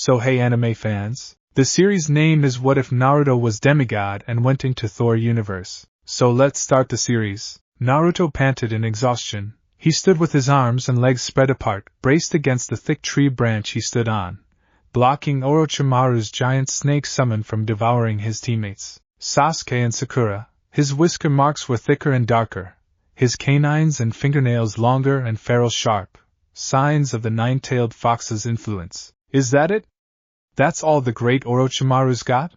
So hey anime fans, the series name is What If Naruto Was Demigod and went into Thor universe. So let's start the series. Naruto panted in exhaustion. He stood with his arms and legs spread apart, braced against the thick tree branch he stood on, blocking Orochimaru's giant snake summon from devouring his teammates. Sasuke and Sakura, his whisker marks were thicker and darker, his canines and fingernails longer and ferrule sharp, signs of the nine-tailed fox's influence. Is that it? That's all the great Orochimaru's got?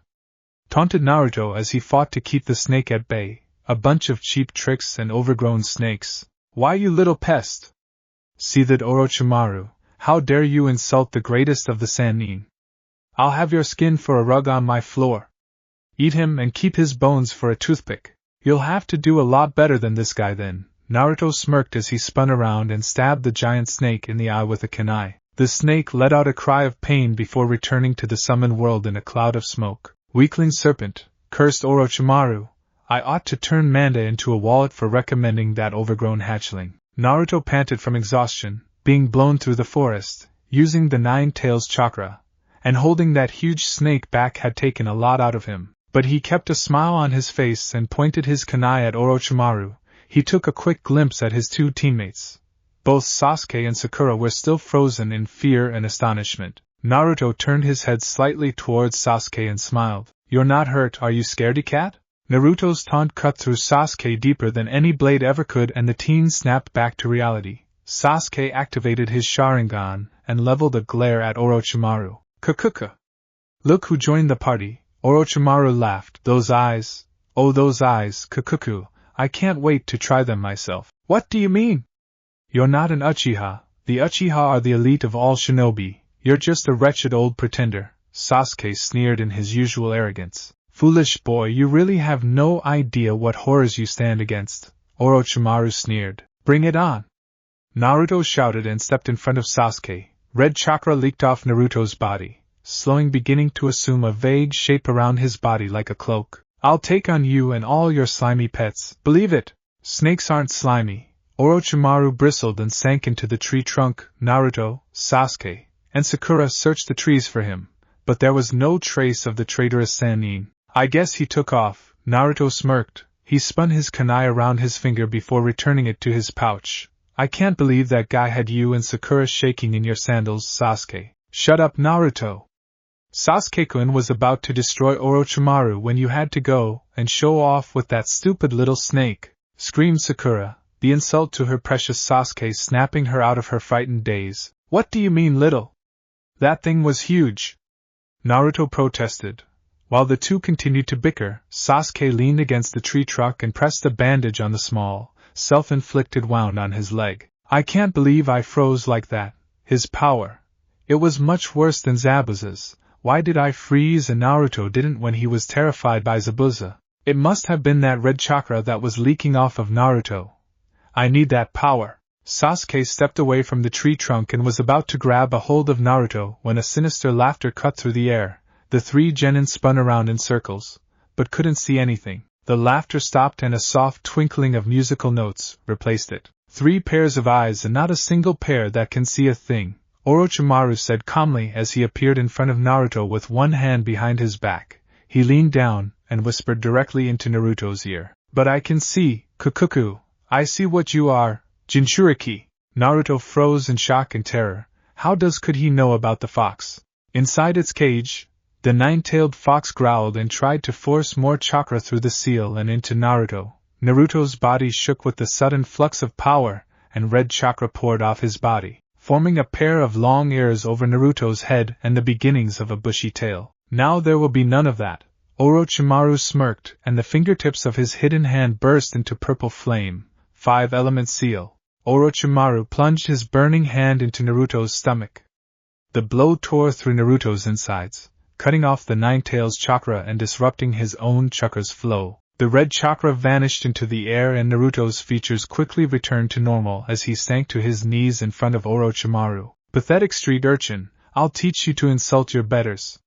Taunted Naruto as he fought to keep the snake at bay. A bunch of cheap tricks and overgrown snakes. Why, you little pest! Seethed Orochimaru, how dare you insult the greatest of the Sannin? I'll have your skin for a rug on my floor. Eat him and keep his bones for a toothpick. You'll have to do a lot better than this guy then. Naruto smirked as he spun around and stabbed the giant snake in the eye with a kunai. The snake let out a cry of pain before returning to the summoned world in a cloud of smoke. Weakling serpent, cursed Orochimaru. I ought to turn Manda into a wallet for recommending that overgrown hatchling. Naruto panted from exhaustion, being blown through the forest, using the nine tails chakra, and holding that huge snake back had taken a lot out of him. But he kept a smile on his face and pointed his kunai at Orochimaru. He took a quick glimpse at his two teammates. Both Sasuke and Sakura were still frozen in fear and astonishment. Naruto turned his head slightly towards Sasuke and smiled. You're not hurt, are you, scaredy cat? Naruto's taunt cut through Sasuke deeper than any blade ever could, and the teen snapped back to reality. Sasuke activated his Sharingan and leveled a glare at Orochimaru. Kukuka! Look who joined the party. Orochimaru laughed. Those eyes. Oh, those eyes, Kukuku. I can't wait to try them myself. What do you mean? You're not an Uchiha. The Uchiha are the elite of all shinobi. You're just a wretched old pretender. Sasuke sneered in his usual arrogance. Foolish boy, you really have no idea what horrors you stand against. Orochimaru sneered. Bring it on! Naruto shouted and stepped in front of Sasuke. Red chakra leaked off Naruto's body, slowing, beginning to assume a vague shape around his body like a cloak. I'll take on you and all your slimy pets. Believe it! Snakes aren't slimy. Orochimaru bristled and sank into the tree trunk. Naruto, Sasuke, and Sakura searched the trees for him, but there was no trace of the traitorous Sannin. I guess he took off. Naruto smirked. He spun his kunai around his finger before returning it to his pouch. I can't believe that guy had you and Sakura shaking in your sandals, Sasuke. Shut up, Naruto. Sasuke-kun was about to destroy Orochimaru when you had to go and show off with that stupid little snake, screamed Sakura, the insult to her precious Sasuke snapping her out of her frightened daze. What do you mean, little? That thing was huge, Naruto protested. While the two continued to bicker, Sasuke leaned against the tree trunk and pressed a bandage on the small, self-inflicted wound on his leg. I can't believe I froze like that. His power. It was much worse than Zabuza's. Why did I freeze and Naruto didn't when he was terrified by Zabuza? It must have been that red chakra that was leaking off of Naruto. I need that power. Sasuke stepped away from the tree trunk and was about to grab a hold of Naruto when a sinister laughter cut through the air. The three genin spun around in circles, but couldn't see anything. The laughter stopped and a soft twinkling of musical notes replaced it. 3 pairs of eyes and not a single pair that can see a thing, Orochimaru said calmly as he appeared in front of Naruto with one hand behind his back. He leaned down and whispered directly into Naruto's ear. But I can see, Kukuku, I see what you are, Jinchuriki. Naruto froze in shock and terror. How could he know about the fox? Inside its cage, the nine-tailed fox growled and tried to force more chakra through the seal and into Naruto. Naruto's body shook with the sudden flux of power, and red chakra poured off his body, forming a pair of long ears over Naruto's head and the beginnings of a bushy tail. Now there will be none of that. Orochimaru smirked, and the fingertips of his hidden hand burst into purple flame. 5-element seal. Orochimaru plunged his burning hand into Naruto's stomach. The blow tore through Naruto's insides, cutting off the nine-tails chakra and disrupting his own chakra's flow. The red chakra vanished into the air and Naruto's features quickly returned to normal as he sank to his knees in front of Orochimaru. Pathetic street urchin, I'll teach you to insult your betters.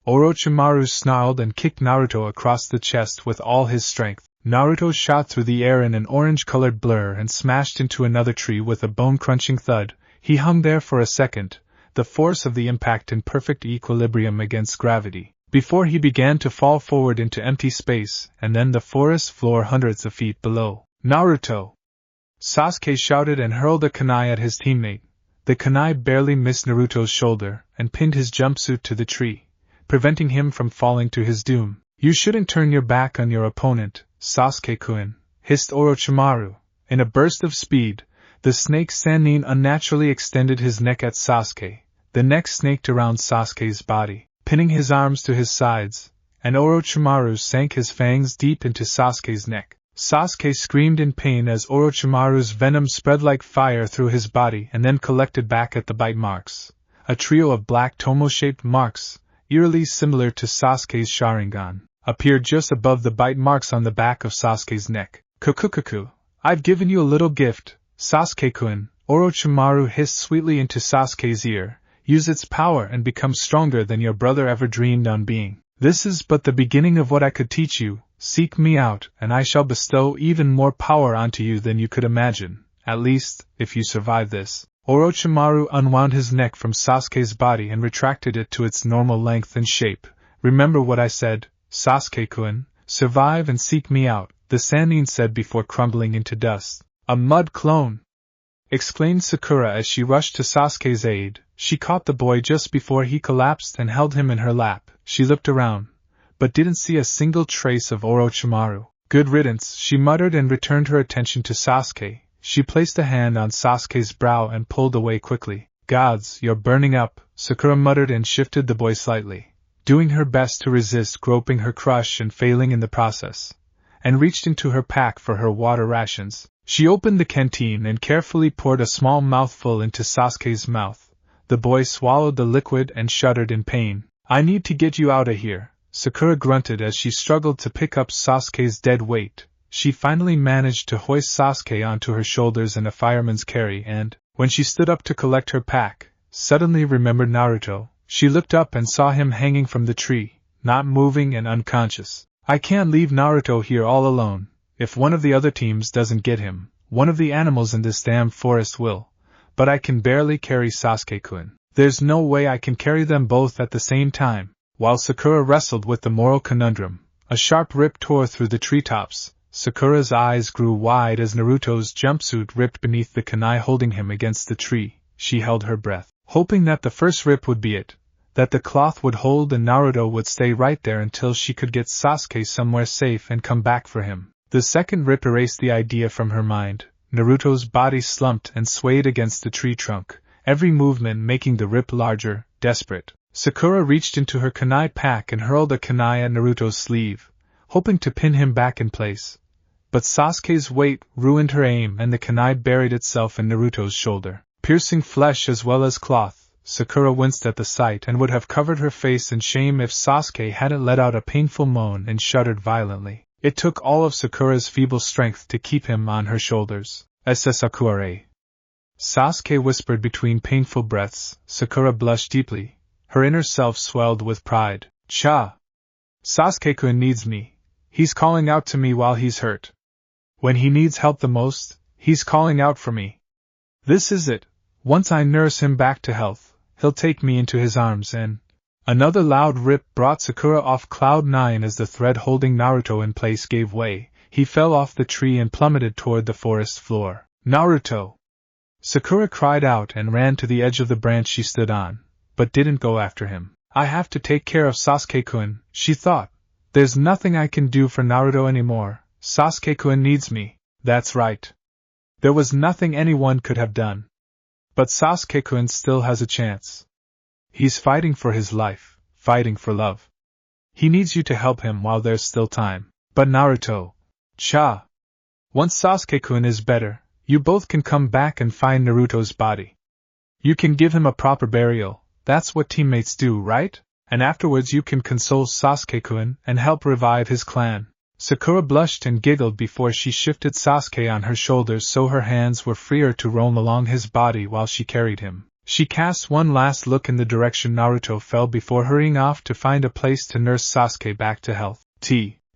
Orochimaru snarled and kicked Naruto across the chest with all his strength. Naruto shot through the air in an orange-colored blur and smashed into another tree with a bone-crunching thud. He hung there for a second, the force of the impact in perfect equilibrium against gravity, before he began to fall forward into empty space and then the forest floor hundreds of feet below. Naruto! Sasuke shouted and hurled a kunai at his teammate. The kunai barely missed Naruto's shoulder and pinned his jumpsuit to the tree, preventing him from falling to his doom. You shouldn't turn your back on your opponent, Sasuke-kun, hissed Orochimaru. In a burst of speed, the snake Sannin unnaturally extended his neck at Sasuke. The neck snaked around Sasuke's body, pinning his arms to his sides, and Orochimaru sank his fangs deep into Sasuke's neck. Sasuke screamed in pain as Orochimaru's venom spread like fire through his body and then collected back at the bite marks. A trio of black tomo-shaped marks, eerily similar to Sasuke's Sharingan, appeared just above the bite marks on the back of Sasuke's neck. Kukukuku, I've given you a little gift, Sasuke-kun, Orochimaru hissed sweetly into Sasuke's ear. Use its power and become stronger than your brother ever dreamed on being. This is but the beginning of what I could teach you. Seek me out, and I shall bestow even more power onto you than you could imagine, at least, if you survive this. Orochimaru unwound his neck from Sasuke's body and retracted it to its normal length and shape. Remember what I said, Sasuke-kun, survive and seek me out, the Sannin said before crumbling into dust. A mud clone! Exclaimed Sakura as she rushed to Sasuke's aid. She caught the boy just before he collapsed and held him in her lap. She looked around, but didn't see a single trace of Orochimaru. Good riddance, she muttered and returned her attention to Sasuke. She placed a hand on Sasuke's brow and pulled away quickly. Gods, you're burning up, Sakura muttered and shifted the boy slightly, doing her best to resist groping her crush and failing in the process, and reached into her pack for her water rations. She opened the canteen and carefully poured a small mouthful into Sasuke's mouth. The boy swallowed the liquid and shuddered in pain. I need to get you out of here, Sakura grunted as she struggled to pick up Sasuke's dead weight. She finally managed to hoist Sasuke onto her shoulders in a fireman's carry and, when she stood up to collect her pack, suddenly remembered Naruto. She looked up and saw him hanging from the tree, not moving and unconscious. I can't leave Naruto here all alone. If one of the other teams doesn't get him, one of the animals in this damn forest will. But I can barely carry Sasuke-kun. There's no way I can carry them both at the same time. While Sakura wrestled with the moral conundrum, a sharp rip tore through the treetops. Sakura's eyes grew wide as Naruto's jumpsuit ripped beneath the kunai holding him against the tree. She held her breath, hoping that the first rip would be it, that the cloth would hold and Naruto would stay right there until she could get Sasuke somewhere safe and come back for him. The second rip erased the idea from her mind. Naruto's body slumped and swayed against the tree trunk, every movement making the rip larger. Desperate, Sakura reached into her kunai pack and hurled a kunai at Naruto's sleeve, hoping to pin him back in place. But Sasuke's weight ruined her aim and the kunai buried itself in Naruto's shoulder, piercing flesh as well as cloth. Sakura winced at the sight and would have covered her face in shame if Sasuke hadn't let out a painful moan and shuddered violently. It took all of Sakura's feeble strength to keep him on her shoulders. Sakura. Sasuke whispered between painful breaths. Sakura blushed deeply. Her inner self swelled with pride. Cha! Sasuke-kun needs me. He's calling out to me while he's hurt. When he needs help the most, he's calling out for me. This is it. Once I nurse him back to health, he'll take me into his arms and... Another loud rip brought Sakura off cloud 9 as the thread holding Naruto in place gave way. He fell off the tree and plummeted toward the forest floor. Naruto! Sakura cried out and ran to the edge of the branch she stood on, but didn't go after him. I have to take care of Sasuke-kun, she thought. There's nothing I can do for Naruto anymore. Sasuke-kun needs me. That's right. There was nothing anyone could have done. But Sasuke-kun still has a chance. He's fighting for his life, fighting for love. He needs you to help him while there's still time. But Naruto... Cha! Once Sasuke-kun is better, you both can come back and find Naruto's body. You can give him a proper burial, that's what teammates do, right? And afterwards you can console Sasuke-kun and help revive his clan. Sakura blushed and giggled before she shifted Sasuke on her shoulders so her hands were freer to roam along his body while she carried him. She cast one last look in the direction Naruto fell before hurrying off to find a place to nurse Sasuke back to health.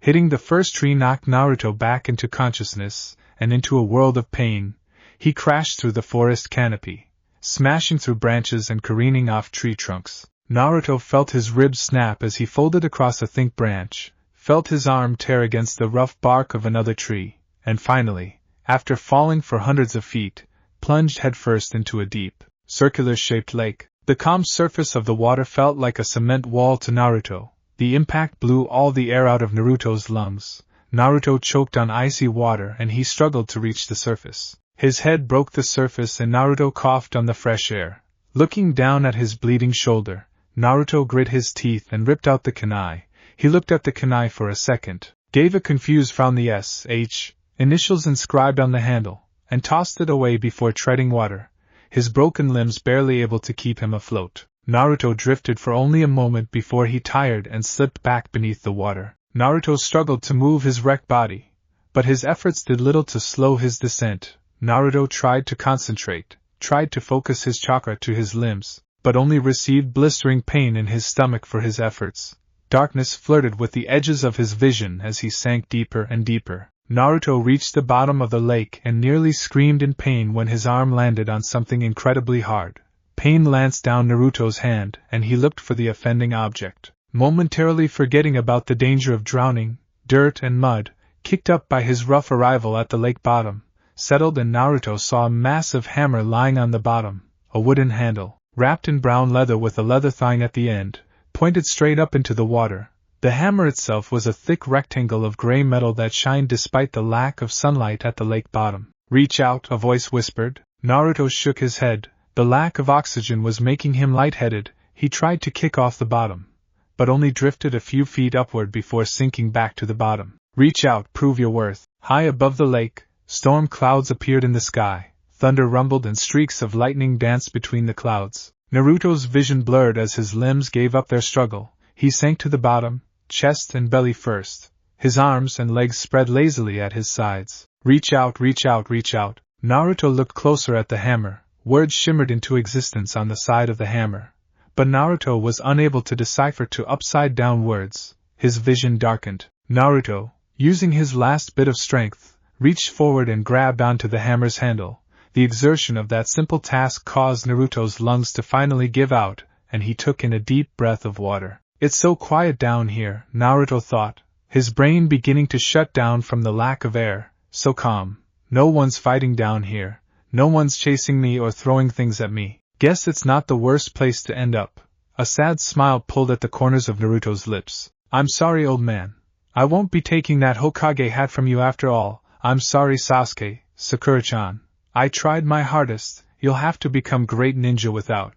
Hitting the first tree knocked Naruto back into consciousness, and into a world of pain. He crashed through the forest canopy, smashing through branches and careening off tree trunks. Naruto felt his ribs snap as he folded across a thick branch, felt his arm tear against the rough bark of another tree, and finally, after falling for hundreds of feet, plunged headfirst into a deep, circular-shaped lake. The calm surface of the water felt like a cement wall to Naruto. The impact blew all the air out of Naruto's lungs. Naruto choked on icy water and he struggled to reach the surface. His head broke the surface and Naruto coughed on the fresh air. Looking down at his bleeding shoulder, Naruto grit his teeth and ripped out the kunai. He looked at the kunai for a second, gave a confused frown, the S.H. initials inscribed on the handle, and tossed it away before treading water, his broken limbs barely able to keep him afloat. Naruto drifted for only a moment before he tired and slipped back beneath the water. Naruto struggled to move his wrecked body, but his efforts did little to slow his descent. Naruto tried to concentrate, tried to focus his chakra to his limbs, but only received blistering pain in his stomach for his efforts. Darkness flirted with the edges of his vision as he sank deeper and deeper. Naruto reached the bottom of the lake and nearly screamed in pain when his arm landed on something incredibly hard. Pain lanced down Naruto's hand and he looked for the offending object. Momentarily forgetting about the danger of drowning, dirt and mud, kicked up by his rough arrival at the lake bottom, settled, and Naruto saw a massive hammer lying on the bottom, a wooden handle, wrapped in brown leather with a leather thong at the end, pointed straight up into the water. The hammer itself was a thick rectangle of gray metal that shined despite the lack of sunlight at the lake bottom. "Reach out," a voice whispered. Naruto shook his head. The lack of oxygen was making him lightheaded. He tried to kick off the bottom, but only drifted a few feet upward before sinking back to the bottom. "Reach out, prove your worth." High above the lake, storm clouds appeared in the sky. Thunder rumbled and streaks of lightning danced between the clouds. Naruto's vision blurred as his limbs gave up their struggle. He sank to the bottom, chest and belly first. His arms and legs spread lazily at his sides. "Reach out, reach out, reach out." Naruto looked closer at the hammer. Words shimmered into existence on the side of the hammer, but Naruto was unable to decipher two upside-down words. His vision darkened. Naruto, using his last bit of strength, reached forward and grabbed onto the hammer's handle. The exertion of that simple task caused Naruto's lungs to finally give out, and he took in a deep breath of water. "It's so quiet down here," Naruto thought, his brain beginning to shut down from the lack of air. "So calm. No one's fighting down here. No one's chasing me or throwing things at me. Guess it's not the worst place to end up." A sad smile pulled at the corners of Naruto's lips. "I'm sorry, old man. I won't be taking that Hokage hat from you after all. I'm sorry, Sasuke, Sakura-chan. I tried my hardest. You'll have to become great ninja without."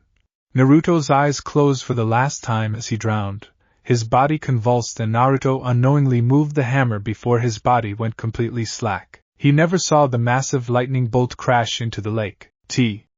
Naruto's eyes closed for the last time as he drowned. His body convulsed and Naruto unknowingly moved the hammer before his body went completely slack. He never saw the massive lightning bolt crash into the lake.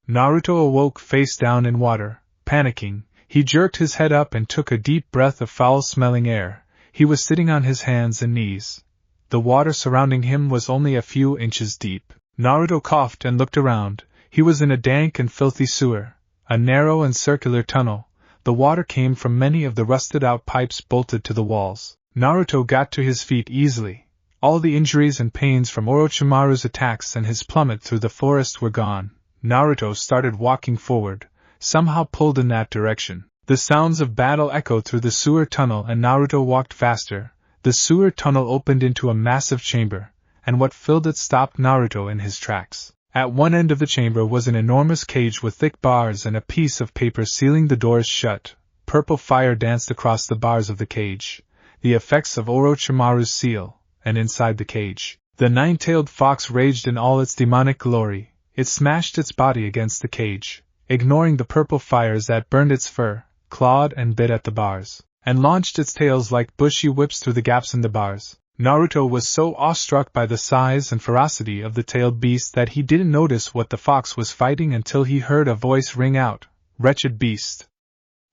Naruto awoke face down in water. Panicking, he jerked his head up and took a deep breath of foul-smelling air. He was sitting on his hands and knees. The water surrounding him was only a few inches deep. Naruto coughed and looked around. He was in a dank and filthy sewer, a narrow and circular tunnel. The water came from many of the rusted-out pipes bolted to the walls. Naruto got to his feet easily. All the injuries and pains from Orochimaru's attacks and his plummet through the forest were gone. Naruto started walking forward, somehow pulled in that direction. The sounds of battle echoed through the sewer tunnel and Naruto walked faster. The sewer tunnel opened into a massive chamber, and what filled it stopped Naruto in his tracks. At one end of the chamber was an enormous cage with thick bars and a piece of paper sealing the doors shut. Purple fire danced across the bars of the cage, the effects of Orochimaru's seal. And inside the cage, the nine-tailed fox raged in all its demonic glory. It smashed its body against the cage, ignoring the purple fires that burned its fur, clawed and bit at the bars, and launched its tails like bushy whips through the gaps in the bars. Naruto was so awestruck by the size and ferocity of the tailed beast that he didn't notice what the fox was fighting until he heard a voice ring out, "Wretched beast!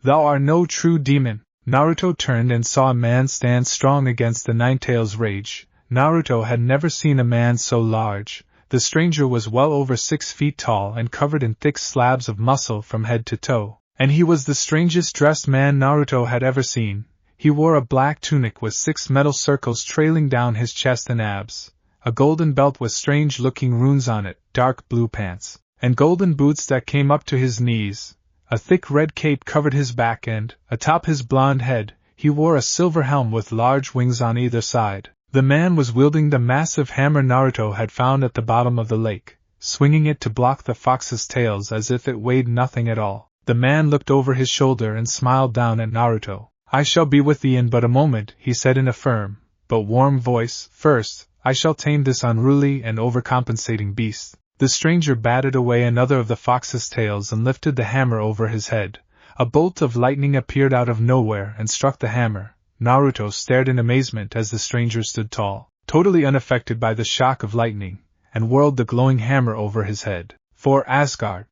Thou art no true demon!" Naruto turned and saw a man stand strong against the nine-tails' rage. Naruto had never seen a man so large. The stranger was well over 6 feet tall and covered in thick slabs of muscle from head to toe, and he was the strangest dressed man Naruto had ever seen. He wore a black tunic with 6 metal circles trailing down his chest and abs, a golden belt with strange-looking runes on it, dark blue pants, and golden boots that came up to his knees. A thick red cape covered his back and, atop his blond head, he wore a silver helm with large wings on either side. The man was wielding the massive hammer Naruto had found at the bottom of the lake, swinging it to block the fox's tails as if it weighed nothing at all. The man looked over his shoulder and smiled down at Naruto. "I shall be with thee in but a moment," he said in a firm, but warm voice. "First, I shall tame this unruly and overcompensating beast." The stranger batted away another of the fox's tails and lifted the hammer over his head. A bolt of lightning appeared out of nowhere and struck the hammer. Naruto stared in amazement as the stranger stood tall, totally unaffected by the shock of lightning, and whirled the glowing hammer over his head. "For Asgard!"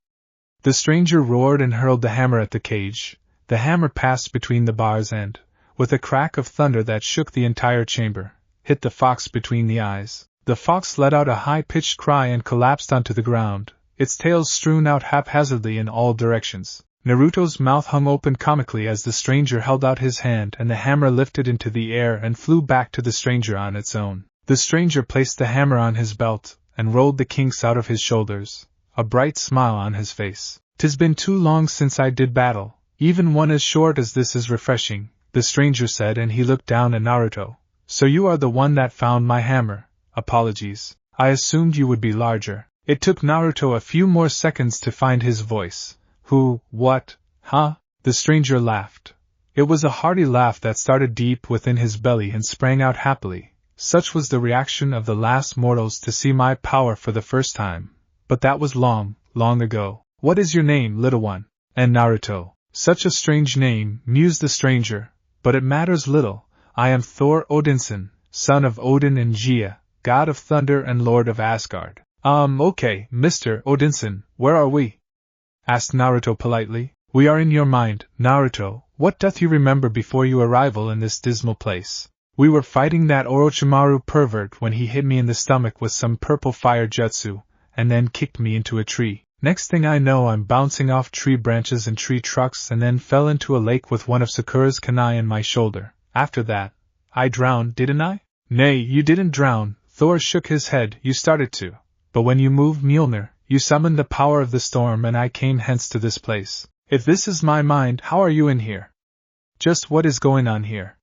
The stranger roared and hurled the hammer at the cage. The hammer passed between the bars and, with a crack of thunder that shook the entire chamber, hit the fox between the eyes. The fox let out a high-pitched cry and collapsed onto the ground, its tail strewn out haphazardly in all directions. Naruto's mouth hung open comically as the stranger held out his hand and the hammer lifted into the air and flew back to the stranger on its own. The stranger placed the hammer on his belt and rolled the kinks out of his shoulders, a bright smile on his face. "'Tis been too long since I did battle. Even one as short as this is refreshing," the stranger said, and he looked down at Naruto. "So you are the one that found my hammer. Apologies. I assumed you would be larger." It took Naruto a few more seconds to find his voice. "Who, what, huh?" The stranger laughed. It was a hearty laugh that started deep within his belly and sprang out happily. Such was the reaction of the last mortals to see my power for the first time. But that was long, long ago. "What is your name, little one?" And Naruto. "Such a strange name," mused the stranger, "but it matters little. I am Thor Odinson, son of Odin and Gia, god of thunder and lord of Asgard." Okay, Mr. Odinson, where are we?" asked Naruto politely. "We are in your mind, Naruto. What doth you remember before your arrival in this dismal place?" "We were fighting that Orochimaru pervert when he hit me in the stomach with some purple fire jutsu, and then kicked me into a tree. Next thing I know I'm bouncing off tree branches and tree trucks and then fell into a lake with one of Sakura's kunai in my shoulder. After that, I drowned, didn't I?" "Nay, you didn't drown," Thor shook his head. "You started to. But when you moved Mjolnir, you summoned the power of the storm and I came hence to this place. If this is my mind, how are you in here? Just what is going on here?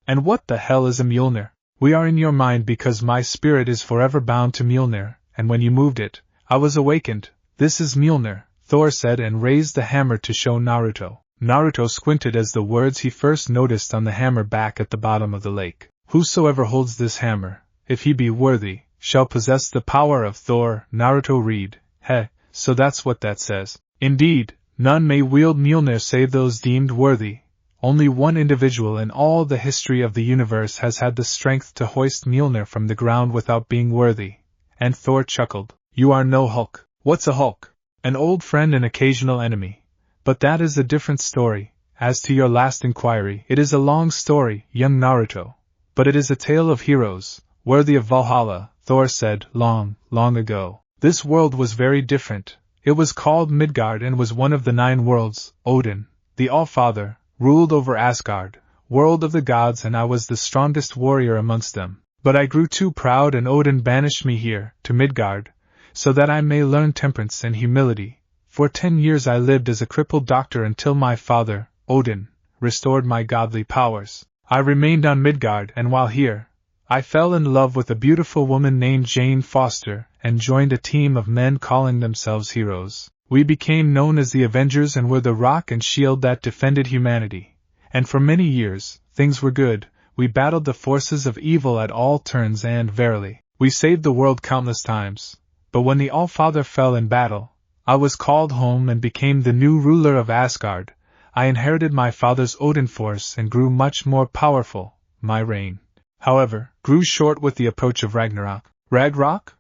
And what the hell is a Mjolnir?" "We are in your mind because my spirit is forever bound to Mjolnir, and when you moved it, I was awakened. This is Mjolnir," Thor said and raised the hammer to show Naruto. Naruto squinted as the words he first noticed on the hammer back at the bottom of the lake. "Whosoever holds this hammer, if he be worthy, shall possess the power of Thor." Naruto read. "Heh, so that's what that says." "Indeed, none may wield Mjolnir save those deemed worthy. Only one individual in all the history of the universe has had the strength to hoist Mjolnir from the ground without being worthy." And Thor chuckled. "You are no Hulk." "What's a Hulk?" "An old friend and occasional enemy. But that is a different story. As to your last inquiry, it is a long story, young Naruto. But it is a tale of heroes, worthy of Valhalla," Thor said. "Long, long ago, this world was very different. It was called Midgard and was one of the 9 worlds. Odin, the All-Father, ruled over Asgard, world of the gods, and I was the strongest warrior amongst them. But I grew too proud and Odin banished me here, to Midgard, so that I may learn temperance and humility. For 10 years I lived as a crippled doctor until my father, Odin, restored my godly powers. I remained on Midgard, and while here, I fell in love with a beautiful woman named Jane Foster, and joined a team of men calling themselves heroes. We became known as the Avengers and were the rock and shield that defended humanity. And for many years, things were good. We battled the forces of evil at all turns and, verily, we saved the world countless times. But when the All-Father fell in battle, I was called home and became the new ruler of Asgard. I inherited my father's Odin force and grew much more powerful. My reign, however, grew short with the approach of Ragnarok." "Ragnarok?"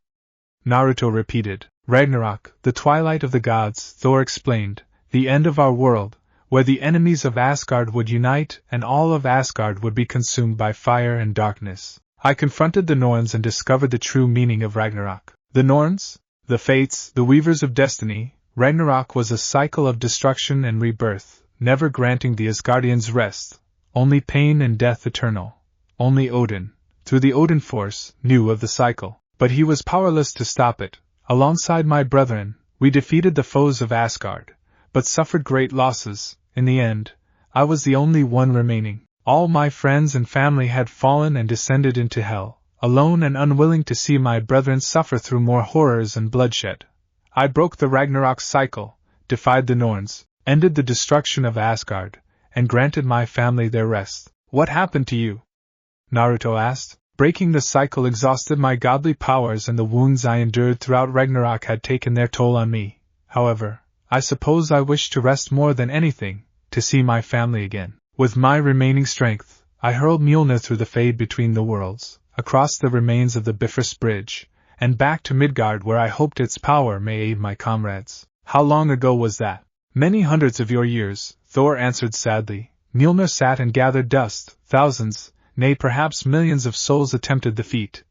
Naruto repeated. "Ragnarok, the twilight of the gods," Thor explained, "the end of our world, where the enemies of Asgard would unite and all of Asgard would be consumed by fire and darkness. I confronted the Norns and discovered the true meaning of Ragnarok." "The Norns? The Fates, the weavers of destiny." "Ragnarok was a cycle of destruction and rebirth, never granting the Asgardians rest, only pain and death eternal. Only Odin, through the Odin force, knew of the cycle, but he was powerless to stop it. Alongside my brethren, We defeated the foes of Asgard, but suffered great losses. In the end, I was the only one remaining. All my friends and family had fallen and descended into hell, alone and unwilling to see my brethren suffer through more horrors and bloodshed. I broke the Ragnarok cycle, defied the Norns, ended the destruction of Asgard, and granted my family their rest. What happened to you? Naruto asked. Breaking the cycle exhausted my godly powers, and the wounds I endured throughout Ragnarok had taken their toll on me. However, I suppose I wish to rest more than anything, to see my family again. With my remaining strength, I hurled Mjolnir through the fade between the worlds, across the remains of the Bifrost Bridge, and back to Midgard, where I hoped its power may aid my comrades. How long ago was that? Many hundreds of your years, Thor answered sadly. Mjolnir sat and gathered dust. Thousands, nay perhaps millions of souls attempted the feat,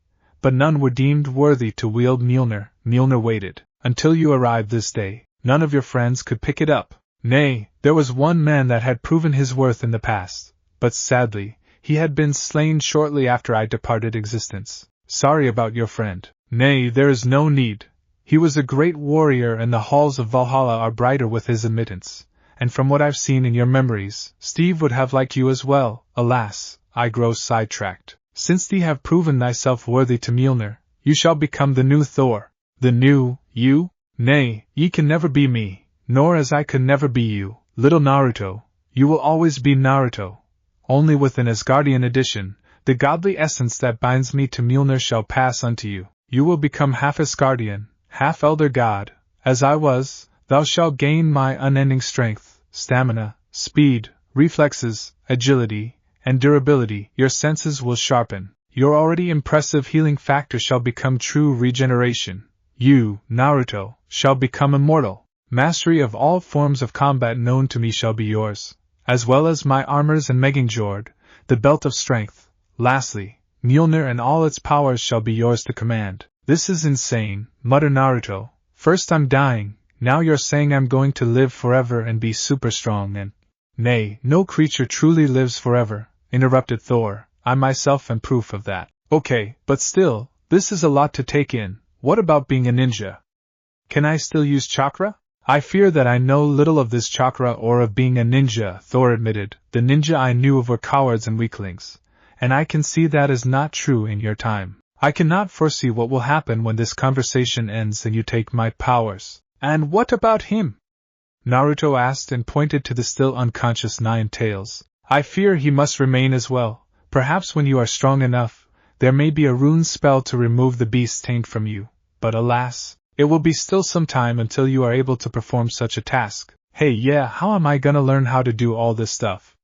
but none were deemed worthy to wield Mjolnir. Mjolnir waited until you arrived this day. None of your friends could pick it up. Nay, there was one man that had proven his worth in the past, but sadly, he had been slain shortly after I departed existence. Sorry about your friend. Nay, there is no need. He was a great warrior, and the halls of Valhalla are brighter with his admittance, and from what I've seen in your memories, Steve would have liked you as well. Alas, I grow sidetracked. Since thee have proven thyself worthy to Mjolnir, you shall become the new Thor. The new, you? Nay, ye can never be me, nor as I could never be you. Little Naruto, you will always be Naruto. Only with an Asgardian addition, the godly essence that binds me to Mjolnir shall pass unto you. You will become half Asgardian, half Elder God. As I was, thou shalt gain my unending strength, stamina, speed, reflexes, agility, and durability. Your senses will sharpen. Your already impressive healing factor shall become true regeneration. You, Naruto, shall become immortal. Mastery of all forms of combat known to me shall be yours, as well as my armors and Megingjord, the belt of strength. Lastly, Mjolnir and all its powers shall be yours to command. This is insane, muttered Naruto. First I'm dying, now you're saying I'm going to live forever and be super strong and… Nay, no creature truly lives forever, interrupted Thor. I myself am proof of that. Okay, but still, this is a lot to take in. What about being a ninja? Can I still use chakra? I fear that I know little of this chakra or of being a ninja, Thor admitted. The ninja I knew of were cowards and weaklings, and I can see that is not true in your time. I cannot foresee what will happen when this conversation ends and you take my powers. And what about him? Naruto asked and pointed to the still unconscious Nine Tails. I fear he must remain as well. Perhaps when you are strong enough, there may be a rune spell to remove the beast's taint from you, but alas, it will be still some time until you are able to perform such a task. Hey, yeah, how am I gonna learn how to do all this stuff?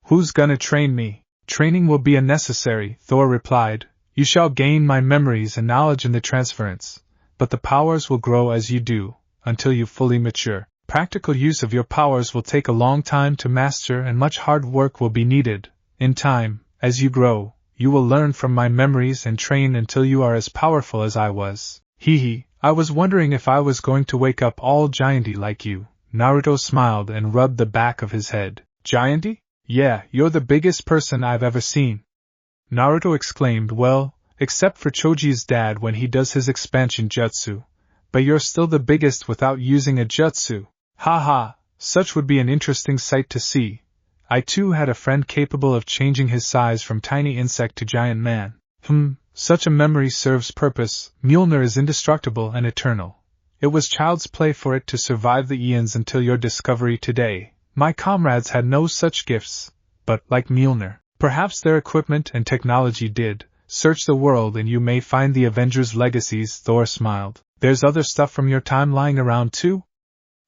Who's gonna train me? Training will be unnecessary, Thor replied. You shall gain my memories and knowledge in the transference, but the powers will grow as you do, until you fully mature. Practical use of your powers will take a long time to master, and much hard work will be needed. In time, as you grow, you will learn from my memories and train until you are as powerful as I was. Hee, I was wondering if I was going to wake up all gianty like you. Naruto smiled and rubbed the back of his head. Gianty? Yeah, you're the biggest person I've ever seen. Naruto exclaimed. Well, except for Choji's dad when he does his expansion jutsu. But you're still the biggest without using a jutsu. Haha, such would be an interesting sight to see. I too had a friend capable of changing his size from tiny insect to giant man. Such a memory serves purpose. Mjolnir is indestructible and eternal. It was child's play for it to survive the eons until your discovery today. My comrades had no such gifts, but, like Mjolnir, perhaps their equipment and technology did. Search the world and you may find the Avengers' legacies, Thor smiled. There's other stuff from your time lying around too?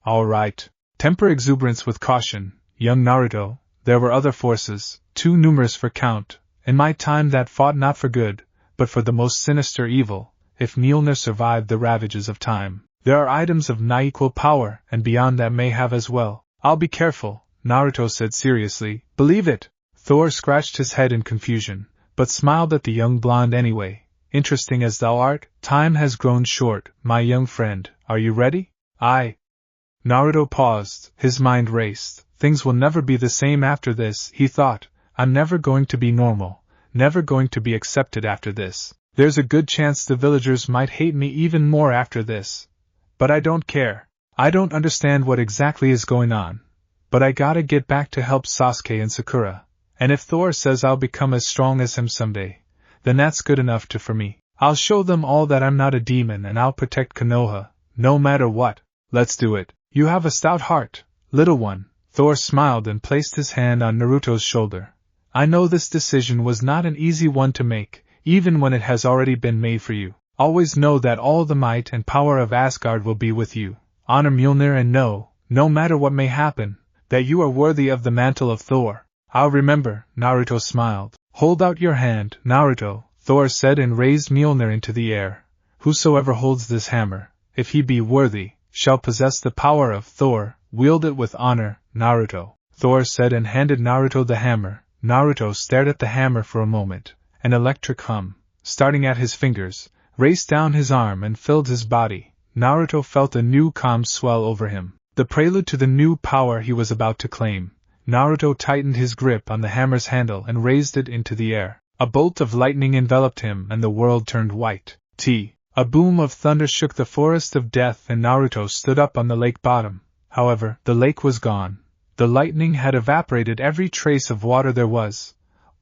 Alright. Temper exuberance with caution, young Naruto. There were other forces, too numerous for count, in my time that fought not for good, but for the most sinister evil. If Mjolnir survived the ravages of time, there are items of unequal power, and beyond that may have as well. I'll be careful, Naruto said seriously. Believe it. Thor scratched his head in confusion, but smiled at the young blonde anyway. Interesting as thou art, time has grown short, my young friend. Are you ready? Aye. Naruto paused, his mind raced. Things will never be the same after this, he thought. I'm never going to be normal, never going to be accepted after this. There's a good chance the villagers might hate me even more after this. But I don't care. I don't understand what exactly is going on. But I gotta get back to help Sasuke and Sakura. And if Thor says I'll become as strong as him someday, then that's good enough for me. I'll show them all that I'm not a demon and I'll protect Konoha, no matter what. Let's do it. You have a stout heart, little one. Thor smiled and placed his hand on Naruto's shoulder. I know this decision was not an easy one to make, even when it has already been made for you. Always know that all the might and power of Asgard will be with you. Honor Mjolnir and know, no matter what may happen, that you are worthy of the mantle of Thor. I'll remember, Naruto smiled. Hold out your hand, Naruto, Thor said and raised Mjolnir into the air. Whosoever holds this hammer, if he be worthy, shall possess the power of Thor. Wield it with honor, Naruto, Thor said and handed Naruto the hammer. Naruto stared at the hammer for a moment. An electric hum, starting at his fingers, raced down his arm and filled his body. Naruto felt a new calm swell over him, the prelude to the new power he was about to claim. Naruto tightened his grip on the hammer's handle and raised it into the air. A bolt of lightning enveloped him and the world turned white. A boom of thunder shook the forest of death and Naruto stood up on the lake bottom. However, the lake was gone. The lightning had evaporated every trace of water there was.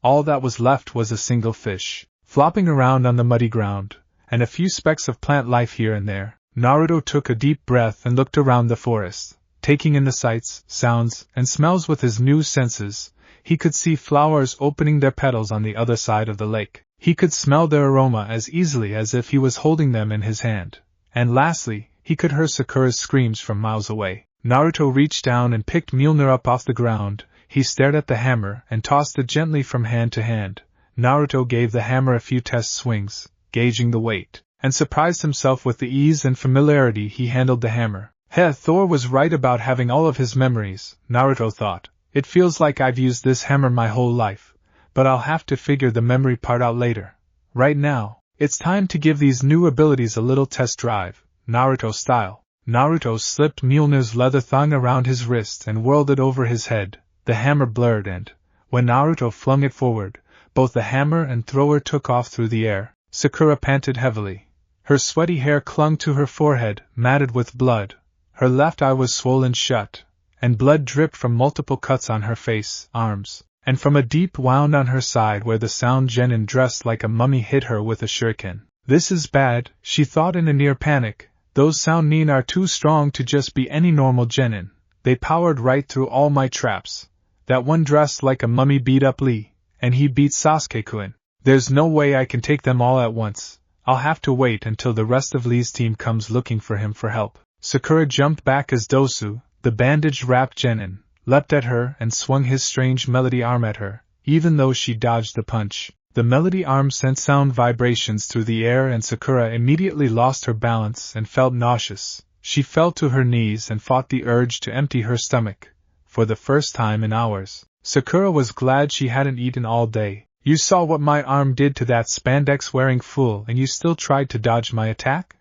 All that was left was a single fish, flopping around on the muddy ground, and a few specks of plant life here and there. Naruto took a deep breath and looked around the forest, taking in the sights, sounds, and smells with his new senses. He could see flowers opening their petals on the other side of the lake. He could smell their aroma as easily as if he was holding them in his hand. And lastly, he could hear Sakura's screams from miles away. Naruto reached down and picked Mjolnir up off the ground. He stared at the hammer and tossed it gently from hand to hand. Naruto gave the hammer a few test swings, gauging the weight, and surprised himself with the ease and familiarity he handled the hammer. Thor was right about having all of his memories, Naruto thought. It feels like I've used this hammer my whole life, but I'll have to figure the memory part out later. Right now, it's time to give these new abilities a little test drive, Naruto style. Naruto slipped Mjolnir's leather thong around his wrist and whirled it over his head. The hammer blurred and, when Naruto flung it forward, both the hammer and thrower took off through the air. Sakura panted heavily. Her sweaty hair clung to her forehead, matted with blood. Her left eye was swollen shut, and blood dripped from multiple cuts on her face, arms, and from a deep wound on her side where the sound genin dressed like a mummy hit her with a shuriken. This is bad, she thought in a near panic. Those sound nin are too strong to just be any normal genin. They powered right through all my traps. That one dressed like a mummy beat up Lee, and he beat Sasuke-kun. There's no way I can take them all at once. I'll have to wait until the rest of Lee's team comes looking for him for help. Sakura jumped back as Dosu, the bandage-wrapped genin, leapt at her and swung his strange melody arm at her. Even though she dodged the punch, the melody arm sent sound vibrations through the air and Sakura immediately lost her balance and felt nauseous. She fell to her knees and fought the urge to empty her stomach. For the first time in hours, Sakura was glad she hadn't eaten all day. You saw what my arm did to that spandex-wearing fool and you still tried to dodge my attack?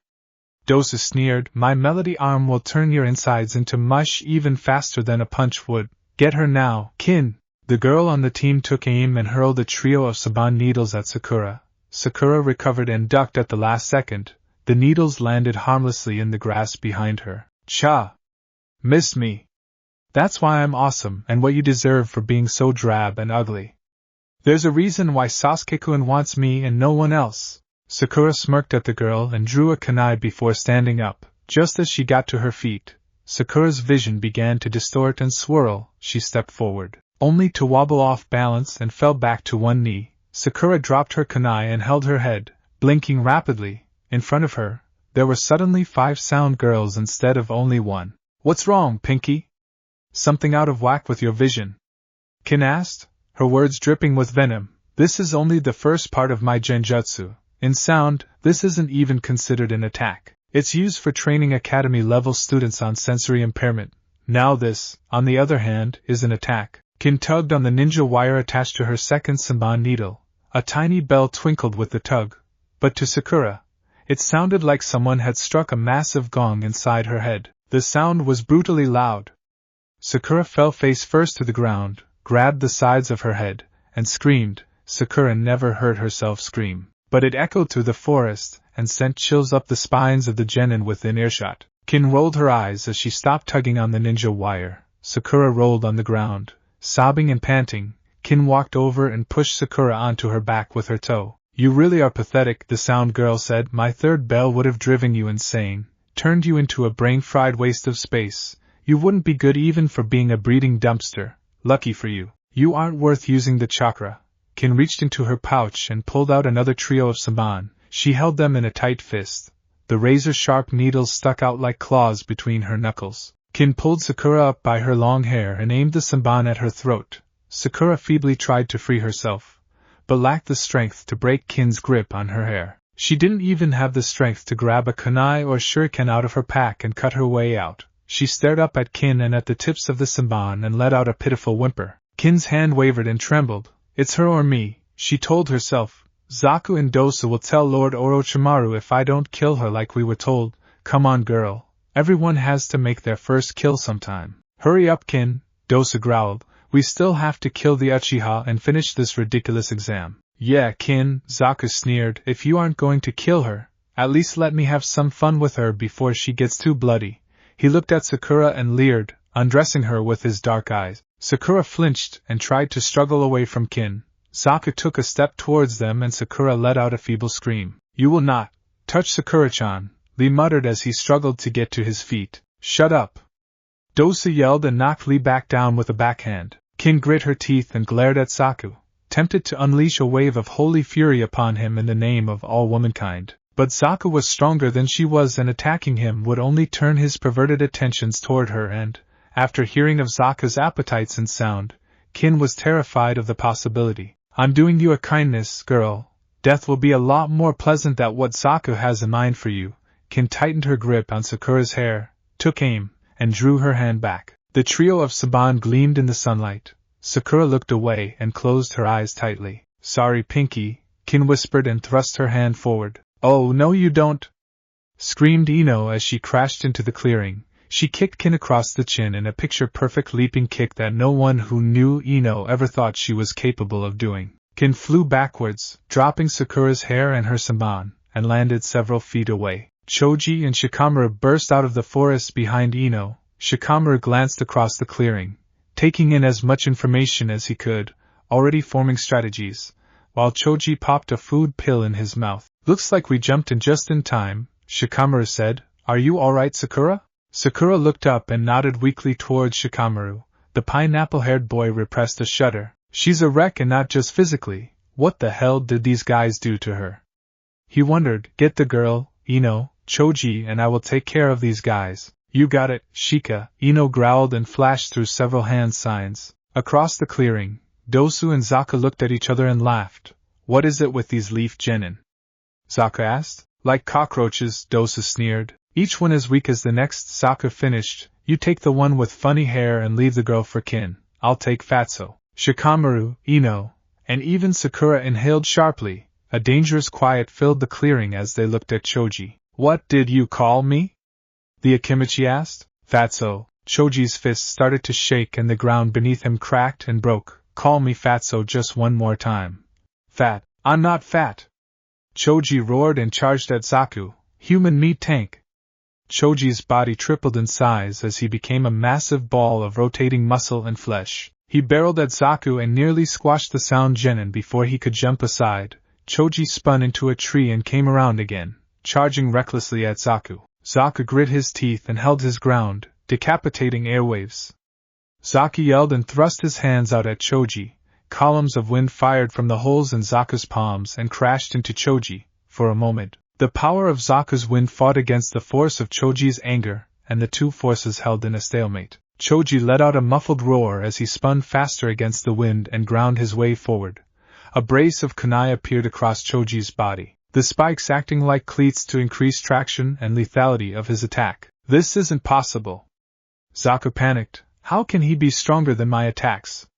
Dosu sneered, my melody arm will turn your insides into mush even faster than a punch would. Get her now, Kin! The girl on the team took aim and hurled a trio of saban needles at Sakura. Sakura recovered and ducked at the last second. The needles landed harmlessly in the grass behind her. Cha! Missed me! That's why I'm awesome and what you deserve for being so drab and ugly. There's a reason why Sasuke-kun wants me and no one else. Sakura smirked at the girl and drew a kunai before standing up. Just as she got to her feet, Sakura's vision began to distort and swirl. She stepped forward, only to wobble off balance and fell back to one knee. Sakura dropped her kunai and held her head, blinking rapidly. In front of her, there were suddenly 5 sound girls instead of only one. What's wrong, Pinky? Something out of whack with your vision? Kin asked, her words dripping with venom. This is only the first part of my genjutsu. In sound, this isn't even considered an attack. It's used for training academy-level students on sensory impairment. Now this, on the other hand, is an attack. Kin tugged on the ninja wire attached to her second saban needle. A tiny bell twinkled with the tug. But to Sakura, it sounded like someone had struck a massive gong inside her head. The sound was brutally loud. Sakura fell face first to the ground, grabbed the sides of her head, and screamed. Sakura never heard herself scream, but it echoed through the forest and sent chills up the spines of the genin within earshot. Kin rolled her eyes as she stopped tugging on the ninja wire. Sakura rolled on the ground. Sobbing and panting, Kin walked over and pushed Sakura onto her back with her toe. You really are pathetic, the sound girl said. My third bell would have driven you insane, turned you into a brain-fried waste of space. You wouldn't be good even for being a breeding dumpster. Lucky for you. You aren't worth using the chakra. Kin reached into her pouch and pulled out another trio of saban. She held them in a tight fist. The razor-sharp needles stuck out like claws between her knuckles. Kin pulled Sakura up by her long hair and aimed the saban at her throat. Sakura feebly tried to free herself, but lacked the strength to break Kin's grip on her hair. She didn't even have the strength to grab a kunai or shuriken out of her pack and cut her way out. She stared up at Kin and at the tips of the saban and let out a pitiful whimper. Kin's hand wavered and trembled. It's her or me, she told herself. Zaku and Dosa will tell Lord Orochimaru if I don't kill her like we were told. Come on, girl. Everyone has to make their first kill sometime. Hurry up, Kin, Dosa growled. We still have to kill the Uchiha and finish this ridiculous exam. Yeah, Kin, Zaku sneered. If you aren't going to kill her, at least let me have some fun with her before she gets too bloody. He looked at Sakura and leered, undressing her with his dark eyes. Sakura flinched and tried to struggle away from Kin. Zaku took a step towards them and Sakura let out a feeble scream. You will not touch Sakura-chan, Lee muttered as he struggled to get to his feet. Shut up! Dosa yelled and knocked Lee back down with a backhand. Kin grit her teeth and glared at Zaku, tempted to unleash a wave of holy fury upon him in the name of all womankind. But Zaku was stronger than she was and attacking him would only turn his perverted attentions toward her and, after hearing of Zaku's appetites and sound, Kin was terrified of the possibility. I'm doing you a kindness, girl. Death will be a lot more pleasant than what Zaku has in mind for you. Kin tightened her grip on Sakura's hair, took aim, and drew her hand back. The trio of saban gleamed in the sunlight. Sakura looked away and closed her eyes tightly. Sorry, Pinky, Kin whispered and thrust her hand forward. Oh, no you don't! Screamed Ino as she crashed into the clearing. She kicked Kin across the chin in a picture-perfect leaping kick that no one who knew Ino ever thought she was capable of doing. Kin flew backwards, dropping Sakura's hair and her saban, and landed several feet away. Choji and Shikamaru burst out of the forest behind Ino. Shikamaru glanced across the clearing, taking in as much information as he could, already forming strategies, while Choji popped a food pill in his mouth. Looks like we jumped in just in time, Shikamaru said. Are you alright, Sakura? Sakura looked up and nodded weakly towards Shikamaru. The pineapple-haired boy repressed a shudder. She's a wreck and not just physically. What the hell did these guys do to her? He wondered. Get the girl, Ino, Choji, and I will take care of these guys. You got it, Shika, Ino growled and flashed through several hand signs. Across the clearing, Dosu and Zaku looked at each other and laughed. What is it with these leaf genin? Zaku asked. Like cockroaches, Dosu sneered. Each one as weak as the next. Zaku finished. You take the one with funny hair and leave the girl for Kin. I'll take Fatso. Shikamaru, Ino, and even Sakura inhaled sharply. A dangerous quiet filled the clearing as they looked at Choji. What did you call me? The Akimichi asked. Fatso. Choji's fist started to shake and the ground beneath him cracked and broke. Call me Fatso just one more time. Fat. I'm not fat. Choji roared and charged at Zaku. Human meat tank. Choji's body tripled in size as he became a massive ball of rotating muscle and flesh. He barreled at Zaku and nearly squashed the sound genin before he could jump aside. Choji spun into a tree and came around again, charging recklessly at Zaku. Zaku grit his teeth and held his ground, decapitating airwaves. Zaku yelled and thrust his hands out at Choji. Columns of wind fired from the holes in Zaku's palms and crashed into Choji. For a moment, the power of Zaku's wind fought against the force of Choji's anger, and the two forces held in a stalemate. Choji let out a muffled roar as he spun faster against the wind and ground his way forward. A brace of kunai appeared across Choji's body, the spikes acting like cleats to increase traction and lethality of his attack. This isn't possible. Zaku panicked. How can he be stronger than my attacks?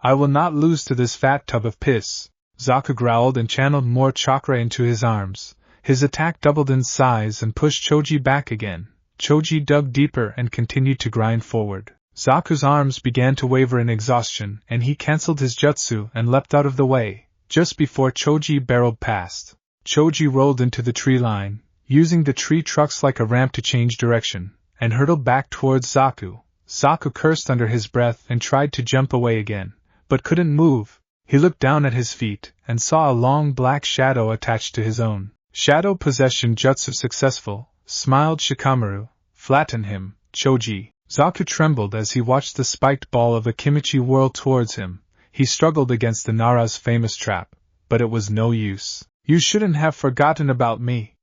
I will not lose to this fat tub of piss. Zaku growled and channeled more chakra into his arms. His attack doubled in size and pushed Choji back again. Choji dug deeper and continued to grind forward. Zaku's arms began to waver in exhaustion, and he cancelled his jutsu and leapt out of the way, just before Choji barreled past. Choji rolled into the tree line, using the tree trucks like a ramp to change direction, and hurtled back towards Zaku. Zaku cursed under his breath and tried to jump away again, but couldn't move. He looked down at his feet and saw a long black shadow attached to his own. Shadow possession jutsu successful, smiled Shikamaru. Flatten him, Choji. Zaku trembled as he watched the spiked ball of a Kimichi whirl towards him. He struggled against the Nara's famous trap, but it was no use. You shouldn't have forgotten about me.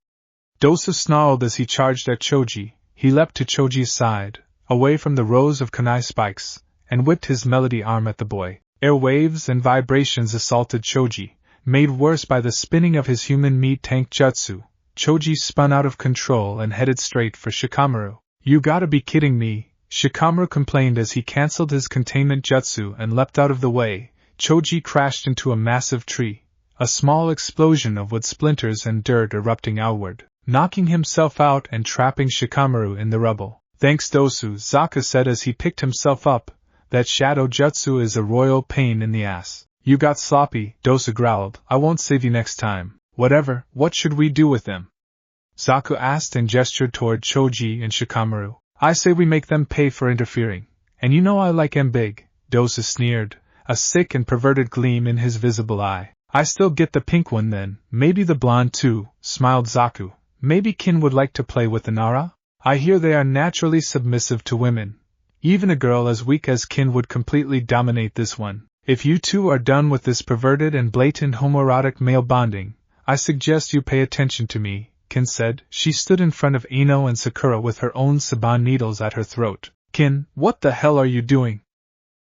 Dosu snarled as he charged at Choji. He leapt to Choji's side, away from the rows of kunai spikes, and whipped his melody arm at the boy. Air waves and vibrations assaulted Choji, made worse by the spinning of his human meat tank jutsu. Choji spun out of control and headed straight for Shikamaru. You gotta be kidding me, Shikamaru complained as he cancelled his containment jutsu and leapt out of the way. Choji crashed into a massive tree, a small explosion of wood splinters and dirt erupting outward, knocking himself out and trapping Shikamaru in the rubble. Thanks Dosu, Zaku said as he picked himself up. That shadow jutsu is a royal pain in the ass. You got sloppy, Dosu growled. I won't save you next time. Whatever, what should we do with them? Zaku asked and gestured toward Choji and Shikamaru. I say we make them pay for interfering. And you know I like 'em big, Dosu sneered, a sick and perverted gleam in his visible eye. I still get the pink one then, maybe the blonde too, smiled Zaku. Maybe Kin would like to play with the Nara? I hear they are naturally submissive to women. Even a girl as weak as Kin would completely dominate this one. If you two are done with this perverted and blatant homoerotic male bonding, I suggest you pay attention to me, Kin said. She stood in front of Ino and Sakura with her own saban needles at her throat. Kin, what the hell are you doing?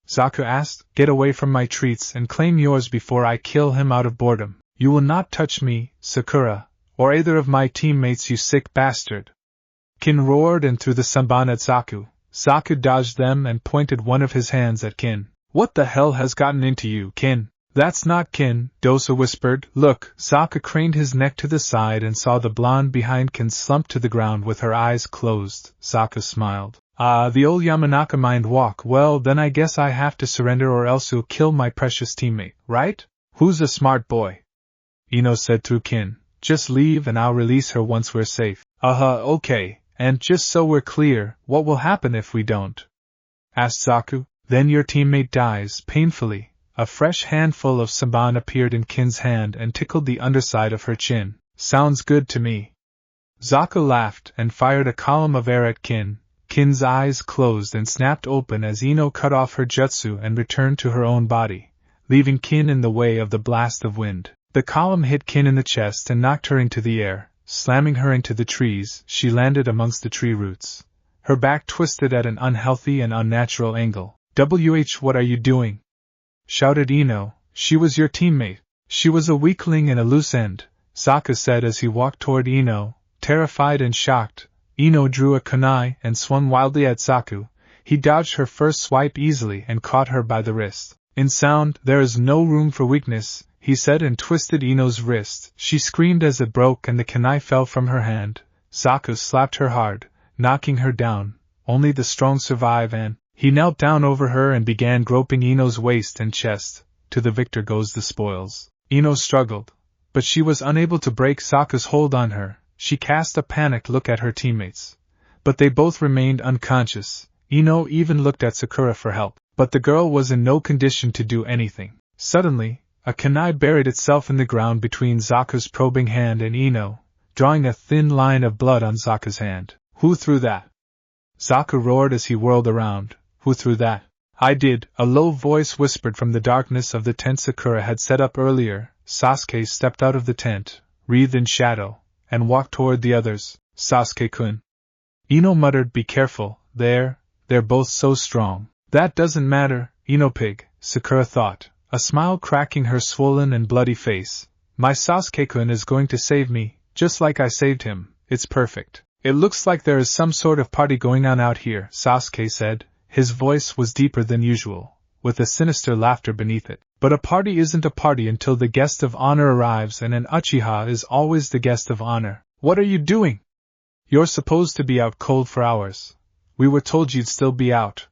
Zaku asked. Get away from my treats and claim yours before I kill him out of boredom. You will not touch me, Sakura, or either of my teammates, you sick bastard. Kin roared and threw the saban at Zaku. Zaku dodged them and pointed one of his hands at Kin. What the hell has gotten into you, Kin? That's not Kin, Dosa whispered. Look, Zaku craned his neck to the side and saw the blonde behind Kin slump to the ground with her eyes closed. Zaku smiled. Ah, the old Yamanaka mind walk. Well, then I guess I have to surrender or else you'll kill my precious teammate, right? Who's a smart boy? Ino said through Kin. Just leave and I'll release her once we're safe. Okay. And just so we're clear, what will happen if we don't? Asked Zaku. Then your teammate dies, painfully. A fresh handful of saban appeared in Kin's hand and tickled the underside of her chin. Sounds good to me. Zaku laughed and fired a column of air at Kin. Kin's eyes closed and snapped open as Ino cut off her jutsu and returned to her own body, leaving Kin in the way of the blast of wind. The column hit Kin in the chest and knocked her into the air. Slamming her into the trees, she landed amongst the tree roots. Her back twisted at an unhealthy and unnatural angle. What are you doing? Shouted Ino. She was your teammate. She was a weakling and a loose end, Zaku said as he walked toward Ino, terrified and shocked. Ino drew a kunai and swung wildly at Zaku. He dodged her first swipe easily and caught her by the wrist. In sound, there is no room for weakness, he said and twisted Ino's wrist. She screamed as it broke and the kunai fell from her hand. Zaku slapped her hard, knocking her down. Only the strong survive and he knelt down over her and began groping Ino's waist and chest. To the victor goes the spoils. Ino struggled, but she was unable to break Zaku's hold on her. She cast a panicked look at her teammates, but they both remained unconscious. Ino even looked at Sakura for help, but the girl was in no condition to do anything. Suddenly, a kunai buried itself in the ground between Zaku's probing hand and Ino, drawing a thin line of blood on Zaku's hand. Who threw that? Zaku roared as he whirled around. Who threw that? I did, a low voice whispered from the darkness of the tent Sakura had set up earlier. Sasuke stepped out of the tent, wreathed in shadow, and walked toward the others. Sasuke-kun. Ino muttered, be careful, they're both so strong. That doesn't matter, Ino pig, Sakura thought, a smile cracking her swollen and bloody face. My Sasuke-kun is going to save me, just like I saved him. It's perfect. It looks like there is some sort of party going on out here, Sasuke said. His voice was deeper than usual, with a sinister laughter beneath it. But a party isn't a party until the guest of honor arrives, and an Uchiha is always the guest of honor. What are you doing? You're supposed to be out cold for hours. We were told you'd still be out.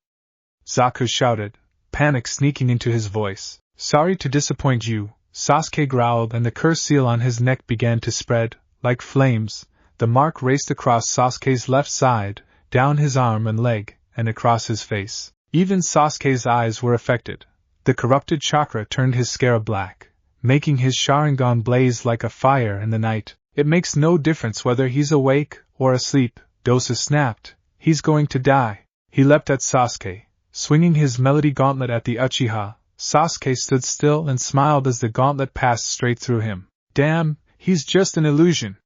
Zaku shouted, panic sneaking into his voice. Sorry to disappoint you, Sasuke growled, and the curse seal on his neck began to spread, like flames. The mark raced across Sasuke's left side, down his arm and leg, and across his face. Even Sasuke's eyes were affected. The corrupted chakra turned his scarab black, making his Sharingan blaze like a fire in the night. It makes no difference whether he's awake or asleep, Dosa snapped. He's going to die. He leapt at Sasuke, swinging his melody gauntlet at the Uchiha. Sasuke stood still and smiled as the gauntlet passed straight through him. Damn, he's just an illusion.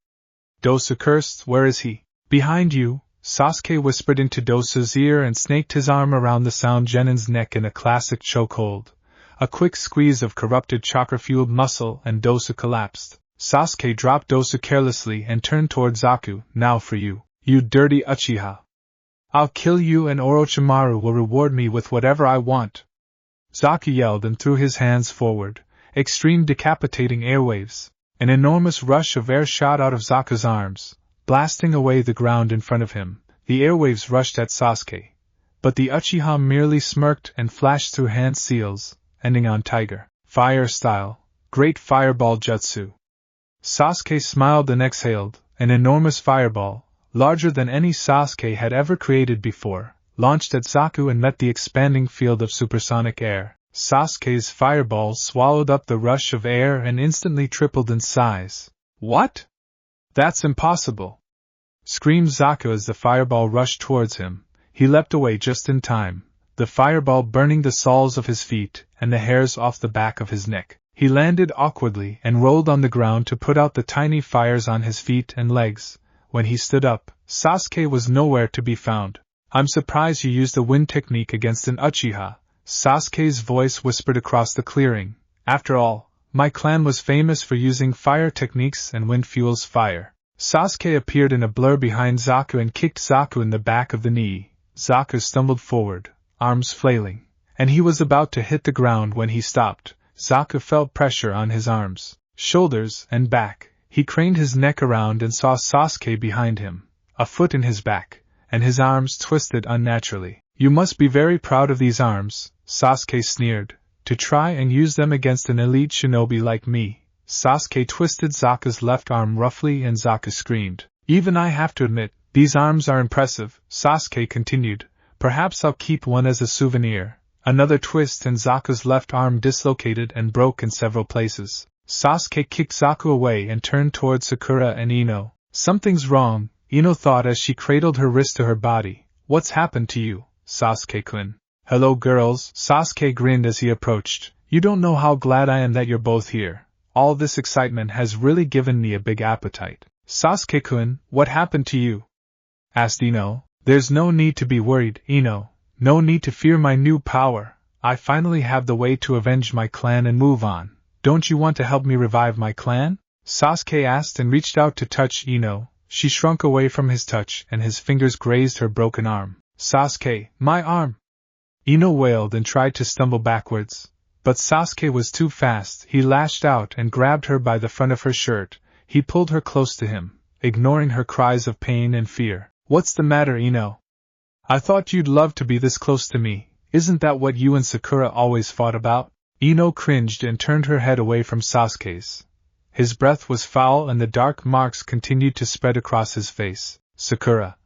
Dosa cursed. Where is he? Behind you, Sasuke whispered into Dosa's ear and snaked his arm around the Sound Genin's neck in a classic chokehold. A quick squeeze of corrupted chakra-fueled muscle and Dosa collapsed. Sasuke dropped Dosa carelessly and turned toward Zaku. Now for you, you dirty Uchiha. I'll kill you and Orochimaru will reward me with whatever I want. Zaku yelled and threw his hands forward. Extreme decapitating airwaves. An enormous rush of air shot out of Zaku's arms, blasting away the ground in front of him. The airwaves rushed at Sasuke, but the Uchiha merely smirked and flashed through hand seals, ending on Tiger Fire style, Great Fireball Jutsu. Sasuke smiled and exhaled. An enormous fireball, larger than any Sasuke had ever created before, launched at Zaku and met the expanding field of supersonic air. Sasuke's fireball swallowed up the rush of air and instantly tripled in size. What? That's impossible! Screamed Zaku as the fireball rushed towards him. He leapt away just in time, the fireball burning the soles of his feet and the hairs off the back of his neck. He landed awkwardly and rolled on the ground to put out the tiny fires on his feet and legs. When he stood up, Sasuke was nowhere to be found. I'm surprised you used the wind technique against an Uchiha, Sasuke's voice whispered across the clearing. After all, my clan was famous for using fire techniques and wind fuels fire. Sasuke appeared in a blur behind Zaku and kicked Zaku in the back of the knee. Zaku stumbled forward, arms flailing, and he was about to hit the ground when he stopped. Zaku felt pressure on his arms, shoulders, and back. He craned his neck around and saw Sasuke behind him, a foot in his back, and his arms twisted unnaturally. You must be very proud of these arms, Sasuke sneered, to try and use them against an elite shinobi like me. Sasuke twisted Zaku's left arm roughly and Zaku screamed. Even I have to admit, these arms are impressive, Sasuke continued. Perhaps I'll keep one as a souvenir. Another twist and Zaku's left arm dislocated and broke in several places. Sasuke kicked Zaku away and turned towards Sakura and Ino. Something's wrong, Ino thought as she cradled her wrist to her body. What's happened to you, Sasuke-kun? Hello girls, Sasuke grinned as he approached. You don't know how glad I am that you're both here. All this excitement has really given me a big appetite. Sasuke-kun, what happened to you? Asked Ino. There's no need to be worried, Ino. No need to fear my new power. I finally have the way to avenge my clan and move on. Don't you want to help me revive my clan? Sasuke asked and reached out to touch Ino. She shrunk away from his touch and his fingers grazed her broken arm. Sasuke, my arm! Ino wailed and tried to stumble backwards. But Sasuke was too fast. He lashed out and grabbed her by the front of her shirt. He pulled her close to him, ignoring her cries of pain and fear. What's the matter, Ino? I thought you'd love to be this close to me. Isn't that what you and Sakura always fought about? Ino cringed and turned her head away from Sasuke's. His breath was foul and the dark marks continued to spread across his face. Sakura.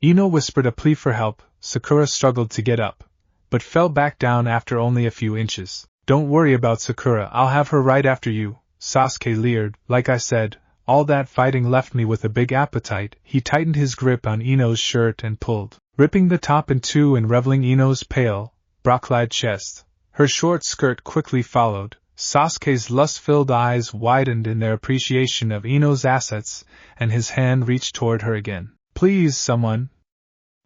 Ino whispered a plea for help. Sakura struggled to get up, but fell back down after only a few inches. Don't worry about Sakura, I'll have her right after you, Sasuke leered. Like I said, all that fighting left me with a big appetite. He tightened his grip on Ino's shirt and pulled, ripping the top in two and revealing Ino's pale, bra-clad chest. Her short skirt quickly followed. Sasuke's lust-filled eyes widened in their appreciation of Ino's assets, and his hand reached toward her again. Please, someone.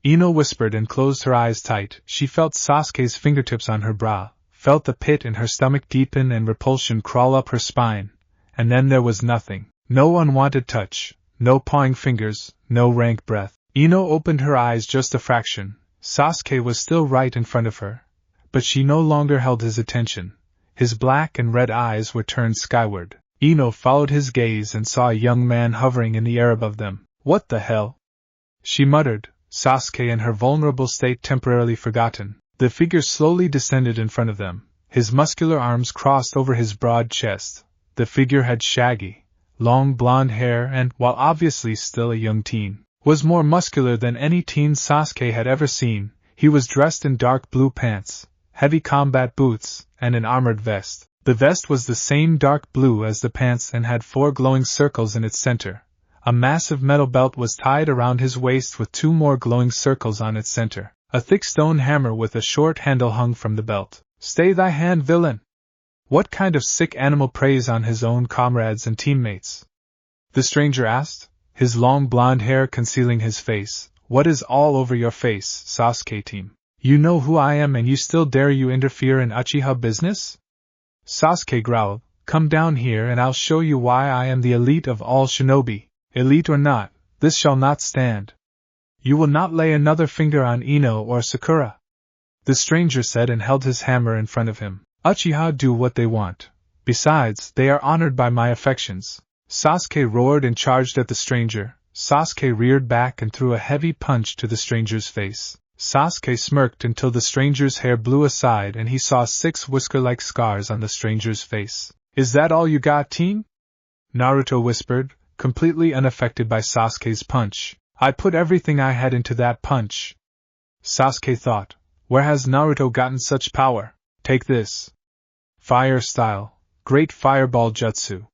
Ino whispered and closed her eyes tight. She felt Sasuke's fingertips on her bra, felt the pit in her stomach deepen and repulsion crawl up her spine. And then there was nothing. No unwanted touch, no pawing fingers, no rank breath. Ino opened her eyes just a fraction. Sasuke was still right in front of her, but she no longer held his attention. His black and red eyes were turned skyward. Ino followed his gaze and saw a young man hovering in the air above them. What the hell? She muttered, Sasuke in her vulnerable state temporarily forgotten. The figure slowly descended in front of them. His muscular arms crossed over his broad chest. The figure had shaggy, long blonde hair and, while obviously still a young teen, was more muscular than any teen Sasuke had ever seen. He was dressed in dark blue pants, heavy combat boots, and an armored vest. The vest was the same dark blue as the pants and had 4 glowing circles in its center. A massive metal belt was tied around his waist with 2 more glowing circles on its center. A thick stone hammer with a short handle hung from the belt. "Stay thy hand, villain!" What kind of sick animal preys on his own comrades and teammates? The stranger asked, his long blonde hair concealing his face. "What is all over your face, Sasuke team? You know who I am and you still dare you interfere in Uchiha business?" Sasuke growled, "Come down here and I'll show you why I am the elite of all shinobi. Elite or not, this shall not stand. You will not lay another finger on Ino or Sakura." The stranger said and held his hammer in front of him. "Uchiha do what they want. Besides, they are honored by my affections." Sasuke roared and charged at the stranger. Sasuke reared back and threw a heavy punch to the stranger's face. Sasuke smirked until the stranger's hair blew aside and he saw 6 whisker-like scars on the stranger's face. "Is that all you got, teen?" Naruto whispered, completely unaffected by Sasuke's punch. "I put everything I had into that punch." Sasuke thought, where has Naruto gotten such power? Take this. Fire style, great fireball jutsu.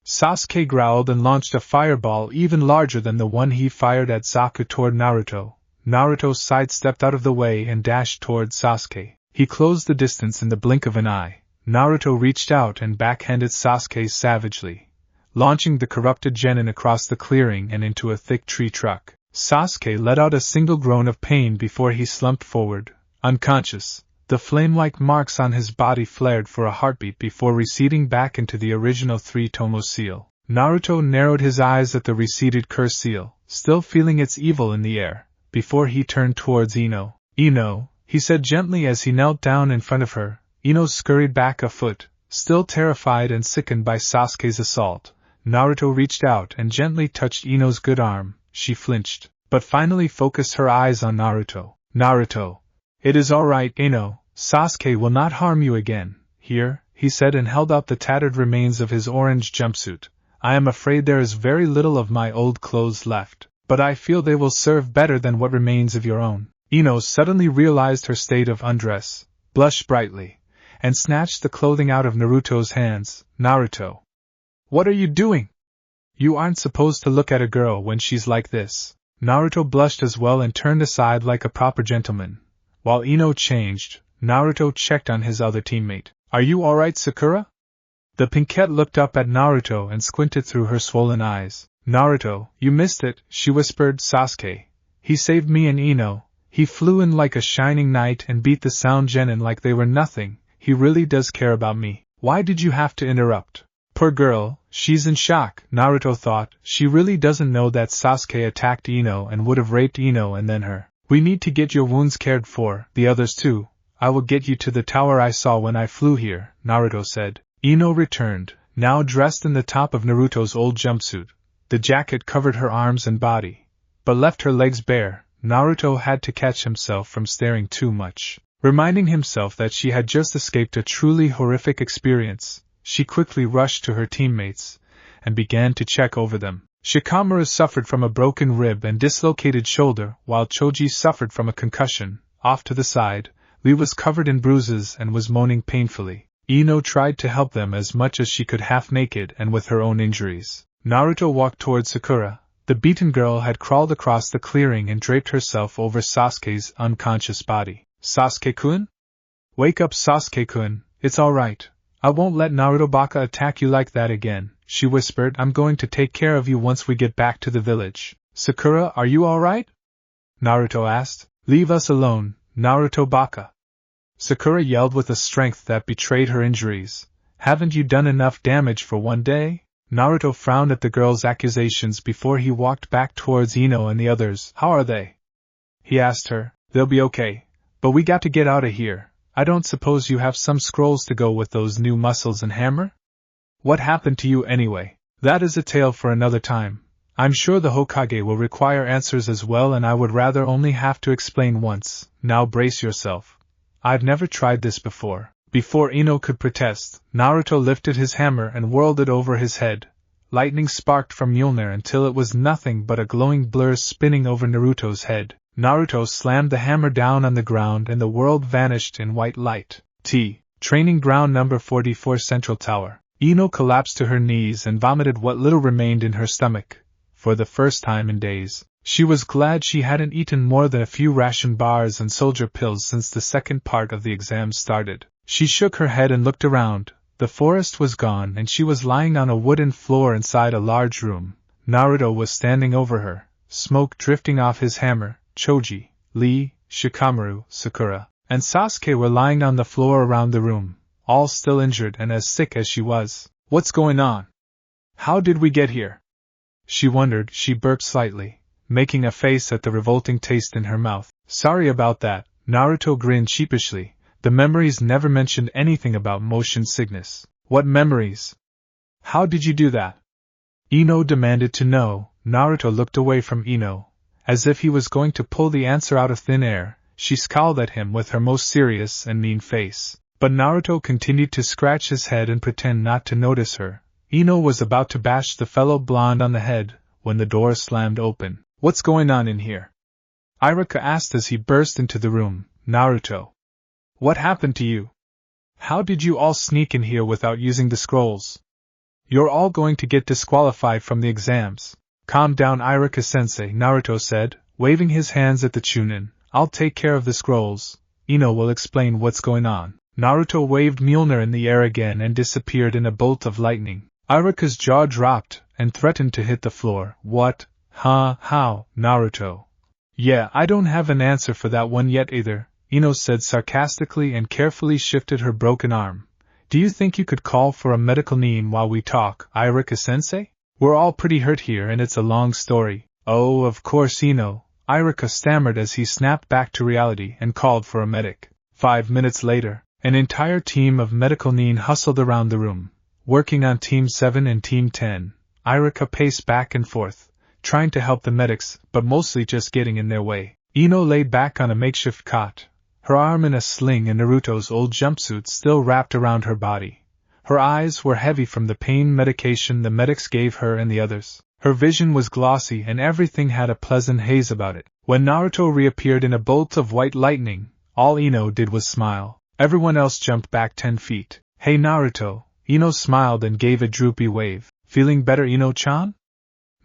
Sasuke growled and launched a fireball even larger than the one he fired at Zaku toward Naruto. Naruto sidestepped out of the way and dashed toward Sasuke. He closed the distance in the blink of an eye. Naruto reached out and backhanded Sasuke savagely, launching the corrupted genin across the clearing and into a thick tree trunk. Sasuke let out a single groan of pain before he slumped forward, unconscious. The flame-like marks on his body flared for a heartbeat before receding back into the original 3-tomo seal. Naruto narrowed his eyes at the receded curse seal, still feeling its evil in the air, before he turned towards Ino. "Ino," he said gently as he knelt down in front of her. Ino scurried back a foot, still terrified and sickened by Sasuke's assault. Naruto reached out and gently touched Ino's good arm. She flinched, but finally focused her eyes on Naruto. "Naruto, it is all right, Ino. Sasuke will not harm you again." "Here," he said and held out the tattered remains of his orange jumpsuit. "I am afraid there is very little of my old clothes left, but I feel they will serve better than what remains of your own." Ino suddenly realized her state of undress, blushed brightly, and snatched the clothing out of Naruto's hands. "Naruto, what are you doing? You aren't supposed to look at a girl when she's like this." Naruto blushed as well and turned aside like a proper gentleman. While Ino changed, Naruto checked on his other teammate. "Are you alright, Sakura?" The pinkette looked up at Naruto and squinted through her swollen eyes. "Naruto, you missed it," she whispered. "Sasuke. He saved me and Ino. He flew in like a shining knight and beat the sound genin like they were nothing. He really does care about me. Why did you have to interrupt?" "Poor girl, she's in shock," Naruto thought. "She really doesn't know that Sasuke attacked Ino and would have raped Ino and then her. We need to get your wounds cared for, the others too. I will get you to the tower I saw when I flew here," Naruto said. Ino returned, now dressed in the top of Naruto's old jumpsuit. The jacket covered her arms and body, but left her legs bare. Naruto had to catch himself from staring too much. Reminding himself that she had just escaped a truly horrific experience, she quickly rushed to her teammates and began to check over them. Shikamaru suffered from a broken rib and dislocated shoulder, while Choji suffered from a concussion. Off to the side, Lee was covered in bruises and was moaning painfully. Ino tried to help them as much as she could, half-naked and with her own injuries. Naruto walked towards Sakura. The beaten girl had crawled across the clearing and draped herself over Sasuke's unconscious body. "Sasuke-kun? Wake up, Sasuke-kun, it's all right. I won't let Naruto Baka attack you like that again," she whispered. "I'm going to take care of you once we get back to the village." "Sakura, are you all right?" Naruto asked. "Leave us alone, Naruto Baka," Sakura yelled with a strength that betrayed her injuries. "Haven't you done enough damage for one day?" Naruto frowned at the girl's accusations before he walked back towards Ino and the others. "How are they?" he asked her. "They'll be okay, but we got to get out of here. I don't suppose you have some scrolls to go with those new muscles and hammer? What happened to you anyway? That is a tale for another time. I'm sure the Hokage will require answers as well, and I would rather only have to explain once. Now brace yourself. I've never tried this before." Before Ino could protest, Naruto lifted his hammer and whirled it over his head, Lightning sparked from Mjolnir until it was nothing but a glowing blur spinning over Naruto's head. Naruto slammed the hammer down on the ground and the world vanished in white light. Training ground number 44 Central Tower. Ino collapsed to her knees and vomited what little remained in her stomach. For the first time in days, she was glad she hadn't eaten more than a few ration bars and soldier pills since the second part of the exam started. She shook her head and looked around. The forest was gone and she was lying on a wooden floor inside a large room. Naruto was standing over her, smoke drifting off his hammer. Choji, Lee, Shikamaru, Sakura, and Sasuke were lying on the floor around the room, all still injured and as sick as she was. What's going on? How did we get here? She wondered. She burped slightly, making a face at the revolting taste in her mouth. Sorry about that, Naruto grinned sheepishly. The memories never mentioned anything about motion sickness. What memories? How did you do that? Ino demanded to know. Naruto looked away from Ino, as if he was going to pull the answer out of thin air. She scowled at him with her most serious and mean face. But Naruto continued to scratch his head and pretend not to notice her. Ino was about to bash the fellow blonde on the head, when the door slammed open. What's going on in here? Iruka asked as he burst into the room. Naruto. What happened to you? How did you all sneak in here without using the scrolls? You're all going to get disqualified from the exams. Calm down, Iruka-sensei, Naruto said, waving his hands at the Chunin. I'll take care of the scrolls. Ino will explain what's going on. Naruto waved Mjolnir in the air again and disappeared in a bolt of lightning. Iruka's jaw dropped and threatened to hit the floor. What? Huh? How? Naruto. Yeah, I don't have an answer for that one yet either, Ino said sarcastically and carefully shifted her broken arm. Do you think you could call for a medical neem while we talk, Iruka-sensei? We're all pretty hurt here and it's a long story. Oh, of course, Ino, Iruka stammered as he snapped back to reality and called for a medic. 5 minutes later, an entire team of medical nin hustled around the room, working on Team 7 and Team 10. Iruka paced back and forth, trying to help the medics, but mostly just getting in their way. Ino lay back on a makeshift cot, her arm in a sling and Naruto's old jumpsuit still wrapped around her body. Her eyes were heavy from the pain medication the medics gave her and the others. Her vision was glossy and everything had a pleasant haze about it. When Naruto reappeared in a bolt of white lightning, all Ino did was smile. Everyone else jumped back 10 feet. Hey Naruto, Ino smiled and gave a droopy wave. Feeling better, Ino-chan?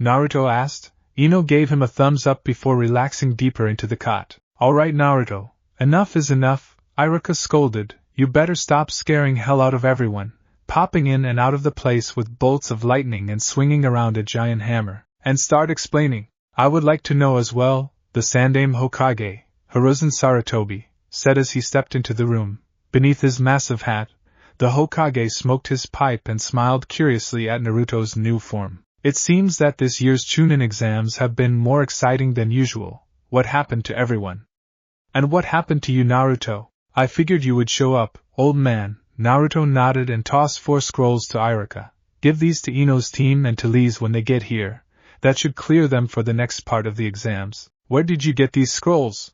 Naruto asked. Ino gave him a thumbs up before relaxing deeper into the cot. Alright Naruto, enough is enough, Iruka scolded. You better stop scaring hell out of everyone, popping in and out of the place with bolts of lightning and swinging around a giant hammer, and start explaining. I would like to know as well, the Sandaime Hokage, Hiruzen Sarutobi, said as he stepped into the room. Beneath his massive hat, the Hokage smoked his pipe and smiled curiously at Naruto's new form. It seems that this year's Chunin exams have been more exciting than usual. What happened to everyone? And what happened to you, Naruto? I figured you would show up, old man. Naruto nodded and tossed 4 scrolls to Iruka. Give these to Ino's team and to Lee's when they get here. That should clear them for the next part of the exams. Where did you get these scrolls?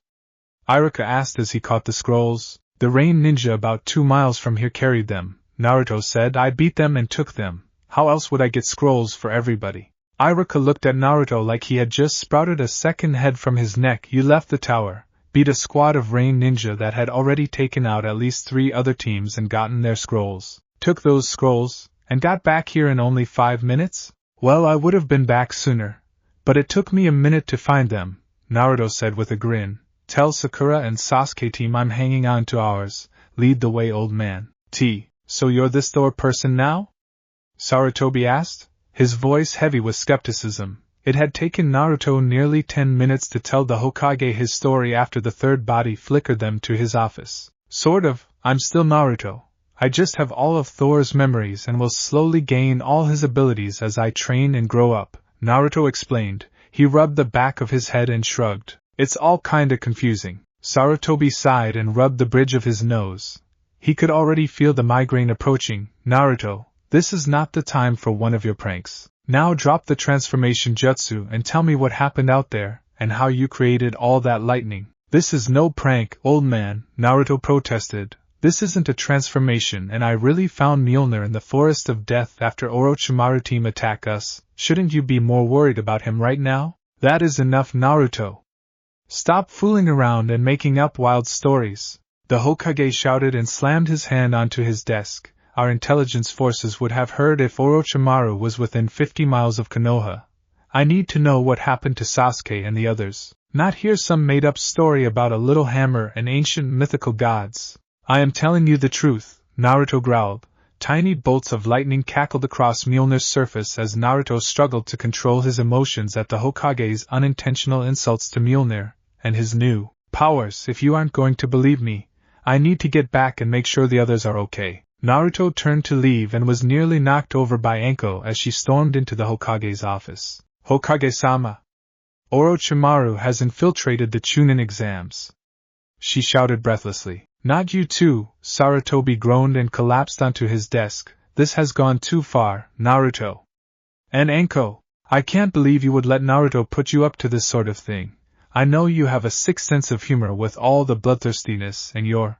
Iruka asked as he caught the scrolls. The rain ninja about 2 miles from here carried them, Naruto said. I beat them and took them. How else would I get scrolls for everybody? Iruka looked at Naruto like he had just sprouted a second head from his neck. You left the tower, beat a squad of rain ninja that had already taken out at least 3 other teams and gotten their scrolls, took those scrolls, and got back here in only 5 minutes? Well, I would have been back sooner, but it took me a minute to find them, Naruto said with a grin. Tell Sakura and Sasuke team I'm hanging on to ours. Lead the way, old man. So you're this Thor person now? Sarutobi asked, his voice heavy with skepticism. It had taken Naruto nearly 10 minutes to tell the Hokage his story after the third body flickered them to his office. Sort of, I'm still Naruto. I just have all of Thor's memories and will slowly gain all his abilities as I train and grow up, Naruto explained. He rubbed the back of his head and shrugged. It's all kinda confusing. Sarutobi sighed and rubbed the bridge of his nose. He could already feel the migraine approaching. Naruto, this is not the time for one of your pranks. Now drop the transformation jutsu and tell me what happened out there, and how you created all that lightning. This is no prank, old man, Naruto protested. This isn't a transformation, and I really found Mjolnir in the Forest of Death after Orochimaru team attack us. Shouldn't you be more worried about him right now? That is enough, Naruto. Stop fooling around and making up wild stories. The Hokage shouted and slammed his hand onto his desk. Our intelligence forces would have heard if Orochimaru was within 50 miles of Konoha. I need to know what happened to Sasuke and the others, not hear some made-up story about a little hammer and ancient mythical gods. I am telling you the truth, Naruto growled. Tiny bolts of lightning cackled across Mjolnir's surface as Naruto struggled to control his emotions at the Hokage's unintentional insults to Mjolnir and his new powers. If you aren't going to believe me, I need to get back and make sure the others are okay. Naruto turned to leave and was nearly knocked over by Anko as she stormed into the Hokage's office. Hokage-sama! Orochimaru has infiltrated the Chunin exams, she shouted breathlessly. Not you too, Sarutobi groaned and collapsed onto his desk. This has gone too far, Naruto. And Anko, I can't believe you would let Naruto put you up to this sort of thing. I know you have a sick sense of humor with all the bloodthirstiness and your,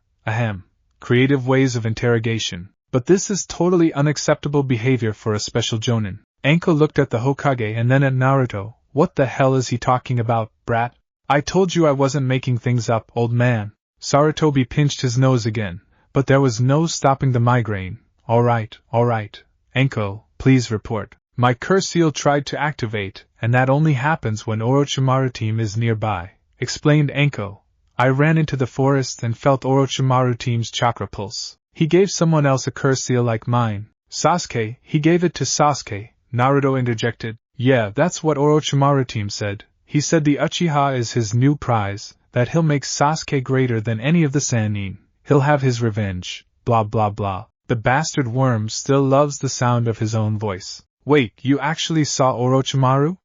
creative ways of interrogation, but this is totally unacceptable behavior for a special jonin. Anko looked at the Hokage and then at Naruto. What the hell is he talking about, brat? I told you I wasn't making things up, old man. Sarutobi pinched his nose again, but there was no stopping the migraine. All right, Anko, please report. My curse seal tried to activate, and that only happens when Orochimaru team is nearby, explained Anko. I ran into the forest and felt Orochimaru team's chakra pulse. He gave someone else a curse seal like mine. Sasuke, he gave it to Sasuke, Naruto interjected. Yeah, that's what Orochimaru team said. He said the Uchiha is his new prize, that he'll make Sasuke greater than any of the Sannin. He'll have his revenge, blah blah blah. The bastard worm still loves the sound of his own voice. Wait, you actually saw Orochimaru?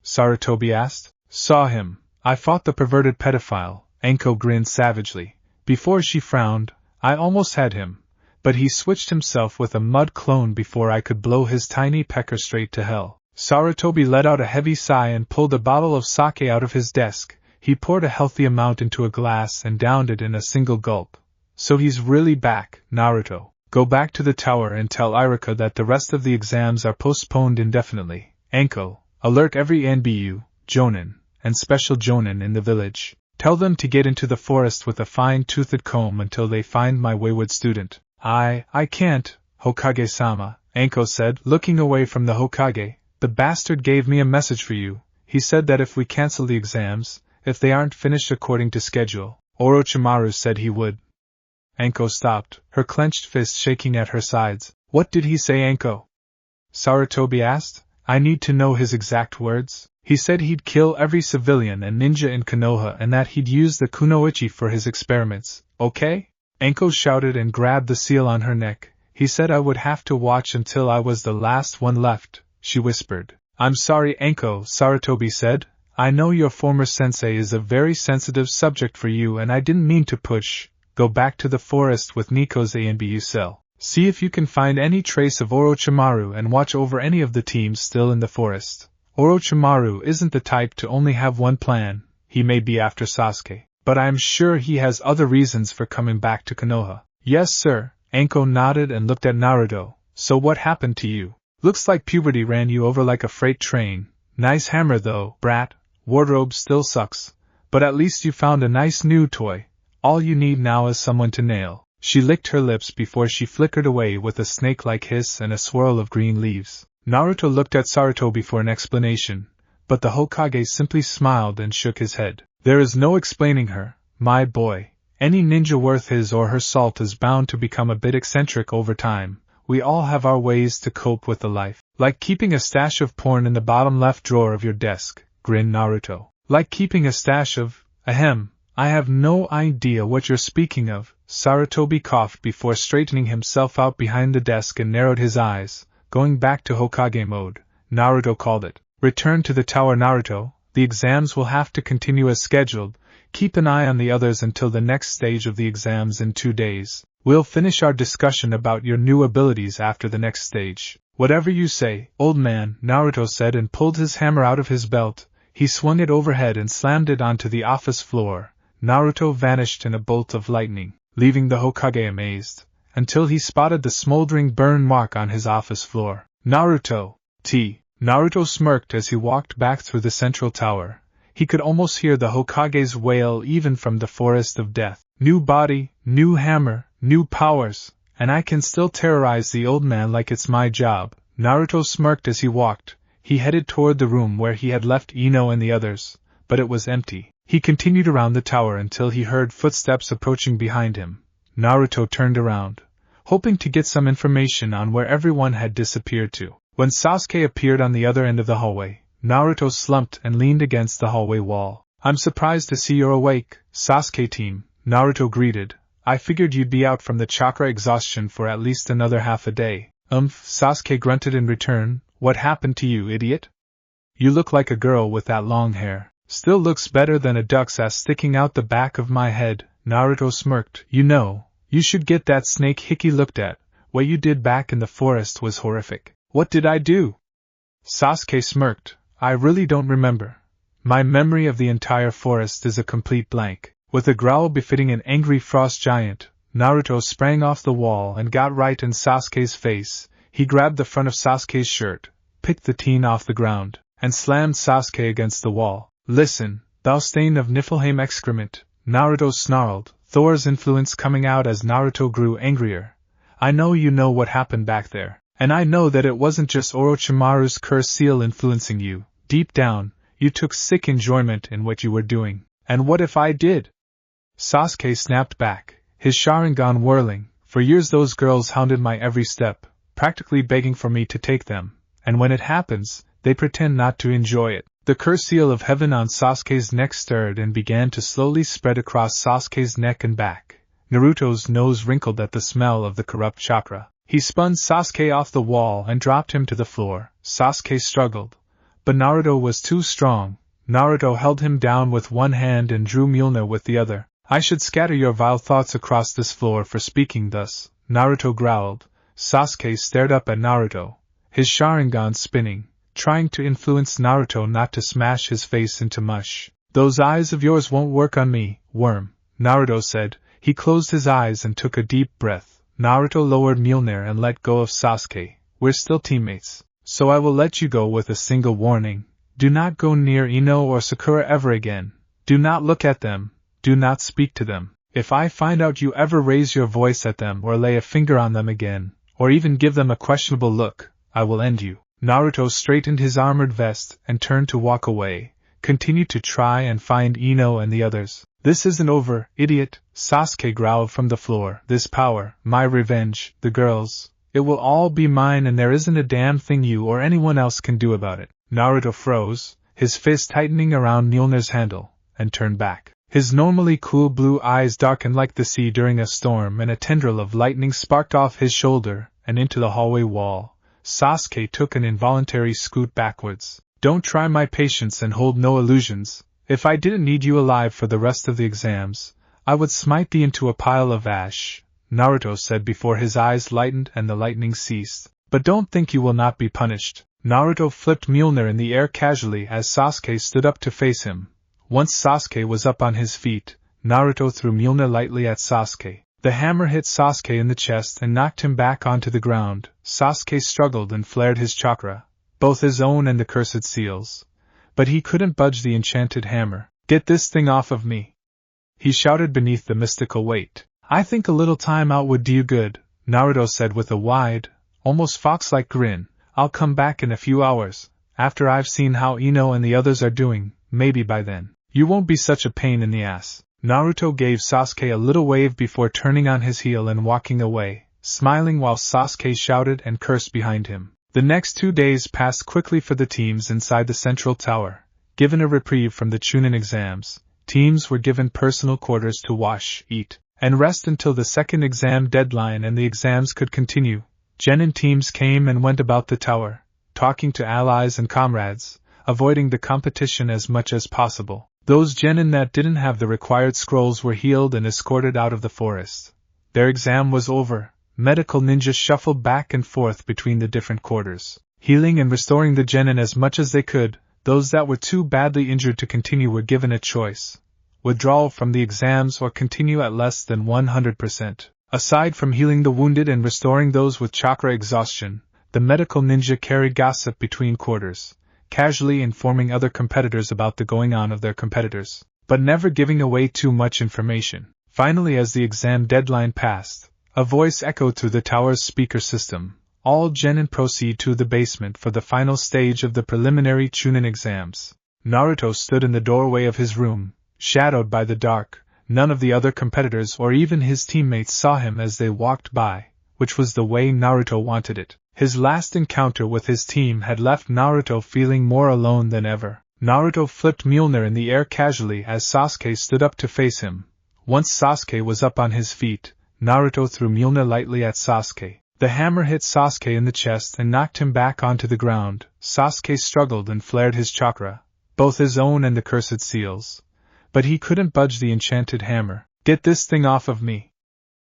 Sarutobi asked. Saw him. I fought the perverted pedophile, Anko grinned savagely. Before she frowned, I almost had him, but he switched himself with a mud clone before I could blow his tiny pecker straight to hell. Sarutobi let out a heavy sigh and pulled a bottle of sake out of his desk. He poured a healthy amount into a glass and downed it in a single gulp. So he's really back, Naruto. Go back to the tower and tell Iruka that the rest of the exams are postponed indefinitely. Anko, alert every NBU, Jonin, and special Jonin in the village. Tell them to get into the forest with a fine-toothed comb until they find my wayward student. I can't, Hokage-sama, Anko said, looking away from the Hokage. The bastard gave me a message for you. He said that if we cancel the exams, if they aren't finished according to schedule, Orochimaru said he would. Anko stopped, her clenched fist shaking at her sides. What did he say, Anko? Sarutobi asked. I need to know his exact words. He said he'd kill every civilian and ninja in Konoha and that he'd use the kunoichi for his experiments. Okay? Anko shouted and grabbed the seal on her neck. He said I would have to watch until I was the last one left, she whispered. I'm sorry, Anko, Sarutobi said. I know your former sensei is a very sensitive subject for you and I didn't mean to push. Go back to the forest with Nico's ANBU cell. See if you can find any trace of Orochimaru and watch over any of the teams still in the forest. Orochimaru isn't the type to only have one plan. He may be after Sasuke, but I am sure he has other reasons for coming back to Konoha. Yes, sir. Anko nodded and looked at Naruto. So what happened to you? Looks like puberty ran you over like a freight train. Nice hammer though, brat. Wardrobe still sucks, but at least you found a nice new toy. All you need now is someone to nail. She licked her lips before she flickered away with a snake-like hiss and a swirl of green leaves. Naruto looked at Sarutobi for an explanation, but the Hokage simply smiled and shook his head. There is no explaining her, my boy. Any ninja worth his or her salt is bound to become a bit eccentric over time. We all have our ways to cope with the life. Like keeping a stash of porn in the bottom left drawer of your desk, grinned Naruto. Like keeping a stash of, I have no idea what you're speaking of. Sarutobi coughed before straightening himself out behind the desk and narrowed his eyes. Going back to Hokage mode, Naruto called it. Return to the tower, Naruto. The exams will have to continue as scheduled. Keep an eye on the others until the next stage of the exams in 2 days. We'll finish our discussion about your new abilities after the next stage. Whatever you say, old man, Naruto said and pulled his hammer out of his belt. He swung it overhead and slammed it onto the office floor. Naruto vanished in a bolt of lightning. leaving the Hokage amazed, until he spotted the smoldering burn mark on his office floor. Naruto! Naruto smirked as he walked back through the central tower. He could almost hear the Hokage's wail even from the forest of death. New body, new hammer, new powers, and I can still terrorize the old man like it's my job. Naruto smirked as he walked. He headed toward the room where he had left Ino and the others, but it was empty. He continued around the tower until he heard footsteps approaching behind him. Naruto turned around, hoping to get some information on where everyone had disappeared to. When Sasuke appeared on the other end of the hallway, Naruto slumped and leaned against the hallway wall. "I'm surprised to see you're awake, Sasuke team," Naruto greeted. "I figured you'd be out from the chakra exhaustion for at least another half a day." Sasuke grunted in return. "What happened to you, idiot? You look like a girl with that long hair." "Still looks better than a duck's ass sticking out the back of my head," Naruto smirked. "You know, you should get that snake Hiki looked at. What you did back in the forest was horrific." "What did I do?" Sasuke smirked. "I really don't remember. My memory of the entire forest is a complete blank." With a growl befitting an angry frost giant, Naruto sprang off the wall and got right in Sasuke's face. He grabbed the front of Sasuke's shirt, picked the teen off the ground, and slammed Sasuke against the wall. "Listen, thou stain of Niflheim excrement," Naruto snarled, Thor's influence coming out as Naruto grew angrier. "I know you know what happened back there. And I know that it wasn't just Orochimaru's curse seal influencing you. Deep down, you took sick enjoyment in what you were doing. And what if I did?" Sasuke snapped back, his Sharingan whirling. "For years those girls hounded my every step, practically begging for me to take them, and when it happens, they pretend not to enjoy it." The curse seal of heaven on Sasuke's neck stirred and began to slowly spread across Sasuke's neck and back. Naruto's nose wrinkled at the smell of the corrupt chakra. He spun Sasuke off the wall and dropped him to the floor. Sasuke struggled, but Naruto was too strong. Naruto held him down with one hand and drew Mjolnir with the other. "I should scatter your vile thoughts across this floor for speaking thus," Naruto growled. Sasuke stared up at Naruto, his Sharingan spinning, trying to influence Naruto not to smash his face into mush. "Those eyes of yours won't work on me, worm," Naruto said. He closed his eyes and took a deep breath. Naruto lowered Mjolnir and let go of Sasuke. "We're still teammates, so I will let you go with a single warning. Do not go near Ino or Sakura ever again. Do not look at them. Do not speak to them. If I find out you ever raise your voice at them or lay a finger on them again, or even give them a questionable look, I will end you." Naruto straightened his armored vest and turned to walk away. "Continue to try and find Ino and the others. This isn't over, idiot," Sasuke growled from the floor. "This power, my revenge, the girls, it will all be mine and there isn't a damn thing you or anyone else can do about it." Naruto froze, his fist tightening around Mjolnir's handle, and turned back. His normally cool blue eyes darkened like the sea during a storm and a tendril of lightning sparked off his shoulder and into the hallway wall. Sasuke took an involuntary scoot backwards. "Don't try my patience and hold no illusions. If I didn't need you alive for the rest of the exams, I would smite thee into a pile of ash," Naruto said before his eyes lightened and the lightning ceased. "But don't think you will not be punished." Naruto flipped Mjolnir in the air casually as Sasuke stood up to face him. Once Sasuke was up on his feet, Naruto threw Mjolnir lightly at Sasuke. The hammer hit Sasuke in the chest and knocked him back onto the ground. Sasuke struggled and flared his chakra, both his own and the cursed seals. But he couldn't budge the enchanted hammer. "Get this thing off of me!" he shouted beneath the mystical weight. "I think a little time out would do you good," Naruto said with a wide, almost fox-like grin. "I'll come back in a few hours, after I've seen how Ino and the others are doing. Maybe by then, you won't be such a pain in the ass." Naruto gave Sasuke a little wave before turning on his heel and walking away, smiling while Sasuke shouted and cursed behind him. The next 2 days passed quickly for the teams inside the central tower. Given a reprieve from the Chunin exams, teams were given personal quarters to wash, eat, and rest until the second exam deadline and the exams could continue. Genin teams came and went about the tower, talking to allies and comrades, avoiding the competition as much as possible. Those genin that didn't have the required scrolls were healed and escorted out of the forest. Their exam was over. Medical ninjas shuffled back and forth between the different quarters, healing and restoring the genin as much as they could. Those that were too badly injured to continue were given a choice. withdrawal from the exams or continue at less than 100%. Aside from healing the wounded and restoring those with chakra exhaustion, the medical ninja carried gossip between quarters, casually informing other competitors about the going-on of their competitors, but never giving away too much information. Finally, as the exam deadline passed, a voice echoed through the tower's speaker system. All genin proceed to the basement for the final stage of the preliminary Chunin exams. Naruto stood in the doorway of his room, shadowed by the dark. None of the other competitors or even his teammates saw him as they walked by, which was the way Naruto wanted it. His last encounter with his team had left Naruto feeling more alone than ever. Naruto flipped Mjolnir in the air casually as Sasuke stood up to face him. Once Sasuke was up on his feet, Naruto threw Mjolnir lightly at Sasuke. The hammer hit Sasuke in the chest and knocked him back onto the ground. Sasuke struggled and flared his chakra, both his own and the cursed seal's. But he couldn't budge the enchanted hammer. "Get this thing off of me!"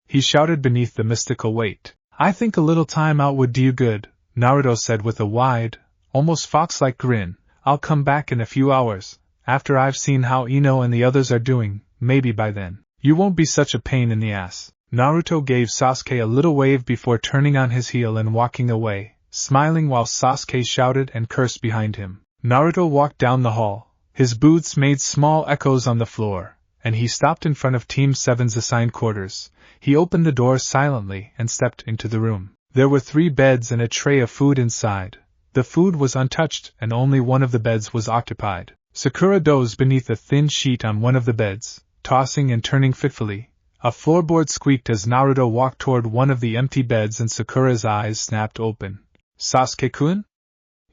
he shouted beneath the mystical weight. "I think a little time out would do you good," Naruto said with a wide, almost fox-like grin. "I'll come back in a few hours, after I've seen how Ino and the others are doing. Maybe by then, you won't be such a pain in the ass." Naruto gave Sasuke a little wave before turning on his heel and walking away, smiling while Sasuke shouted and cursed behind him. Naruto walked down the hall. His boots made small echoes on the floor, and he stopped in front of Team 7's assigned quarters. He opened the door silently and stepped into the room. There were 3 beds and a tray of food inside. The food was untouched and only one of the beds was occupied. Sakura dozed beneath a thin sheet on one of the beds, tossing and turning fitfully. A floorboard squeaked as Naruto walked toward one of the empty beds and Sakura's eyes snapped open. "Sasuke-kun?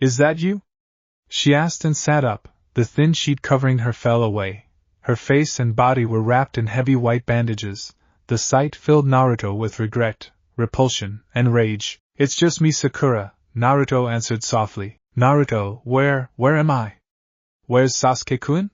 Is that you?" she asked and sat up. The thin sheet covering her fell away. Her face and body were wrapped in heavy white bandages. The sight filled Naruto with regret, repulsion, and rage. "It's just me, Sakura," Naruto answered softly. "Naruto, where am I?" "Where's Sasuke-kun?"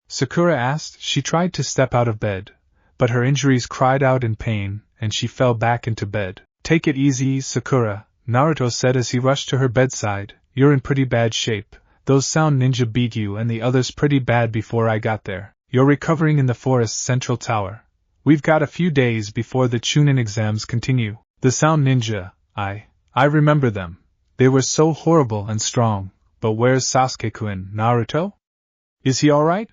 Sakura asked. She tried to step out of bed, but her injuries cried out in pain, and she fell back into bed. "Take it easy, Sakura," Naruto said as he rushed to her bedside. "You're in pretty bad shape. Those sound ninja beat you and the others pretty bad before I got there. You're recovering in the forest's central tower. We've got a few days before the Chunin exams continue." The sound ninja, I remember them. They were so horrible and strong. But where's Sasuke-kun, Naruto? Is he alright?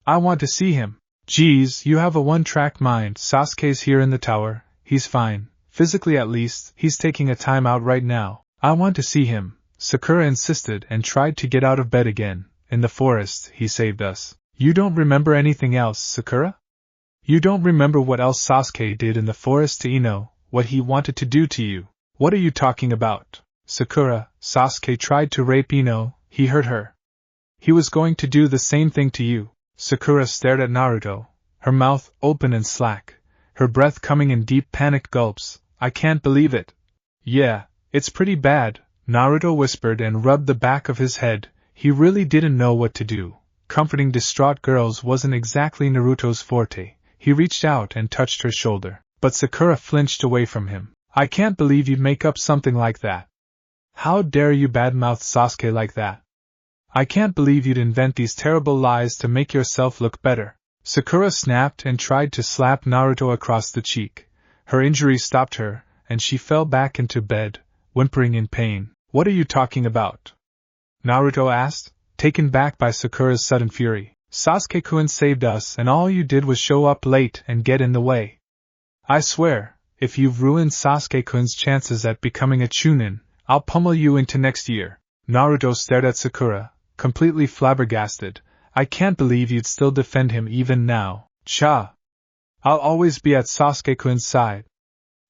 I want to see him. Geez, you have a one-track mind. Sasuke's here in the tower. He's fine. Physically at least. He's taking a time out right now. I want to see him. Sakura insisted and tried to get out of bed again. "In the forest, he saved us." "You don't remember anything else, Sakura? You don't remember what else Sasuke did in the forest to Ino, what he wanted to do to you?" "What are you talking about?" "Sakura, Sasuke tried to rape Ino. He hurt her. He was going to do the same thing to you." Sakura stared at Naruto, her mouth open and slack, her breath coming in deep panicked gulps. "I can't believe it." "Yeah, it's pretty bad," Naruto whispered and rubbed the back of his head. He really didn't know what to do. Comforting distraught girls wasn't exactly Naruto's forte. He reached out and touched her shoulder, but Sakura flinched away from him. "I can't believe you'd make up something like that. How dare you badmouth Sasuke like that? I can't believe you'd invent these terrible lies to make yourself look better." Sakura snapped and tried to slap Naruto across the cheek. Her injury stopped her, and she fell back into bed, whimpering in pain. "What are you talking about?" Naruto asked, taken back by Sakura's sudden fury. "Sasuke-kun saved us and all you did was show up late and get in the way. I swear, if you've ruined Sasuke-kun's chances at becoming a Chunin, I'll pummel you into next year." Naruto stared at Sakura, completely flabbergasted. "I can't believe you'd still defend him even now." "Cha! I'll always be at Sasuke-kun's side.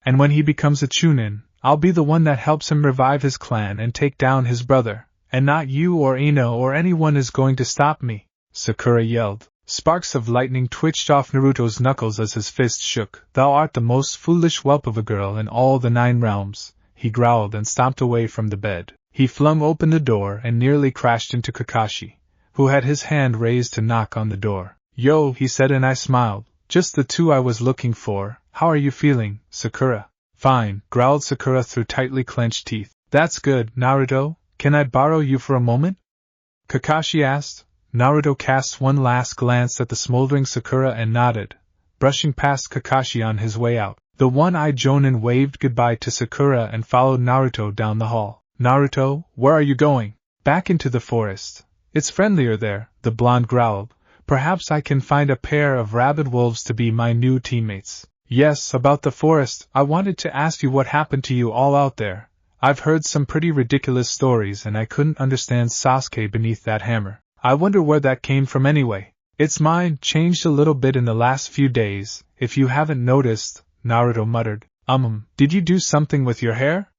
And when he becomes a Chunin, I'll be the one that helps him revive his clan and take down his brother. And not you or Ino or anyone is going to stop me," Sakura yelled. Sparks of lightning twitched off Naruto's knuckles as his fist shook. "Thou art the most foolish whelp of a girl in all the 9 realms," he growled and stomped away from the bed. He flung open the door and nearly crashed into Kakashi, who had his hand raised to knock on the door. "Yo," he said, and I smiled. "Just the two I was looking for. How are you feeling, Sakura?" "Fine," growled Sakura through tightly clenched teeth. "That's good, Naruto. Can I borrow you for a moment?" Kakashi asked. Naruto cast one last glance at the smoldering Sakura and nodded, brushing past Kakashi on his way out. The one-eyed Jonin waved goodbye to Sakura and followed Naruto down the hall. Naruto, where are you going? Back into the forest. It's friendlier there, the blonde growled. Perhaps I can find a pair of rabid wolves to be my new teammates. Yes, about the forest, I wanted to ask you what happened to you all out there. I've heard some pretty ridiculous stories and I couldn't understand Sasuke beneath that hammer. I wonder where that came from anyway. Its mind changed a little bit in the last few days, if you haven't noticed, Naruto muttered. Did you do something with your hair?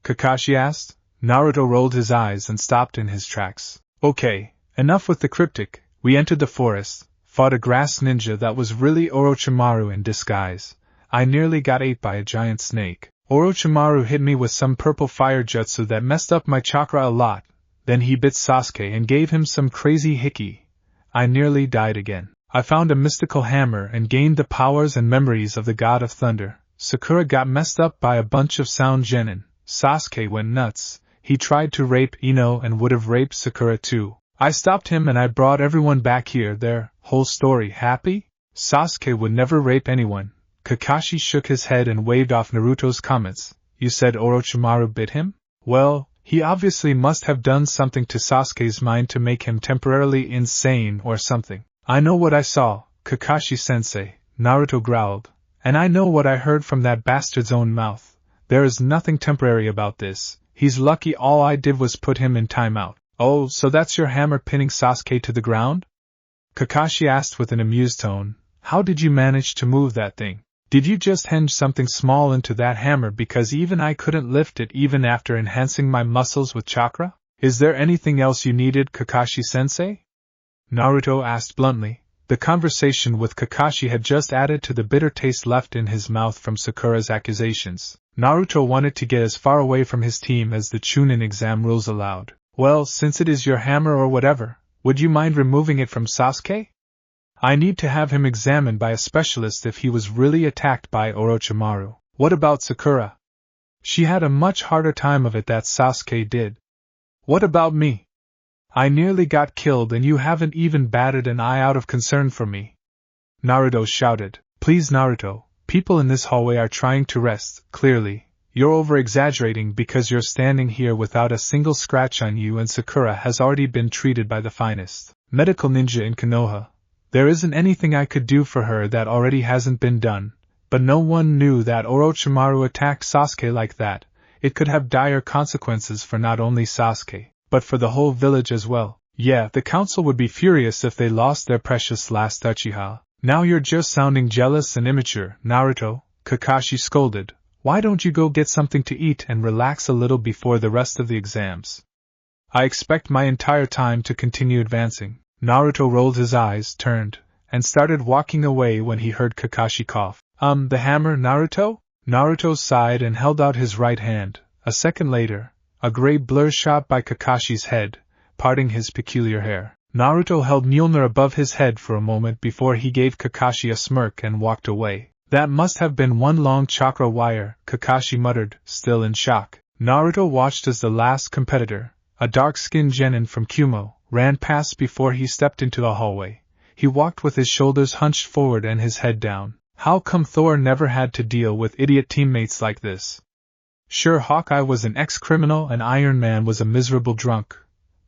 Kakashi asked. Naruto rolled his eyes and stopped in his tracks. Okay, enough with the cryptic. We entered the forest, fought a grass ninja that was really Orochimaru in disguise. I nearly got ate by a giant snake. Orochimaru hit me with some purple fire jutsu that messed up my chakra a lot. Then he bit Sasuke and gave him some crazy hickey. I nearly died again. I found a mystical hammer and gained the powers and memories of the god of thunder. Sakura got messed up by a bunch of sound genin. Sasuke went nuts. He tried to rape Ino and would have raped Sakura too. I stopped him and I brought everyone back here. There, whole story. Happy? Sasuke would never rape anyone. Kakashi shook his head and waved off Naruto's comments. You said Orochimaru bit him? Well, he obviously must have done something to Sasuke's mind to make him temporarily insane or something. I know what I saw, Kakashi-sensei, Naruto growled. And I know what I heard from that bastard's own mouth. There is nothing temporary about this. He's lucky all I did was put him in timeout. Oh, so that's your hammer pinning Sasuke to the ground? Kakashi asked with an amused tone. How did you manage to move that thing? Did you just hinge something small into that hammer because even I couldn't lift it even after enhancing my muscles with chakra? Is there anything else you needed, Kakashi-sensei? Naruto asked bluntly. The conversation with Kakashi had just added to the bitter taste left in his mouth from Sakura's accusations. Naruto wanted to get as far away from his team as the Chunin exam rules allowed. Well, since it is your hammer or whatever, would you mind removing it from Sasuke? I need to have him examined by a specialist if he was really attacked by Orochimaru. What about Sakura? She had a much harder time of it than Sasuke did. What about me? I nearly got killed and you haven't even batted an eye out of concern for me. Naruto shouted. Please Naruto, people in this hallway are trying to rest, clearly. You're over-exaggerating because you're standing here without a single scratch on you and Sakura has already been treated by the finest medical ninja in Konoha. There isn't anything I could do for her that already hasn't been done, but no one knew that Orochimaru attacked Sasuke like that. It could have dire consequences for not only Sasuke, but for the whole village as well. Yeah, the council would be furious if they lost their precious last Uchiha. Now you're just sounding jealous and immature, Naruto, Kakashi scolded. Why don't you go get something to eat and relax a little before the rest of the exams? I expect my entire time to continue advancing. Naruto rolled his eyes, turned, and started walking away when he heard Kakashi cough. The hammer, Naruto? Naruto sighed and held out his right hand. A second later, a gray blur shot by Kakashi's head, parting his peculiar hair. Naruto held Mjolnir above his head for a moment before he gave Kakashi a smirk and walked away. That must have been one long chakra wire, Kakashi muttered, still in shock. Naruto watched as the last competitor, a dark-skinned genin from Kumo, ran past before he stepped into the hallway. He walked with his shoulders hunched forward and his head down. How come Thor never had to deal with idiot teammates like this? Sure, Hawkeye was an ex-criminal and Iron Man was a miserable drunk,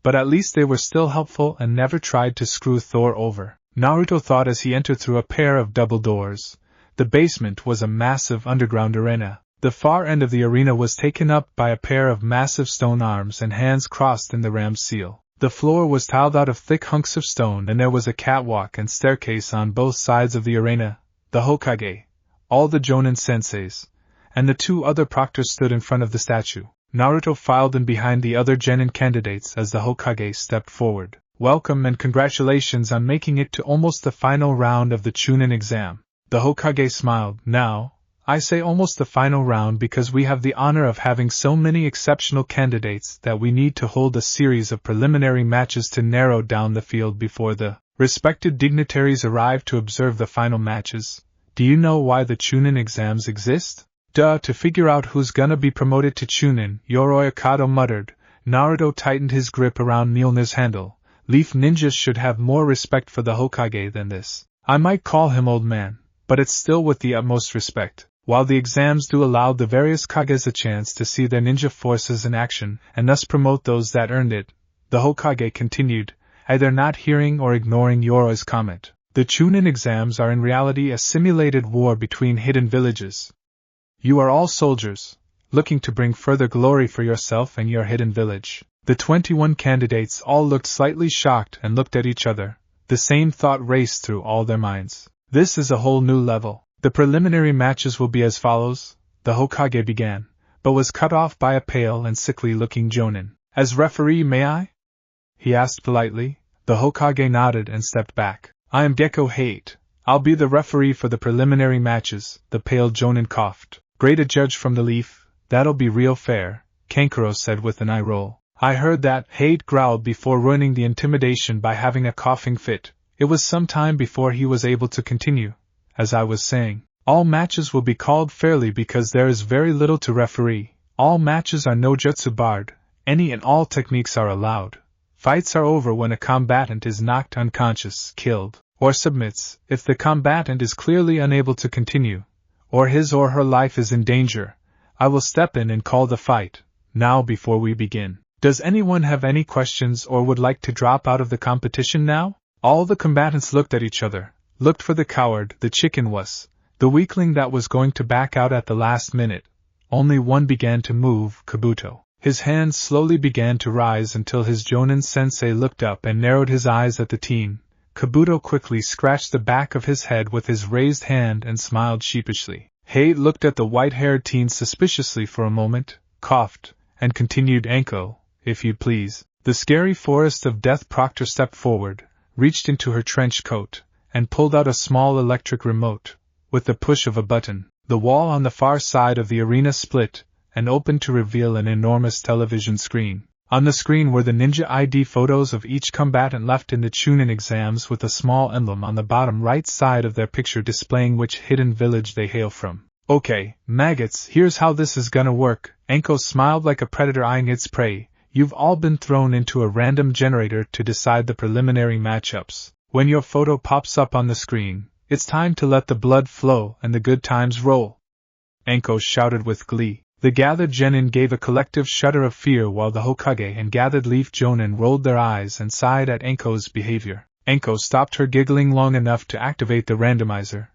but at least they were still helpful and never tried to screw Thor over. Naruto thought as he entered through a pair of double doors. The basement was a massive underground arena. The far end of the arena was taken up by a pair of massive stone arms and hands crossed in the ram's seal. The floor was tiled out of thick hunks of stone and there was a catwalk and staircase on both sides of the arena. The Hokage, all the Jonin senseis, and the two other proctors stood in front of the statue. Naruto filed in behind the other genin candidates as the Hokage stepped forward. Welcome and congratulations on making it to almost the final round of the Chunin exam. The Hokage smiled. Now, I say almost the final round because we have the honor of having so many exceptional candidates that we need to hold a series of preliminary matches to narrow down the field before the respected dignitaries arrive to observe the final matches. Do you know why the Chunin exams exist? Duh, to figure out who's gonna be promoted to Chunin, Yoroi Akato muttered. Naruto tightened his grip around Mjolnir's handle, Leaf ninjas should have more respect for the Hokage than this. I might call him old man, but it's still with the utmost respect. While the exams do allow the various Kages a chance to see their ninja forces in action and thus promote those that earned it, the Hokage continued, either not hearing or ignoring Yoro's comment. The Chunin exams are in reality a simulated war between hidden villages. You are all soldiers, looking to bring further glory for yourself and your hidden village. The 21 candidates all looked slightly shocked and looked at each other. The same thought raced through all their minds. This is a whole new level. The preliminary matches will be as follows, the Hokage began, but was cut off by a pale and sickly-looking Jonin. As referee, may I? He asked politely. The Hokage nodded and stepped back. I am Gecko Hate. I'll be the referee for the preliminary matches, the pale Jonin coughed. Great a judge from the Leaf, that'll be real fair, Kankuro said with an eye roll. I heard that, Hate growled before ruining the intimidation by having a coughing fit. It was some time before he was able to continue. As I was saying, all matches will be called fairly because there is very little to referee. All matches are no jutsu barred, any and all techniques are allowed. Fights are over when a combatant is knocked unconscious, killed, or submits, if the combatant is clearly unable to continue, or his or her life is in danger. I will step in and call the fight. Now before we begin, does anyone have any questions or would like to drop out of the competition now? All the combatants looked at each other. Looked for the coward the chicken was, the weakling that was going to back out at the last minute. Only one began to move, Kabuto. His hands slowly began to rise until his Jonin sensei looked up and narrowed his eyes at the teen. Kabuto quickly scratched the back of his head with his raised hand and smiled sheepishly. Hate looked at the white-haired teen suspiciously for a moment, coughed, and continued, Anko, if you please. The scary forest of death Proctor stepped forward, reached into her trench coat, and pulled out a small electric remote. With the push of a button, the wall on the far side of the arena split, and opened to reveal an enormous television screen. On the screen were the ninja ID photos of each combatant left in the Chunin exams with a small emblem on the bottom right side of their picture displaying which hidden village they hail from. Okay, maggots, here's how this is gonna work. Anko smiled like a predator eyeing its prey. You've all been thrown into a random generator to decide the preliminary matchups. When your photo pops up on the screen, it's time to let the blood flow and the good times roll. Anko shouted with glee. The gathered genin gave a collective shudder of fear while the Hokage and gathered Leaf Jonin rolled their eyes and sighed at Anko's behavior. Anko stopped her giggling long enough to activate the randomizer.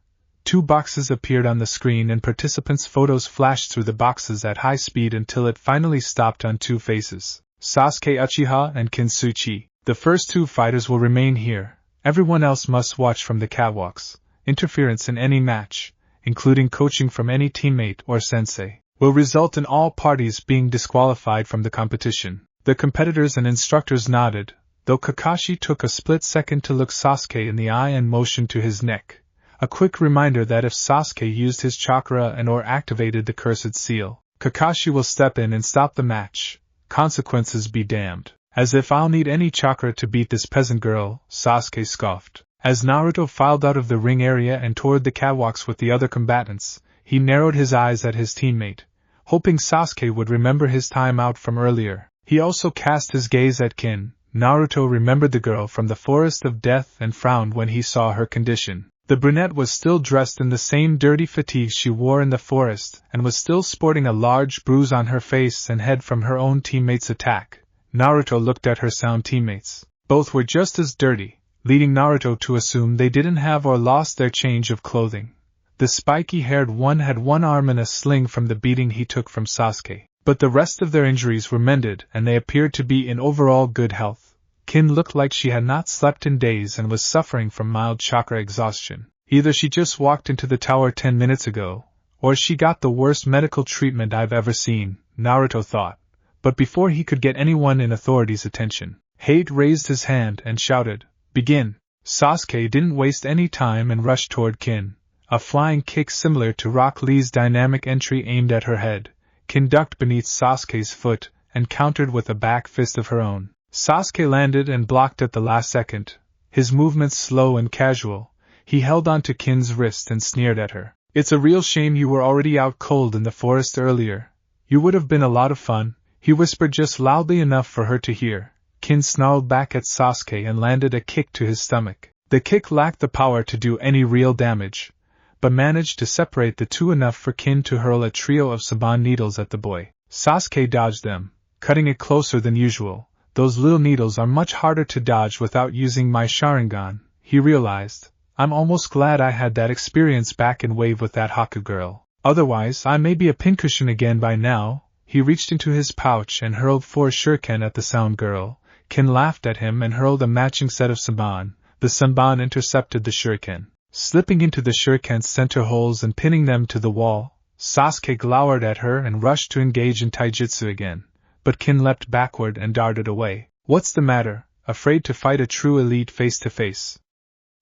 2 boxes appeared on the screen and participants' photos flashed through the boxes at high speed until it finally stopped on 2 faces, Sasuke Uchiha and Kintsuchi. The first 2 fighters will remain here. Everyone else must watch from the catwalks. Interference in any match, including coaching from any teammate or sensei, will result in all parties being disqualified from the competition. The competitors and instructors nodded, though Kakashi took a split second to look Sasuke in the eye and motioned to his neck. A quick reminder that if Sasuke used his chakra and or activated the cursed seal, Kakashi will step in and stop the match. Consequences be damned. As if I'll need any chakra to beat this peasant girl, Sasuke scoffed. As Naruto filed out of the ring area and toward the catwalks with the other combatants, he narrowed his eyes at his teammate, hoping Sasuke would remember his time out from earlier. He also cast his gaze at Kin. Naruto remembered the girl from the Forest of Death and frowned when he saw her condition. The brunette was still dressed in the same dirty fatigues she wore in the forest, and was still sporting a large bruise on her face and head from her own teammate's attack. Naruto looked at her sound teammates. Both were just as dirty, leading Naruto to assume they didn't have or lost their change of clothing. The spiky-haired one had one arm in a sling from the beating he took from Sasuke, but the rest of their injuries were mended and they appeared to be in overall good health. Kin looked like she had not slept in days and was suffering from mild chakra exhaustion. Either she just walked into the tower 10 minutes ago, or she got the worst medical treatment I've ever seen, Naruto thought. But before he could get anyone in authority's attention, Hate raised his hand and shouted, "Begin!" Sasuke didn't waste any time and rushed toward Kin. A flying kick similar to Rock Lee's dynamic entry aimed at her head. Kin ducked beneath Sasuke's foot and countered with a back fist of her own. Sasuke landed and blocked at the last second. His movements slow and casual, he held onto Kin's wrist and sneered at her. "It's a real shame you were already out cold in the forest earlier. You would have been a lot of fun," he whispered just loudly enough for her to hear. Kin snarled back at Sasuke and landed a kick to his stomach. The kick lacked the power to do any real damage, but managed to separate the two enough for Kin to hurl a trio of Saban needles at the boy. Sasuke dodged them, cutting it closer than usual. Those little needles are much harder to dodge without using my Sharingan, he realized. I'm almost glad I had that experience back in Wave with that Haku girl. Otherwise, I may be a pincushion again by now. He reached into his pouch and hurled 4 shuriken at the sound girl. Kin laughed at him and hurled a matching set of Saban. The Saban intercepted the shuriken, slipping into the shuriken's center holes and pinning them to the wall. Sasuke glowered at her and rushed to engage in taijutsu again, but Kin leapt backward and darted away. What's the matter, afraid to fight a true elite face to face?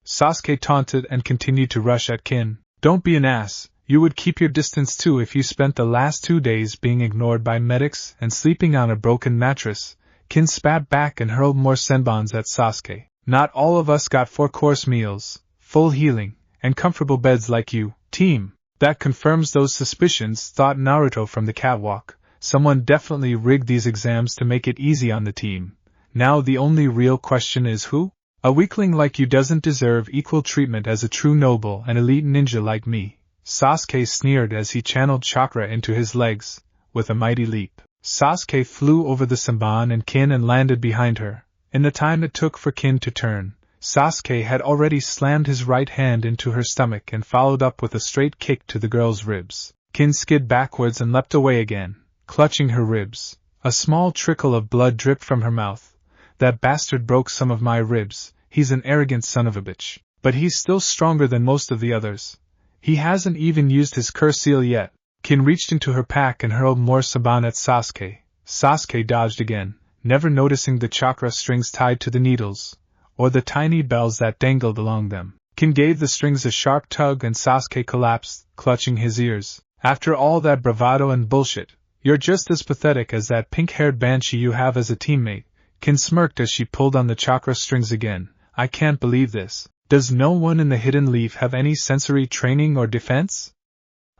Sasuke taunted and continued to rush at Kin. Don't be an ass, you would keep your distance too if you spent the last 2 days being ignored by medics and sleeping on a broken mattress. Kin spat back and hurled more senbons at Sasuke. Not all of us got 4-course meals, full healing, and comfortable beds like you, team. That confirms those suspicions, thought Naruto from the catwalk. Someone definitely rigged these exams to make it easy on the team. Now the only real question is who? A weakling like you doesn't deserve equal treatment as a true noble and elite ninja like me. Sasuke sneered as he channeled chakra into his legs. With a mighty leap, Sasuke flew over the Senbon and Kin and landed behind her. In the time it took for Kin to turn, Sasuke had already slammed his right hand into her stomach and followed up with a straight kick to the girl's ribs. Kin skid backwards and leapt away again, clutching her ribs. A small trickle of blood dripped from her mouth. That bastard broke some of my ribs. He's an arrogant son of a bitch. But he's still stronger than most of the others. He hasn't even used his curse seal yet. Kin reached into her pack and hurled more Saban at Sasuke. Sasuke dodged again, never noticing the chakra strings tied to the needles, or the tiny bells that dangled along them. Kin gave the strings a sharp tug and Sasuke collapsed, clutching his ears. After all that bravado and bullshit, you're just as pathetic as that pink-haired banshee you have as a teammate. Kin smirked as she pulled on the chakra strings again. I can't believe this. Does no one in the Hidden Leaf have any sensory training or defense?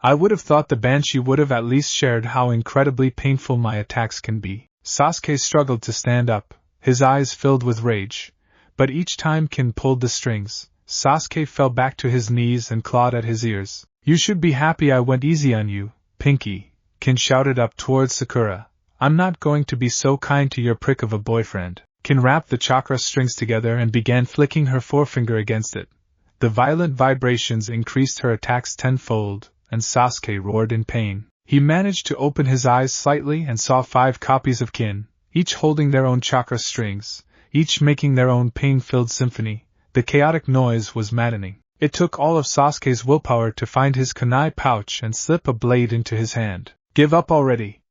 I would have thought the banshee would have at least shared how incredibly painful my attacks can be. Sasuke struggled to stand up, his eyes filled with rage. But each time Kin pulled the strings, Sasuke fell back to his knees and clawed at his ears. You should be happy I went easy on you, Pinky, Kin shouted up towards Sakura. I'm not going to be so kind to your prick of a boyfriend. Kin wrapped the chakra strings together and began flicking her forefinger against it. The violent vibrations increased her attacks tenfold, and Sasuke roared in pain. He managed to open his eyes slightly and saw 5 copies of Kin, each holding their own chakra strings, each making their own pain-filled symphony. The chaotic noise was maddening. It took all of Sasuke's willpower to find his kunai pouch and slip a blade into his hand. Give up already!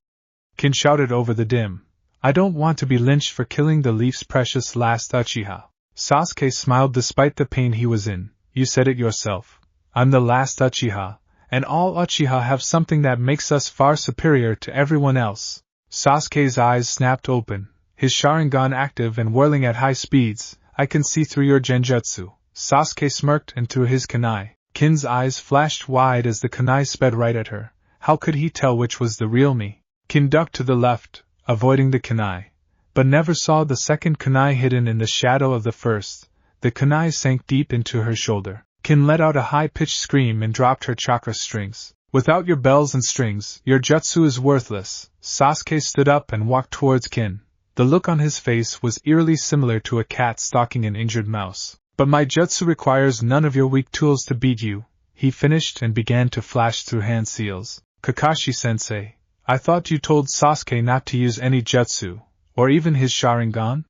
Kin shouted over the dim. I don't want to be lynched for killing the Leaf's precious last Uchiha. Sasuke smiled despite the pain he was in. You said it yourself. I'm the last Uchiha, and all Uchiha have something that makes us far superior to everyone else. Sasuke's eyes snapped open, his Sharingan active and whirling at high speeds. I can see through your genjutsu. Sasuke smirked and threw his kunai. Kin's eyes flashed wide as the kunai sped right at her. How could he tell which was the real me? Kin ducked to the left, avoiding the kunai, but never saw the second kunai hidden in the shadow of the first. The kunai sank deep into her shoulder. Kin let out a high-pitched scream and dropped her chakra strings. Without your bells and strings, your jutsu is worthless. Sasuke stood up and walked towards Kin. The look on his face was eerily similar to a cat stalking an injured mouse. But my jutsu requires none of your weak tools to beat you, he finished and began to flash through hand seals. Kakashi-sensei, I thought you told Sasuke not to use any jutsu, or even his Sharingan?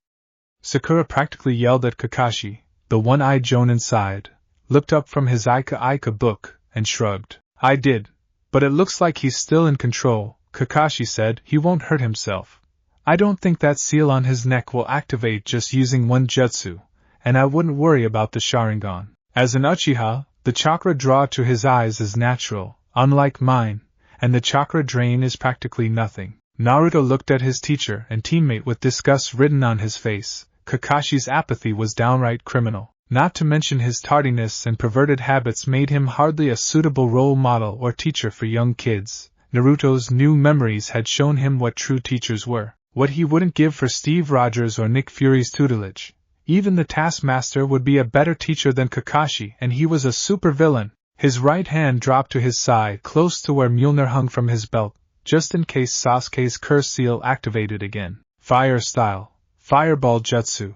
Sakura practically yelled at Kakashi. The one-eyed Jonin sighed, looked up from his Ika book, and shrugged. I did, but it looks like he's still in control, Kakashi said. He won't hurt himself. I don't think that seal on his neck will activate just using one jutsu, and I wouldn't worry about the Sharingan. As an Uchiha, the chakra draw to his eyes is natural, unlike mine, and the chakra drain is practically nothing. Naruto looked at his teacher and teammate with disgust written on his face. Kakashi's apathy was downright criminal. Not to mention his tardiness and perverted habits made him hardly a suitable role model or teacher for young kids. Naruto's new memories had shown him what true teachers were. what he wouldn't give for Steve Rogers or Nick Fury's tutelage. Even the Taskmaster would be a better teacher than Kakashi, and he was a supervillain. His right hand dropped to his side close to where Mjolnir hung from his belt, just in case Sasuke's curse seal activated again. Fire style. Fireball jutsu.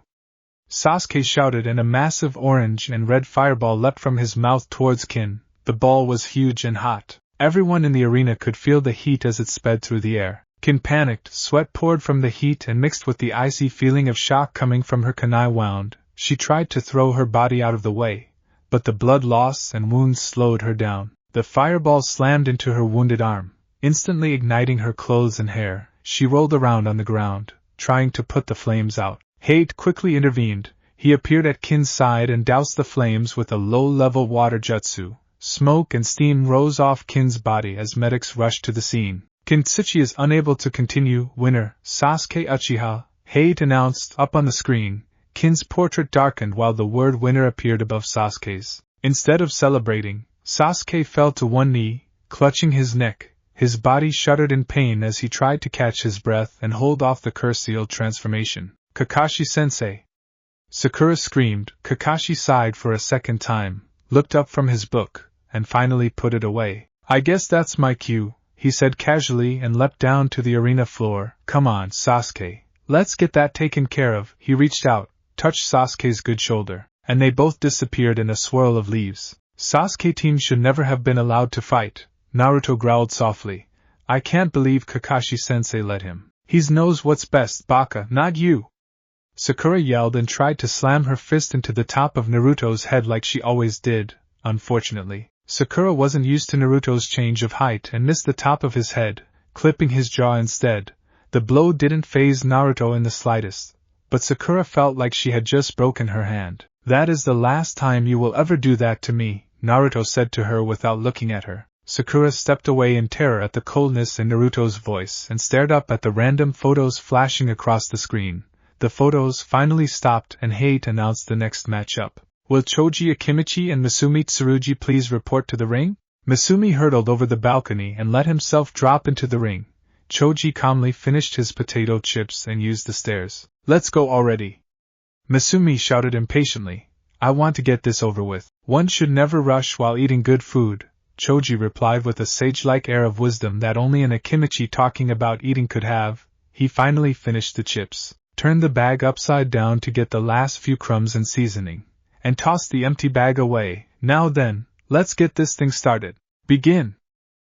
Sasuke shouted, and a massive orange and red fireball leapt from his mouth towards Kin. The ball was huge and hot. Everyone in the arena could feel the heat as it sped through the air. Kin panicked, sweat poured from the heat and mixed with the icy feeling of shock coming from her kunai wound. She tried to throw her body out of the way, but the blood loss and wounds slowed her down. The fireball slammed into her wounded arm, instantly igniting her clothes and hair. She rolled around on the ground, trying to put the flames out. Hate quickly intervened. He appeared at Kin's side and doused the flames with a low-level water jutsu. Smoke and steam rose off Kin's body as medics rushed to the scene. Kintsuchi is unable to continue. Winner, Sasuke Uchiha, Hate announced up on the screen. Kin's portrait darkened while the word winner appeared above Sasuke's. Instead of celebrating, Sasuke fell to one knee, clutching his neck. His body shuddered in pain as he tried to catch his breath and hold off the curse-sealed transformation. Kakashi-sensei! Sakura screamed. Kakashi sighed for a second time, looked up from his book, and finally put it away. I guess that's my cue, he said casually and leapt down to the arena floor. Come on, Sasuke. Let's get that taken care of. He reached out, touched Sasuke's good shoulder, and they both disappeared in a swirl of leaves. Sasuke team should never have been allowed to fight, Naruto growled softly. I can't believe Kakashi-sensei let him. He knows what's best, Baka, not you. Sakura yelled and tried to slam her fist into the top of Naruto's head like she always did. Unfortunately, Sakura wasn't used to Naruto's change of height and missed the top of his head, clipping his jaw instead. The blow didn't faze Naruto in the slightest, but Sakura felt like she had just broken her hand. That is the last time you will ever do that to me, Naruto said to her without looking at her. Sakura stepped away in terror at the coldness in Naruto's voice and stared up at the random photos flashing across the screen. The photos finally stopped and Hate announced the next matchup. Will Choji Akimichi and Masumi Tsurugi please report to the ring? Masumi hurtled over the balcony and let himself drop into the ring. Choji calmly finished his potato chips and used the stairs. Let's go already! Masumi shouted impatiently. I want to get this over with. One should never rush while eating good food, Choji replied with a sage-like air of wisdom that only an Akimichi talking about eating could have. He finally finished the chips, turned the bag upside down to get the last few crumbs and seasoning, and tossed the empty bag away. Now then, let's get this thing started. Begin!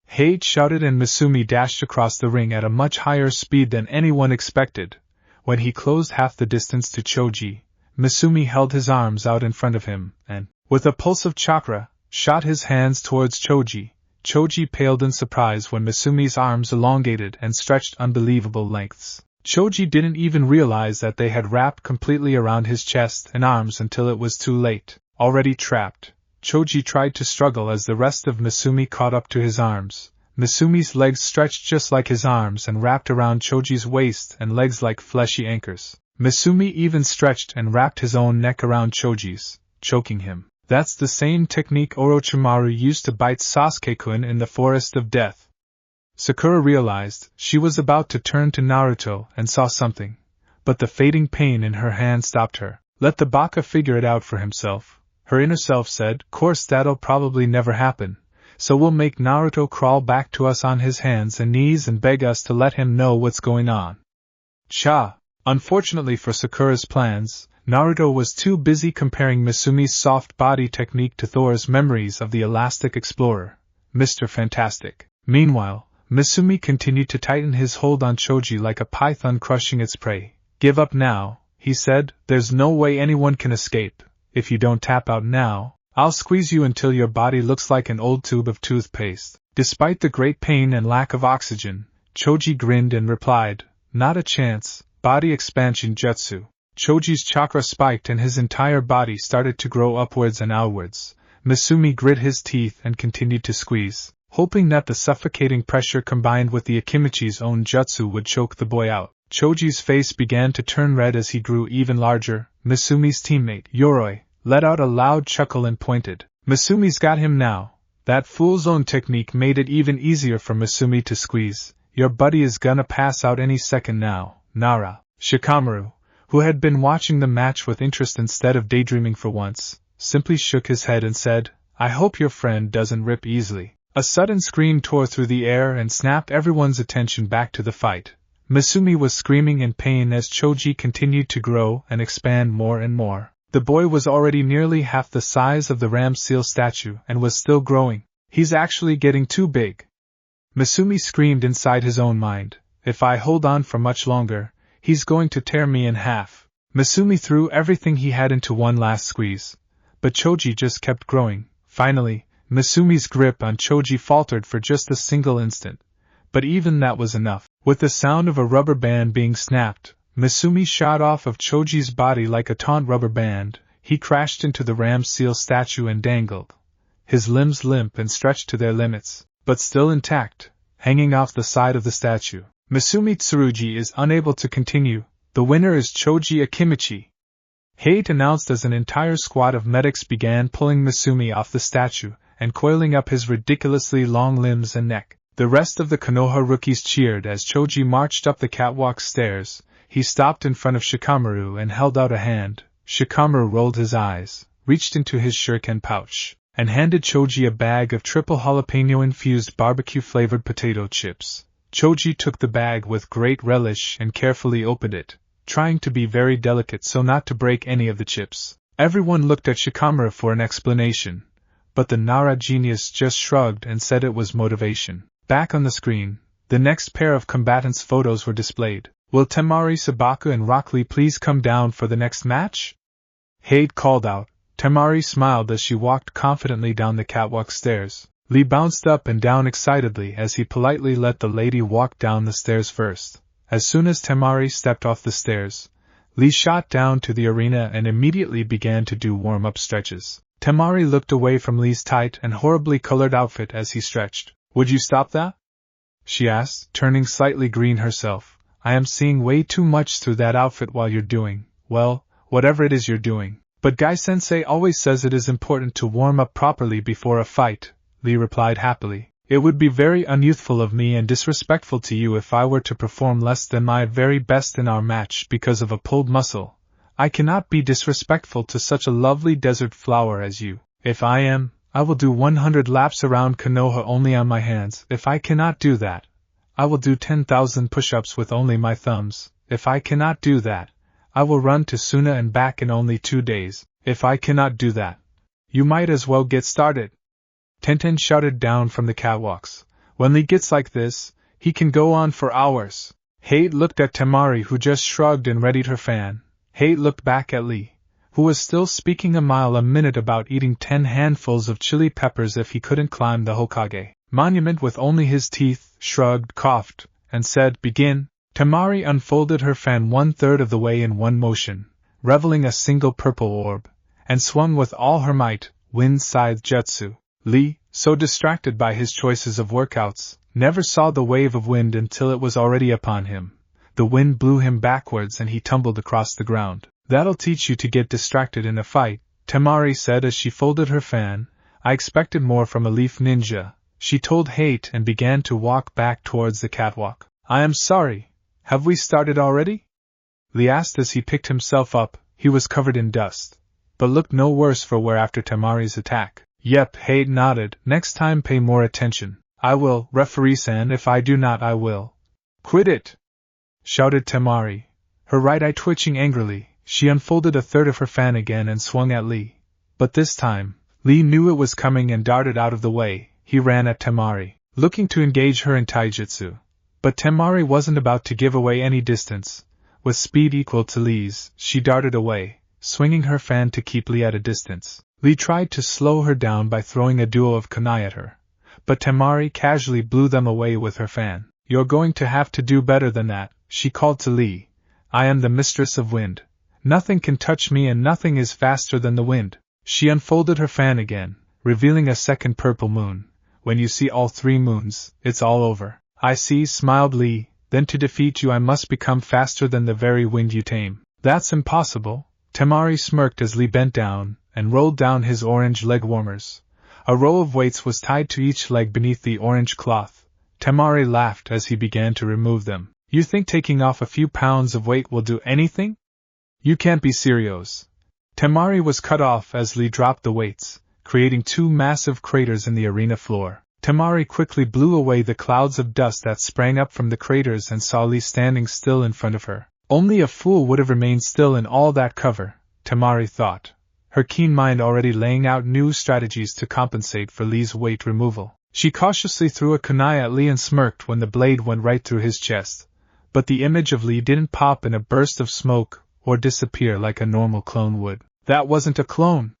Hate shouted and Masumi dashed across the ring at a much higher speed than anyone expected. When he closed half the distance to Choji, Masumi held his arms out in front of him, and, with a pulse of chakra, shot his hands towards Choji. Choji paled in surprise when Masumi's arms elongated and stretched unbelievable lengths. Choji didn't even realize that they had wrapped completely around his chest and arms until it was too late. Already trapped, Choji tried to struggle as the rest of Masumi caught up to his arms. Masumi's legs stretched just like his arms and wrapped around Choji's waist and legs like fleshy anchors. Masumi even stretched and wrapped his own neck around Choji's, choking him. That's the same technique Orochimaru used to bite Sasuke-kun in the Forest of Death. Sakura realized she was about to turn to Naruto and saw something, but the fading pain in her hand stopped her. Let the Baka figure it out for himself, her inner self said. Course that'll probably never happen, so we'll make Naruto crawl back to us on his hands and knees and beg us to let him know what's going on. Cha! Unfortunately for Sakura's plans, Naruto was too busy comparing Masumi's soft body technique to Thor's memories of the Elastic Explorer, Mr. Fantastic. Meanwhile, Masumi continued to tighten his hold on Choji like a python crushing its prey. Give up now, he said. There's no way anyone can escape. If you don't tap out now, I'll squeeze you until your body looks like an old tube of toothpaste. Despite the great pain and lack of oxygen, Choji grinned and replied, not a chance. Body expansion jutsu. Choji's chakra spiked and his entire body started to grow upwards and outwards. Masumi grit his teeth and continued to squeeze, hoping that the suffocating pressure combined with the Akimichi's own jutsu would choke the boy out. Choji's face began to turn red as he grew even larger. Masumi's teammate, Yoroi, let out a loud chuckle and pointed. Masumi's got him now. That fool's own technique made it even easier for Masumi to squeeze. Your buddy is gonna pass out any second now, Nara. Shikamaru, who had been watching the match with interest instead of daydreaming for once, simply shook his head and said, I hope your friend doesn't rip easily. A sudden scream tore through the air and snapped everyone's attention back to the fight. Misumi was screaming in pain as Choji continued to grow and expand more and more. The boy was already nearly half the size of the ram seal statue and was still growing. He's actually getting too big. Misumi screamed inside his own mind. If I hold on for much longer, he's going to tear me in half. Misumi threw everything he had into one last squeeze. But Choji just kept growing. Finally, Misumi's grip on Choji faltered for just a single instant. But even that was enough. With the sound of a rubber band being snapped, Misumi shot off of Choji's body like a taut rubber band. He crashed into the ram seal statue and dangled, his limbs limp and stretched to their limits, but still intact, hanging off the side of the statue. Misumi Tsurugi is unable to continue. The winner is Choji Akimichi. Hate announced as an entire squad of medics began pulling Misumi off the statue and coiling up his ridiculously long limbs and neck. The rest of the Konoha rookies cheered as Choji marched up the catwalk stairs. He stopped in front of Shikamaru and held out a hand. Shikamaru rolled his eyes, reached into his shuriken pouch, and handed Choji a bag of triple jalapeno-infused barbecue-flavored potato chips. Choji took the bag with great relish and carefully opened it, trying to be very delicate so not to break any of the chips. Everyone looked at Shikamaru for an explanation, but the Nara genius just shrugged and said it was motivation. Back on the screen, the next pair of combatants' photos were displayed. Will Temari Sabaku and Rock Lee please come down for the next match? Hade called out. Temari smiled as she walked confidently down the catwalk stairs. Lee bounced up and down excitedly as he politely let the lady walk down the stairs first. As soon as Temari stepped off the stairs, Lee shot down to the arena and immediately began to do warm-up stretches. Temari looked away from Lee's tight and horribly colored outfit as he stretched. Would you stop that? She asked, turning slightly green herself. I am seeing way too much through that outfit while you're doing, well, whatever it is you're doing. But Guy-sensei always says it is important to warm up properly before a fight, Lee replied happily. It would be very unyouthful of me and disrespectful to you if I were to perform less than my very best in our match because of a pulled muscle. I cannot be disrespectful to such a lovely desert flower as you. If I am, I will do 100 laps around Konoha only on my hands. If I cannot do that, I will do 10,000 push-ups with only my thumbs. If I cannot do that, I will run to Suna and back in only 2 days. If I cannot do that, you might as well get started. Tenten shouted down from the catwalks. When Lee gets like this, he can go on for hours. Hate looked at Temari, who just shrugged and readied her fan. Hate looked back at Lee, who was still speaking a mile a minute about eating 10 handfuls of chili peppers if he couldn't climb the Hokage monument with only his teeth, shrugged, coughed, and said, Begin. Temari unfolded her fan 1/3 of the way in one motion, reveling a single purple orb, and swung with all her might, wind scythe jutsu. Lee, so distracted by his choices of workouts, never saw the wave of wind until it was already upon him. The wind blew him backwards and he tumbled across the ground. That'll teach you to get distracted in a fight, Temari said as she folded her fan. I expected more from a leaf ninja, she told Hate and began to walk back towards the catwalk. I am sorry, have we started already? Lee asked as he picked himself up. He was covered in dust, but looked no worse for wear after Temari's attack. Yep, Hate nodded. Next time pay more attention. I will, referee-san. If I do not, I will. Quit it! Shouted Temari, her right eye twitching angrily. She unfolded 1/3 of her fan again and swung at Lee. But this time, Lee knew it was coming and darted out of the way. He ran at Temari, looking to engage her in taijutsu. But Temari wasn't about to give away any distance. With speed equal to Lee's, she darted away, swinging her fan to keep Lee at a distance. Lee tried to slow her down by throwing a duo of kunai at her, but Temari casually blew them away with her fan. You're going to have to do better than that, she called to Lee. I am the mistress of wind. Nothing can touch me and nothing is faster than the wind. She unfolded her fan again, revealing a second purple moon. When you see all 3 moons, it's all over. I see, smiled Lee. Then to defeat you I must become faster than the very wind you tame. That's impossible. Temari smirked as Lee bent down and rolled down his orange leg warmers. A row of weights was tied to each leg beneath the orange cloth. Temari laughed as he began to remove them. You think taking off a few pounds of weight will do anything? You can't be serious. Temari was cut off as Lee dropped the weights, creating two massive craters in the arena floor. Temari quickly blew away the clouds of dust that sprang up from the craters and saw Lee standing still in front of her. Only a fool would have remained still in all that cover, Temari thought, her keen mind already laying out new strategies to compensate for Lee's weight removal. She cautiously threw a kunai at Lee and smirked when the blade went right through his chest, but the image of Lee didn't pop in a burst of smoke or disappear like a normal clone would. That wasn't a clone.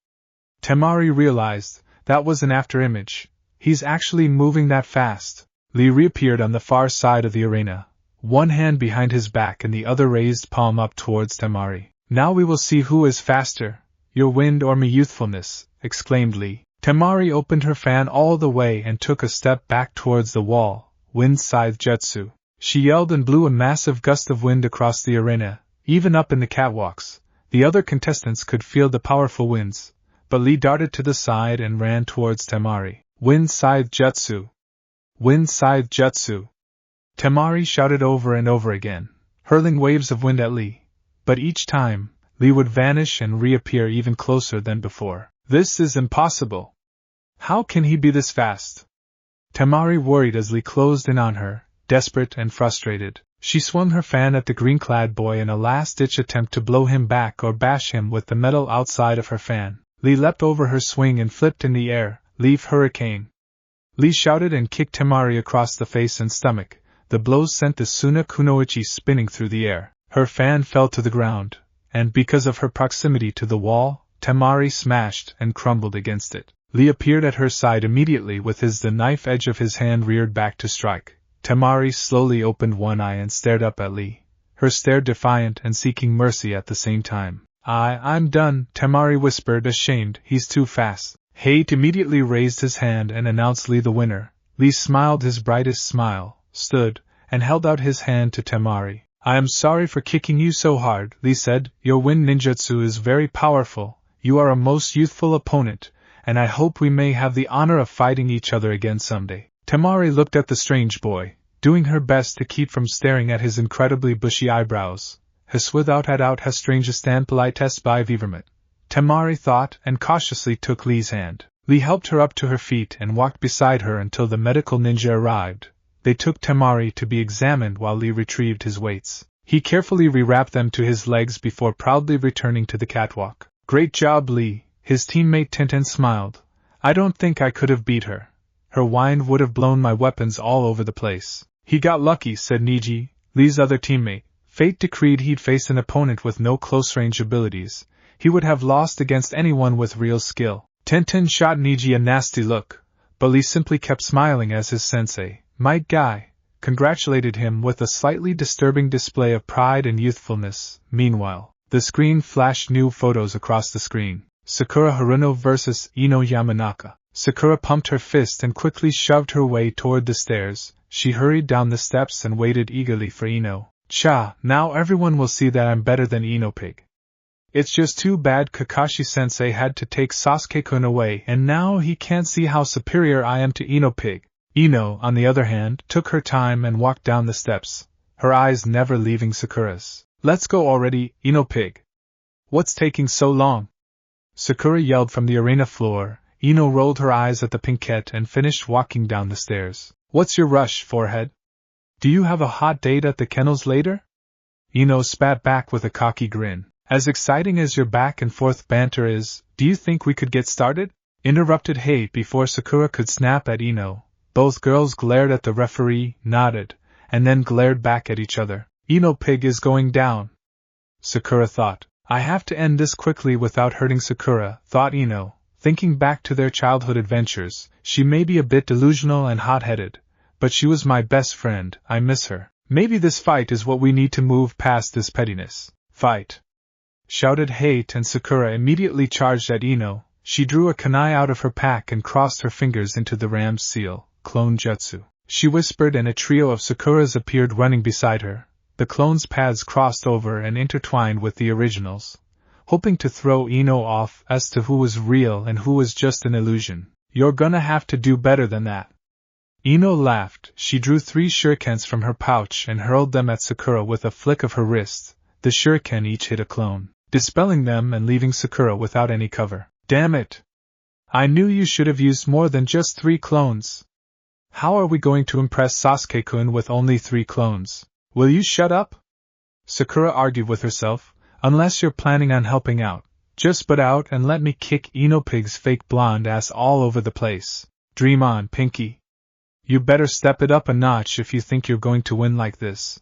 Temari realized, that was an afterimage. He's actually moving that fast. Lee reappeared on the far side of the arena, one hand behind his back and the other raised palm up towards Temari. Now we will see who is faster, your wind or me youthfulness, exclaimed Lee. Temari opened her fan all the way and took a step back towards the wall, wind scythe jutsu. She yelled and blew a massive gust of wind across the arena, even up in the catwalks. The other contestants could feel the powerful winds, but Lee darted to the side and ran towards Temari. Wind scythe jutsu! Wind scythe jutsu! Temari shouted over and over again, hurling waves of wind at Lee, but each time, Lee would vanish and reappear even closer than before. This is impossible. How can he be this fast? Temari worried as Lee closed in on her, desperate and frustrated. She swung her fan at the green-clad boy in a last-ditch attempt to blow him back or bash him with the metal outside of her fan. Lee leapt over her swing and flipped in the air. Leave hurricane! Lee shouted and kicked Temari across the face and stomach. The blows sent the Suna Kunoichi spinning through the air. Her fan fell to the ground, and because of her proximity to the wall, Temari smashed and crumbled against it. Lee appeared at her side immediately with the knife edge of his hand reared back to strike. Temari slowly opened one eye and stared up at Lee, her stare defiant and seeking mercy at the same time. I'm done, Temari whispered, ashamed. He's too fast. Haight immediately raised his hand and announced Lee the winner. Lee smiled his brightest smile, stood, and held out his hand to Temari. I am sorry for kicking you so hard, Lee said. Your wind ninjutsu is very powerful. You are a most youthful opponent, and I hope we may have the honor of fighting each other again someday. Temari looked at the strange boy, doing her best to keep from staring at his incredibly bushy eyebrows. His without had out has strangest and politest by Vivermet. Temari thought and cautiously took Lee's hand. Lee helped her up to her feet and walked beside her until the medical ninja arrived. They took Temari to be examined while Lee retrieved his weights. He carefully rewrapped them to his legs before proudly returning to the catwalk. Great job, Lee, his teammate Tintin smiled. I don't think I could have beat her. Her wind would have blown my weapons all over the place. He got lucky, said Niji, Lee's other teammate. Fate decreed he'd face an opponent with no close-range abilities. He would have lost against anyone with real skill. Tintin shot Niji a nasty look, but Lee simply kept smiling as his sensei, Might Guy, congratulated him with a slightly disturbing display of pride and youthfulness. Meanwhile, the screen flashed new photos across the screen. Sakura Haruno vs. Ino Yamanaka. Sakura pumped her fist and quickly shoved her way toward the stairs. She hurried down the steps and waited eagerly for Ino. Cha, now everyone will see that I'm better than Ino Pig. It's just too bad Kakashi-sensei had to take Sasuke-kun away and now he can't see how superior I am to Ino Pig. Ino, on the other hand, took her time and walked down the steps, her eyes never leaving Sakura's. Let's go already, Ino Pig. What's taking so long? Sakura yelled from the arena floor. Ino rolled her eyes at the pinkette and finished walking down the stairs. What's your rush, forehead? Do you have a hot date at the kennels later? Ino spat back with a cocky grin. As exciting as your back-and-forth banter is, do you think we could get started? Interrupted Haight before Sakura could snap at Ino. Both girls glared at the referee, nodded, and then glared back at each other. Ino Pig is going down. Sakura thought. I have to end this quickly without hurting Sakura, thought Ino. Thinking back to their childhood adventures, she may be a bit delusional and hot-headed, but she was my best friend, I miss her. Maybe this fight is what we need to move past this pettiness. Fight! Shouted Haight and Sakura immediately charged at Ino. She drew a kunai out of her pack and crossed her fingers into the ram's seal, clone jutsu. She whispered and a trio of Sakuras appeared running beside her. The clones' paths crossed over and intertwined with the originals, hoping to throw Ino off as to who was real and who was just an illusion. You're gonna have to do better than that. Ino laughed. She drew 3 shurikens from her pouch and hurled them at Sakura with a flick of her wrist. The shuriken each hit a clone, dispelling them and leaving Sakura without any cover. Damn it! I knew you should have used more than just 3 clones. How are we going to impress Sasuke-kun with only 3 clones? Will you shut up? Sakura argued with herself. Unless you're planning on helping out, just butt out and let me kick Ino Pig's fake blonde ass all over the place. Dream on, Pinky. You better step it up a notch if you think you're going to win like this.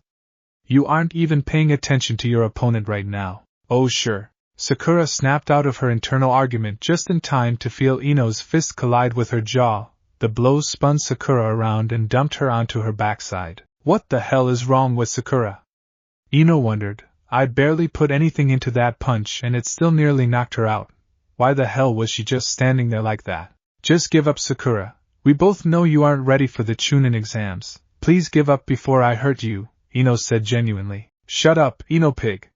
You aren't even paying attention to your opponent right now. Oh sure. Sakura snapped out of her internal argument just in time to feel Ino's fist collide with her jaw. The blow spun Sakura around and dumped her onto her backside. What the hell is wrong with Sakura? Ino wondered. I'd barely put anything into that punch and it still nearly knocked her out. Why the hell was she just standing there like that? Just give up, Sakura. We both know you aren't ready for the Chunin exams. Please give up before I hurt you, Ino said genuinely. Shut up, Ino Pig.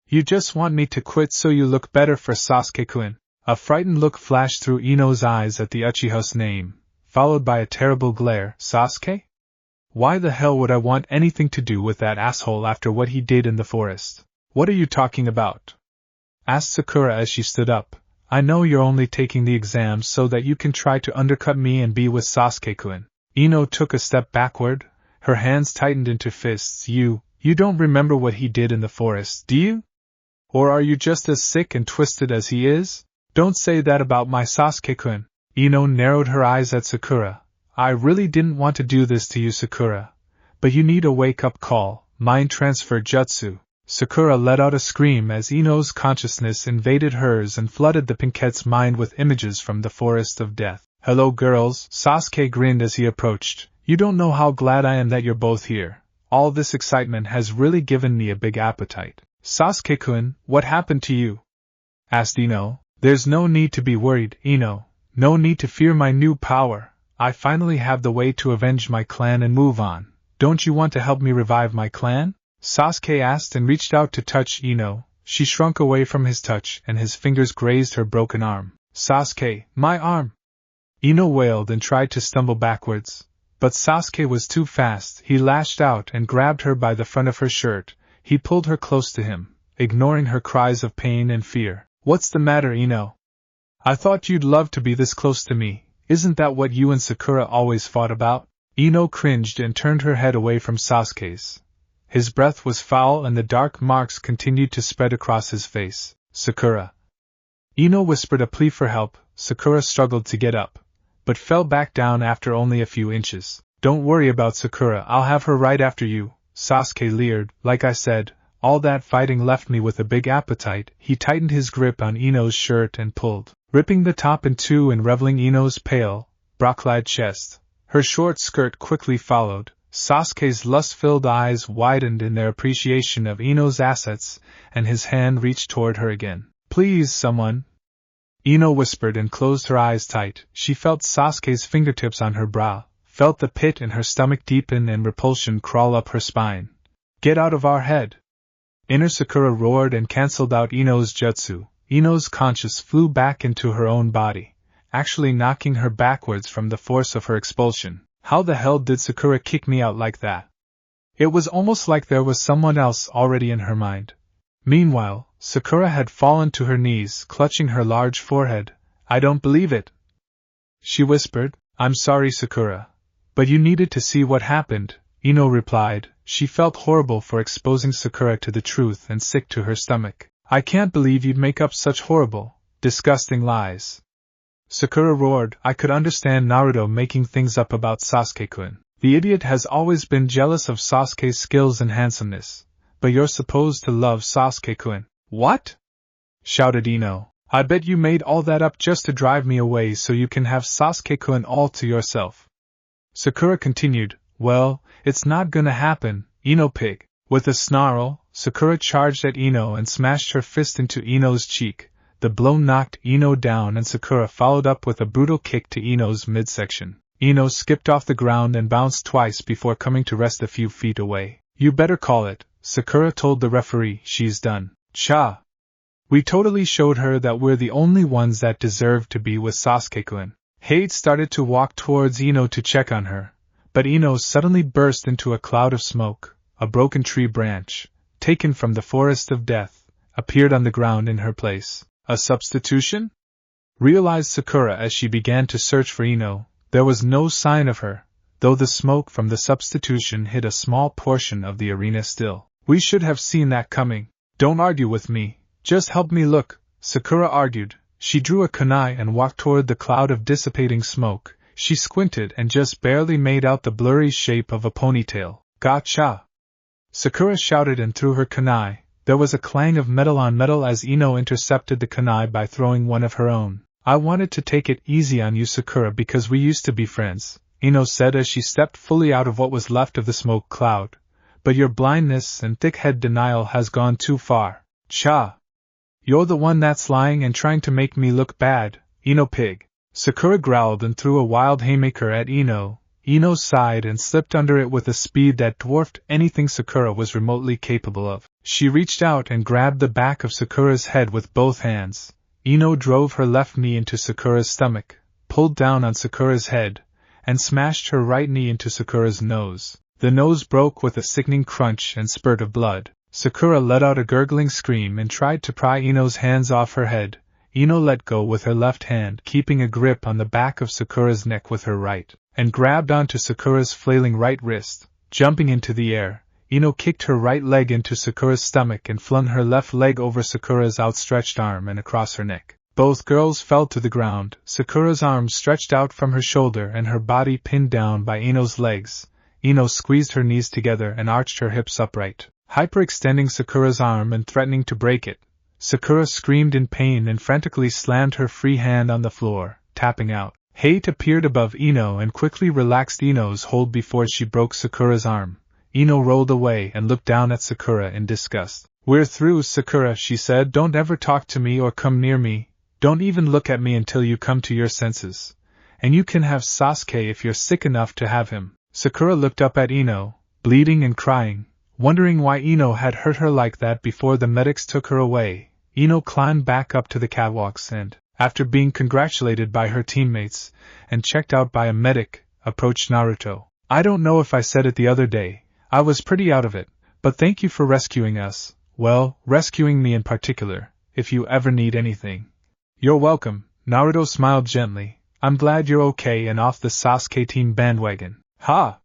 You just want me to quit so you look better for Sasuke-kun. A frightened look flashed through Ino's eyes at the Uchiha's name, followed by a terrible glare. Sasuke? Why the hell would I want anything to do with that asshole after what he did in the forest? What are you talking about? Asked Sakura as she stood up. I know you're only taking the exams so that you can try to undercut me and be with Sasuke-kun. Ino took a step backward, her hands tightened into fists. You don't remember what he did in the forest, do you? Or are you just as sick and twisted as he is? Don't say that about my Sasuke-kun. Ino narrowed her eyes at Sakura. I really didn't want to do this to you, Sakura. But you need a wake-up call. Mind transfer jutsu. Sakura let out a scream as Ino's consciousness invaded hers and flooded the Pinkette's mind with images from the forest of death. Hello girls, Sasuke grinned as he approached. You don't know how glad I am that you're both here. All this excitement has really given me a big appetite. Sasuke-kun, what happened to you? Asked Ino. There's no need to be worried, Ino. No need to fear my new power. I finally have the way to avenge my clan and move on. Don't you want to help me revive my clan? Sasuke asked and reached out to touch Ino. She shrunk away from his touch and his fingers grazed her broken arm. Sasuke, my arm! Ino wailed and tried to stumble backwards. But Sasuke was too fast. He lashed out and grabbed her by the front of her shirt. He pulled her close to him, ignoring her cries of pain and fear. What's the matter, Ino? I thought you'd love to be this close to me. Isn't that what you and Sakura always fought about? Ino cringed and turned her head away from Sasuke's. His breath was foul and the dark marks continued to spread across his face. Sakura. Ino whispered a plea for help. Sakura struggled to get up, but fell back down after only a few inches. Don't worry about Sakura, I'll have her right after you, Sasuke leered. Like I said, all that fighting left me with a big appetite. He tightened his grip on Ino's shirt and pulled, ripping the top in two and revealing Ino's pale, bra-clad chest. Her short skirt quickly followed. Sasuke's lust-filled eyes widened in their appreciation of Ino's assets, and his hand reached toward her again. Please, someone. Ino whispered and closed her eyes tight. She felt Sasuke's fingertips on her brow, felt the pit in her stomach deepen and repulsion crawl up her spine. Get out of our head! Inner Sakura roared and cancelled out Ino's jutsu. Ino's conscience flew back into her own body, actually knocking her backwards from the force of her expulsion. How the hell did Sakura kick me out like that? It was almost like there was someone else already in her mind. Meanwhile, Sakura had fallen to her knees, clutching her large forehead. I don't believe it, she whispered. I'm sorry, Sakura. But you needed to see what happened, Ino replied. She felt horrible for exposing Sakura to the truth and sick to her stomach. I can't believe you'd make up such horrible, disgusting lies. Sakura roared. I could understand Naruto making things up about Sasuke-kun. The idiot has always been jealous of Sasuke's skills and handsomeness. But you're supposed to love Sasuke-kun. What? Shouted Ino. I bet you made all that up just to drive me away so you can have Sasuke-kun all to yourself. Sakura continued. Well, it's not gonna happen, Ino pig. With a snarl, Sakura charged at Ino and smashed her fist into Ino's cheek. The blow knocked Ino down and Sakura followed up with a brutal kick to Ino's midsection. Ino skipped off the ground and bounced twice before coming to rest a few feet away. You better call it, Sakura told the referee. She's done. Cha! We totally showed her that we're the only ones that deserve to be with Sasuke-kun. Hade started to walk towards Ino to check on her, But Ino suddenly burst into a cloud of smoke. A broken tree branch, taken from the forest of death, appeared on the ground in her place. A substitution? Realized Sakura as she began to search for Ino. There was no sign of her, though the smoke from the substitution hid a small portion of the arena still. We should have seen that coming. Don't argue with me, just help me look, Sakura argued. She drew a kunai and walked toward the cloud of dissipating smoke. She squinted and just barely made out the blurry shape of a ponytail. Gotcha! Sakura shouted and threw her kunai. There was a clang of metal on metal as Ino intercepted the kunai by throwing one of her own. I wanted to take it easy on you, Sakura, because we used to be friends, Ino said as she stepped fully out of what was left of the smoke cloud. But your blindness and thick-head denial has gone too far. Cha! You're the one that's lying and trying to make me look bad, Ino pig. Sakura growled and threw a wild haymaker at Ino. Ino sighed and slipped under it with a speed that dwarfed anything Sakura was remotely capable of. She reached out and grabbed the back of Sakura's head with both hands. Ino drove her left knee into Sakura's stomach, pulled down on Sakura's head, and smashed her right knee into Sakura's nose. The nose broke with a sickening crunch and spurt of blood. Sakura let out a gurgling scream and tried to pry Ino's hands off her head. Ino let go with her left hand, keeping a grip on the back of Sakura's neck with her right, and grabbed onto Sakura's flailing right wrist. Jumping into the air, Ino kicked her right leg into Sakura's stomach and flung her left leg over Sakura's outstretched arm and across her neck. Both girls fell to the ground, Sakura's arms stretched out from her shoulder and her body pinned down by Ino's legs. Ino squeezed her knees together and arched her hips upright, hyperextending Sakura's arm and threatening to break it. Sakura screamed in pain and frantically slammed her free hand on the floor, tapping out. Hate appeared above Ino and quickly relaxed Ino's hold before she broke Sakura's arm. Ino rolled away and looked down at Sakura in disgust. We're through, Sakura, she said. Don't ever talk to me or come near me. Don't even look at me until you come to your senses. And you can have Sasuke if you're sick enough to have him. Sakura looked up at Ino, bleeding and crying, wondering why Ino had hurt her like that before the medics took her away. Ino climbed back up to the catwalks and, after being congratulated by her teammates and checked out by a medic, approached Naruto. I don't know if I said it the other day, I was pretty out of it, but thank you for rescuing us. Well, rescuing me in particular, if you ever need anything. You're welcome, Naruto smiled gently. I'm glad you're okay and off the Sasuke team bandwagon. Ha!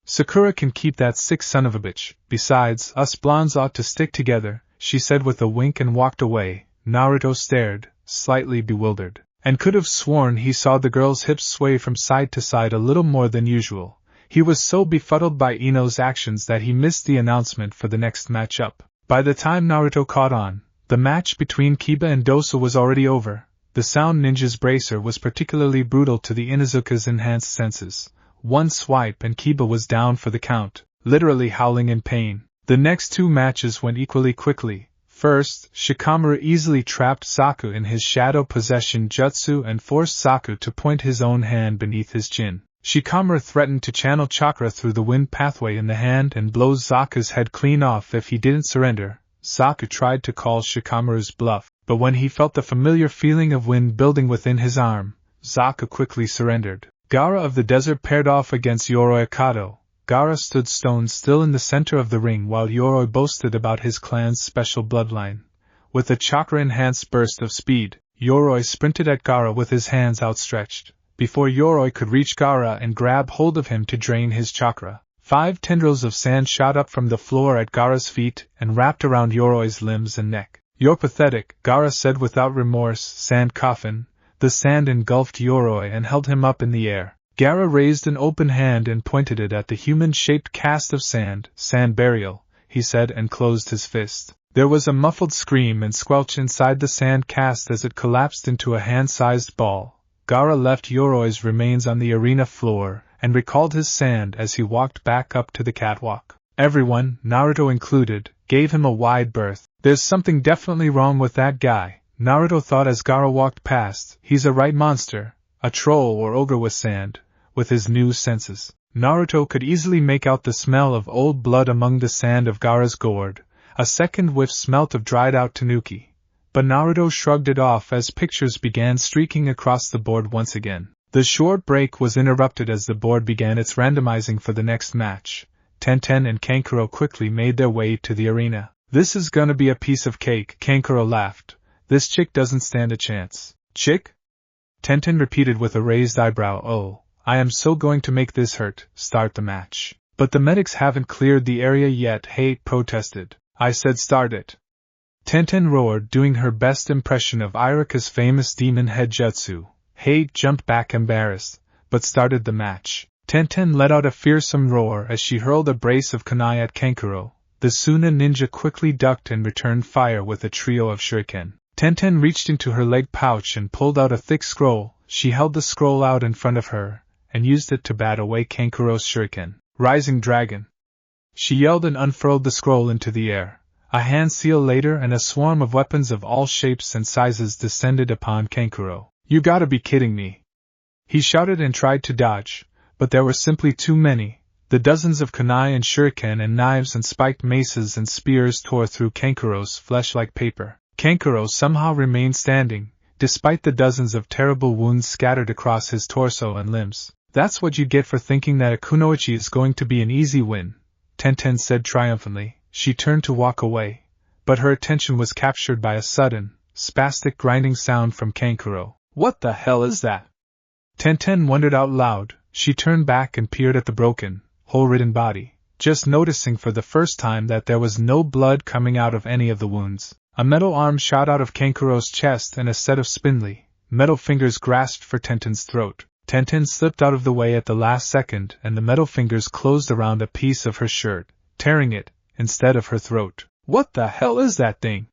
Sakura can keep that sick son of a bitch. Besides, us blondes ought to stick together, she said with a wink and walked away. Naruto stared, slightly bewildered, and could have sworn he saw the girl's hips sway from side to side a little more than usual. He was so befuddled by Ino's actions that he missed the announcement for the next match-up. By the time Naruto caught on, the match between Kiba and Dosa was already over. The Sound Ninja's bracer was particularly brutal to the Inuzuka's enhanced senses. One swipe and Kiba was down for the count, literally howling in pain. The next two matches went equally quickly. First, Shikamaru easily trapped Saku in his shadow possession jutsu and forced Saku to point his own hand beneath his chin. Shikamaru threatened to channel chakra through the wind pathway in the hand and blow Saku's head clean off if he didn't surrender. Saku tried to call Shikamaru's bluff, but when he felt the familiar feeling of wind building within his arm, Saku quickly surrendered. Gaara of the Desert paired off against Yoroi Akato. Gaara stood stone still in the center of the ring while Yoroi boasted about his clan's special bloodline. With a chakra-enhanced burst of speed, Yoroi sprinted at Gaara with his hands outstretched. Before Yoroi could reach Gaara and grab hold of him to drain his chakra, 5 tendrils of sand shot up from the floor at Gaara's feet and wrapped around Yoroi's limbs and neck. You're pathetic, Gaara said without remorse. Sand coffin. The sand engulfed Yoroi and held him up in the air. Gaara raised an open hand and pointed it at the human-shaped cast of sand. Sand burial, he said, and closed his fist. There was a muffled scream and squelch inside the sand cast as it collapsed into a hand-sized ball. Gaara left Yoroi's remains on the arena floor and recalled his sand as he walked back up to the catwalk. Everyone, Naruto included, gave him a wide berth. There's something definitely wrong with that guy, Naruto thought as Gaara walked past. He's a right monster, a troll or ogre with sand, with his new senses. Naruto could easily make out the smell of old blood among the sand of Gaara's gourd. A second whiff smelt of dried-out tanuki. But Naruto shrugged it off as pictures began streaking across the board once again. The short break was interrupted as the board began its randomizing for the next match. Tenten and Kankuro quickly made their way to the arena. This is gonna be a piece of cake, Kankuro laughed. This chick doesn't stand a chance. Chick? Tenten repeated with a raised eyebrow. Oh, I am so going to make this hurt. Start the match. But the medics haven't cleared the area yet, Hate protested. I said start it. Tenten roared, doing her best impression of Irika's famous demon head jutsu. Hate jumped back embarrassed, but started the match. Tenten let out a fearsome roar as she hurled a brace of kunai at Kankuro. The Suna ninja quickly ducked and returned fire with a trio of shuriken. Tenten reached into her leg pouch and pulled out a thick scroll. She held the scroll out in front of her, and used it to bat away Kankuro's shuriken. Rising Dragon! She yelled and unfurled the scroll into the air. A hand seal later and a swarm of weapons of all shapes and sizes descended upon Kankuro. You gotta be kidding me! He shouted and tried to dodge, but there were simply too many. The dozens of kunai and shuriken and knives and spiked maces and spears tore through Kankuro's flesh like paper. Kankuro somehow remained standing, despite the dozens of terrible wounds scattered across his torso and limbs. That's what you get for thinking that a kunoichi is going to be an easy win, Tenten said triumphantly. She turned to walk away, but her attention was captured by a sudden, spastic grinding sound from Kankuro. What the hell is that? Tenten wondered out loud. She turned back and peered at the broken, hole-ridden body, just noticing for the first time that there was no blood coming out of any of the wounds. A metal arm shot out of Kankuro's chest and a set of spindly, metal fingers grasped for Tenten's throat. Tenten slipped out of the way at the last second and the metal fingers closed around a piece of her shirt, tearing it, instead of her throat. What the hell is that thing?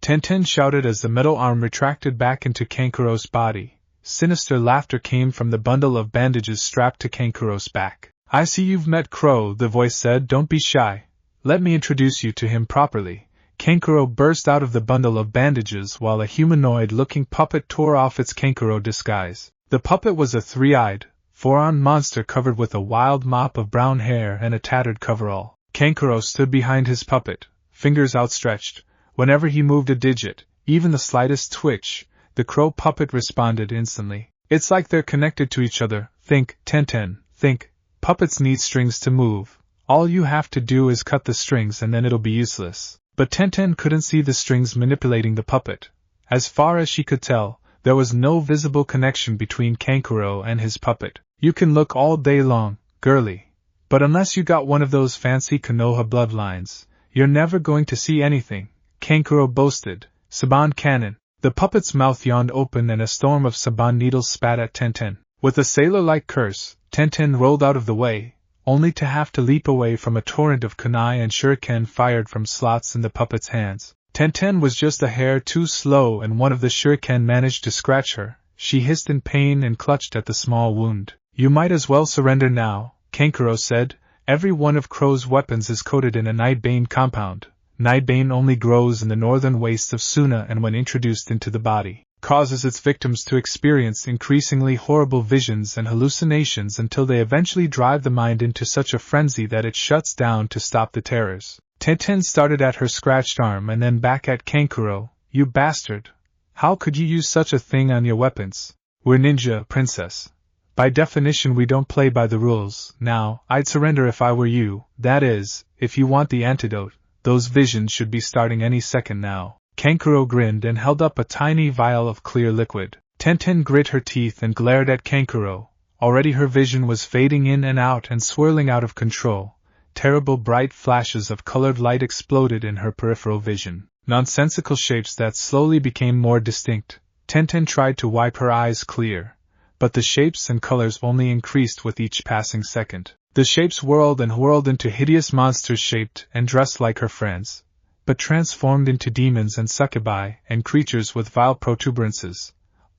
Tenten shouted as the metal arm retracted back into Kankuro's body. Sinister laughter came from the bundle of bandages strapped to Kankuro's back. I see you've met Crow, the voice said. Don't be shy. Let me introduce you to him properly. Kankuro burst out of the bundle of bandages while a humanoid-looking puppet tore off its Kankuro disguise. The puppet was a three-eyed, four-armed monster covered with a wild mop of brown hair and a tattered coverall. Kankuro stood behind his puppet, fingers outstretched. Whenever he moved a digit, even the slightest twitch, the crow puppet responded instantly. It's like they're connected to each other. Think, Tenten, think. Puppets need strings to move. All you have to do is cut the strings and then it'll be useless. But Tenten couldn't see the strings manipulating the puppet. As far as she could tell, there was no visible connection between Kankuro and his puppet. You can look all day long, girly, but unless you got one of those fancy Konoha bloodlines, you're never going to see anything, Kankuro boasted. Saban cannon. The puppet's mouth yawned open and a storm of saban needles spat at Tenten. With a sailor-like curse, Tenten rolled out of the way, only to have to leap away from a torrent of kunai and shuriken fired from slots in the puppet's hands. Tenten was just a hair too slow and one of the shuriken managed to scratch her. She hissed in pain and clutched at the small wound. You might as well surrender now, Kankuro said. Every one of Crow's weapons is coated in a nightbane compound. Nightbane only grows in the northern wastes of Suna and when introduced into the body, causes its victims to experience increasingly horrible visions and hallucinations until they eventually drive the mind into such a frenzy that it shuts down to stop the terrors. Tenten started at her scratched arm and then back at Kankuro. You bastard! How could you use such a thing on your weapons? We're ninja, princess. By definition we don't play by the rules. Now, I'd surrender if I were you, that is, if you want the antidote. Those visions should be starting any second now. Kankuro grinned and held up a tiny vial of clear liquid. Tenten grit her teeth and glared at Kankuro. Already her vision was fading in and out and swirling out of control. Terrible bright flashes of colored light exploded in her peripheral vision. Nonsensical shapes that slowly became more distinct. Tenten tried to wipe her eyes clear, but the shapes and colors only increased with each passing second. The shapes whirled and whirled into hideous monsters shaped and dressed like her friends, but transformed into demons and succubi and creatures with vile protuberances,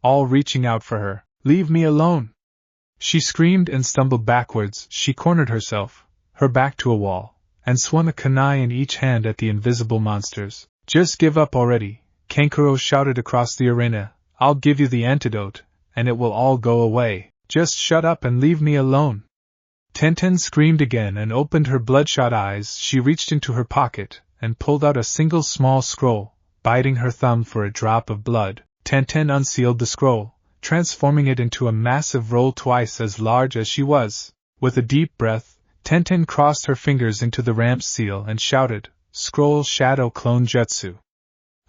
all reaching out for her. Leave me alone! She screamed and stumbled backwards. She cornered herself, her back to a wall, and swung a kunai in each hand at the invisible monsters. Just give up already, Kankuro shouted across the arena. I'll give you the antidote, and it will all go away. Just shut up and leave me alone. Tenten screamed again and opened her bloodshot eyes. She reached into her pocket and pulled out a single small scroll, biting her thumb for a drop of blood. Tenten unsealed the scroll, transforming it into a massive roll twice as large as she was. With a deep breath, Tenten crossed her fingers into the ramp's seal and shouted, "Scroll Shadow Clone Jutsu."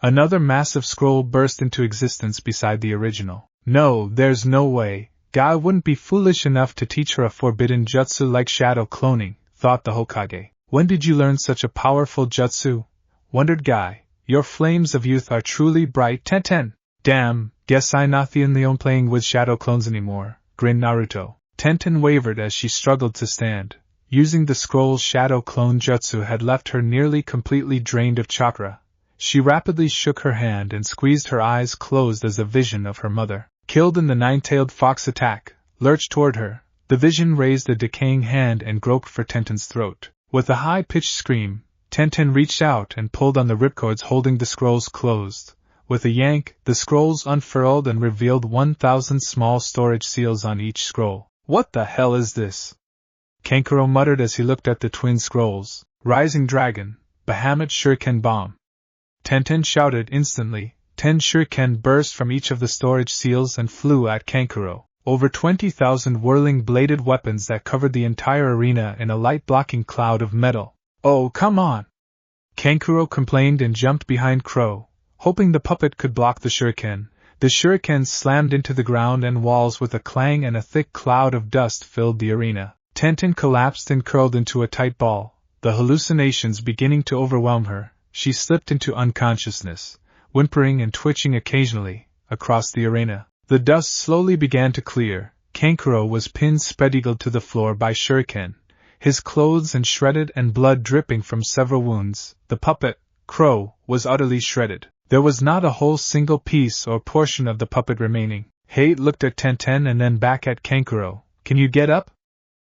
Another massive scroll burst into existence beside the original. No, there's no way. Guy wouldn't be foolish enough to teach her a forbidden jutsu like shadow cloning, thought the Hokage. When did you learn such a powerful jutsu? Wondered Guy. Your flames of youth are truly bright, Tenten. Damn, guess I'm not the only one playing with shadow clones anymore, grinned Naruto. Tenten wavered as she struggled to stand. Using the scroll's shadow clone jutsu had left her nearly completely drained of chakra. She rapidly shook her hand and squeezed her eyes closed as a vision of her mother, killed in the nine-tailed fox attack, lurched toward her. The vision raised a decaying hand and groped for Tenten's throat. With a high-pitched scream, Tenten reached out and pulled on the ripcords holding the scrolls closed. With a yank, the scrolls unfurled and revealed 1,000 small storage seals on each scroll. What the hell is this? Kankuro muttered as he looked at the twin scrolls. Rising Dragon, Bahamut Shuriken Bomb. Tenten shouted instantly. 10 shuriken burst from each of the storage seals and flew at Kankuro. Over 20,000 whirling bladed weapons that covered the entire arena in a light-blocking cloud of metal. Oh, come on! Kankuro complained and jumped behind Crow, hoping the puppet could block the shuriken. The shurikens slammed into the ground and walls with a clang, and a thick cloud of dust filled the arena. Tenten collapsed and curled into a tight ball, the hallucinations beginning to overwhelm her. She slipped into unconsciousness, whimpering and twitching occasionally, across the arena. The dust slowly began to clear. Kankuro was pinned spread-eagled to the floor by shuriken, his clothes and shredded and blood dripping from several wounds. The puppet, Crow, was utterly shredded. There was not a whole single piece or portion of the puppet remaining. Hate looked at Tenten and then back at Kankuro. Can you get up?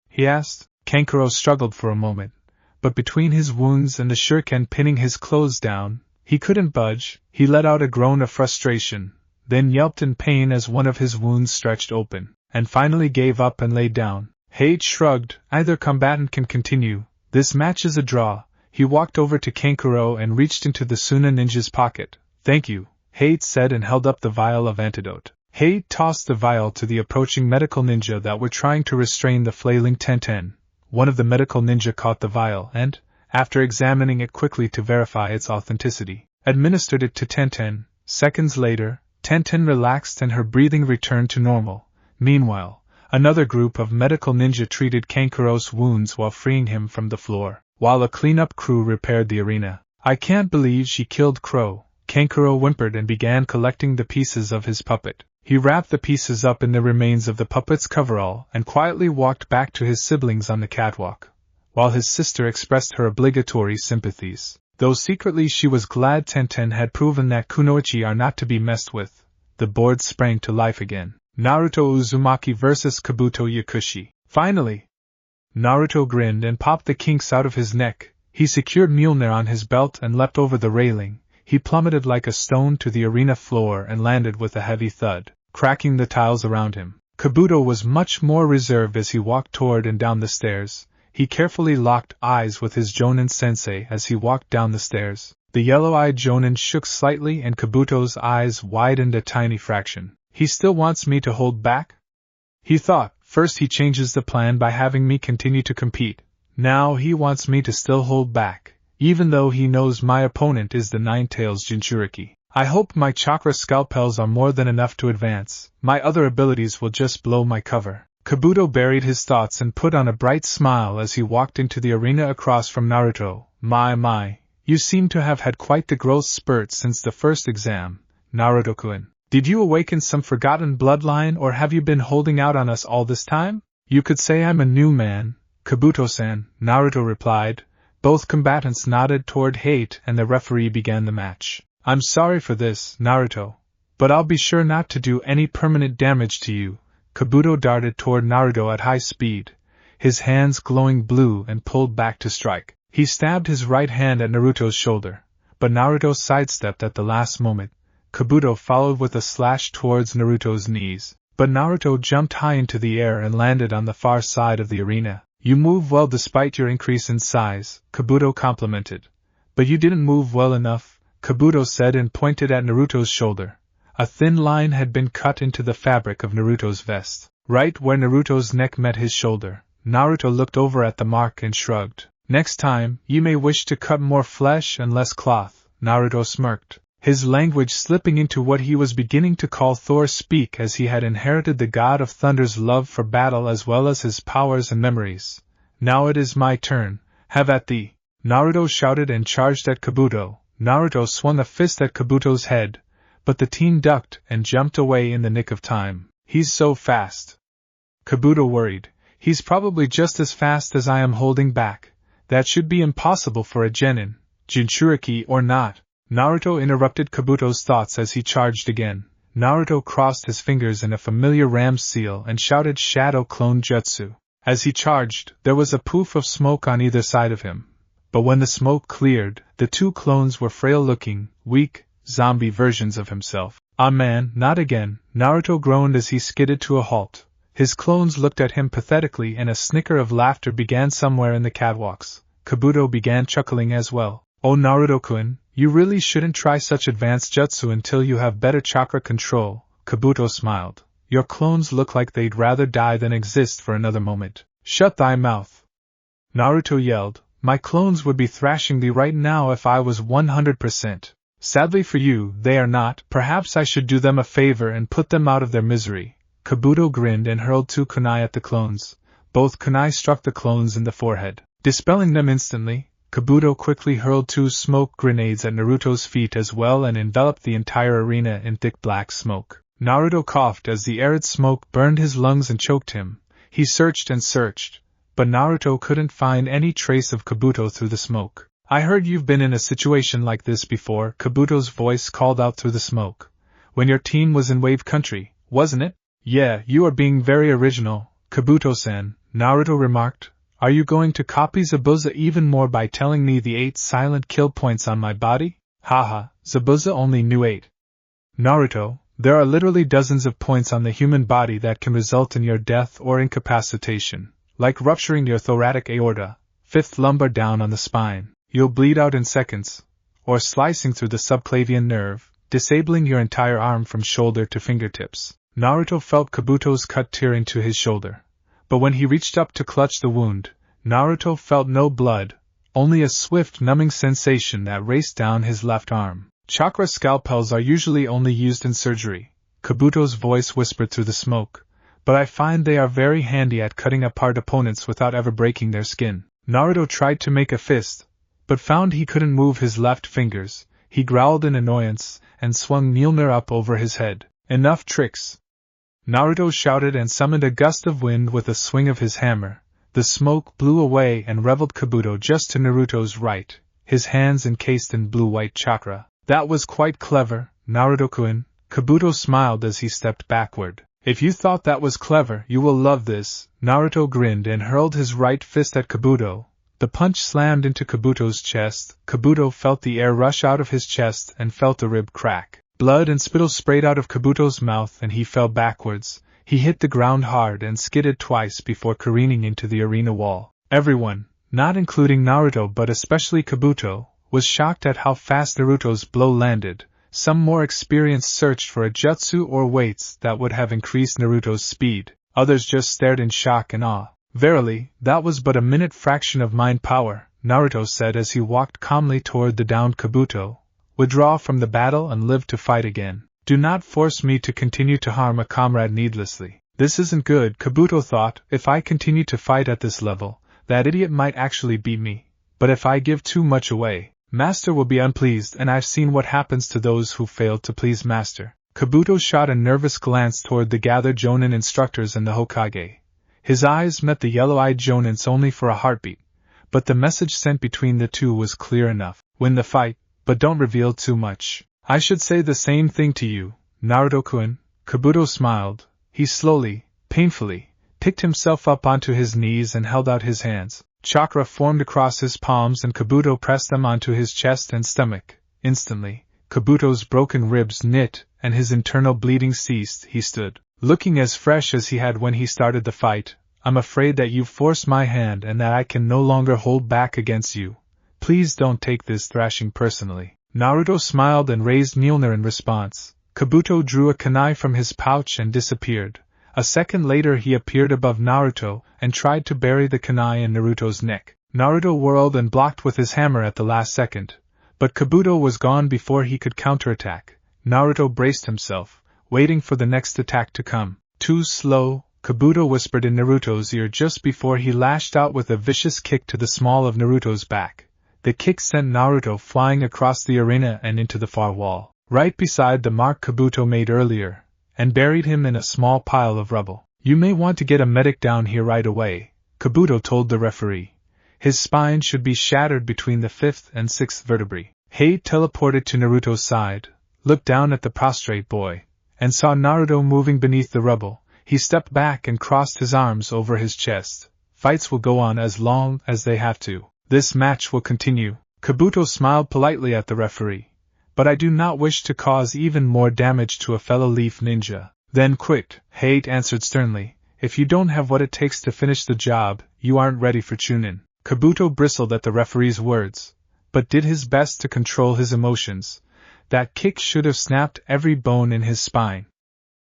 He asked. Kankuro struggled for a moment, but between his wounds and the shuriken pinning his clothes down, he couldn't budge. He let out a groan of frustration, then yelped in pain as one of his wounds stretched open, and finally gave up and lay down. Hate shrugged. Either combatant can continue. This match is a draw. He walked over to Kankuro and reached into the Suna ninja's pocket. Thank you, Hate said, and held up the vial of antidote. Hate tossed the vial to the approaching medical ninja that were trying to restrain the flailing Tenten. One of the medical ninja caught the vial and, after examining it quickly to verify its authenticity, administered it to Tenten. Seconds later, Tenten relaxed and her breathing returned to normal. Meanwhile, another group of medical ninja treated Kankuro's wounds while freeing him from the floor, while a cleanup crew repaired the arena. I can't believe she killed Crow, Kankuro whimpered and began collecting the pieces of his puppet. He wrapped the pieces up in the remains of the puppet's coverall and quietly walked back to his siblings on the catwalk, while his sister expressed her obligatory sympathies. Though secretly she was glad Tenten had proven that kunoichi are not to be messed with, the board sprang to life again. Naruto Uzumaki vs. Kabuto Yakushi. Finally! Naruto grinned and popped the kinks out of his neck. He secured Mjolnir on his belt and leapt over the railing. He plummeted like a stone to the arena floor and landed with a heavy thud, cracking the tiles around him. Kabuto was much more reserved as he walked toward and down the stairs. He carefully locked eyes with his Jonin sensei as he walked down the stairs. The yellow-eyed Jonin shook slightly and Kabuto's eyes widened a tiny fraction. He still wants me to hold back? He thought. First he changes the plan by having me continue to compete. Now he wants me to still hold back, even though he knows my opponent is the Nine-Tails Jinchuriki. I hope my chakra scalpels are more than enough to advance. My other abilities will just blow my cover. Kabuto buried his thoughts and put on a bright smile as he walked into the arena across from Naruto. My, you seem to have had quite the growth spurt since the first exam, Naruto-kun. Did you awaken some forgotten bloodline, or have you been holding out on us all this time? You could say I'm a new man, Kabuto-san, Naruto replied. Both combatants nodded toward Hate and the referee began the match. I'm sorry for this, Naruto, but I'll be sure not to do any permanent damage to you. Kabuto darted toward Naruto at high speed, his hands glowing blue, and pulled back to strike. He stabbed his right hand at Naruto's shoulder, but Naruto sidestepped at the last moment. Kabuto followed with a slash towards Naruto's knees, but Naruto jumped high into the air and landed on the far side of the arena. You move well despite your increase in size, Kabuto complimented. But you didn't move well enough, Kabuto said and pointed at Naruto's shoulder. A thin line had been cut into the fabric of Naruto's vest. Right where Naruto's neck met his shoulder, Naruto looked over at the mark and shrugged. Next time, you may wish to cut more flesh and less cloth, Naruto smirked, his language slipping into what he was beginning to call Thor's speak as he had inherited the god of thunder's love for battle as well as his powers and memories. Now it is my turn, have at thee! Naruto shouted and charged at Kabuto. Naruto swung a fist at Kabuto's head, but the teen ducked and jumped away in the nick of time. He's so fast. Kabuto worried. He's probably just as fast as I am holding back. That should be impossible for a genin, Jinchuriki or not. Naruto interrupted Kabuto's thoughts as he charged again. Naruto crossed his fingers in a familiar ram's seal and shouted Shadow Clone Jutsu. As he charged, there was a poof of smoke on either side of him. But when the smoke cleared, the two clones were frail-looking, weak, zombie versions of himself. Ah man, not again, Naruto groaned as he skidded to a halt. His clones looked at him pathetically and a snicker of laughter began somewhere in the catwalks. Kabuto began chuckling as well. Oh Naruto-kun, you really shouldn't try such advanced jutsu until you have better chakra control. Kabuto smiled. Your clones look like they'd rather die than exist for another moment. Shut thy mouth! Naruto yelled. My clones would be thrashing thee right now if I was 100%. Sadly for you, they are not. Perhaps I should do them a favor and put them out of their misery. Kabuto grinned and hurled two kunai at the clones. Both kunai struck the clones in the forehead. Dispelling them instantly, Kabuto quickly hurled two smoke grenades at Naruto's feet as well and enveloped the entire arena in thick black smoke. Naruto coughed as the arid smoke burned his lungs and choked him. He searched and searched, but Naruto couldn't find any trace of Kabuto through the smoke. I heard you've been in a situation like this before, Kabuto's voice called out through the smoke. When your team was in Wave Country, wasn't it? Yeah, you are being very original, Kabuto-san, Naruto remarked. Are you going to copy Zabuza even more by telling me the 8 silent kill points on my body? Haha, Zabuza only knew 8. Naruto, there are literally dozens of points on the human body that can result in your death or incapacitation, like rupturing your thoracic aorta, 5th lumbar down on the spine. You'll bleed out in seconds, or slicing through the subclavian nerve, disabling your entire arm from shoulder to fingertips. Naruto felt Kabuto's cut tear into his shoulder. But when he reached up to clutch the wound, Naruto felt no blood, only a swift numbing sensation that raced down his left arm. Chakra scalpels are usually only used in surgery, Kabuto's voice whispered through the smoke, but I find they are very handy at cutting apart opponents without ever breaking their skin. Naruto tried to make a fist, but found he couldn't move his left fingers. He growled in annoyance and swung Mjolnir up over his head. Enough tricks! Naruto shouted and summoned a gust of wind with a swing of his hammer. The smoke blew away and reveled Kabuto just to Naruto's right, his hands encased in blue-white chakra. That was quite clever, Naruto-kun. Kabuto smiled as he stepped backward. If you thought that was clever, you will love this. Naruto grinned and hurled his right fist at Kabuto. The punch slammed into Kabuto's chest. Kabuto felt the air rush out of his chest and felt a rib crack. Blood and spittle sprayed out of Kabuto's mouth and he fell backwards. He hit the ground hard and skidded twice before careening into the arena wall. Everyone, not including Naruto but especially Kabuto, was shocked at how fast Naruto's blow landed. Some more experienced searched for a jutsu or weights that would have increased Naruto's speed. Others just stared in shock and awe. Verily, that was but a minute fraction of mind power, Naruto said as he walked calmly toward the downed Kabuto. Withdraw from the battle and live to fight again. Do not force me to continue to harm a comrade needlessly. This isn't good, Kabuto thought. If I continue to fight at this level, that idiot might actually beat me. But if I give too much away, Master will be unpleased, and I've seen what happens to those who fail to please Master. Kabuto shot a nervous glance toward the gathered Jonin instructors and the Hokage. His eyes met the yellow-eyed Jonins only for a heartbeat, but the message sent between the two was clear enough. Win the fight, but don't reveal too much. I should say the same thing to you, Naruto-kun. Kabuto smiled. He slowly, painfully, picked himself up onto his knees and held out his hands. Chakra formed across his palms and Kabuto pressed them onto his chest and stomach. Instantly, Kabuto's broken ribs knit and his internal bleeding ceased. He stood, looking as fresh as he had when he started the fight. I'm afraid that you've forced my hand and that I can no longer hold back against you. Please don't take this thrashing personally. Naruto smiled and raised Mjolnir in response. Kabuto drew a kunai from his pouch and disappeared. A second later he appeared above Naruto and tried to bury the kunai in Naruto's neck. Naruto whirled and blocked with his hammer at the last second, but Kabuto was gone before he could counterattack. Naruto braced himself, waiting for the next attack to come. Too slow, Kabuto whispered in Naruto's ear just before he lashed out with a vicious kick to the small of Naruto's back. The kick sent Naruto flying across the arena and into the far wall, right beside the mark Kabuto made earlier, and buried him in a small pile of rubble. You may want to get a medic down here right away, Kabuto told the referee. His spine should be shattered between the 5th and 6th vertebrae. Hade teleported to Naruto's side, looked down at the prostrate boy, and saw Naruto moving beneath the rubble. He stepped back and crossed his arms over his chest. Fights will go on as long as they have to. This match will continue. Kabuto smiled politely at the referee. But I do not wish to cause even more damage to a fellow Leaf Ninja. Then quit, Hade answered sternly. If you don't have what it takes to finish the job, you aren't ready for Chunin. Kabuto bristled at the referee's words, but did his best to control his emotions. That kick should have snapped every bone in his spine.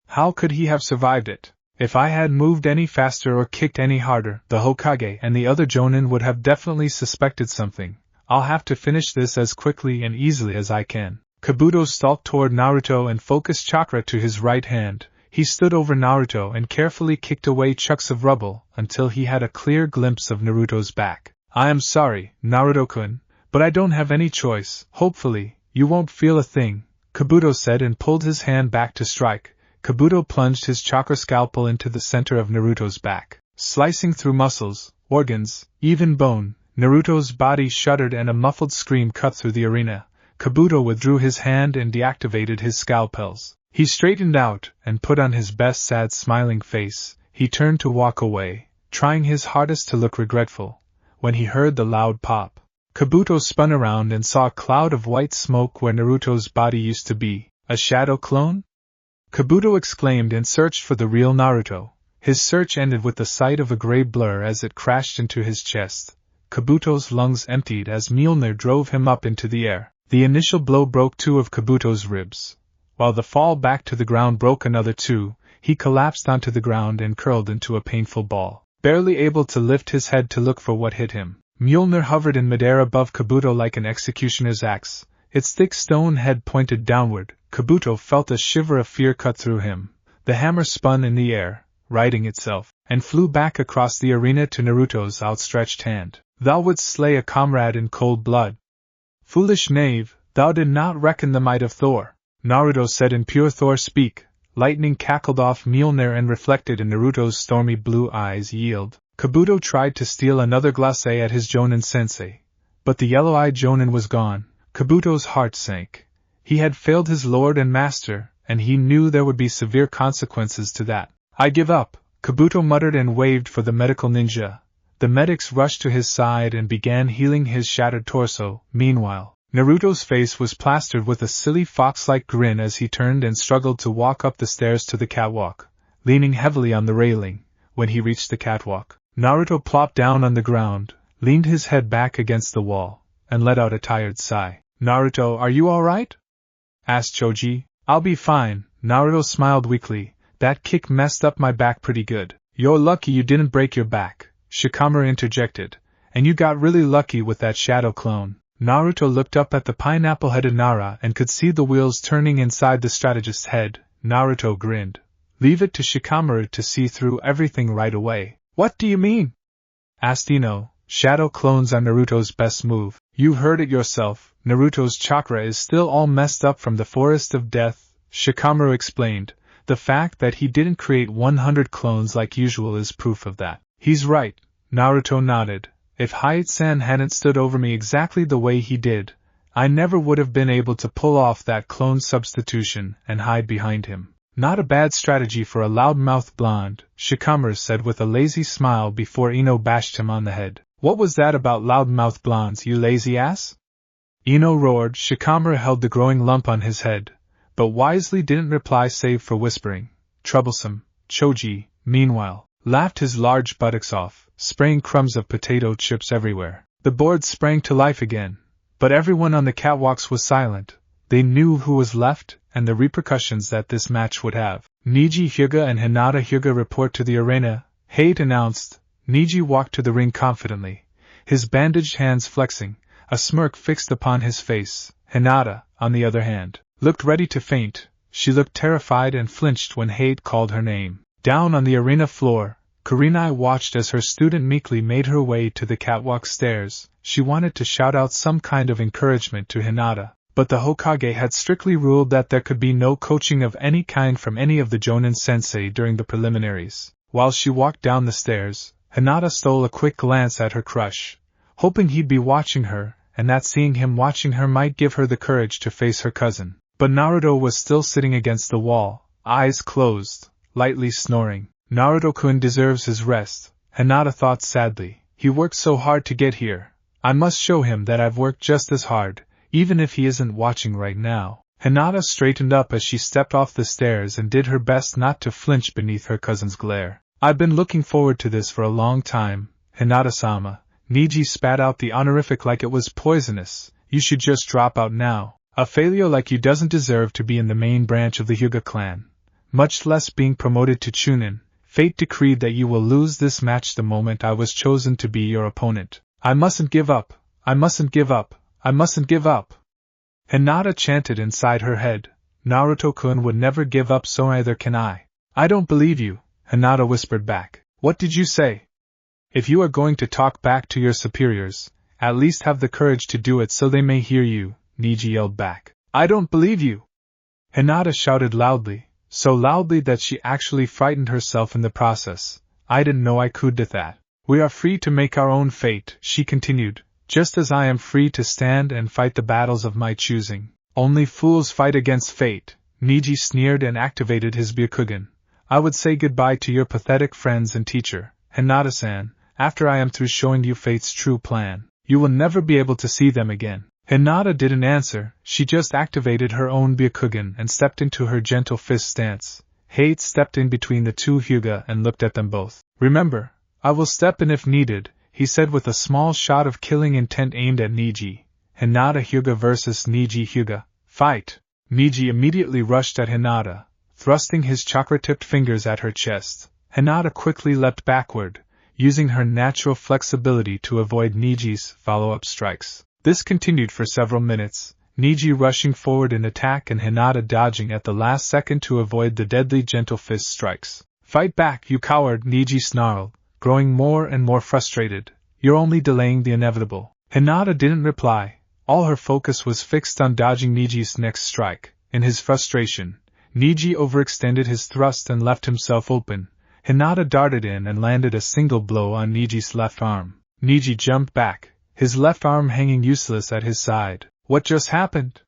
How could he have survived it? If I had moved any faster or kicked any harder, the Hokage and the other Jonin would have definitely suspected something. I'll have to finish this as quickly and easily as I can. Kabuto stalked toward Naruto and focused chakra to his right hand. He stood over Naruto and carefully kicked away chunks of rubble until he had a clear glimpse of Naruto's back. I am sorry, Naruto-kun, but I don't have any choice. Hopefully, you won't feel a thing, Kabuto said and pulled his hand back to strike. Kabuto plunged his chakra scalpel into the center of Naruto's back, slicing through muscles, organs, even bone. Naruto's body shuddered and a muffled scream cut through the arena. Kabuto withdrew his hand and deactivated his scalpels. He straightened out and put on his best sad smiling face. He turned to walk away, trying his hardest to look regretful, when he heard the loud pop. Kabuto spun around and saw a cloud of white smoke where Naruto's body used to be. A shadow clone? Kabuto exclaimed and searched for the real Naruto. His search ended with the sight of a gray blur as it crashed into his chest. Kabuto's lungs emptied as Mjolnir drove him up into the air. The initial blow broke 2 of Kabuto's ribs. While the fall back to the ground broke another 2, he collapsed onto the ground and curled into a painful ball, barely able to lift his head to look for what hit him. Mjolnir hovered in midair above Kabuto like an executioner's axe, its thick stone head pointed downward. Kabuto felt a shiver of fear cut through him. The hammer spun in the air, righting itself, and flew back across the arena to Naruto's outstretched hand. Thou wouldst slay a comrade in cold blood. Foolish knave, thou did not reckon the might of Thor, Naruto said in pure Thor speak. Lightning cackled off Mjolnir and reflected in Naruto's stormy blue eyes. Yield. Kabuto tried to steal another glacé at his Jonin sensei, but the yellow-eyed Jonin was gone. Kabuto's heart sank. He had failed his lord and master, and he knew there would be severe consequences to that. I give up, Kabuto muttered and waved for the medical ninja. The medics rushed to his side and began healing his shattered torso. Meanwhile, Naruto's face was plastered with a silly fox-like grin as he turned and struggled to walk up the stairs to the catwalk, leaning heavily on the railing. When he reached the catwalk, Naruto plopped down on the ground, leaned his head back against the wall, and let out a tired sigh. Naruto, are you all right? Asked Choji. I'll be fine, Naruto smiled weakly. That kick messed up my back pretty good. You're lucky you didn't break your back, Shikamaru interjected. And you got really lucky with that shadow clone. Naruto looked up at the pineapple-headed Nara and could see the wheels turning inside the strategist's head. Naruto grinned. Leave it to Shikamaru to see through everything right away. What do you mean? Asked Ino. Shadow clones are Naruto's best move. You heard it yourself. Naruto's chakra is still all messed up from the Forest of Death, Shikamaru explained. The fact that he didn't create 100 clones like usual is proof of that. He's right, Naruto nodded. If Hayate-san hadn't stood over me exactly the way he did, I never would have been able to pull off that clone substitution and hide behind him. Not a bad strategy for a loudmouthed blonde, Shikamaru said with a lazy smile before Ino bashed him on the head. What was that about loudmouthed blondes, you lazy ass? Ino roared. Shikamaru held the growing lump on his head, but wisely didn't reply save for whispering. Troublesome. Choji, meanwhile, laughed his large buttocks off, spraying crumbs of potato chips everywhere. The board sprang to life again, but everyone on the catwalks was silent. They knew who was left, and the repercussions that this match would have. Niji Hyuga and Hinata Hyuga report to the arena, Hate announced. Niji walked to the ring confidently, his bandaged hands flexing, a smirk fixed upon his face. Hinata, on the other hand, looked ready to faint. She looked terrified and flinched when Hate called her name. Down on the arena floor, Kurenai watched as her student meekly made her way to the catwalk stairs. She wanted to shout out some kind of encouragement to Hinata, but the Hokage had strictly ruled that there could be no coaching of any kind from any of the Jonin sensei during the preliminaries. While she walked down the stairs, Hinata stole a quick glance at her crush, hoping he'd be watching her, and that seeing him watching her might give her the courage to face her cousin. But Naruto was still sitting against the wall, eyes closed, lightly snoring. Naruto-kun deserves his rest, Hinata thought sadly. He worked so hard to get here. I must show him that I've worked just as hard, even if he isn't watching right now. Hinata straightened up as she stepped off the stairs and did her best not to flinch beneath her cousin's glare. I've been looking forward to this for a long time, Hinata-sama. Niji spat out the honorific like it was poisonous. You should just drop out now. A failure like you doesn't deserve to be in the main branch of the Hyuga clan, much less being promoted to Chunin. Fate decreed that you will lose this match the moment I was chosen to be your opponent. I mustn't give up. I mustn't give up. I mustn't give up. Hinata chanted inside her head. Naruto-kun would never give up, so neither can I. I don't believe you, Hinata whispered back. What did you say? If you are going to talk back to your superiors, at least have the courage to do it so they may hear you, Niji yelled back. I don't believe you! Hinata shouted loudly, so loudly that she actually frightened herself in the process. I didn't know I could do that. We are free to make our own fate, she continued, just as I am free to stand and fight the battles of my choosing. Only fools fight against fate. Niji sneered and activated his Byakugan. I would say goodbye to your pathetic friends and teacher, Hinata-san, after I am through showing you fate's true plan. You will never be able to see them again. Hinata didn't answer, she just activated her own Byakugan and stepped into her gentle fist stance. Hate stepped in between the two Hyuga and looked at them both. Remember, I will step in if needed, he said with a small shot of killing intent aimed at Niji. Hinata Hyuga versus Niji Hyuga. Fight! Niji immediately rushed at Hinata, thrusting his chakra-tipped fingers at her chest. Hinata quickly leapt backward, using her natural flexibility to avoid Niji's follow-up strikes. This continued for several minutes, Niji rushing forward in attack and Hinata dodging at the last second to avoid the deadly gentle fist strikes. Fight back, you coward, Niji snarled, growing more and more frustrated. You're only delaying the inevitable. Hinata didn't reply. All her focus was fixed on dodging Niji's next strike. In his frustration, Niji overextended his thrust and left himself open. Hinata darted in and landed a single blow on Niji's left arm. Niji jumped back, his left arm hanging useless at his side. What just happened?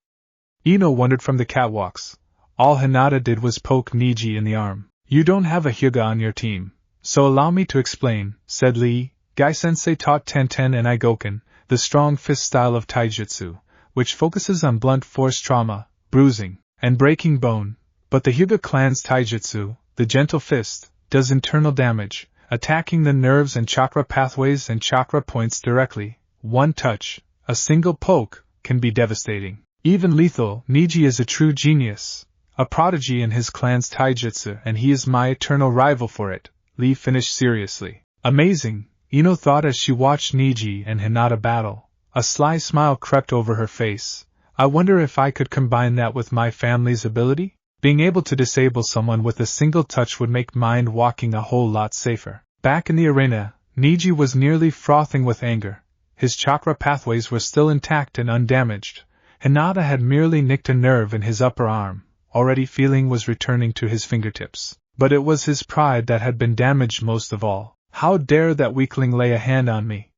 Ino wondered from the catwalks. All Hinata did was poke Niji in the arm. You don't have a Hyuga on your team, so allow me to explain, said Lee. Gai-sensei taught Tenten and Igoken, the strong fist style of taijutsu, which focuses on blunt force trauma, bruising, and breaking bone. But the Hyuga clan's taijutsu, the gentle fist, does internal damage, attacking the nerves and chakra pathways and chakra points directly. One touch, a single poke, can be devastating. Even lethal. Niji is a true genius, a prodigy in his clan's taijutsu, and he is my eternal rival for it, Lee finished seriously. Amazing, Ino thought as she watched Niji and Hinata battle. A sly smile crept over her face. I wonder if I could combine that with my family's ability? Being able to disable someone with a single touch would make mind walking a whole lot safer. Back in the arena, Niji was nearly frothing with anger. His chakra pathways were still intact and undamaged. Hinata had merely nicked a nerve in his upper arm. Already feeling was returning to his fingertips. But it was his pride that had been damaged most of all. How dare that weakling lay a hand on me?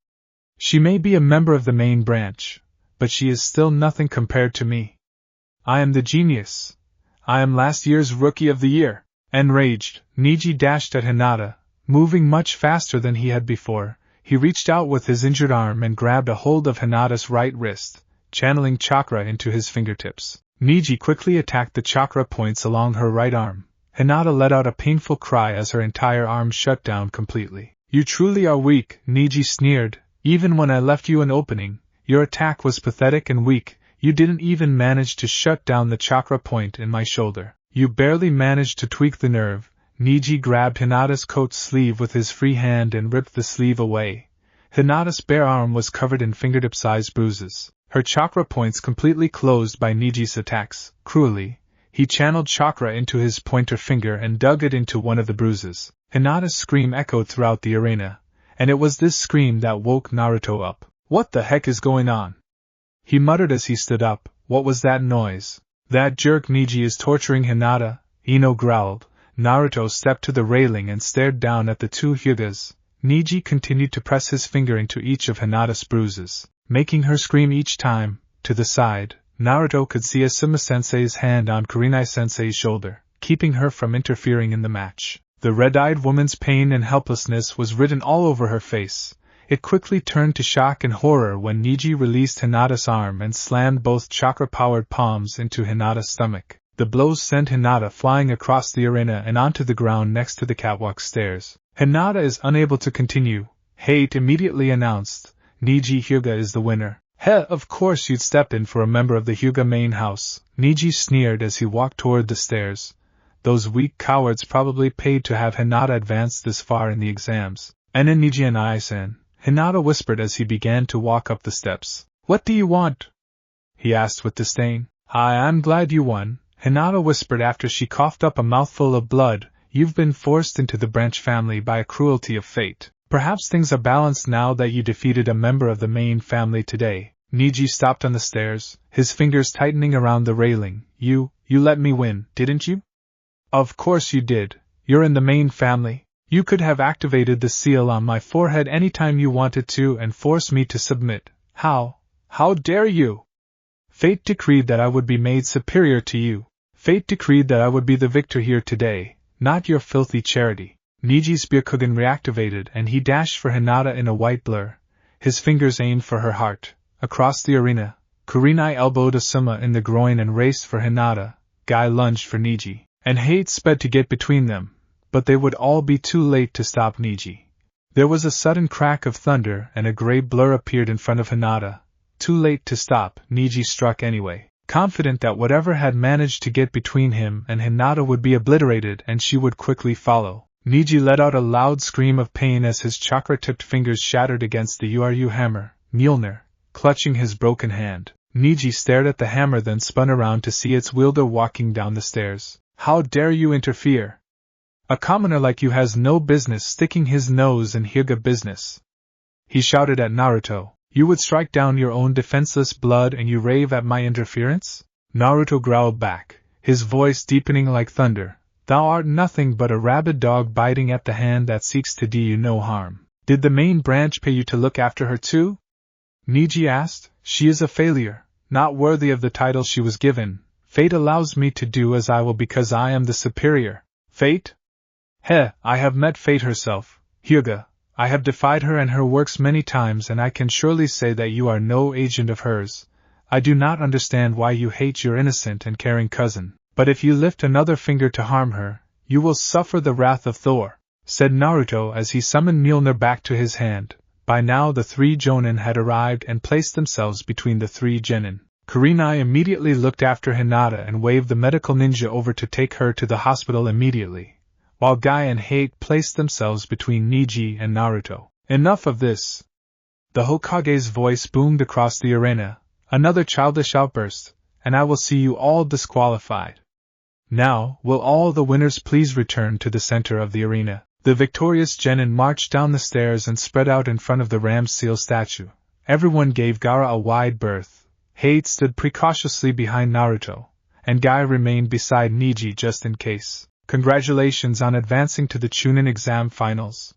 She may be a member of the main branch, but she is still nothing compared to me. I am the genius. I am last year's Rookie of the Year. Enraged, Niji dashed at Hinata, moving much faster than he had before. He reached out with his injured arm and grabbed a hold of Hinata's right wrist, channeling chakra into his fingertips. Niji quickly attacked the chakra points along her right arm. Hinata let out a painful cry as her entire arm shut down completely. You truly are weak, Niji sneered. Even when I left you an opening, your attack was pathetic and weak. You didn't even manage to shut down the chakra point in my shoulder. You barely managed to tweak the nerve. Niji grabbed Hinata's coat sleeve with his free hand and ripped the sleeve away. Hinata's bare arm was covered in fingertip-sized bruises, her chakra points completely closed by Niji's attacks. Cruelly, he channeled chakra into his pointer finger and dug it into one of the bruises. Hinata's scream echoed throughout the arena, and it was this scream that woke Naruto up. What the heck is going on? He muttered as he stood up. What was that noise? That jerk Niji is torturing Hinata, Ino growled. Naruto stepped to the railing and stared down at the two Hyugas. Niji continued to press his finger into each of Hinata's bruises, making her scream each time. To the side, Naruto could see Asuma-sensei's hand on Kurenai-sensei's shoulder, keeping her from interfering in the match. The red-eyed woman's pain and helplessness was written all over her face. It quickly turned to shock and horror when Niji released Hinata's arm and slammed both chakra-powered palms into Hinata's stomach. The blows sent Hinata flying across the arena and onto the ground next to the catwalk stairs. Hinata is unable to continue, Hate immediately announced. Niji Hyuga is the winner. Of course you'd step in for a member of the Hyuga main house, Niji sneered as he walked toward the stairs. Those weak cowards probably paid to have Hinata advance this far in the exams. And in Niji and Aisen, Hinata whispered as he began to walk up the steps. What do you want? He asked with disdain. I'm glad you won, Hinata whispered after she coughed up a mouthful of blood. You've been forced into the branch family by a cruelty of fate. Perhaps things are balanced now that you defeated a member of the main family today. Niji stopped on the stairs, his fingers tightening around the railing. You let me win, didn't you? Of course you did. You're in the main family. You could have activated the seal on my forehead anytime you wanted to and forced me to submit. How dare you? Fate decreed that I would be made superior to you. Fate decreed that I would be the victor here today, not your filthy charity. Niji's Byakugan reactivated and he dashed for Hinata in a white blur. His fingers aimed for her heart. Across the arena, Kurenai elbowed Asuma in the groin and raced for Hinata. Guy lunged for Niji, and Hate sped to get between them, but they would all be too late to stop Niji. There was a sudden crack of thunder and a gray blur appeared in front of Hinata. Too late to stop, Niji struck anyway, confident that whatever had managed to get between him and Hinata would be obliterated and she would quickly follow. Niji let out a loud scream of pain as his chakra-tipped fingers shattered against the Uru hammer. Mjolnir, clutching his broken hand. Niji stared at the hammer then spun around to see its wielder walking down the stairs. How dare you interfere? A commoner like you has no business sticking his nose in Hyuga business. He shouted at Naruto. You would strike down your own defenseless blood and you rave at my interference? Naruto growled back, his voice deepening like thunder. Thou art nothing but a rabid dog biting at the hand that seeks to do you no harm. Did the main branch pay you to look after her too? Niji asked. She is a failure, not worthy of the title she was given. Fate allows me to do as I will because I am the superior. Fate? I have met Fate herself, Hyuga. I have defied her and her works many times and I can surely say that you are no agent of hers. I do not understand why you hate your innocent and caring cousin. But if you lift another finger to harm her, you will suffer the wrath of Thor, said Naruto as he summoned Mjolnir back to his hand. By now the three Jonin had arrived and placed themselves between the three genin. Kurenai immediately looked after Hinata and waved the medical ninja over to take her to the hospital immediately, while Guy and Hate placed themselves between Niji and Naruto. Enough of this! The Hokage's voice boomed across the arena. Another childish outburst, and I will see you all disqualified. Now, will all the winners please return to the center of the arena? The victorious genin marched down the stairs and spread out in front of the Ram's seal statue. Everyone gave Gaara a wide berth. Hate stood precautiously behind Naruto, and Guy remained beside Niji just in case. Congratulations on advancing to the Chunin exam finals.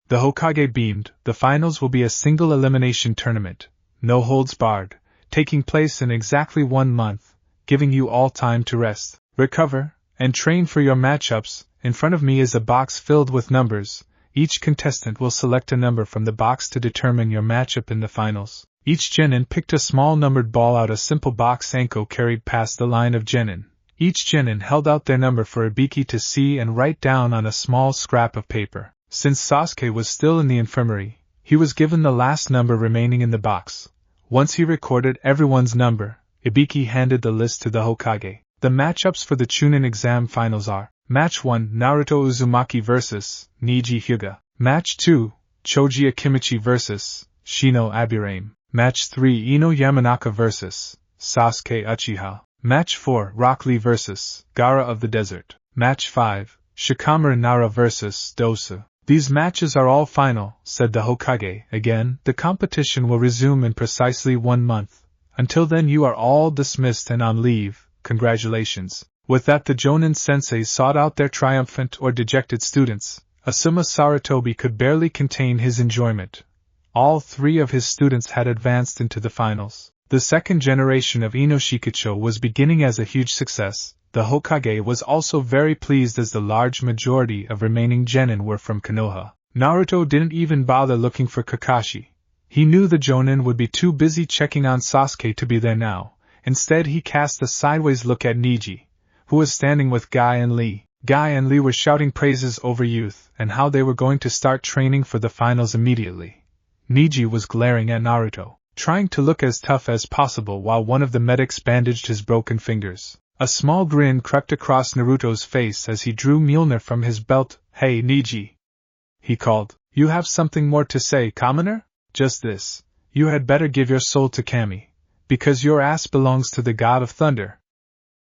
The Hokage beamed. The finals will be a single elimination tournament, no holds barred, taking place in exactly 1 month, giving you all time to rest, recover, and train for your matchups. In front of me is a box filled with numbers. Each contestant will select a number from the box to determine your matchup in the finals. Each genin picked a small numbered ball out. A simple box Anko carried past the line of genin. Each genin held out their number for Ibiki to see and write down on a small scrap of paper. Since Sasuke was still in the infirmary, he was given the last number remaining in the box. Once he recorded everyone's number, Ibiki handed the list to the Hokage. The matchups for the Chunin exam finals are: Match 1, Naruto Uzumaki vs. Niji Hyuga. Match 2, Choji Akimichi vs. Shino Aburame. Match 3, Ino Yamanaka vs. Sasuke Uchiha. Match 4, Rock Lee vs. Gaara of the Desert. Match 5, Shikamaru Nara vs. Dosa. These matches are all final, said the Hokage. Again, the competition will resume in precisely 1 month. Until then you are all dismissed and on leave. Congratulations. With that the Jonin sensei sought out their triumphant or dejected students. Asuma Sarutobi could barely contain his enjoyment. All 3 of his students had advanced into the finals. The second generation of Ino Shikicho was beginning as a huge success. The Hokage was also very pleased as the large majority of remaining genin were from Konoha. Naruto didn't even bother looking for Kakashi. He knew the Jonin would be too busy checking on Sasuke to be there now. Instead he cast a sideways look at Niji, who was standing with Guy and Lee. Guy and Lee were shouting praises over youth and how they were going to start training for the finals immediately. Niji was glaring at Naruto, trying to look as tough as possible while one of the medics bandaged his broken fingers. A small grin crept across Naruto's face as he drew Mjolnir from his belt. Hey Niji, he called. You have something more to say, commoner? Just this. You had better give your soul to Kami, because your ass belongs to the god of thunder.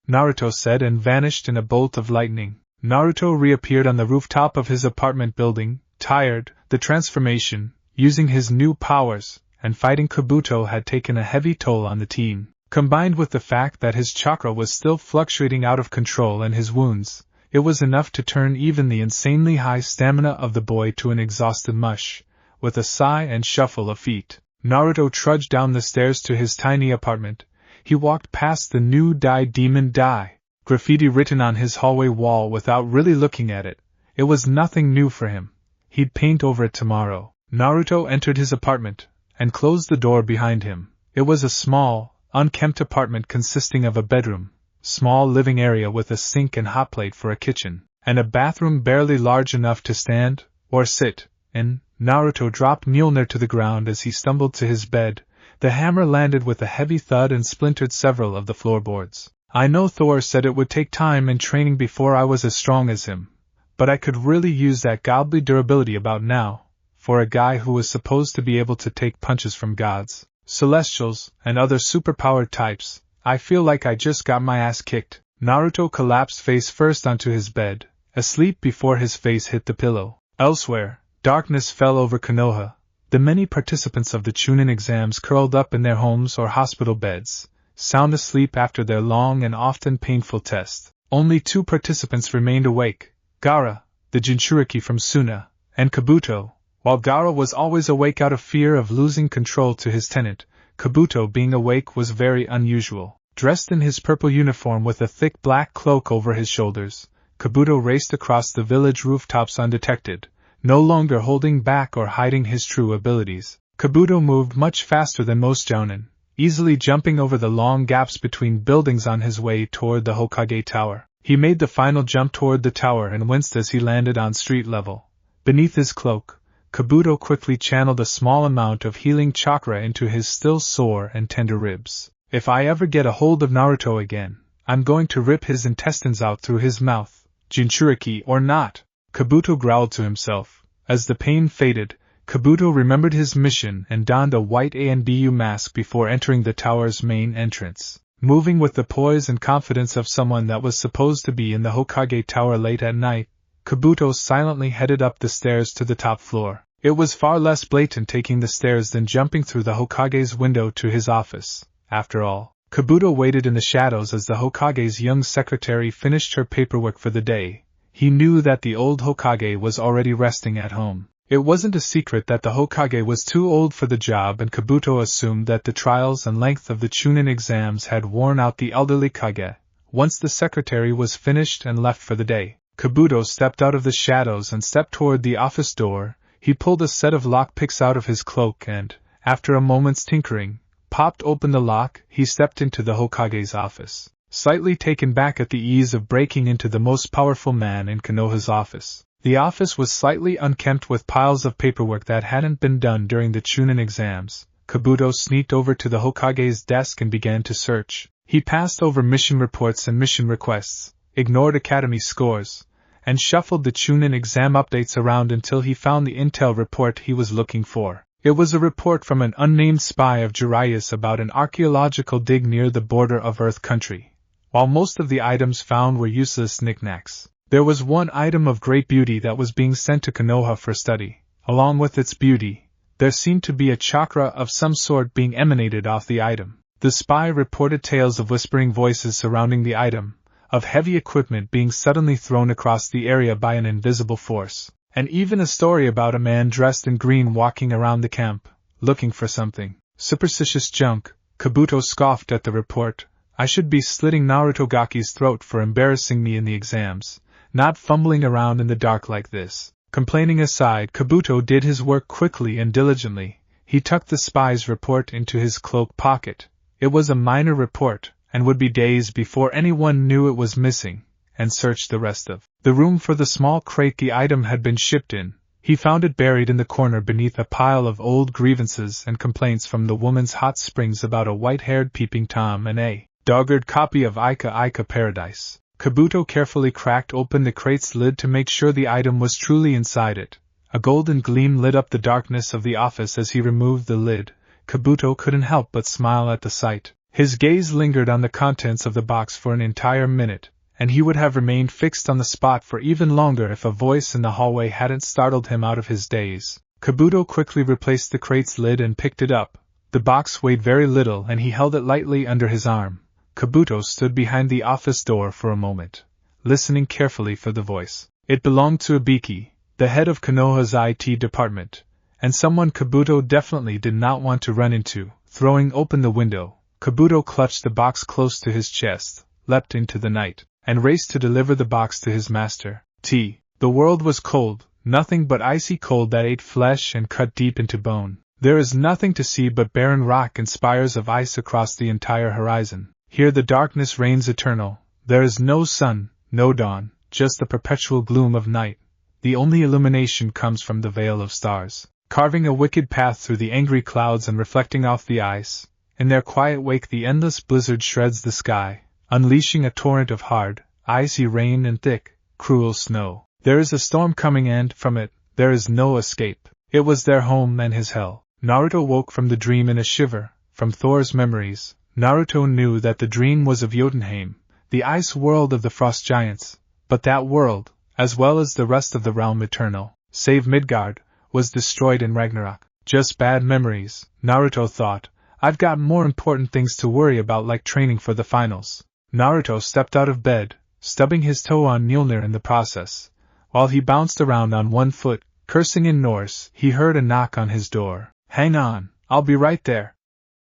Naruto said and vanished in a bolt of lightning. Naruto reappeared on the rooftop of his apartment building, tired. The transformation, using his new powers, and fighting Kabuto had taken a heavy toll on the team. Combined with the fact that his chakra was still fluctuating out of control and his wounds, it was enough to turn even the insanely high stamina of the boy to an exhausted mush. With a sigh and shuffle of feet, Naruto trudged down the stairs to his tiny apartment. He walked past the new Die Demon Die graffiti written on his hallway wall without really looking at it. It was nothing new for him. He'd paint over it tomorrow. Naruto entered his apartment and closed the door behind him. It was a small, unkempt apartment consisting of a bedroom, small living area with a sink and hot plate for a kitchen, and a bathroom barely large enough to stand or sit in. Naruto dropped Mjolnir to the ground as he stumbled to his bed. The hammer landed with a heavy thud and splintered several of the floorboards. I know Thor said it would take time and training before I was as strong as him, but I could really use that godly durability about now, for a guy who was supposed to be able to take punches from gods, celestials, and other superpowered types. I feel like I just got my ass kicked. Naruto collapsed face first onto his bed, asleep before his face hit the pillow. Elsewhere, darkness fell over Konoha. The many participants of the Chunin exams curled up in their homes or hospital beds, sound asleep after their long and often painful test. Only 2 participants remained awake, Gaara, the Jinchuriki from Suna, and Kabuto. While Gaara was always awake out of fear of losing control to his tenant, Kabuto being awake was very unusual. Dressed in his purple uniform with a thick black cloak over his shoulders, Kabuto raced across the village rooftops undetected, no longer holding back or hiding his true abilities. Kabuto moved much faster than most jounin, easily jumping over the long gaps between buildings on his way toward the Hokage Tower. He made the final jump toward the tower and winced as he landed on street level. Beneath his cloak, Kabuto quickly channeled a small amount of healing chakra into his still sore and tender ribs. If I ever get a hold of Naruto again, I'm going to rip his intestines out through his mouth, Jinchuriki or not, Kabuto growled to himself. As the pain faded, Kabuto remembered his mission and donned a white ANBU mask before entering the tower's main entrance. Moving with the poise and confidence of someone that was supposed to be in the Hokage Tower late at night, Kabuto silently headed up the stairs to the top floor. It was far less blatant taking the stairs than jumping through the Hokage's window to his office. After all, Kabuto waited in the shadows as the Hokage's young secretary finished her paperwork for the day. He knew that the old Hokage was already resting at home. It wasn't a secret that the Hokage was too old for the job, and Kabuto assumed that the trials and length of the Chunin exams had worn out the elderly Kage. Once the secretary was finished and left for the day, Kabuto stepped out of the shadows and stepped toward the office door. He pulled a set of lockpicks out of his cloak and, after a moment's tinkering, popped open the lock. He stepped into the Hokage's office, slightly taken back at the ease of breaking into the most powerful man in Konoha's office. The office was slightly unkempt with piles of paperwork that hadn't been done during the Chunin exams. Kabuto sneaked over to the Hokage's desk and began to search. He passed over mission reports and mission requests, ignored academy scores, and shuffled the Chunin exam updates around until he found the intel report he was looking for. It was a report from an unnamed spy of Jiraiya's about an archaeological dig near the border of Earth Country. While most of the items found were useless knickknacks, there was one item of great beauty that was being sent to Konoha for study. Along with its beauty, there seemed to be a chakra of some sort being emanated off the item. The spy reported tales of whispering voices surrounding the item, of heavy equipment being suddenly thrown across the area by an invisible force, and even a story about a man dressed in green walking around the camp, looking for something. Superstitious junk, Kabuto scoffed at the report. I should be slitting Naruto Gaki's throat for embarrassing me in the exams, not fumbling around in the dark like this. Complaining aside, Kabuto did his work quickly and diligently. He tucked the spy's report into his cloak pocket. It was a minor report, and would be days before anyone knew it was missing, and searched the rest of the room for the small crate the item had been shipped in. He found it buried in the corner beneath a pile of old grievances and complaints from the woman's hot springs about a white-haired peeping Tom and a doggered copy of Ika Paradise. Kabuto carefully cracked open the crate's lid to make sure the item was truly inside it. A golden gleam lit up the darkness of the office as he removed the lid. Kabuto couldn't help but smile at the sight. His gaze lingered on the contents of the box for an entire minute, and he would have remained fixed on the spot for even longer if a voice in the hallway hadn't startled him out of his daze. Kabuto quickly replaced the crate's lid and picked it up. The box weighed very little and he held it lightly under his arm. Kabuto stood behind the office door for a moment, listening carefully for the voice. It belonged to Ibiki, the head of Konoha's IT department, and someone Kabuto definitely did not want to run into. Throwing open the window, Kabuto clutched the box close to his chest, leapt into the night, and raced to deliver the box to his master. The world was cold, nothing but icy cold that ate flesh and cut deep into bone. There is nothing to see but barren rock and spires of ice across the entire horizon. Here the darkness reigns eternal. There is no sun, no dawn, just the perpetual gloom of night. The only illumination comes from the veil of stars, carving a wicked path through the angry clouds and reflecting off the ice. In their quiet wake the endless blizzard shreds the sky, unleashing a torrent of hard, icy rain and thick, cruel snow. There is a storm coming and, from it, there is no escape. It was their home and his hell. Naruto woke from the dream in a shiver. From Thor's memories, Naruto knew that the dream was of Jotunheim, the ice world of the frost giants, but that world, as well as the rest of the realm eternal, save Midgard, was destroyed in Ragnarok. Just bad memories, Naruto thought. I've got more important things to worry about, like training for the finals. Naruto stepped out of bed, stubbing his toe on Mjolnir in the process. While he bounced around on one foot, cursing in Norse, he heard a knock on his door. Hang on, I'll be right there,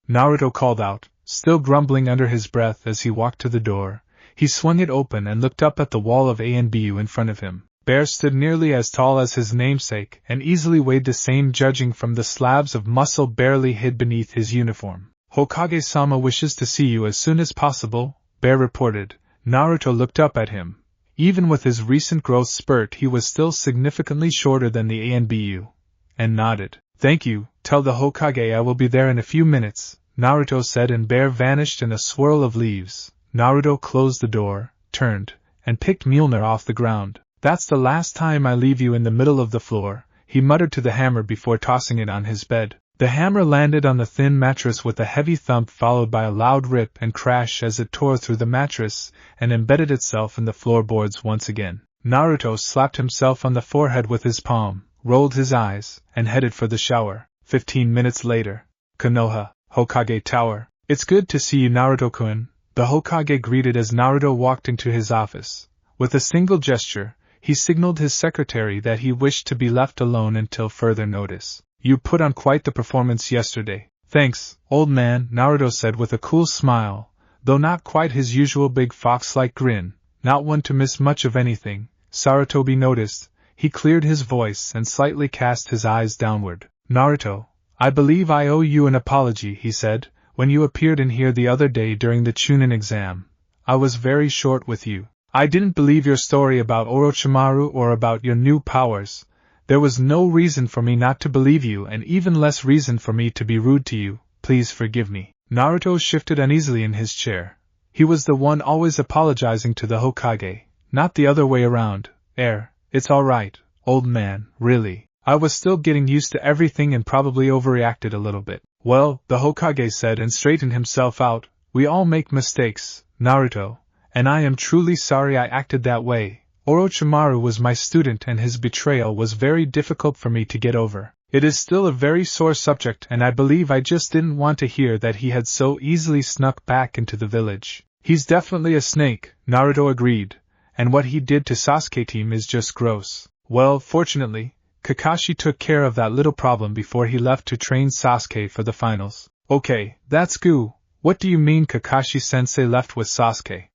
Naruto called out, still grumbling under his breath as he walked to the door. He swung it open and looked up at the wall of ANBU in front of him. Bear stood nearly as tall as his namesake and easily weighed the same, judging from the slabs of muscle barely hid beneath his uniform. Hokage-sama wishes to see you as soon as possible, Bear reported. Naruto looked up at him. Even with his recent growth spurt he was still significantly shorter than the ANBU, and nodded. Thank you, tell the Hokage I will be there in a few minutes, Naruto said, and Bear vanished in a swirl of leaves. Naruto closed the door, turned, and picked Mjolnir off the ground. That's the last time I leave you in the middle of the floor, he muttered to the hammer before tossing it on his bed. The hammer landed on the thin mattress with a heavy thump, followed by a loud rip and crash as it tore through the mattress and embedded itself in the floorboards once again. Naruto slapped himself on the forehead with his palm, rolled his eyes, and headed for the shower. 15 minutes later. Konoha, Hokage Tower. It's good to see you, Naruto-kun, the Hokage greeted as Naruto walked into his office. With a single gesture, he signaled his secretary that he wished to be left alone until further notice. You put on quite the performance yesterday. Thanks, old man, Naruto said with a cool smile, though not quite his usual big fox-like grin, not one to miss much of anything. Sarutobi noticed. He cleared his voice and slightly cast his eyes downward. Naruto, I believe I owe you an apology, he said. When you appeared in here the other day during the Chunin exam, I was very short with you. I didn't believe your story about Orochimaru or about your new powers. There was no reason for me not to believe you and even less reason for me to be rude to you. Please forgive me. Naruto shifted uneasily in his chair. He was the one always apologizing to the Hokage, not the other way around. It's alright, old man, really. I was still getting used to everything and probably overreacted a little bit. Well, the Hokage said and straightened himself out, we all make mistakes, Naruto, and I am truly sorry I acted that way. Orochimaru was my student and his betrayal was very difficult for me to get over. It is still a very sore subject and I believe I just didn't want to hear that he had so easily snuck back into the village. He's definitely a snake, Naruto agreed, and what he did to Sasuke team is just gross. Well, fortunately, Kakashi took care of that little problem before he left to train Sasuke for the finals. Okay, that's goo. What do you mean Kakashi-sensei left with Sasuke?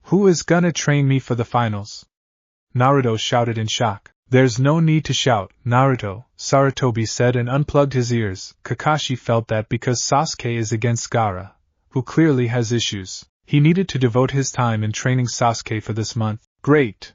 Who is gonna train me for the finals? Naruto shouted in shock. There's no need to shout, Naruto, Sarutobi said and unplugged his ears. Kakashi felt that because Sasuke is against Gaara, who clearly has issues, he needed to devote his time in training Sasuke for this month. Great!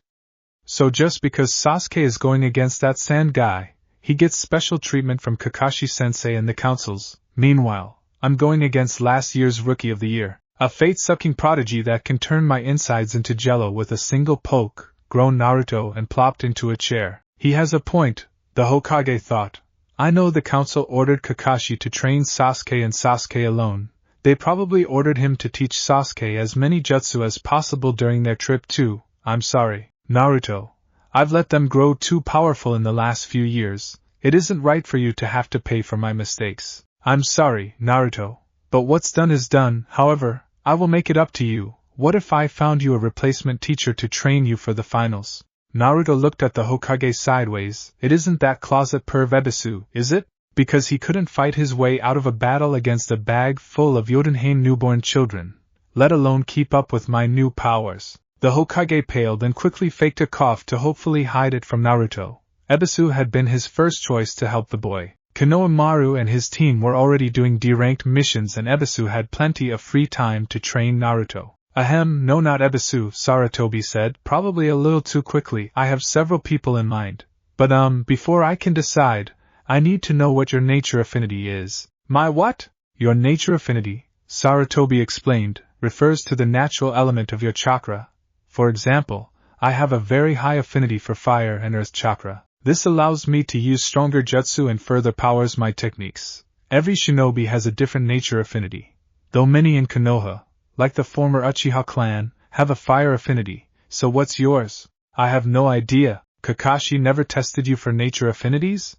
So just because Sasuke is going against that sand guy, he gets special treatment from Kakashi-sensei and the councils. Meanwhile, I'm going against last year's Rookie of the Year, a fate-sucking prodigy that can turn my insides into jello with a single poke, groaned Naruto and plopped into a chair. He has a point, the Hokage thought. I know the council ordered Kakashi to train Sasuke and Sasuke alone. They probably ordered him to teach Sasuke as many jutsu as possible during their trip too. I'm sorry, Naruto. I've let them grow too powerful in the last few years. It isn't right for you to have to pay for my mistakes. I'm sorry, Naruto, but what's done is done. However, I will make it up to you. What if I found you a replacement teacher to train you for the finals? Naruto looked at the Hokage sideways. It isn't that closet perv Ebisu, is it? Because he couldn't fight his way out of a battle against a bag full of Jotunheim newborn children, let alone keep up with my new powers. The Hokage paled and quickly faked a cough to hopefully hide it from Naruto. Ebisu had been his first choice to help the boy. Konohamaru and his team were already doing D-ranked missions and Ebisu had plenty of free time to train Naruto. Ahem, no, not Ebisu, Sarutobi said, probably a little too quickly. I have several people in mind. But before I can decide, I need to know what your nature affinity is. My what? Your nature affinity, Sarutobi explained, refers to the natural element of your chakra. For example, I have a very high affinity for fire and earth chakra. This allows me to use stronger jutsu and further powers my techniques. Every shinobi has a different nature affinity, though many in Konoha, like the former Uchiha clan, have a fire affinity. So what's yours? I have no idea. Kakashi never tested you for nature affinities?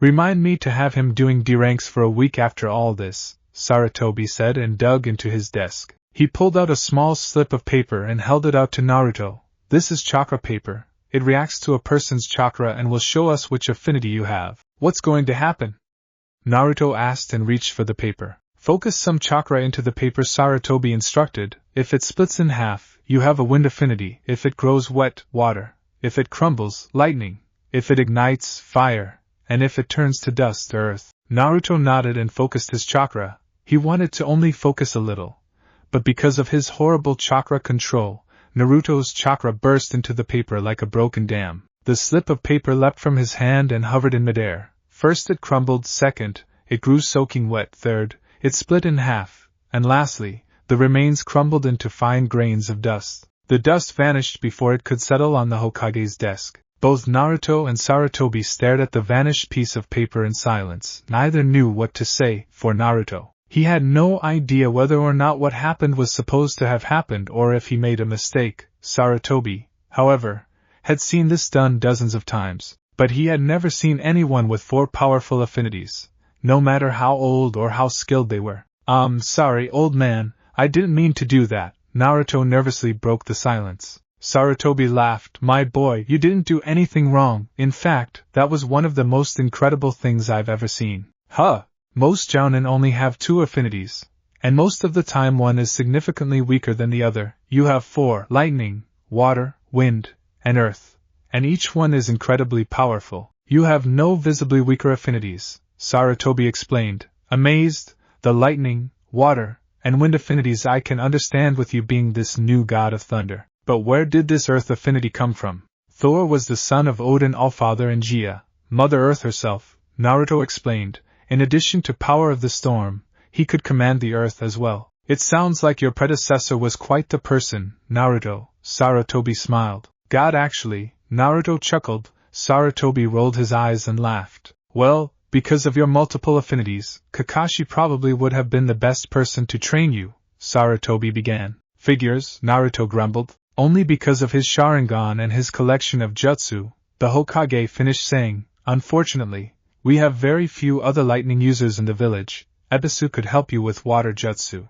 Remind me to have him doing D-ranks for a week after all this, Sarutobi said and dug into his desk. He pulled out a small slip of paper and held it out to Naruto. This is chakra paper. It reacts to a person's chakra and will show us which affinity you have. What's going to happen? Naruto asked and reached for the paper. Focus some chakra into the paper, Sarutobi instructed. If it splits in half, you have a wind affinity. If it grows wet, water. If it crumbles, lightning. If it ignites, fire. And if it turns to dust, earth. Naruto nodded and focused his chakra. He wanted to only focus a little. But because of his horrible chakra control, Naruto's chakra burst into the paper like a broken dam. The slip of paper leapt from his hand and hovered in midair. First it crumbled, second, it grew soaking wet, third, it split in half, and lastly, the remains crumbled into fine grains of dust. The dust vanished before it could settle on the Hokage's desk. Both Naruto and Sarutobi stared at the vanished piece of paper in silence. Neither knew what to say. For Naruto, he had no idea whether or not what happened was supposed to have happened or if he made a mistake. Sarutobi, however, had seen this done dozens of times, but he had never seen anyone with 4 powerful affinities, no matter how old or how skilled they were. Sorry, old man, I didn't mean to do that. Naruto nervously broke the silence. Sarutobi laughed. My boy, you didn't do anything wrong. In fact, that was one of the most incredible things I've ever seen. Most jounin only have 2 affinities, and most of the time one is significantly weaker than the other. You have 4: lightning, water, wind, and earth, and each one is incredibly powerful. You have no visibly weaker affinities, Sarutobi explained, amazed. The lightning, water, and wind affinities I can understand with you being this new god of thunder. But where did this earth affinity come from? Thor was the son of Odin Allfather and Gaia, Mother Earth herself, Naruto explained. In addition to power of the storm, he could command the earth as well. It sounds like your predecessor was quite the person, Naruto, Sarutobi smiled. God actually, Naruto chuckled. Sarutobi rolled his eyes and laughed. Well, because of your multiple affinities, Kakashi probably would have been the best person to train you, Sarutobi began. Figures, Naruto grumbled. Only because of his Sharingan and his collection of jutsu, the Hokage finished saying. Unfortunately, we have very few other lightning users in the village. Ebisu could help you with water jutsu.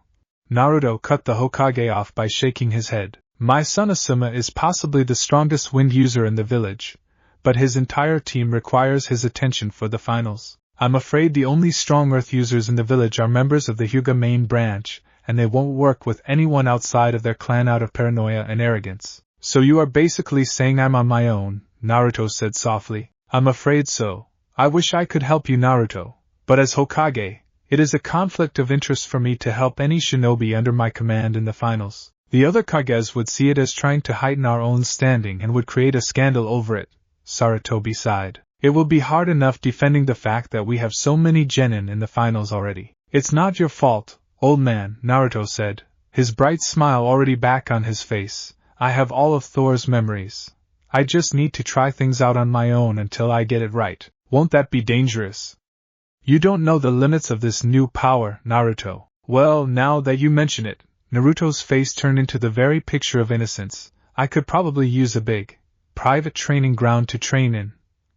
Naruto cut the Hokage off by shaking his head. My son Asuma is possibly the strongest wind user in the village, but his entire team requires his attention for the finals. I'm afraid the only strong earth users in the village are members of the Hyuga main branch, and they won't work with anyone outside of their clan out of paranoia and arrogance. So you are basically saying I'm on my own, Naruto said softly. I'm afraid so. I wish I could help you, Naruto, but as Hokage, it is a conflict of interest for me to help any shinobi under my command in the finals. The other Kages would see it as trying to heighten our own standing and would create a scandal over it, Sarutobi sighed. It will be hard enough defending the fact that we have so many genin in the finals already. It's not your fault, old man, Naruto said, his bright smile already back on his face. I have all of Thor's memories. I just need to try things out on my own until I get it right. Won't that be dangerous? You don't know the limits of this new power, Naruto. Well, now that you mention it, Naruto's face turned into the very picture of innocence. I could probably use a big, private training ground to train in.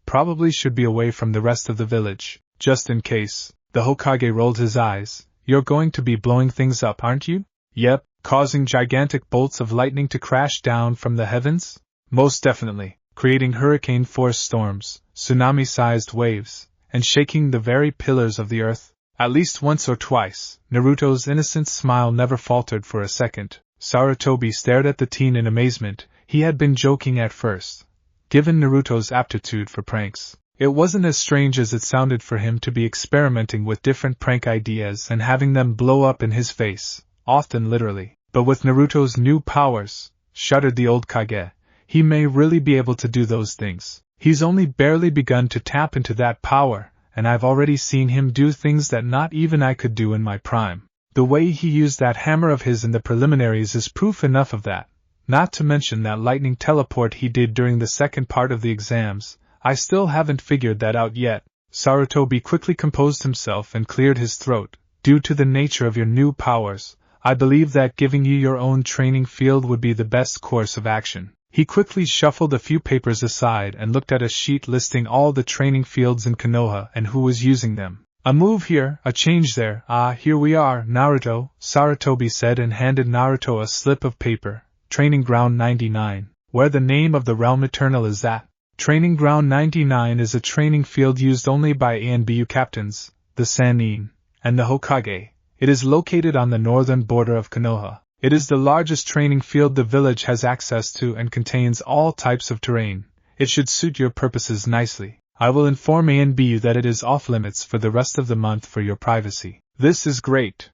Probably should be away from the rest of the village, just in case. The Hokage rolled his eyes. You're going to be blowing things up, aren't you? Yep, causing gigantic bolts of lightning to crash down from the heavens? Most definitely, creating hurricane-force storms, tsunami-sized waves, and shaking the very pillars of the earth. At least once or twice, Naruto's innocent smile never faltered for a second. Sarutobi stared at the teen in amazement. He had been joking at first. Given Naruto's aptitude for pranks, it wasn't as strange as it sounded for him to be experimenting with different prank ideas and having them blow up in his face, often literally. But with Naruto's new powers, shuddered the old Kage, he may really be able to do those things. He's only barely begun to tap into that power, and I've already seen him do things that not even I could do in my prime. The way he used that hammer of his in the preliminaries is proof enough of that. Not to mention that lightning teleport he did during the second part of the exams. I still haven't figured that out yet. Sarutobi quickly composed himself and cleared his throat. Due to the nature of your new powers, I believe that giving you your own training field would be the best course of action. He quickly shuffled a few papers aside and looked at a sheet listing all the training fields in Konoha and who was using them. A move here, a change there. Ah, here we are, Naruto, Sarutobi said and handed Naruto a slip of paper. Training Ground 99. Where the name of the realm eternal is at. Training Ground 99 is a training field used only by A and BU captains, the Sannin, and the Hokage. It is located on the northern border of Konoha. It is the largest training field the village has access to and contains all types of terrain. It should suit your purposes nicely. I will inform A and BU that it is off-limits for the rest of the month for your privacy. This is great.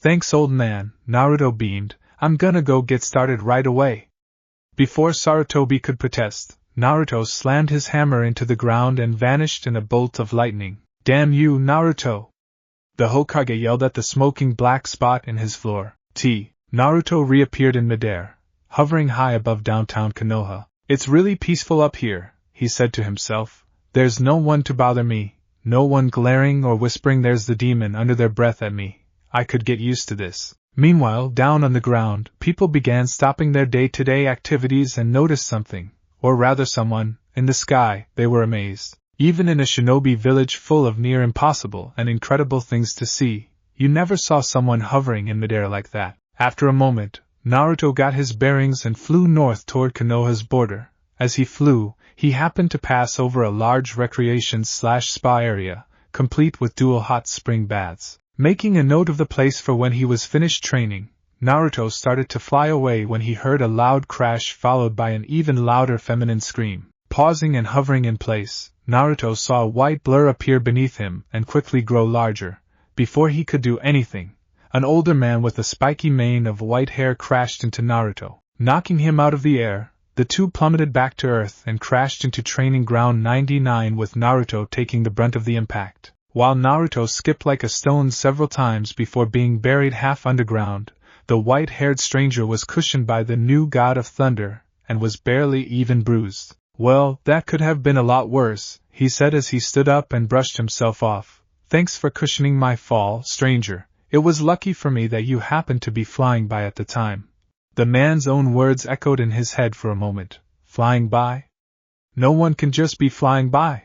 Thanks, old man, Naruto beamed. I'm gonna go get started right away. Before Sarutobi could protest, Naruto slammed his hammer into the ground and vanished in a bolt of lightning. Damn you, Naruto! The Hokage yelled at the smoking black spot in his floor. Naruto reappeared in midair, hovering high above downtown Konoha. It's really peaceful up here, he said to himself. There's no one to bother me, no one glaring or whispering there's the demon under their breath at me. I could get used to this. Meanwhile, down on the ground, people began stopping their day-to-day activities and noticed something, or rather someone, in the sky. They were amazed. Even in a shinobi village full of near impossible and incredible things to see, you never saw someone hovering in midair like that. After a moment, Naruto got his bearings and flew north toward Konoha's border. As he flew, he happened to pass over a large recreation/spa area, complete with dual hot spring baths. Making a note of the place for when he was finished training, Naruto started to fly away when he heard a loud crash followed by an even louder feminine scream. Pausing and hovering in place, Naruto saw a white blur appear beneath him and quickly grow larger. Before he could do anything, an older man with a spiky mane of white hair crashed into Naruto, knocking him out of the air. The two plummeted back to Earth and crashed into Training Ground 99 with Naruto taking the brunt of the impact. While Naruto skipped like a stone several times before being buried half underground, the white-haired stranger was cushioned by the new god of thunder, and was barely even bruised. "Well, that could have been a lot worse," he said as he stood up and brushed himself off. "Thanks for cushioning my fall, stranger. It was lucky for me that you happened to be flying by at the time." The man's own words echoed in his head for a moment. Flying by? No one can just be flying by.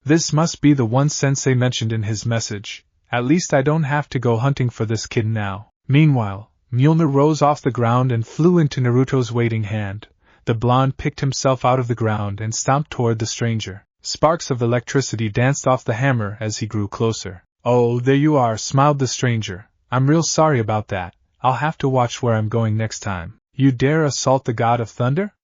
This must be the one sensei mentioned in his message. At least I don't have to go hunting for this kid now. Meanwhile, Mjolnir rose off the ground and flew into Naruto's waiting hand. The blonde picked himself out of the ground and stomped toward the stranger. Sparks of electricity danced off the hammer as he grew closer. "Oh, there you are," smiled the stranger. "I'm real sorry about that. I'll have to watch where I'm going next time." "You dare assault the god of thunder?"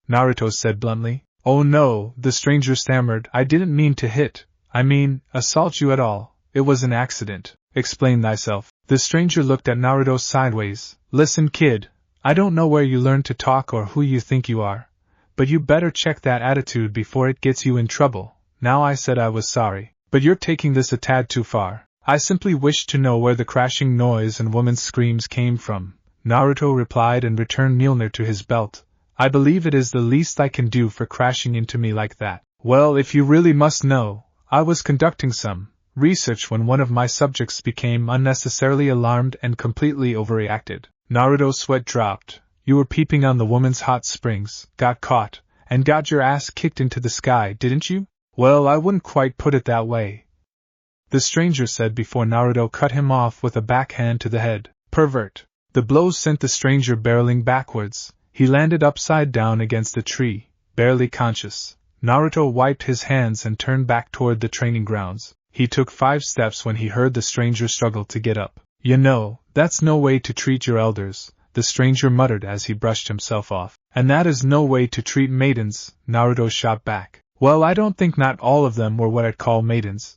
Naruto said bluntly. "Oh no," the stranger stammered. "I didn't mean to assault you at all. It was an accident. Explain thyself." The stranger looked at Naruto sideways. "Listen, kid. I don't know where you learned to talk or who you think you are, but you better check that attitude before it gets you in trouble. Now I said I was sorry, but you're taking this a tad too far. I simply wished to know where the crashing noise and woman's screams came from," Naruto replied and returned Mjolnir to his belt. "I believe it is the least I can do for crashing into me like that." "Well, if you really must know, I was conducting some research when one of my subjects became unnecessarily alarmed and completely overreacted." Naruto's sweat dropped. "You were peeping on the woman's hot springs, got caught, and got your ass kicked into the sky, didn't you?" "Well, I wouldn't quite put it that way," the stranger said before Naruto cut him off with a backhand to the head. "Pervert." The blows sent the stranger barreling backwards. He landed upside down against a tree, barely conscious. Naruto wiped his hands and turned back toward the training grounds. He took 5 steps when he heard the stranger struggle to get up. "You know, that's no way to treat your elders," the stranger muttered as he brushed himself off. "And that is no way to treat maidens," Naruto shot back. "Well, I don't think not all of them were what I'd call maidens,"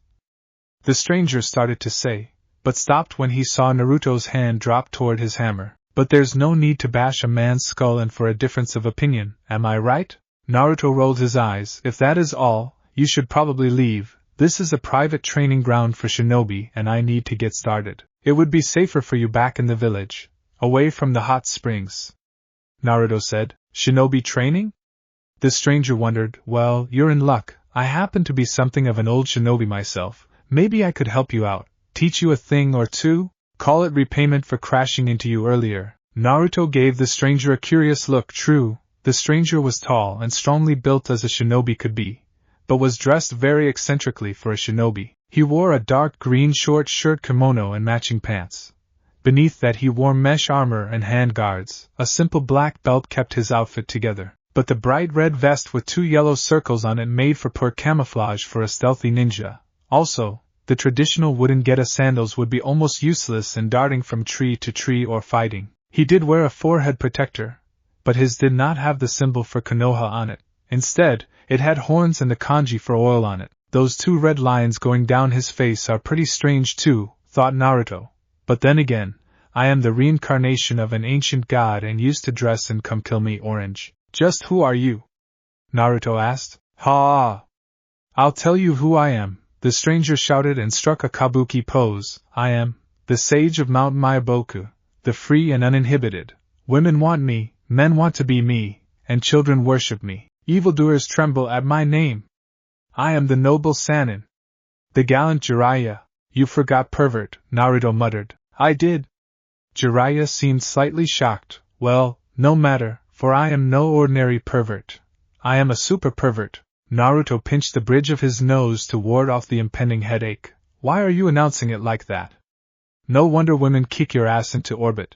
the stranger started to say, but stopped when he saw Naruto's hand drop toward his hammer. "But there's no need to bash a man's skull in for a difference of opinion, am I right?" Naruto rolled his eyes. "If that is all, you should probably leave. This is a private training ground for shinobi and I need to get started. It would be safer for you back in the village, away from the hot springs," Naruto said. "Shinobi training?" The stranger wondered. "Well, you're in luck. I happen to be something of an old shinobi myself. Maybe I could help you out, teach you a thing or two? Call it repayment for crashing into you earlier." Naruto gave the stranger a curious look. True, the stranger was tall and strongly built as a shinobi could be, but was dressed very eccentrically for a shinobi. He wore a dark green short shirt kimono and matching pants. Beneath that he wore mesh armor and handguards. A simple black belt kept his outfit together, but the bright red vest with 2 yellow circles on it made for poor camouflage for a stealthy ninja. Also, the traditional wooden geta sandals would be almost useless in darting from tree to tree or fighting. He did wear a forehead protector, but his did not have the symbol for Konoha on it. Instead, it had horns and the kanji for oil on it. Those 2 red lines going down his face are pretty strange too, thought Naruto. But then again, I am the reincarnation of an ancient god and used to dress in come kill me orange. "Just who are you?" Naruto asked. "Ha! I'll tell you who I am," the stranger shouted and struck a kabuki pose. "I am the sage of Mount Myaboku, the free and uninhibited. Women want me, men want to be me, and children worship me. Evildoers tremble at my name. I am the noble Sannin, the gallant Jiraiya." "You forgot, pervert," Naruto muttered. "I did." Jiraiya seemed slightly shocked. "Well, no matter, for I am no ordinary pervert. I am a super pervert." Naruto pinched the bridge of his nose to ward off the impending headache. "Why are you announcing it like that? No wonder women kick your ass into orbit."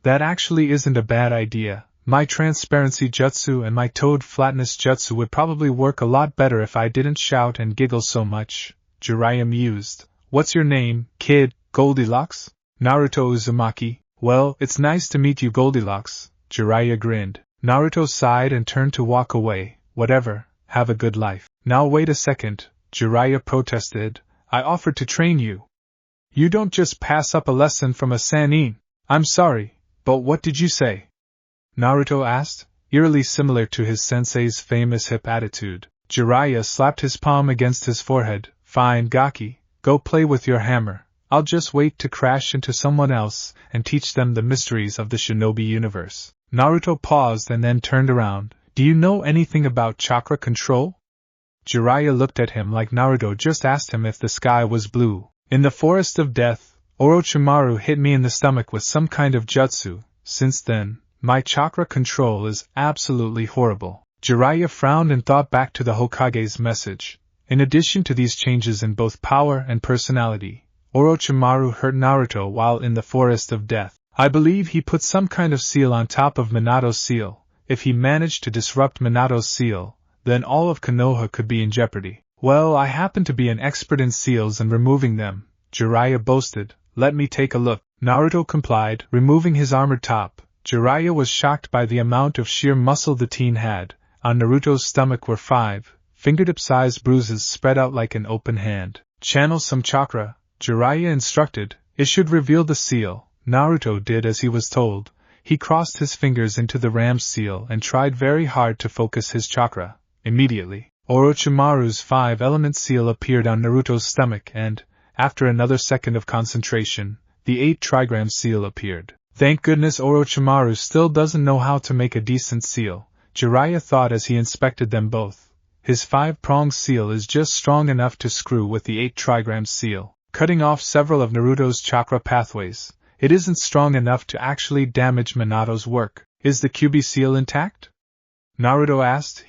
That actually isn't a bad idea. My transparency jutsu and my toad flatness jutsu would probably work a lot better if I didn't shout and giggle so much," Jiraiya mused. "What's your name, kid? Goldilocks?" "Naruto Uzumaki." "Well, it's nice to meet you, Goldilocks," Jiraiya grinned. Naruto sighed and turned to walk away. "Whatever, have a good life." "Now wait a second," Jiraiya protested. "I offered to train you. You don't just pass up a lesson from a Sannin." "I'm sorry, but what did you say?" Naruto asked. eerily similar to his sensei's famous hip attitude. Jiraiya slapped his palm against his forehead. Fine, Gaki, go play with your hammer. I'll just wait to crash into someone else and teach them the mysteries of the shinobi universe. Naruto paused and then turned around. Do you know anything about chakra control? Jiraiya looked at him like Naruto just asked him if the sky was blue. In the forest of death, Orochimaru hit me in the stomach with some kind of jutsu. Since then, my chakra control is absolutely horrible. Jiraiya frowned and thought back to the Hokage's message. In addition to these changes in both power and personality, Orochimaru hurt Naruto while in the forest of death. I believe he put some kind of seal on top of Minato's seal. If he managed to disrupt Minato's seal, then all of Konoha could be in jeopardy. Well, I happen to be an expert in seals and removing them, Jiraiya boasted. Let me take a look. Naruto complied, removing his armored top. Jiraiya was shocked by the amount of sheer muscle the teen had. On Naruto's stomach were 5 fingertip-sized bruises spread out like an open hand. Channel some chakra, Jiraiya instructed. It should reveal the seal. Naruto did as he was told. He crossed his fingers into the ram's seal and tried very hard to focus his chakra. Immediately, Orochimaru's 5-element seal appeared on Naruto's stomach and, after another second of concentration, the 8-trigram seal appeared. Thank goodness Orochimaru still doesn't know how to make a decent seal, Jiraiya thought as he inspected them both. His 5-pronged seal is just strong enough to screw with the 8-trigram seal, cutting off several of Naruto's chakra pathways. It isn't strong enough to actually damage Minato's work. Is the Kyuubi seal intact? Naruto asked,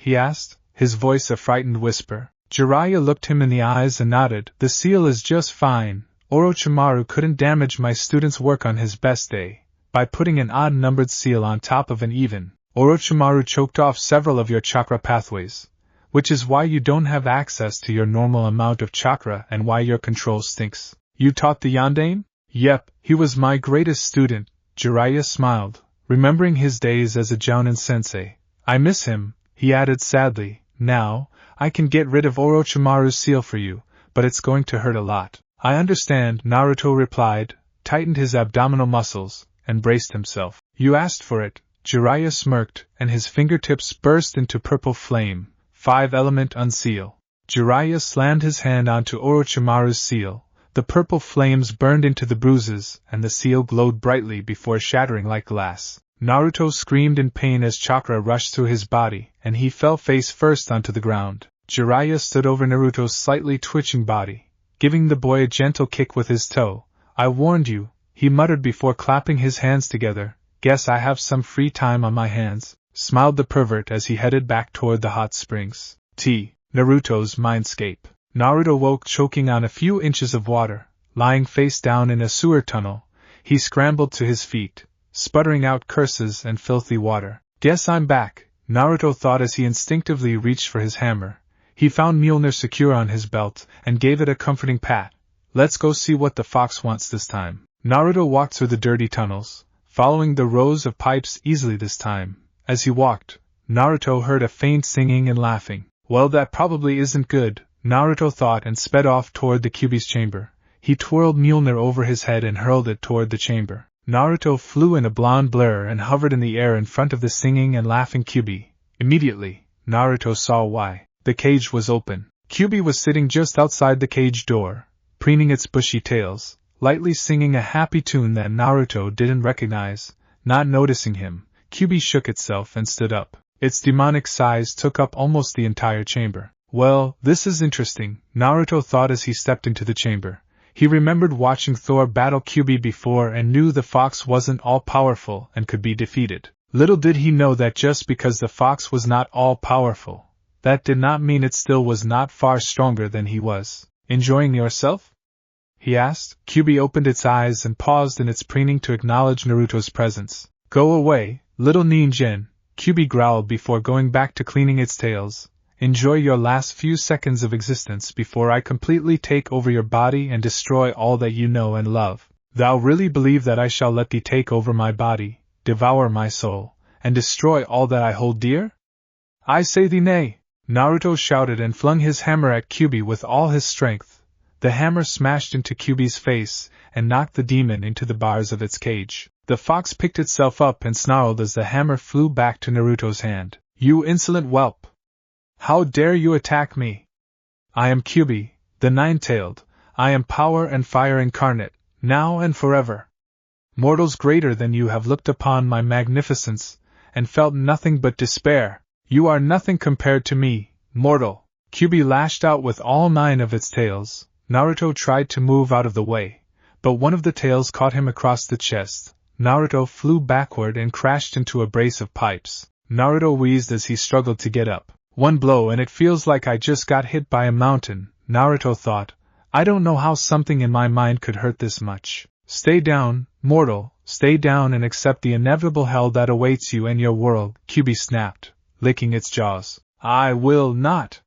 his voice a frightened whisper. Jiraiya looked him in the eyes and nodded. The seal is just fine. Orochimaru couldn't damage my student's work on his best day. By putting an odd-numbered seal on top of an even, Orochimaru choked off several of your chakra pathways, which is why you don't have access to your normal amount of chakra and why your control stinks. You taught the Yondaime? Yep, he was my greatest student, Jiraiya smiled, remembering his days as a Jounin sensei. I miss him, he added sadly. Now, I can get rid of Orochimaru's seal for you, but it's going to hurt a lot. I understand, Naruto replied, tightened his abdominal muscles, and braced himself. You asked for it, Jiraiya smirked, and his fingertips burst into purple flame. 5-element unseal. Jiraiya slammed his hand onto Orochimaru's seal. The purple flames burned into the bruises, and the seal glowed brightly before shattering like glass. Naruto screamed in pain as chakra rushed through his body, and he fell face first onto the ground. Jiraiya stood over Naruto's slightly twitching body, giving the boy a gentle kick with his toe. I warned you, he muttered before clapping his hands together. Guess I have some free time on my hands, smiled the pervert as he headed back toward the hot springs. Naruto's mindscape. Naruto woke choking on a few inches of water, lying face down in a sewer tunnel. He scrambled to his feet, sputtering out curses and filthy water. Guess I'm back, Naruto thought as he instinctively reached for his hammer. He found Mjolnir secure on his belt and gave it a comforting pat. Let's go see what the fox wants this time. Naruto walked through the dirty tunnels, following the rows of pipes easily this time. As he walked, Naruto heard a faint singing and laughing. Well, that probably isn't good, Naruto thought and sped off toward the Kyuubi's chamber. He twirled Mjolnir over his head and hurled it toward the chamber. Naruto flew in a blonde blur and hovered in the air in front of the singing and laughing Kyuubi. Immediately, Naruto saw why. The cage was open. Kyuubi was sitting just outside the cage door, preening its bushy tails, lightly singing a happy tune that Naruto didn't recognize. Not noticing him, Kyuubi shook itself and stood up. Its demonic size took up almost the entire chamber. Well, this is interesting, Naruto thought as he stepped into the chamber. He remembered watching Thor battle Kyuubi before and knew the fox wasn't all-powerful and could be defeated. Little did he know that just because the fox was not all-powerful, that did not mean it still was not far stronger than he was. Enjoying yourself? He asked. Kyuubi opened its eyes and paused in its preening to acknowledge Naruto's presence. Go away, little ninjin, Kyuubi growled before going back to cleaning its tails. Enjoy your last few seconds of existence before I completely take over your body and destroy all that you know and love. Thou really believe that I shall let thee take over my body, devour my soul, and destroy all that I hold dear? I say thee nay! Naruto shouted and flung his hammer at Kyuubi with all his strength. The hammer smashed into Kyuubi's face and knocked the demon into the bars of its cage. The fox picked itself up and snarled as the hammer flew back to Naruto's hand. You insolent whelp! How dare you attack me? I am Kyuubi, the nine-tailed. I am power and fire incarnate, now and forever. Mortals greater than you have looked upon my magnificence, and felt nothing but despair. You are nothing compared to me, mortal. Kyuubi lashed out with all 9 of its tails. Naruto tried to move out of the way, but one of the tails caught him across the chest. Naruto flew backward and crashed into a brace of pipes. Naruto wheezed as he struggled to get up. One blow and it feels like I just got hit by a mountain, Naruto thought. I don't know how something in my mind could hurt this much. Stay down, mortal, stay down and accept the inevitable hell that awaits you and your world, Kyuubi snapped, licking its jaws. I will not.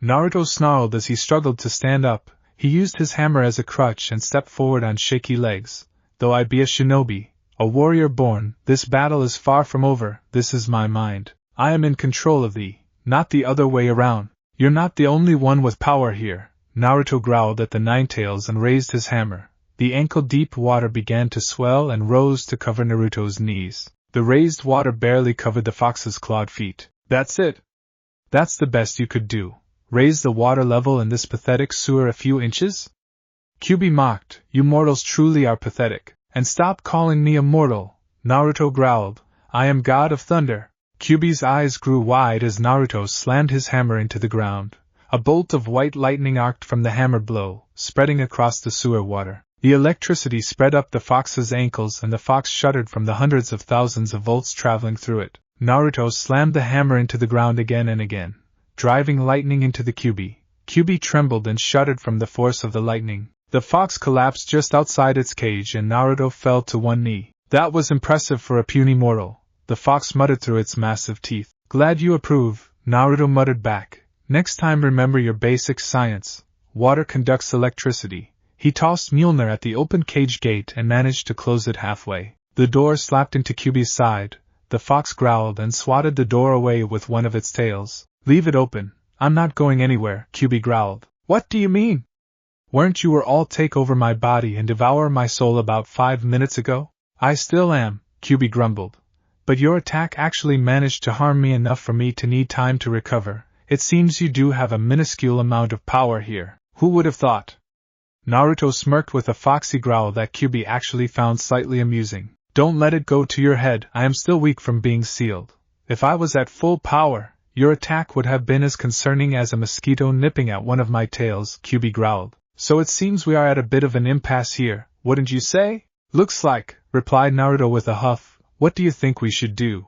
Naruto snarled as he struggled to stand up. He used his hammer as a crutch and stepped forward on shaky legs. Though I be a shinobi, a warrior born, this battle is far from over. This is my mind. I am in control of thee, not the other way around. You're not the only one with power here. Naruto growled at the 9 tails and raised his hammer. The ankle-deep water began to swell and rose to cover Naruto's knees. The raised water barely covered the fox's clawed feet. That's it. That's the best you could do. Raise the water level in this pathetic sewer a few inches? Kyuubi mocked. You mortals truly are pathetic. And stop calling me a mortal, Naruto growled. I am God of Thunder. Kyuubi's eyes grew wide as Naruto slammed his hammer into the ground. A bolt of white lightning arced from the hammer blow, spreading across the sewer water. The electricity spread up the fox's ankles and the fox shuddered from the hundreds of thousands of volts traveling through it. Naruto slammed the hammer into the ground again and again, driving lightning into the Kyuubi. Kyuubi trembled and shuddered from the force of the lightning. The fox collapsed just outside its cage and Naruto fell to one knee. That was impressive for a puny mortal, the fox muttered through its massive teeth. Glad you approve, Naruto muttered back. Next time remember your basic science. Water conducts electricity. He tossed Mjolnir at the open cage gate and managed to close it halfway. The door slapped into Kyuubi's side. The fox growled and swatted the door away with one of its tails. Leave it open. I'm not going anywhere, Kyuubi growled. What do you mean? Weren't you all take over my body and devour my soul about 5 minutes ago? I still am, Kyuubi grumbled. But your attack actually managed to harm me enough for me to need time to recover. It seems you do have a minuscule amount of power here. Who would have thought? Naruto smirked with a foxy growl that Kyuubi actually found slightly amusing. Don't let it go to your head, I am still weak from being sealed. If I was at full power, your attack would have been as concerning as a mosquito nipping at one of my tails, Kyuubi growled. So it seems we are at a bit of an impasse here, wouldn't you say? Looks like, replied Naruto with a huff. What do you think we should do?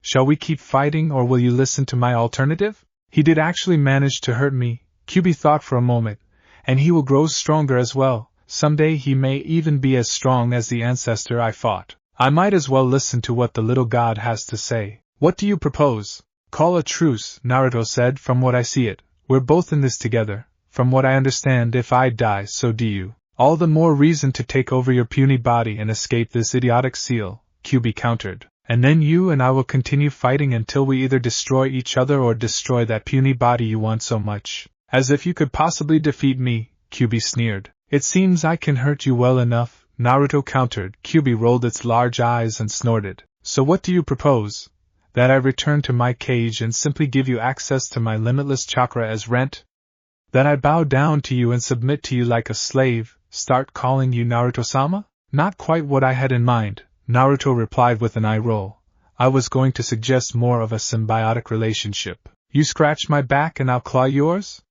Shall we keep fighting or will you listen to my alternative? He did actually manage to hurt me, Kyuubi thought for a moment. And he will grow stronger as well. Someday he may even be as strong as the ancestor I fought. I might as well listen to what the little god has to say. What do you propose? Call a truce, Naruto said. From what I see it, we're both in this together. From what I understand, if I die, so do you. All the more reason to take over your puny body and escape this idiotic seal, Kyuubi countered. And then you and I will continue fighting until we either destroy each other or destroy that puny body you want so much. As if you could possibly defeat me, Kyuubi sneered. It seems I can hurt you well enough, Naruto countered. Kyuubi rolled its large eyes and snorted. So what do you propose? That I return to my cage and simply give you access to my limitless chakra as rent? That I bow down to you and submit to you like a slave, start calling you Naruto-sama? Not quite what I had in mind, Naruto replied with an eye roll. I was going to suggest more of a symbiotic relationship. You scratch my back and I'll claw yours?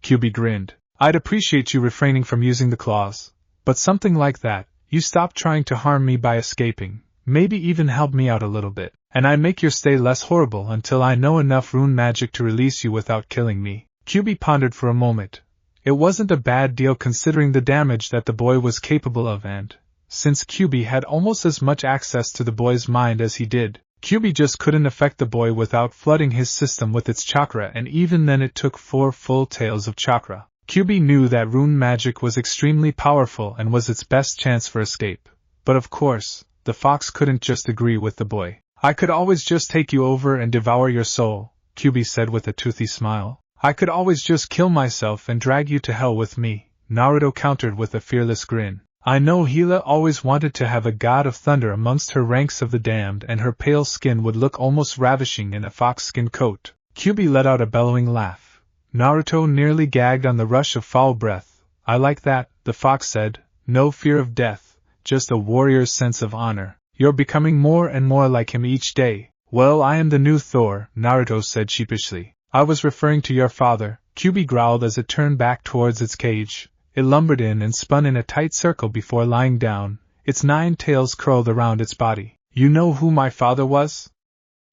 Kyuubi grinned. I'd appreciate you refraining from using the claws. But something like that, you stop trying to harm me by escaping, maybe even help me out a little bit, and I make your stay less horrible until I know enough rune magic to release you without killing me. Kyuubi pondered for a moment. It wasn't a bad deal considering the damage that the boy was capable of and, since Kyuubi had almost as much access to the boy's mind as he did, Kyuubi just couldn't affect the boy without flooding his system with its chakra, and even then it took 4 full tails of chakra. Kyuubi knew that rune magic was extremely powerful and was its best chance for escape. But of course, the fox couldn't just agree with the boy. I could always just take you over and devour your soul, Kyuubi said with a toothy smile. I could always just kill myself and drag you to hell with me, Naruto countered with a fearless grin. I know Gila always wanted to have a god of thunder amongst her ranks of the damned, and her pale skin would look almost ravishing in a fox-skin coat. Kyubi let out a bellowing laugh. Naruto nearly gagged on the rush of foul breath. I like that, the fox said. No fear of death, just a warrior's sense of honor. You're becoming more and more like him each day. Well, I am the new Thor, Naruto said sheepishly. I was referring to your father, Kyubi growled as it turned back towards its cage. It lumbered in and spun in a tight circle before lying down, its 9 tails curled around its body. You know who my father was?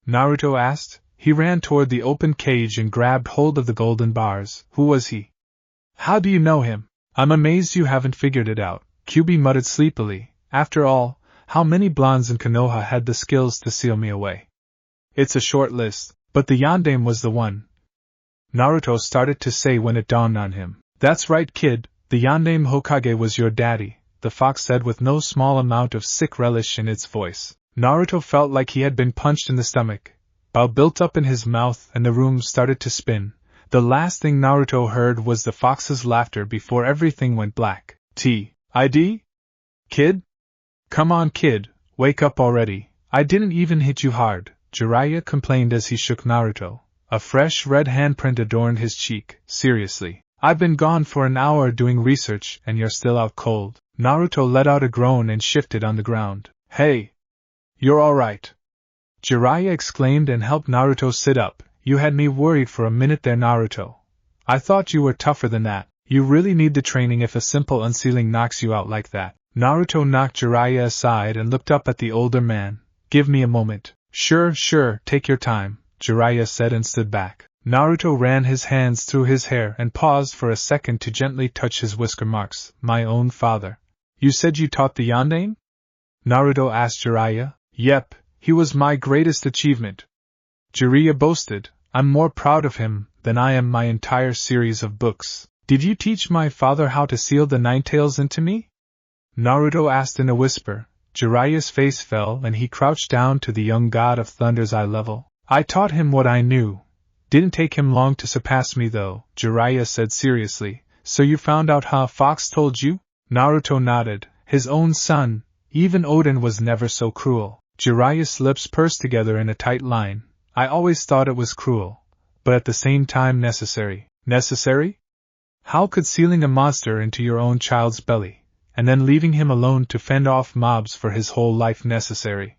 Naruto asked. He ran toward the open cage and grabbed hold of the golden bars. Who was he? How do you know him? I'm amazed you haven't figured it out, Kyubi muttered sleepily. After all, how many blondes in Konoha had the skills to seal me away? It's a short list, but the Yondaime was the one, Naruto started to say when it dawned on him. That's right, kid, the Yondaime Hokage was your daddy, the fox said with no small amount of sick relish in its voice. Naruto felt like he had been punched in the stomach. Bile built up in his mouth and the room started to spin. The last thing Naruto heard was the fox's laughter before everything went black. T.I.D.? Kid? Come on, kid, wake up already. I didn't even hit you hard, Jiraiya complained as he shook Naruto. A fresh red handprint adorned his cheek. Seriously, I've been gone for an hour doing research and you're still out cold. Naruto let out a groan and shifted on the ground. Hey! You're alright! Jiraiya exclaimed and helped Naruto sit up. You had me worried for a minute there, Naruto. I thought you were tougher than that. You really need the training if a simple unsealing knocks you out like that. Naruto knocked Jiraiya aside and looked up at the older man. Give me a moment. Sure, take your time, Jiraiya said and stood back. Naruto ran his hands through his hair and paused for a second to gently touch his whisker marks. My own father. You said you taught the Yondaime? Naruto asked Jiraiya. Yep, he was my greatest achievement, Jiraiya boasted. I'm more proud of him than I am my entire series of books. Did you teach my father how to seal the 9 tails into me? Naruto asked in a whisper. Jiraiya's face fell and he crouched down to the young god of thunder's eye level. I taught him what I knew. Didn't take him long to surpass me though, Jiraiya said seriously. So you found out how Fox told you? Naruto nodded. His own son, even Odin was never so cruel. Jiraiya's lips pursed together in a tight line. I always thought it was cruel, but at the same time necessary. Necessary? How could sealing a monster into your own child's belly, and then leaving him alone to fend off mobs for his whole life necessary?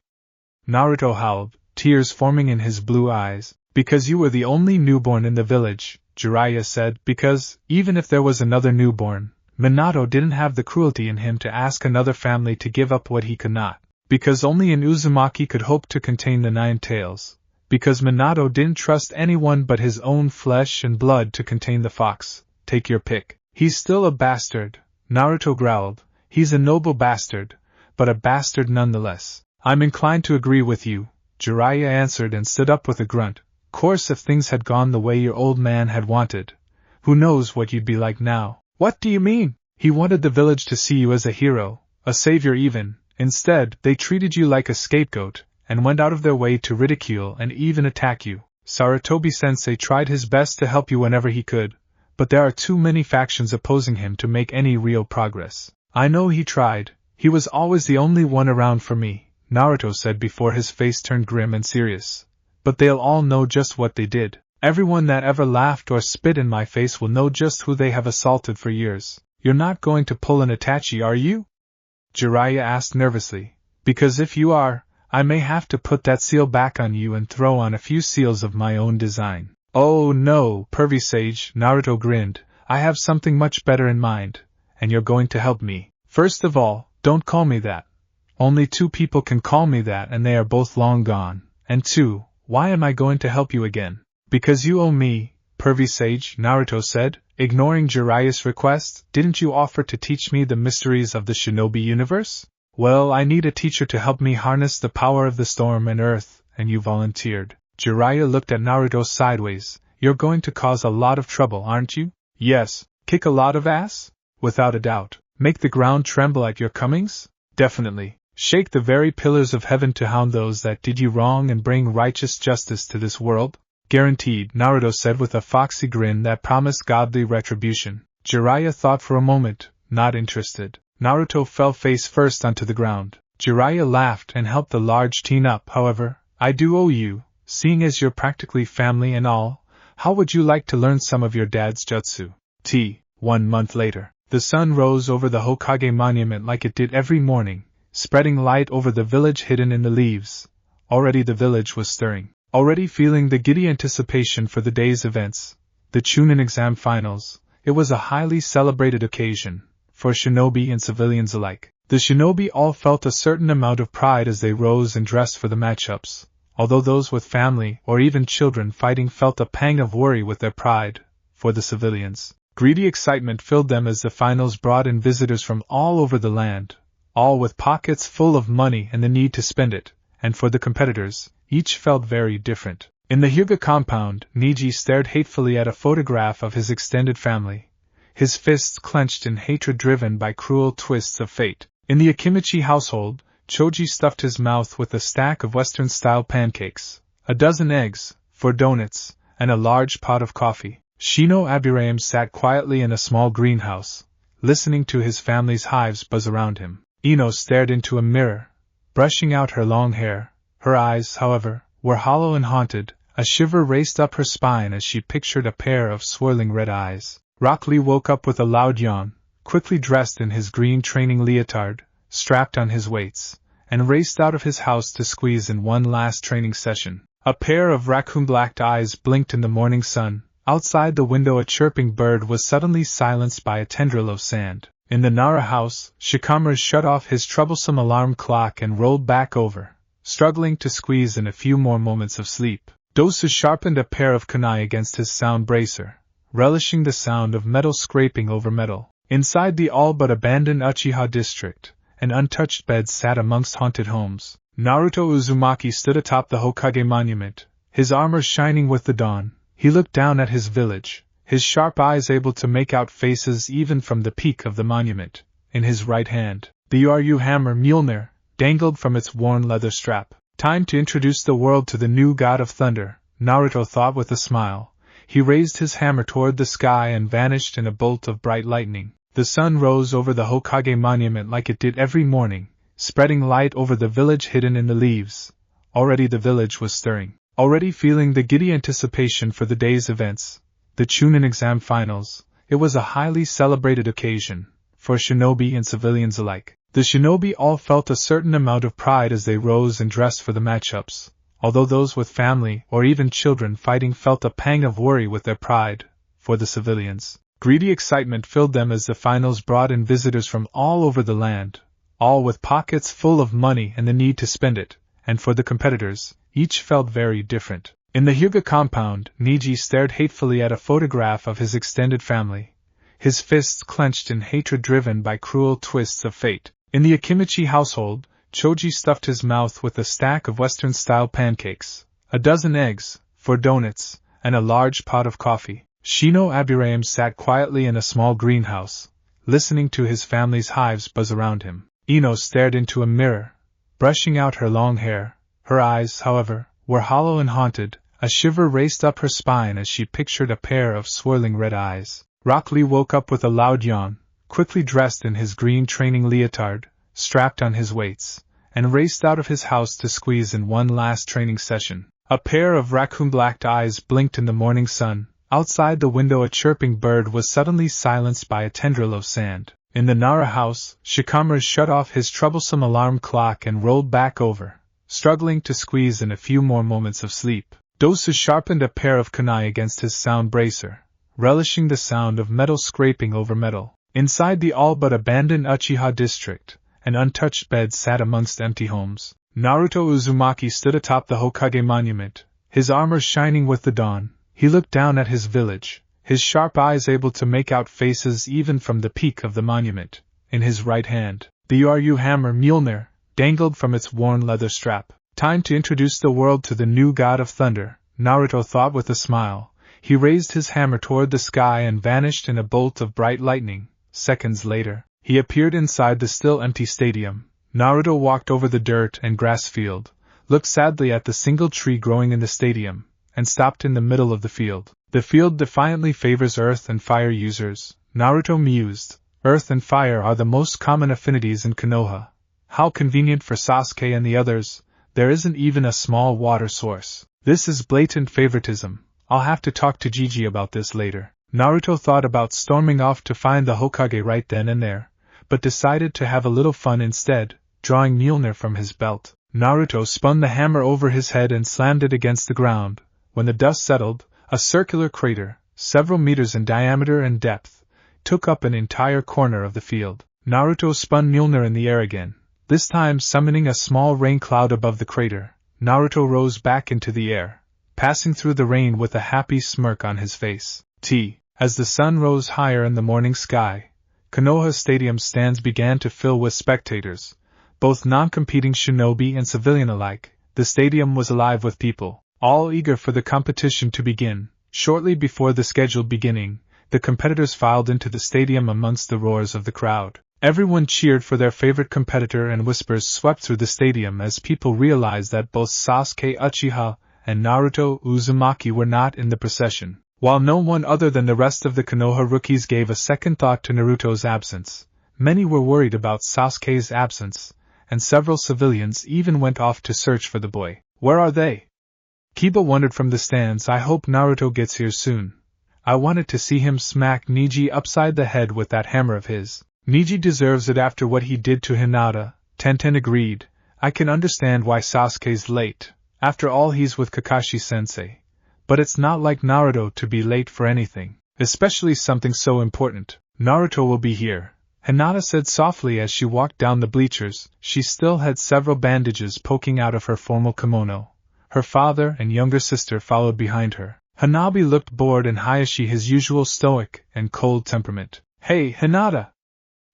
Naruto howled, tears forming in his blue eyes. Because you were the only newborn in the village, Jiraiya said. Because, even if there was another newborn, Minato didn't have the cruelty in him to ask another family to give up what he could not. Because only an Uzumaki could hope to contain the 9 tails. Because Minato didn't trust anyone but his own flesh and blood to contain the fox. Take your pick. He's still a bastard, Naruto growled. He's a noble bastard, but a bastard nonetheless. I'm inclined to agree with you, Jiraiya answered and stood up with a grunt. Course if things had gone the way your old man had wanted, who knows what you'd be like now. What do you mean? He wanted the village to see you as a hero, a savior even. Instead, they treated you like a scapegoat, and went out of their way to ridicule and even attack you. Sarutobi-sensei tried his best to help you whenever he could, but there are too many factions opposing him to make any real progress. I know he tried. He was always the only one around for me, Naruto said before his face turned grim and serious. But they'll all know just what they did. Everyone that ever laughed or spit in my face will know just who they have assaulted for years. You're not going to pull an Itachi, are you? Jiraiya asked nervously. Because if you are, I may have to put that seal back on you and throw on a few seals of my own design. Oh no, pervy sage, Naruto grinned. I have something much better in mind, and you're going to help me. First of all, don't call me that. Only 2 people can call me that and they are both long gone. And 2, why am I going to help you again? Because you owe me, pervy sage, Naruto said, ignoring Jiraiya's request. Didn't you offer to teach me the mysteries of the shinobi universe? Well, I need a teacher to help me harness the power of the storm and earth, and you volunteered. Jiraiya looked at Naruto sideways. You're going to cause a lot of trouble, aren't you? Yes. Kick a lot of ass? Without a doubt. Make the ground tremble at your comings? Definitely. Shake the very pillars of heaven to hound those that did you wrong and bring righteous justice to this world? Guaranteed, Naruto said with a foxy grin that promised godly retribution. Jiraiya thought for a moment, not interested. Naruto fell face first onto the ground. Jiraiya laughed and helped the large teen up. However, I do owe you, seeing as you're practically family and all. How would you like to learn some of your dad's jutsu? 1 month later, the sun rose over the Hokage monument like it did every morning, spreading light over the village hidden in the leaves. Already the village was stirring. Already feeling the giddy anticipation for the day's events, the Chunin exam finals. It was a highly celebrated occasion, for shinobi and civilians alike. The shinobi all felt a certain amount of pride as they rose and dressed for the matchups, although those with family or even children fighting felt a pang of worry with their pride. For the civilians, greedy excitement filled them as the finals brought in visitors from all over the land, all with pockets full of money and the need to spend it, and for the competitors, each felt very different. In the Hyuga compound, Niji stared hatefully at a photograph of his extended family, his fists clenched in hatred driven by cruel twists of fate. In the Akimichi household, Choji stuffed his mouth with a stack of Western-style pancakes, a dozen eggs, 4 donuts, and a large pot of coffee. Shino Abirame sat quietly in a small greenhouse, listening to his family's hives buzz around him. Ino stared into a mirror, brushing out her long hair. Her eyes, however, were hollow and haunted. A shiver raced up her spine as she pictured a pair of swirling red eyes. Rock Lee woke up with a loud yawn, quickly dressed in his green training leotard, strapped on his weights, and raced out of his house to squeeze in one last training session. A pair of raccoon-blacked eyes blinked in the morning sun. Outside the window a chirping bird was suddenly silenced by a tendril of sand. In the Nara house, Shikamaru shut off his troublesome alarm clock and rolled back over, struggling to squeeze in a few more moments of sleep. Dosu sharpened a pair of kunai against his sound bracer, relishing the sound of metal scraping over metal. Inside the all-but-abandoned Uchiha district, an untouched bed sat amongst haunted homes. Naruto Uzumaki stood atop the Hokage monument, his armor shining with the dawn. He looked down at his village, his sharp eyes able to make out faces even from the peak of the monument. In his right hand, the Uru hammer Mjolnir dangled from its worn leather strap. Time to introduce the world to the new god of thunder, Naruto thought with a smile. He raised his hammer toward the sky and vanished in a bolt of bright lightning. The sun rose over the Hokage monument like it did every morning, spreading light over the village hidden in the leaves. Already the village was stirring. Already feeling the giddy anticipation for the day's events, the Chunin exam finals. It was a highly celebrated occasion, for shinobi and civilians alike. The shinobi all felt a certain amount of pride as they rose and dressed for the matchups, although those with family or even children fighting felt a pang of worry with their pride. For the civilians, greedy excitement filled them as the finals brought in visitors from all over the land, all with pockets full of money and the need to spend it, and for the competitors, each felt very different. In the Hyuga compound, Niji stared hatefully at a photograph of his extended family, his fists clenched in hatred driven by cruel twists of fate. In the Akimichi household, Choji stuffed his mouth with a stack of Western-style pancakes, a dozen eggs, 4 donuts, and a large pot of coffee. Shino Abirame sat quietly in a small greenhouse, listening to his family's hives buzz around him. Ino stared into a mirror, brushing out her long hair. Her eyes, however, were hollow and haunted. A shiver raced up her spine as she pictured a pair of swirling red eyes. Rock Lee woke up with a loud yawn, quickly dressed in his green training leotard, strapped on his weights, and raced out of his house to squeeze in one last training session. A pair of raccoon-blacked eyes blinked in the morning sun. Outside the window a chirping bird was suddenly silenced by a tendril of sand. In the Nara house, Shikamaru shut off his troublesome alarm clock and rolled back over, struggling to squeeze in a few more moments of sleep. Dosu sharpened a pair of kunai against his sound bracer, relishing the sound of metal scraping over metal. Inside the all-but-abandoned Uchiha district, an untouched bed sat amongst empty homes. Naruto Uzumaki stood atop the Hokage monument, his armor shining with the dawn. He looked down at his village, his sharp eyes able to make out faces even from the peak of the monument. In his right hand, the Uru hammer Mjolnir dangled from its worn leather strap. Time to introduce the world to the new god of thunder, Naruto thought with a smile. He raised his hammer toward the sky and vanished in a bolt of bright lightning. Seconds later, he appeared inside the still empty stadium. Naruto walked over the dirt and grass field, looked sadly at the single tree growing in the stadium, and stopped in the middle of the field. The field defiantly favors earth and fire users, Naruto mused, earth and fire are the most common affinities in Konoha. How convenient for Sasuke and the others, there isn't even a small water source. This is blatant favoritism. I'll have to talk to Gigi about this later. Naruto thought about storming off to find the Hokage right then and there, but decided to have a little fun instead, drawing Mjolnir from his belt. Naruto spun the hammer over his head and slammed it against the ground. When the dust settled, a circular crater, several meters in diameter and depth, took up an entire corner of the field. Naruto spun Mjolnir in the air again, this time summoning a small rain cloud above the crater. Naruto rose back into the air, passing through the rain with a happy smirk on his face. As the sun rose higher in the morning sky, Konoha Stadium stands began to fill with spectators, both non-competing shinobi and civilian alike. The stadium was alive with people, all eager for the competition to begin. Shortly before the scheduled beginning, the competitors filed into the stadium amongst the roars of the crowd. Everyone cheered for their favorite competitor and whispers swept through the stadium as people realized that both Sasuke Uchiha and Naruto Uzumaki were not in the procession. While no one other than the rest of the Konoha rookies gave a second thought to Naruto's absence, many were worried about Sasuke's absence, and several civilians even went off to search for the boy. Where are they? Kiba wondered from the stands. I hope Naruto gets here soon. I wanted to see him smack Neji upside the head with that hammer of his. Neji deserves it after what he did to Hinata, Tenten agreed. I can understand why Sasuke's late. After all, he's with Kakashi-sensei. But it's not like Naruto to be late for anything, especially something so important. Naruto will be here, Hinata said softly as she walked down the bleachers. She still had several bandages poking out of her formal kimono. Her father and younger sister followed behind her. Hanabi looked bored and Hayashi his usual stoic and cold temperament. Hey, Hinata!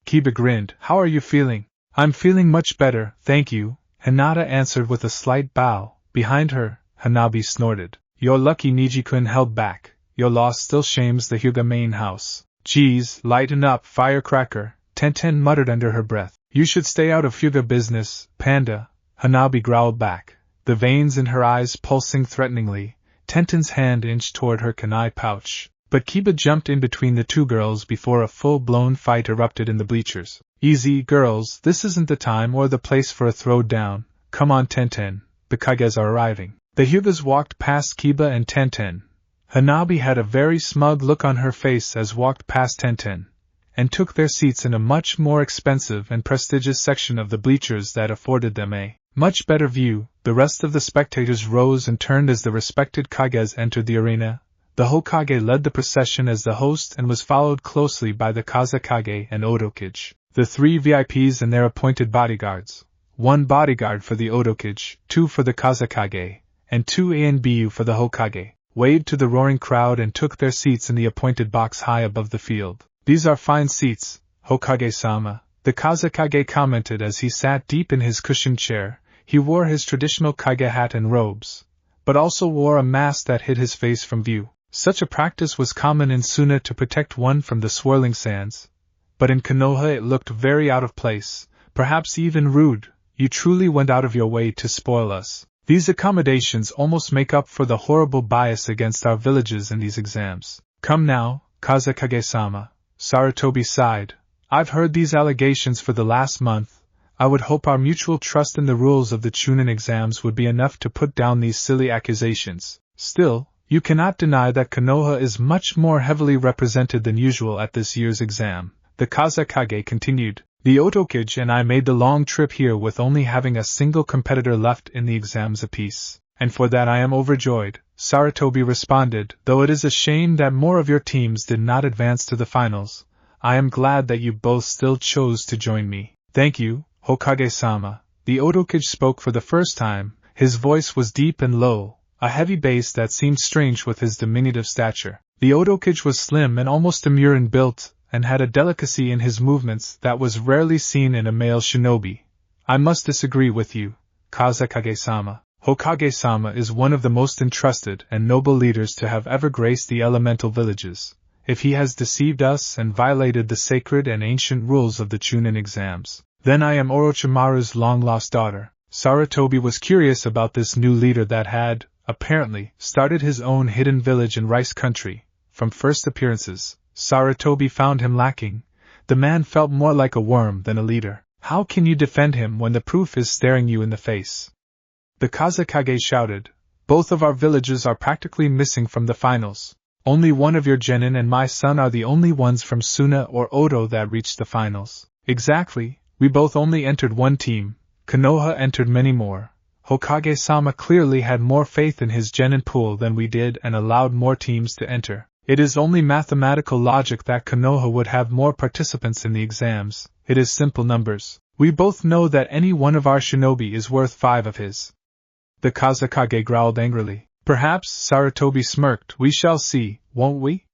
Kiba grinned. How are you feeling? I'm feeling much better, thank you, Hinata answered with a slight bow. Behind her, Hanabi snorted. You're lucky Neji-kun held back. Your loss still shames the Hyuga main house. Geez, lighten up, firecracker, Tenten muttered under her breath. You should stay out of Hyuga business, Panda, Hanabi growled back, the veins in her eyes pulsing threateningly. Tenten's hand inched toward her kunai pouch, but Kiba jumped in between the two girls before a full-blown fight erupted in the bleachers. Easy, girls, this isn't the time or the place for a throwdown. Come on, Tenten, the Kages are arriving. The Hyugas walked past Kiba and Tenten. Hanabi had a very smug look on her face as walked past Tenten, and took their seats in a much more expensive and prestigious section of the bleachers that afforded them a much better view. The rest of the spectators rose and turned as the respected Kages entered the arena. The Hokage led the procession as the host and was followed closely by the Kazekage and Otokage, the three VIPs and their appointed bodyguards. One bodyguard for the Otokage, two for the Kazekage, and two ANBU for the Hokage, waved to the roaring crowd and took their seats in the appointed box high above the field. These are fine seats, Hokage-sama, the Kazekage commented as he sat deep in his cushioned chair. He wore his traditional Kage hat and robes, but also wore a mask that hid his face from view. Such a practice was common in Suna to protect one from the swirling sands, but in Konoha it looked very out of place, perhaps even rude. You truly went out of your way to spoil us. These accommodations almost make up for the horrible bias against our villages in these exams. Come now, Kazekage-sama, Sarutobi sighed. I've heard these allegations for the last month. I would hope our mutual trust in the rules of the Chunin exams would be enough to put down these silly accusations. Still, you cannot deny that Konoha is much more heavily represented than usual at this year's exam, the Kazekage continued. The Otokage and I made the long trip here with only having a single competitor left in the exams apiece, and for that I am overjoyed, Sarutobi responded. Though it is a shame that more of your teams did not advance to the finals, I am glad that you both still chose to join me. Thank you, Hokage-sama. The Otokage spoke for the first time. His voice was deep and low, a heavy bass that seemed strange with his diminutive stature. The Otokage was slim and almost demure in build, and had a delicacy in his movements that was rarely seen in a male shinobi. I must disagree with you, Kazekage-sama. Hokage-sama is one of the most entrusted and noble leaders to have ever graced the elemental villages. If he has deceived us and violated the sacred and ancient rules of the Chunin exams, then I am Orochimaru's long-lost daughter. Sarutobi was curious about this new leader that had, apparently, started his own hidden village in Rice Country. From first appearances, Sarutobi found him lacking. The man felt more like a worm than a leader. How can you defend him when the proof is staring you in the face? The Kazekage shouted. Both of our villages are practically missing from the finals. Only one of your genin and my son are the only ones from Suna or Odo that reached the finals. Exactly, we both only entered one team. Konoha entered many more. Hokage-sama clearly had more faith in his genin pool than we did and allowed more teams to enter. It is only mathematical logic that Konoha would have more participants in the exams. It is simple numbers. We both know that any one of our shinobi is worth 5 of his. The Kazekage growled angrily. Perhaps, Sarutobi smirked. We shall see, won't we?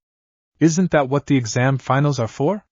Isn't that what the exam finals are for?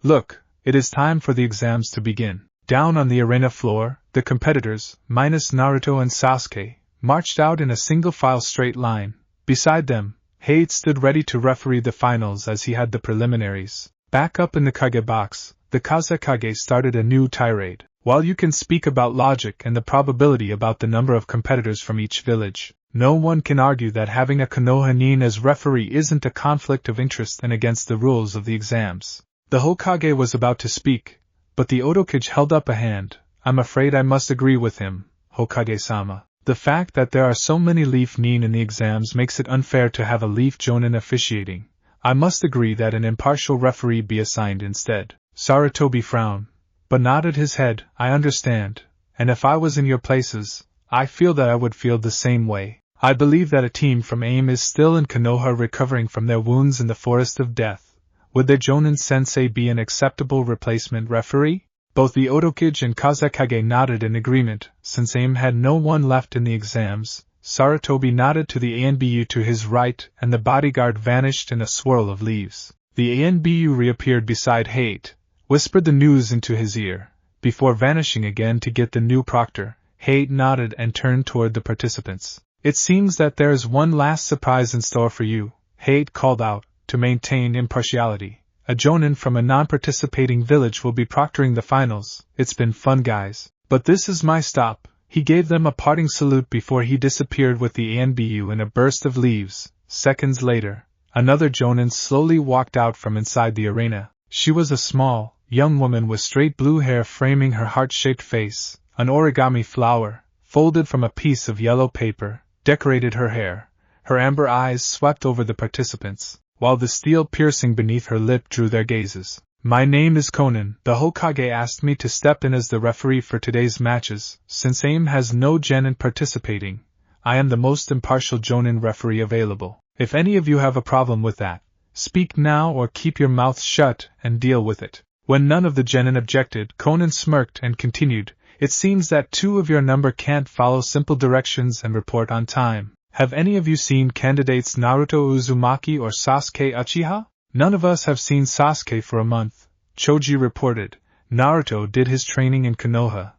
Look, it is time for the exams to begin. Down on the arena floor, the competitors, minus Naruto and Sasuke, marched out in a single-file straight line. Beside them, Hade stood ready to referee the finals as he had the preliminaries. Back up in the Kage box, the Kazekage started a new tirade. While you can speak about logic and the probability about the number of competitors from each village, no one can argue that having a Konoha nin as referee isn't a conflict of interest and against the rules of the exams. The Hokage was about to speak, but the Otokage held up a hand. I'm afraid I must agree with him, Hokage-sama. The fact that there are so many Leaf nin in the exams makes it unfair to have a Leaf Jonin officiating. I must agree that an impartial referee be assigned instead. Sarutobi frowned, but nodded his head. I understand, and if I was in your places, I feel that I would feel the same way. I believe that a team from AIM is still in Konoha recovering from their wounds in the Forest of Death. Would their Jonin-sensei be an acceptable replacement referee? Both the Otokage and Kazekage nodded in agreement. Since AIM had no one left in the exams, Sarutobi nodded to the ANBU to his right, and the bodyguard vanished in a swirl of leaves. The ANBU reappeared beside Hate, whispered the news into his ear, before vanishing again to get the new proctor. Hate nodded and turned toward the participants. It seems that there is one last surprise in store for you, Hate called out, to maintain impartiality. A Jonin from a non-participating village will be proctoring the finals. It's been fun, guys. But this is my stop. He gave them a parting salute before he disappeared with the ANBU in a burst of leaves. Seconds later, another Jonin slowly walked out from inside the arena. She was a small, young woman with straight blue hair framing her heart-shaped face. An origami flower, folded from a piece of yellow paper, decorated her hair. Her amber eyes swept over the participants, while the steel piercing beneath her lip drew their gazes. My name is Conan. The Hokage asked me to step in as the referee for today's matches. Since AIM has no genin participating, I am the most impartial Jonin referee available. If any of you have a problem with that, speak now or keep your mouths shut and deal with it. When none of the genin objected, Conan smirked and continued, It seems that 2 of your number can't follow simple directions and report on time. Have any of you seen candidates Naruto Uzumaki or Sasuke Uchiha? None of us have seen Sasuke for a month, Choji reported. Naruto did his training in Konoha.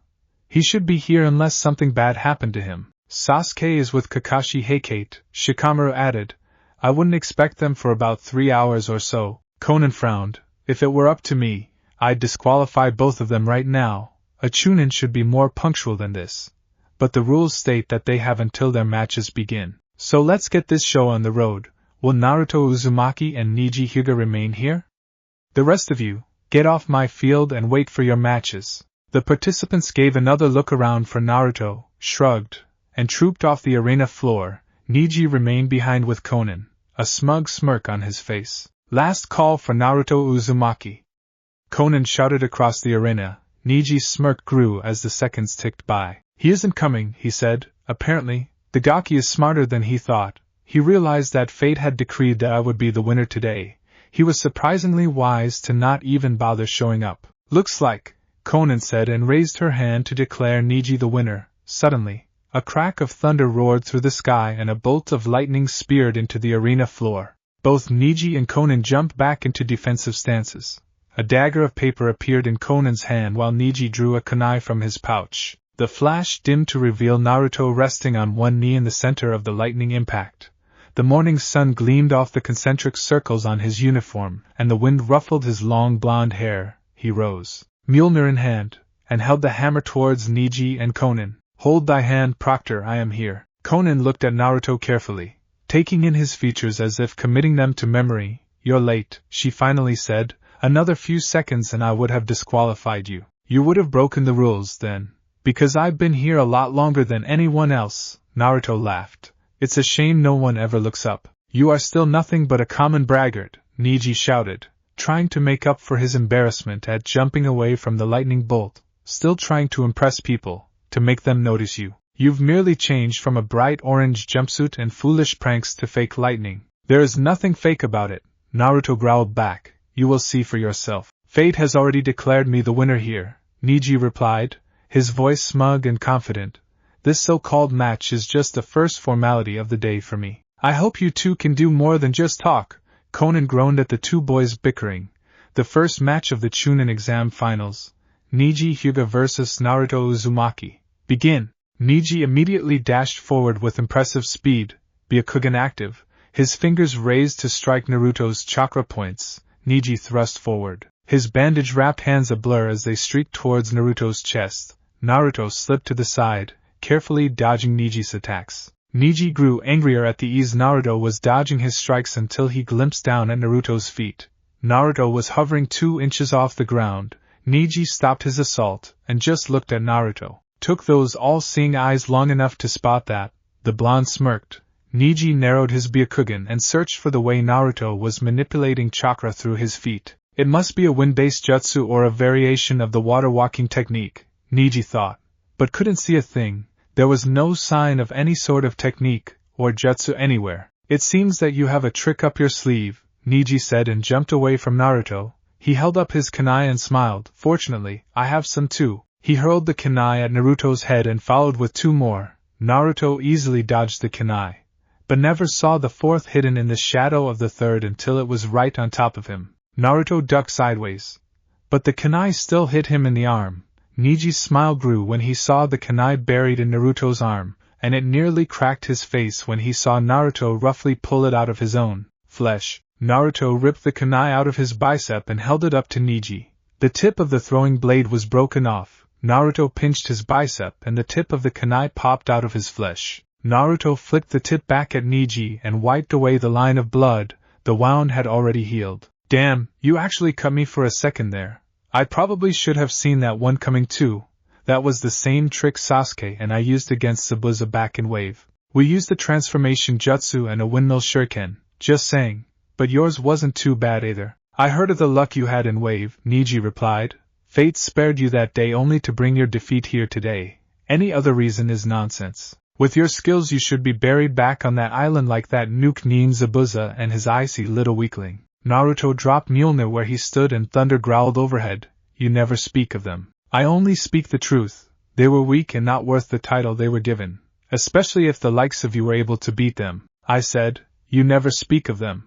He should be here unless something bad happened to him. Sasuke is with Kakashi Heikate, Shikamaru added. I wouldn't expect them for about 3 hours or so. Conan frowned. If it were up to me, I'd disqualify both of them right now. A Chunin should be more punctual than this. But the rules state that they have until their matches begin. So let's get this show on the road. Will Naruto Uzumaki and Niji Hyuga remain here? The rest of you, get off my field and wait for your matches. The participants gave another look around for Naruto, shrugged, and trooped off the arena floor. Niji remained behind with Conan, a smug smirk on his face. Last call for Naruto Uzumaki. Conan shouted across the arena. Niji's smirk grew as the seconds ticked by. He isn't coming, he said. Apparently, the Gaki is smarter than he thought. He realized that fate had decreed that I would be the winner today. He was surprisingly wise to not even bother showing up. Looks like, Conan said and raised her hand to declare Niji the winner. Suddenly, a crack of thunder roared through the sky and a bolt of lightning speared into the arena floor. Both Niji and Conan jumped back into defensive stances. A dagger of paper appeared in Conan's hand while Niji drew a kunai from his pouch. The flash dimmed to reveal Naruto resting on one knee in the center of the lightning impact. The morning sun gleamed off the concentric circles on his uniform, and the wind ruffled his long blonde hair. He rose, Mjolnir in hand, and held the hammer towards Niji and Conan. Hold thy hand, Proctor, I am here. Conan looked at Naruto carefully, taking in his features as if committing them to memory. You're late, she finally said. Another few seconds and I would have disqualified you. You would have broken the rules then. Because I've been here a lot longer than anyone else, Naruto laughed. It's a shame no one ever looks up. You are still nothing but a common braggart, Neji shouted, trying to make up for his embarrassment at jumping away from the lightning bolt, still trying to impress people, to make them notice you. You've merely changed from a bright orange jumpsuit and foolish pranks to fake lightning. There is nothing fake about it, Naruto growled back. You will see for yourself. Fate has already declared me the winner here, Neji replied, his voice smug and confident. This so-called match is just the first formality of the day for me. I hope you two can do more than just talk. Conan groaned at the two boys bickering. The first match of the Chunin exam finals. Neji Hyuga vs Naruto Uzumaki. Begin. Neji immediately dashed forward with impressive speed, Byakugan active, his fingers raised to strike Naruto's chakra points. Neji thrust forward, his bandage-wrapped hands a blur as they streaked towards Naruto's chest. Naruto slipped to the side, carefully dodging Neji's attacks. Neji grew angrier at the ease Naruto was dodging his strikes until he glimpsed down at Naruto's feet. Naruto was hovering 2 inches off the ground. Neji stopped his assault and just looked at Naruto. Took those all-seeing eyes long enough to spot that. The blonde smirked. Neji narrowed his Byakugan and searched for the way Naruto was manipulating chakra through his feet. It must be a wind-based jutsu or a variation of the water-walking technique, Neji thought, but couldn't see a thing. There was no sign of any sort of technique or jutsu anywhere. It seems that you have a trick up your sleeve, Neji said and jumped away from Naruto. He held up his kunai and smiled. Fortunately, I have some too. He hurled the kunai at Naruto's head and followed with 2 more. Naruto easily dodged the kunai, but never saw the 4th hidden in the shadow of the 3rd until it was right on top of him. Naruto ducked sideways, but the kunai still hit him in the arm. Neji's smile grew when he saw the kunai buried in Naruto's arm, and it nearly cracked his face when he saw Naruto roughly pull it out of his own flesh. Naruto ripped the kunai out of his bicep and held it up to Neji. The tip of the throwing blade was broken off. Naruto pinched his bicep and the tip of the kunai popped out of his flesh. Naruto flicked the tip back at Neji and wiped away the line of blood. The wound had already healed. Damn, you actually cut me for a second there. I probably should have seen that one coming too. That was the same trick Sasuke and I used against Zabuza back in Wave. We used the transformation jutsu and a windmill shuriken, just saying, but yours wasn't too bad either. I heard of the luck you had in Wave, Neji replied. Fate spared you that day only to bring your defeat here today. Any other reason is nonsense. With your skills you should be buried back on that island like that nuke Nin Zabuza and his icy little weakling. Naruto dropped Mjolnir where he stood and thunder growled overhead. You never speak of them. I only speak the truth. They were weak and not worth the title they were given. Especially if the likes of you were able to beat them. I said, you never speak of them.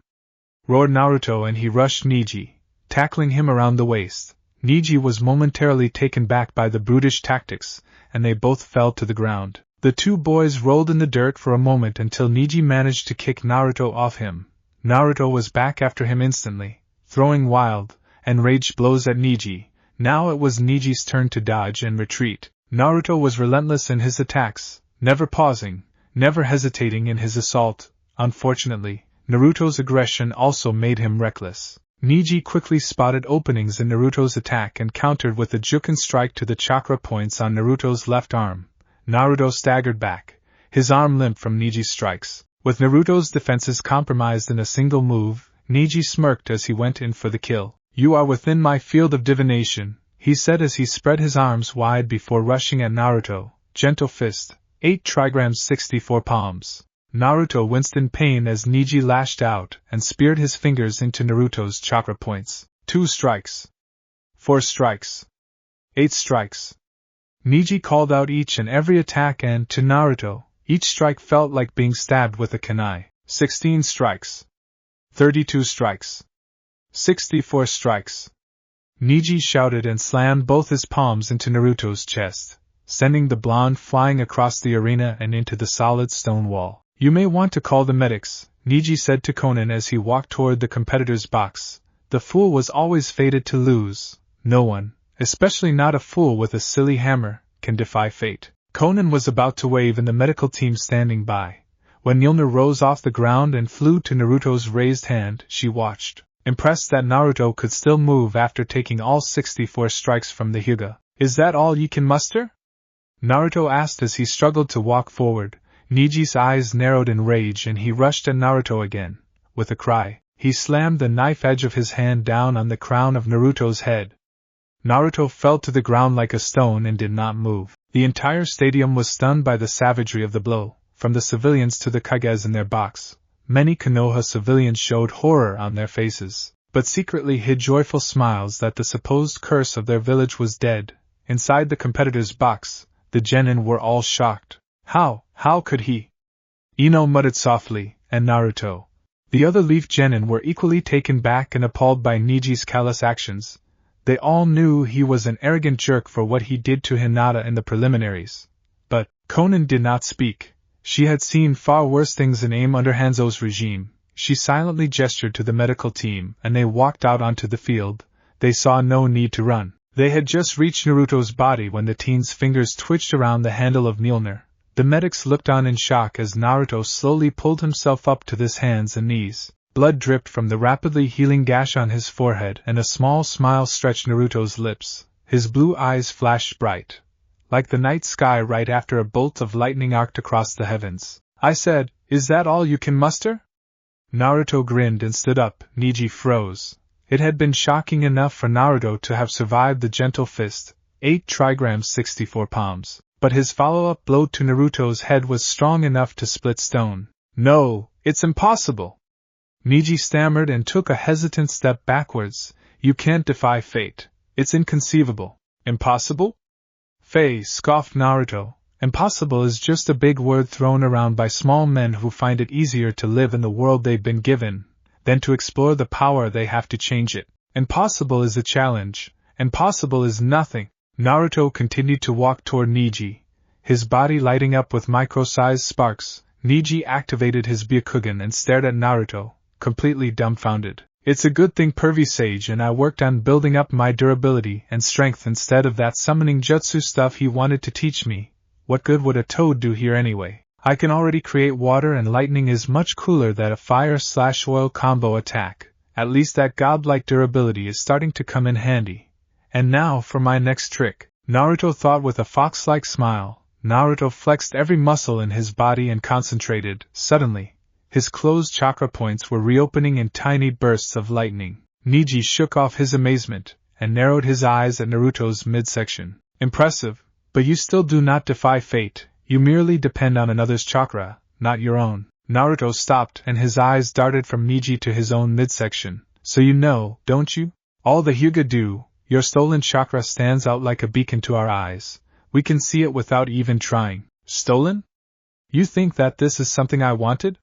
Roared Naruto and he rushed Neji, tackling him around the waist. Neji was momentarily taken back by the brutish tactics, and they both fell to the ground. The 2 boys rolled in the dirt for a moment until Neji managed to kick Naruto off him. Naruto was back after him instantly, throwing wild, enraged blows at Neji. Now it was Neji's turn to dodge and retreat. Naruto was relentless in his attacks, never pausing, never hesitating in his assault. Unfortunately, Naruto's aggression also made him reckless. Neji quickly spotted openings in Naruto's attack and countered with a Juken strike to the chakra points on Naruto's left arm. Naruto staggered back, his arm limp from Neji's strikes. With Naruto's defenses compromised in a single move, Neji smirked as he went in for the kill. You are within my field of divination, he said as he spread his arms wide before rushing at Naruto. Gentle fist, 8 trigrams 64 palms. Naruto winced in pain as Neji lashed out and speared his fingers into Naruto's chakra points. 2 strikes. 4 strikes. 8 strikes. Neji called out each and every attack and, to Naruto, each strike felt like being stabbed with a kunai. 16 strikes. 32 strikes. 64 strikes. Neji shouted and slammed both his palms into Naruto's chest, sending the blonde flying across the arena and into the solid stone wall. You may want to call the medics, Neji said to Conan as he walked toward the competitor's box. The fool was always fated to lose. No one, especially not a fool with a silly hammer, can defy fate. Conan was about to wave and the medical team standing by. When Mjolnir rose off the ground and flew to Naruto's raised hand, she watched. impressed that Naruto could still move after taking all 64 strikes from the Hyuga. Is that all you can muster? Naruto asked as he struggled to walk forward. Niji's eyes narrowed in rage and he rushed at Naruto again. With a cry, he slammed the knife edge of his hand down on the crown of Naruto's head. Naruto fell to the ground like a stone and did not move. The entire stadium was stunned by the savagery of the blow, from the civilians to the Kages in their box. Many Konoha civilians showed horror on their faces, but secretly hid joyful smiles that the supposed curse of their village was dead. Inside the competitor's box, the genin were all shocked. How could he? Ino muttered softly, and Naruto. The other Leaf genin were equally taken back and appalled by Niji's callous actions. They all knew he was an arrogant jerk for what he did to Hinata in the preliminaries. But Konan did not speak. She had seen far worse things in AIM under Hanzo's regime. She silently gestured to the medical team, and they walked out onto the field. They saw no need to run. They had just reached Naruto's body when the teen's fingers twitched around the handle of Mjolnir. The medics looked on in shock as Naruto slowly pulled himself up to his hands and knees. Blood dripped from the rapidly healing gash on his forehead and a small smile stretched Naruto's lips. His blue eyes flashed bright, like the night sky right after a bolt of lightning arced across the heavens. I said, "Is that all you can muster?" Naruto grinned and stood up. Niji froze. It had been shocking enough for Naruto to have survived the gentle fist, 8 trigrams 64 pounds, but his follow-up blow to Naruto's head was strong enough to split stone. No, it's impossible. Niji stammered and took a hesitant step backwards. You can't defy fate. It's inconceivable. Impossible? Fei, scoffed Naruto. Impossible is just a big word thrown around by small men who find it easier to live in the world they've been given than to explore the power they have to change it. Impossible is a challenge. Impossible is nothing. Naruto continued to walk toward Niji, his body lighting up with micro-sized sparks. Niji activated his Byakugan and stared at Naruto, completely dumbfounded. It's a good thing Pervy Sage and I worked on building up my durability and strength instead of that summoning jutsu stuff he wanted to teach me. What good would a toad do here anyway? I can already create water and lightning is much cooler than a fire/oil combo attack. At least that godlike durability is starting to come in handy. And now for my next trick, Naruto thought with a fox-like smile. Naruto flexed every muscle in his body and concentrated. Suddenly, his closed chakra points were reopening in tiny bursts of lightning. Niji shook off his amazement and narrowed his eyes at Naruto's midsection. Impressive, but you still do not defy fate. You merely depend on another's chakra, not your own. Naruto stopped and his eyes darted from Niji to his own midsection. So you know, don't you? All the Hyuga do. Your stolen chakra stands out like a beacon to our eyes. We can see it without even trying. Stolen? You think that this is something I wanted?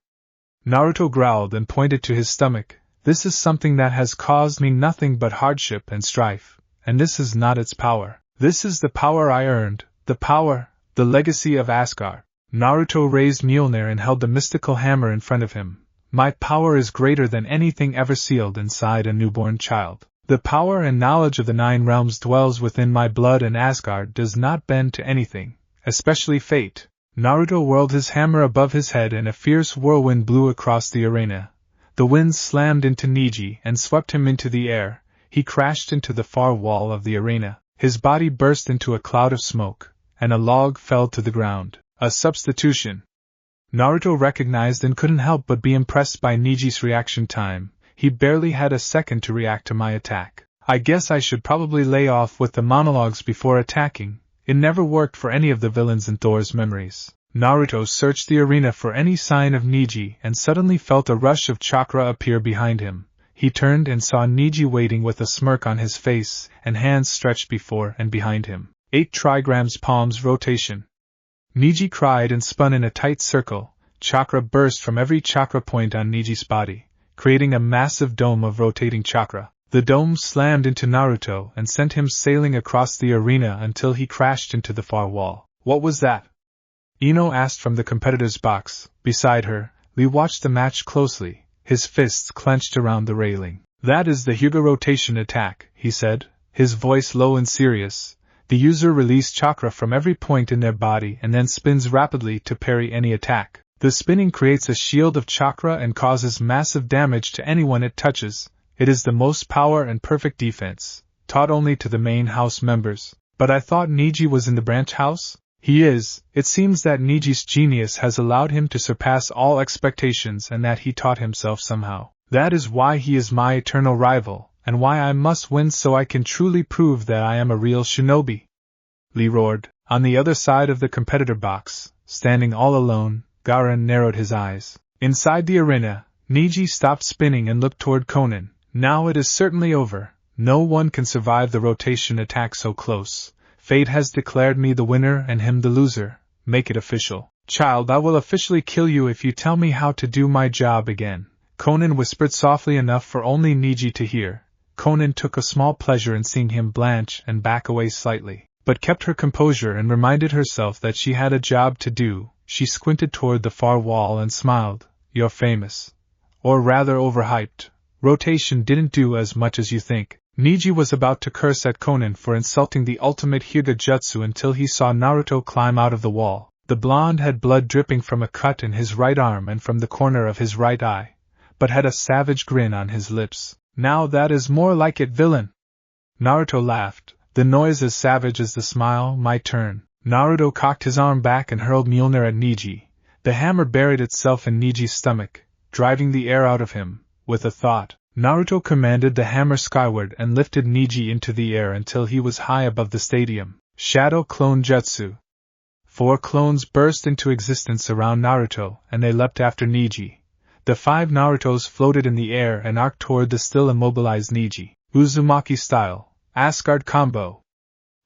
Naruto growled and pointed to his stomach. This is something that has caused me nothing but hardship and strife, and this is not its power. This is the power I earned, the legacy of Asgard. Naruto raised Mjolnir and held the mystical hammer in front of him. My power is greater than anything ever sealed inside a newborn child. The power and knowledge of the 9 realms dwells within my blood and Asgard does not bend to anything, especially fate. Naruto whirled his hammer above his head and a fierce whirlwind blew across the arena. The wind slammed into Niji and swept him into the air. He crashed into the far wall of the arena. His body burst into a cloud of smoke, and a log fell to the ground. A substitution. Naruto recognized and couldn't help but be impressed by Niji's reaction time. He barely had a second to react to my attack. I guess I should probably lay off with the monologues before attacking. It never worked for any of the villains in Thor's memories. Naruto searched the arena for any sign of Niji and suddenly felt a rush of chakra appear behind him. He turned and saw Niji waiting with a smirk on his face and hands stretched before and behind him. 8 trigrams palms rotation. Niji cried and spun in a tight circle. Chakra burst from every chakra point on Niji's body, creating a massive dome of rotating chakra. The dome slammed into Naruto and sent him sailing across the arena until he crashed into the far wall. What was that? Ino asked from the competitor's box. Beside her, Lee watched the match closely, his fists clenched around the railing. That is the Hyuga rotation attack, he said, his voice low and serious. The user releases chakra from every point in their body and then spins rapidly to parry any attack. The spinning creates a shield of chakra and causes massive damage to anyone it touches. It is the most power and perfect defense, taught only to the main house members. But I thought Niji was in the branch house? He is. It seems that Niji's genius has allowed him to surpass all expectations and that he taught himself somehow. That is why he is my eternal rival, and why I must win so I can truly prove that I am a real shinobi. Lee roared. On the other side of the competitor box, standing all alone, Garan narrowed his eyes. Inside the arena, Niji stopped spinning and looked toward Conan. Now it is certainly over. No one can survive the rotation attack so close. Fate has declared me the winner and him the loser. Make it official. Child, I will officially kill you if you tell me how to do my job again. Conan whispered softly enough for only Niji to hear. Conan took a small pleasure in seeing him blanch and back away slightly, but kept her composure and reminded herself that she had a job to do. She squinted toward the far wall and smiled. You're famous. Or rather overhyped. Rotation didn't do as much as you think. Niji was about to curse at Conan for insulting the ultimate Hyuga jutsu until he saw Naruto climb out of the wall. The blonde had blood dripping from a cut in his right arm and from the corner of his right eye, but had a savage grin on his lips. Now that is more like it, villain! Naruto laughed, the noise as savage as the smile. My turn. Naruto cocked his arm back and hurled Mjolnir at Niji. The hammer buried itself in Niji's stomach, driving the air out of him. With a thought, Naruto commanded the hammer skyward and lifted Niji into the air until he was high above the stadium. Shadow Clone Jutsu. 4 clones burst into existence around Naruto, and they leapt after Niji. The 5 Narutos floated in the air and arced toward the still immobilized Niji. Uzumaki style. Asgard combo.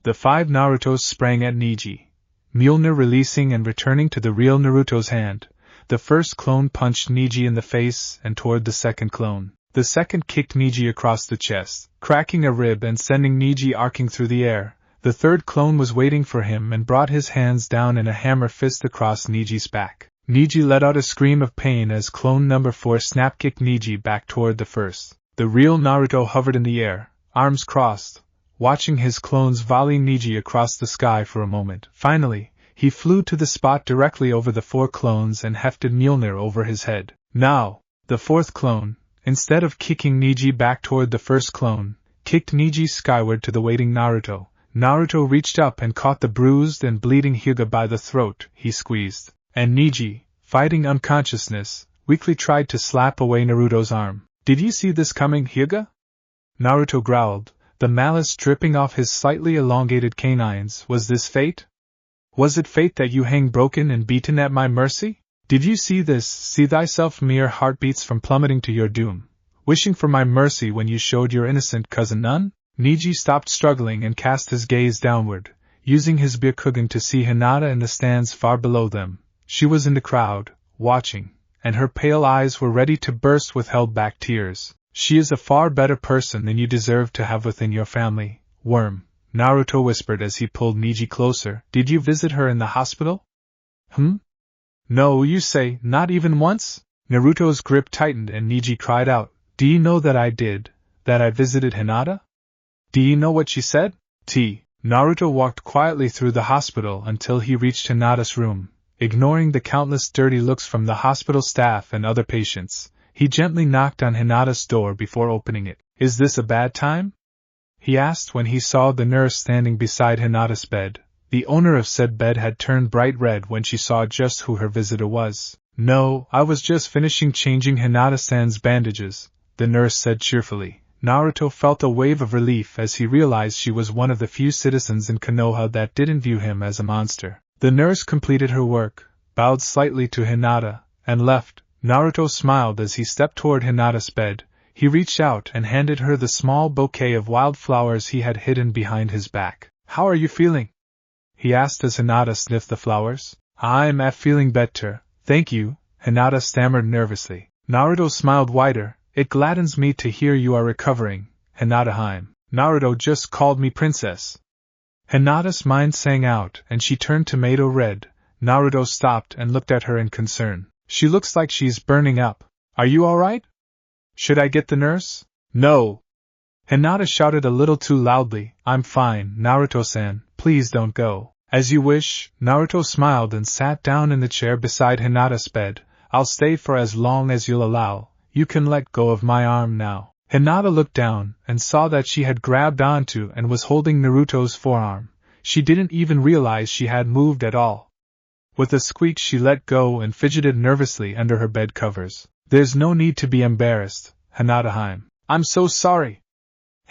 The 5 Narutos sprang at Niji. Mjolnir releasing and returning to the real Naruto's hand. The first clone punched Niji in the face and toward the second clone. The second kicked Niji across the chest, cracking a rib and sending Niji arcing through the air. The third clone was waiting for him and brought his hands down in a hammer fist across Niji's back. Niji let out a scream of pain as clone number 4 snap-kicked Niji back toward the first. The real Naruto hovered in the air, arms crossed, watching his clones volley Niji across the sky for a moment. Finally, he flew to the spot directly over the 4 clones and hefted Mjolnir over his head. Now, the 4th clone, instead of kicking Niji back toward the first clone, kicked Niji skyward to the waiting Naruto. Naruto reached up and caught the bruised and bleeding Hyuga by the throat. He squeezed, and Niji, fighting unconsciousness, weakly tried to slap away Naruto's arm. Did you see this coming, Hyuga? Naruto growled, the malice dripping off his slightly elongated canines. Was this fate? Was it fate that you hang broken and beaten at my mercy? Did you see this? See thyself mere heartbeats from plummeting to your doom, wishing for my mercy when you showed your innocent cousin none? Niji stopped struggling and cast his gaze downward, using his Byakugan to see Hinata in the stands far below them. She was in the crowd, watching, and her pale eyes were ready to burst with held-back tears. She is a far better person than you deserve to have within your family, worm, Naruto whispered as he pulled Niji closer. Did you visit her in the hospital? No, you say, not even once? Naruto's grip tightened and Niji cried out, do you know that I did, that I visited Hinata? Do you know what she said? Naruto walked quietly through the hospital until he reached Hinata's room. Ignoring the countless dirty looks from the hospital staff and other patients, he gently knocked on Hinata's door before opening it. Is this a bad time? He asked when he saw the nurse standing beside Hinata's bed. The owner of said bed had turned bright red when she saw just who her visitor was. No, I was just finishing changing Hinata-san's bandages, the nurse said cheerfully. Naruto felt a wave of relief as he realized she was one of the few citizens in Konoha that didn't view him as a monster. The nurse completed her work, bowed slightly to Hinata, and left. Naruto smiled as he stepped toward Hinata's bed. He reached out and handed her the small bouquet of wildflowers he had hidden behind his back. How are you feeling? He asked as Hinata sniffed the flowers. I'm feeling better, thank you, Hinata stammered nervously. Naruto smiled wider. It gladdens me to hear you are recovering, Hinata. Naruto just called me princess. Hinata's mind sang out and she turned tomato red. Naruto stopped and looked at her in concern. She looks like she's burning up. Are you alright? Should I get the nurse? No. Hinata shouted a little too loudly. I'm fine, Naruto-san, please don't go. As you wish, Naruto smiled and sat down in the chair beside Hinata's bed. I'll stay for as long as you'll allow. You can let go of my arm now. Hinata looked down and saw that she had grabbed onto and was holding Naruto's forearm. She didn't even realize she had moved at all. With a squeak she let go and fidgeted nervously under her bed covers. There's no need to be embarrassed, Hinata-hime. I'm so sorry.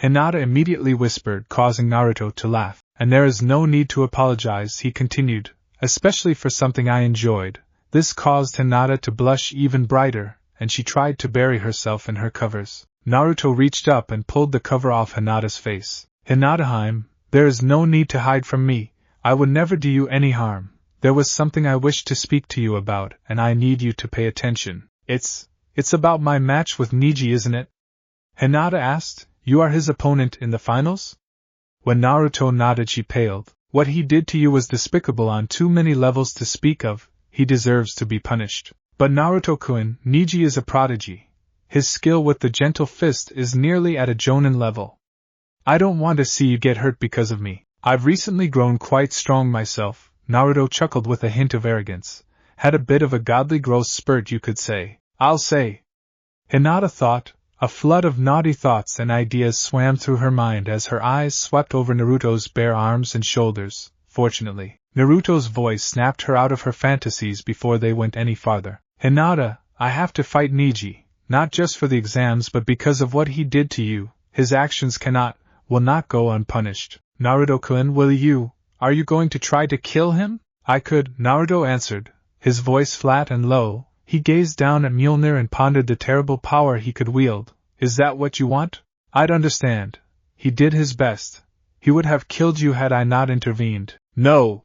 Hinata immediately whispered, causing Naruto to laugh. And there is no need to apologize, he continued, especially for something I enjoyed. This caused Hinata to blush even brighter, and she tried to bury herself in her covers. Naruto reached up and pulled the cover off Hinata's face. Hinata-hime, there is no need to hide from me. I would never do you any harm. There was something I wished to speak to you about, and I need you to pay attention. It's about my match with Neji, isn't it? Hinata asked. You are his opponent in the finals? When Naruto nodded, she paled. What he did to you was despicable on too many levels to speak of. He deserves to be punished. But Naruto-kun, Neji is a prodigy. His skill with the gentle fist is nearly at a Jonin level. I don't want to see you get hurt because of me. I've recently grown quite strong myself. Naruto chuckled with a hint of arrogance. Had a bit of a godly growth spurt, you could say. I'll say. Hinata thought. A flood of naughty thoughts and ideas swam through her mind as her eyes swept over Naruto's bare arms and shoulders. Fortunately, Naruto's voice snapped her out of her fantasies before they went any farther. Hinata, I have to fight Neji, not just for the exams but because of what he did to you. His actions will not go unpunished. Naruto-kun, are you going to try to kill him? I could, Naruto answered, his voice flat and low. He gazed down at Mjolnir and pondered the terrible power he could wield. Is that what you want? I'd understand. He did his best. He would have killed you had I not intervened. No!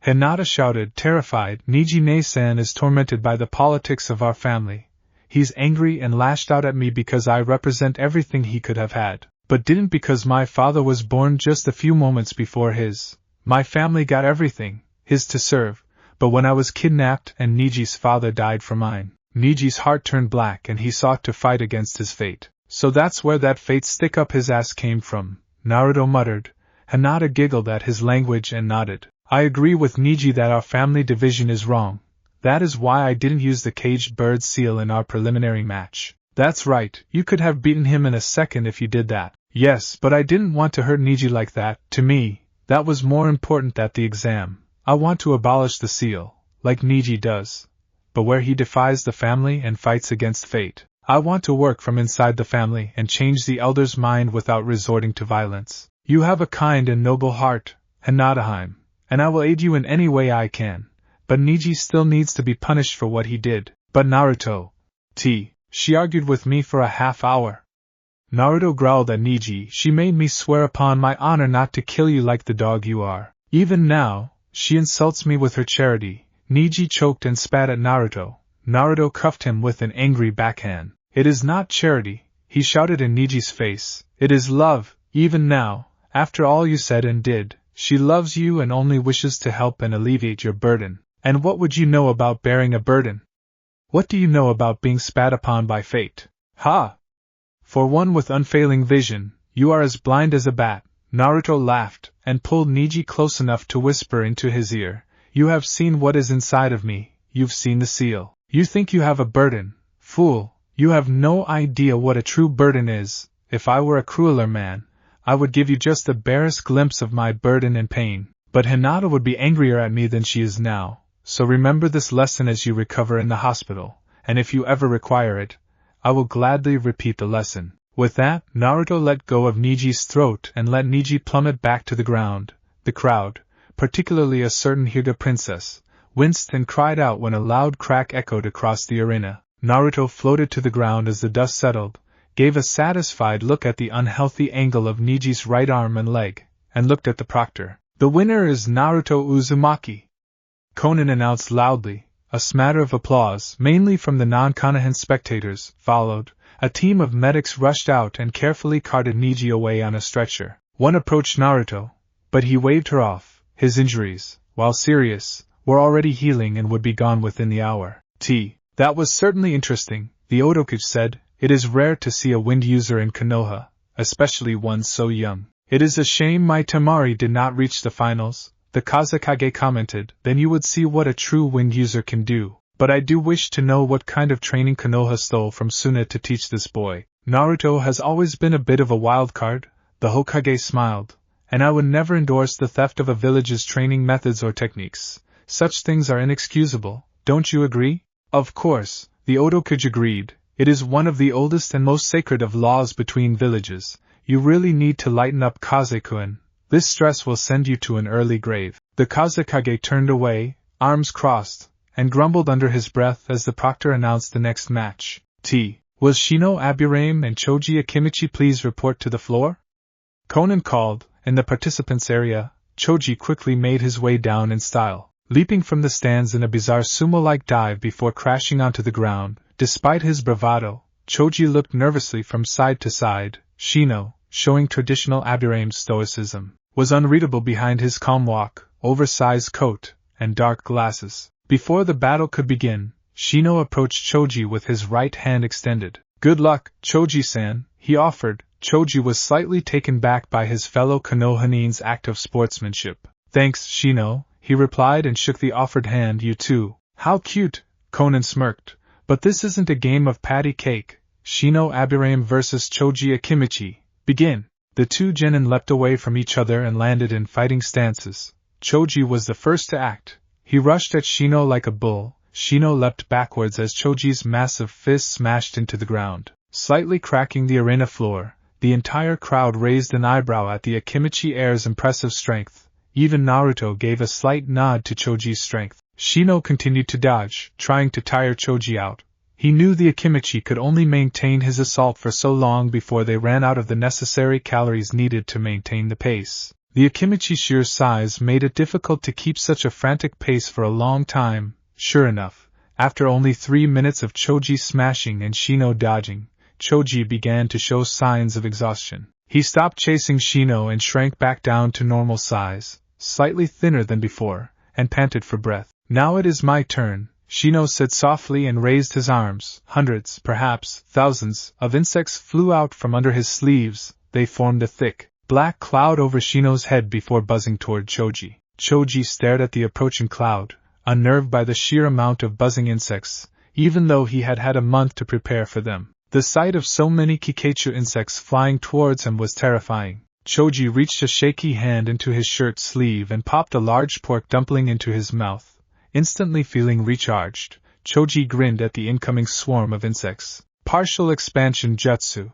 Hinata shouted, terrified. Neji Nei-san is tormented by the politics of our family. He's angry and lashed out at me because I represent everything he could have had, but didn't because my father was born just a few moments before his. My family got everything, his to serve. But when I was kidnapped and Neji's father died for mine, Neji's heart turned black and he sought to fight against his fate. So that's where that fate stick up his ass came from, Naruto muttered. Hinata giggled at his language and nodded. I agree with Neji that our family division is wrong. That is why I didn't use the caged bird seal in our preliminary match. That's right, you could have beaten him in a second if you did that. Yes, but I didn't want to hurt Neji like that. To me, that was more important than the exam. I want to abolish the seal, like Neji does. But where he defies the family and fights against fate, I want to work from inside the family and change the elder's mind without resorting to violence. You have a kind and noble heart, Hinata-hime, and I will aid you in any way I can. But Neji still needs to be punished for what he did. But Naruto, she argued with me for a half hour. Naruto growled at Neji. She made me swear upon my honor not to kill you like the dog you are. Even now, she insults me with her charity. Neji choked and spat at Naruto. Naruto cuffed him with an angry backhand. It is not charity, he shouted in Neji's face. It is love. Even now, after all you said and did, she loves you and only wishes to help and alleviate your burden. And what would you know about bearing a burden? What do you know about being spat upon by fate? Ha! For one with unfailing vision, you are as blind as a bat. Naruto laughed, and pulled Neji close enough to whisper into his ear. You have seen what is inside of me, you've seen the seal. You think you have a burden. Fool, you have no idea what a true burden is. If I were a crueler man, I would give you just the barest glimpse of my burden and pain. But Hinata would be angrier at me than she is now, so remember this lesson as you recover in the hospital, and if you ever require it, I will gladly repeat the lesson. With that, Naruto let go of Neji's throat and let Neji plummet back to the ground. The crowd, particularly a certain Hyuga princess, winced and cried out when a loud crack echoed across the arena. Naruto floated to the ground as the dust settled, gave a satisfied look at the unhealthy angle of Neji's right arm and leg, and looked at the proctor. The winner is Naruto Uzumaki, Conan announced loudly. A smatter of applause, mainly from the non-Konohan spectators, followed. A team of medics rushed out and carefully carted Neji away on a stretcher. One approached Naruto, but he waved her off. His injuries, while serious, were already healing and would be gone within the hour. That was certainly interesting, the Otokuchi said. It is rare to see a wind user in Konoha, especially one so young. It is a shame my Temari did not reach the finals, the Kazekage commented. Then you would see what a true wind user can do. But I do wish to know what kind of training Konoha stole from Suna to teach this boy. Naruto has always been a bit of a wild card, the Hokage smiled, and I would never endorse the theft of a village's training methods or techniques. Such things are inexcusable, don't you agree? Of course, the Otokuge agreed. It is one of the oldest and most sacred of laws between villages. You really need to lighten up, Kazekun. This stress will send you to an early grave. The Kazekage turned away, arms crossed, and grumbled under his breath as the proctor announced the next match. Will Shino Aburame and Choji Akimichi please report to the floor? Conan called. In the participants' area, Choji quickly made his way down in style, leaping from the stands in a bizarre sumo-like dive before crashing onto the ground. Despite his bravado, Choji looked nervously from side to side. Shino, showing traditional Aburame stoicism, was unreadable behind his calm walk, oversized coat, and dark glasses. Before the battle could begin, Shino approached Choji with his right hand extended. Good luck, Choji-san, he offered. Choji was slightly taken back by his fellow Konohanin's act of sportsmanship. Thanks, Shino, he replied and shook the offered hand. You too. How cute, Conan smirked. But this isn't a game of patty cake. Shino Aburame versus Choji Akimichi. Begin. The two genin leapt away from each other and landed in fighting stances. Choji was the first to act. He rushed at Shino like a bull. Shino leapt backwards as Choji's massive fist smashed into the ground, slightly cracking the arena floor. The entire crowd raised an eyebrow at the Akimichi heir's impressive strength. Even Naruto gave a slight nod to Choji's strength. Shino continued to dodge, trying to tire Choji out. He knew the Akimichi could only maintain his assault for so long before they ran out of the necessary calories needed to maintain the pace. The Akimichi's sheer size made it difficult to keep such a frantic pace for a long time. Sure enough, after only 3 minutes of Choji smashing and Shino dodging, Choji began to show signs of exhaustion. He stopped chasing Shino and shrank back down to normal size, slightly thinner than before, and panted for breath. Now it is my turn, Shino said softly and raised his arms. Hundreds, perhaps thousands, of insects flew out from under his sleeves. They formed a thick, black cloud over Shino's head before buzzing toward Choji. Choji stared at the approaching cloud, unnerved by the sheer amount of buzzing insects, even though he had had a month to prepare for them. The sight of so many Kikaichu insects flying towards him was terrifying. Choji reached a shaky hand into his shirt sleeve and popped a large pork dumpling into his mouth. Instantly feeling recharged, Choji grinned at the incoming swarm of insects. Partial expansion jutsu.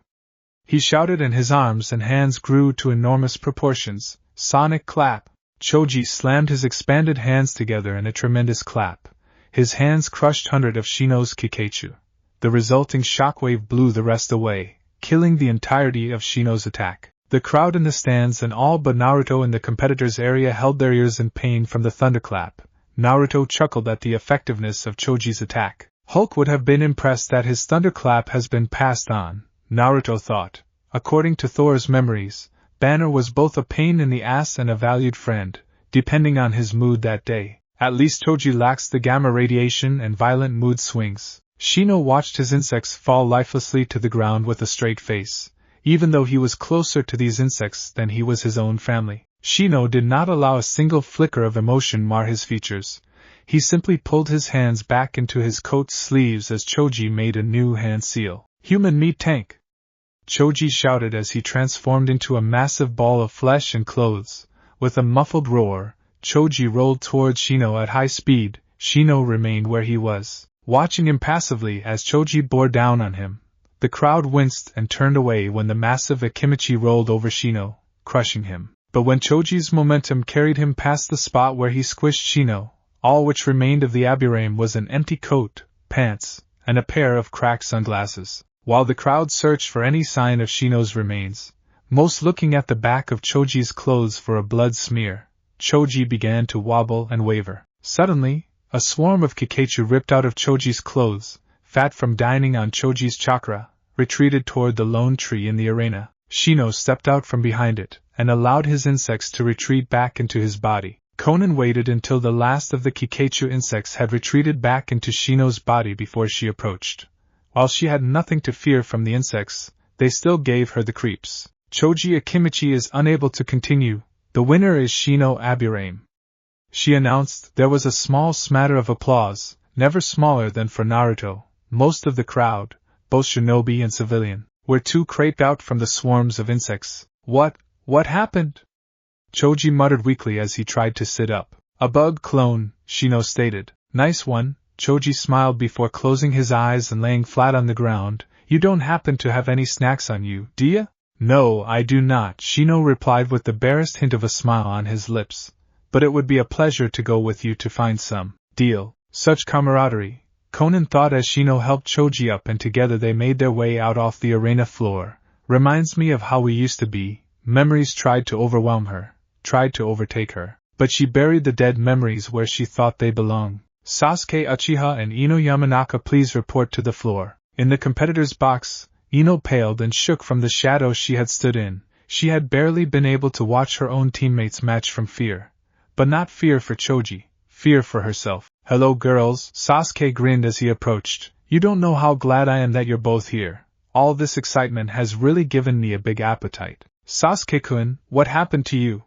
He shouted and his arms and hands grew to enormous proportions. Sonic clap. Choji slammed his expanded hands together in a tremendous clap. His hands crushed hundreds of Shino's Kikaichu. The resulting shockwave blew the rest away, killing the entirety of Shino's attack. The crowd in the stands and all but Naruto in the competitors' area held their ears in pain from the thunderclap. Naruto chuckled at the effectiveness of Choji's attack. Hulk would have been impressed that his thunderclap has been passed on, Naruto thought. According to Thor's memories, Banner was both a pain in the ass and a valued friend, depending on his mood that day. At least Choji lacks the gamma radiation and violent mood swings. Shino watched his insects fall lifelessly to the ground with a straight face. Even though he was closer to these insects than he was his own family, Shino did not allow a single flicker of emotion mar his features. He simply pulled his hands back into his coat sleeves as Choji made a new hand seal. Human meat tank! Choji shouted as he transformed into a massive ball of flesh and clothes. With a muffled roar, Choji rolled towards Shino at high speed. Shino remained where he was, watching impassively as Choji bore down on him. The crowd winced and turned away when the massive Akimichi rolled over Shino, crushing him. But when Choji's momentum carried him past the spot where he squished Shino, all which remained of the Aburame was an empty coat, pants, and a pair of cracked sunglasses. While the crowd searched for any sign of Shino's remains, most looking at the back of Choji's clothes for a blood smear, Choji began to wobble and waver. Suddenly, a swarm of Kikaichu ripped out of Choji's clothes, fat from dining on Choji's chakra, retreated toward the lone tree in the arena. Shino stepped out from behind it, and allowed his insects to retreat back into his body. Conan waited until the last of the Kikaichu insects had retreated back into Shino's body before she approached. While she had nothing to fear from the insects, they still gave her the creeps. Choji Akimichi is unable to continue. The winner is Shino Aburame, she announced. There was a small smatter of applause, never smaller than for Naruto. Most of the crowd, both shinobi and civilian, where two craped out from the swarms of insects. What happened? Choji muttered weakly as he tried to sit up. A bug clone, Shino stated. Nice one, Choji smiled before closing his eyes and laying flat on the ground. You don't happen to have any snacks on you, do ya? No, I do not, Shino replied with the barest hint of a smile on his lips. But it would be a pleasure to go with you to find some. Deal. Such camaraderie, Conan thought as Shino helped Choji up and together they made their way out off the arena floor. Reminds me of how we used to be. Memories tried to overwhelm her, tried to overtake her, but she buried the dead memories where she thought they belonged. Sasuke Uchiha and Ino Yamanaka, please report to the floor. In the competitor's box, Ino paled and shook from the shadow she had stood in. She had barely been able to watch her own teammates match from fear. But not fear for Choji, fear for herself. Hello girls, Sasuke grinned as he approached. You don't know how glad I am that you're both here. All this excitement has really given me a big appetite. Sasuke-kun, what happened to you?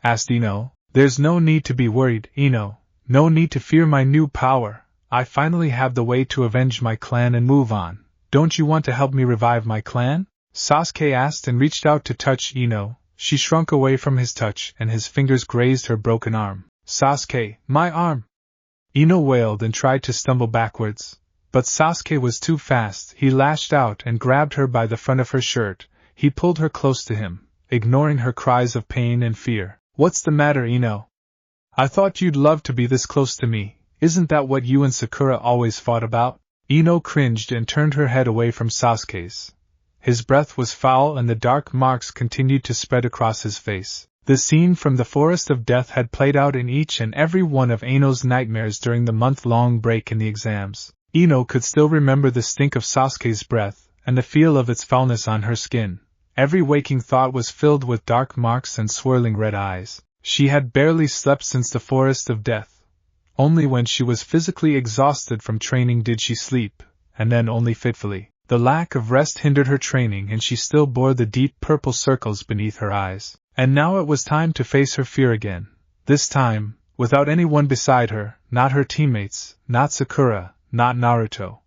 Asked Ino. There's no need to be worried, Ino. No need to fear my new power. I finally have the way to avenge my clan and move on. Don't you want to help me revive my clan? Sasuke asked and reached out to touch Ino. She shrunk away from his touch and his fingers grazed her broken arm. Sasuke, my arm! Ino wailed and tried to stumble backwards. But Sasuke was too fast. He lashed out and grabbed her by the front of her shirt. He pulled her close to him, ignoring her cries of pain and fear. What's the matter, Ino? I thought you'd love to be this close to me. Isn't that what you and Sakura always fought about? Ino cringed and turned her head away from Sasuke's. His breath was foul and the dark marks continued to spread across his face. The scene from the Forest of Death had played out in each and every one of Ino's nightmares during the month-long break in the exams. Ino could still remember the stink of Sasuke's breath, and the feel of its foulness on her skin. Every waking thought was filled with dark marks and swirling red eyes. She had barely slept since the Forest of Death. Only when she was physically exhausted from training did she sleep, and then only fitfully. The lack of rest hindered her training and she still bore the deep purple circles beneath her eyes. And now it was time to face her fear again. This time, without anyone beside her, not her teammates, not Sakura, not Naruto.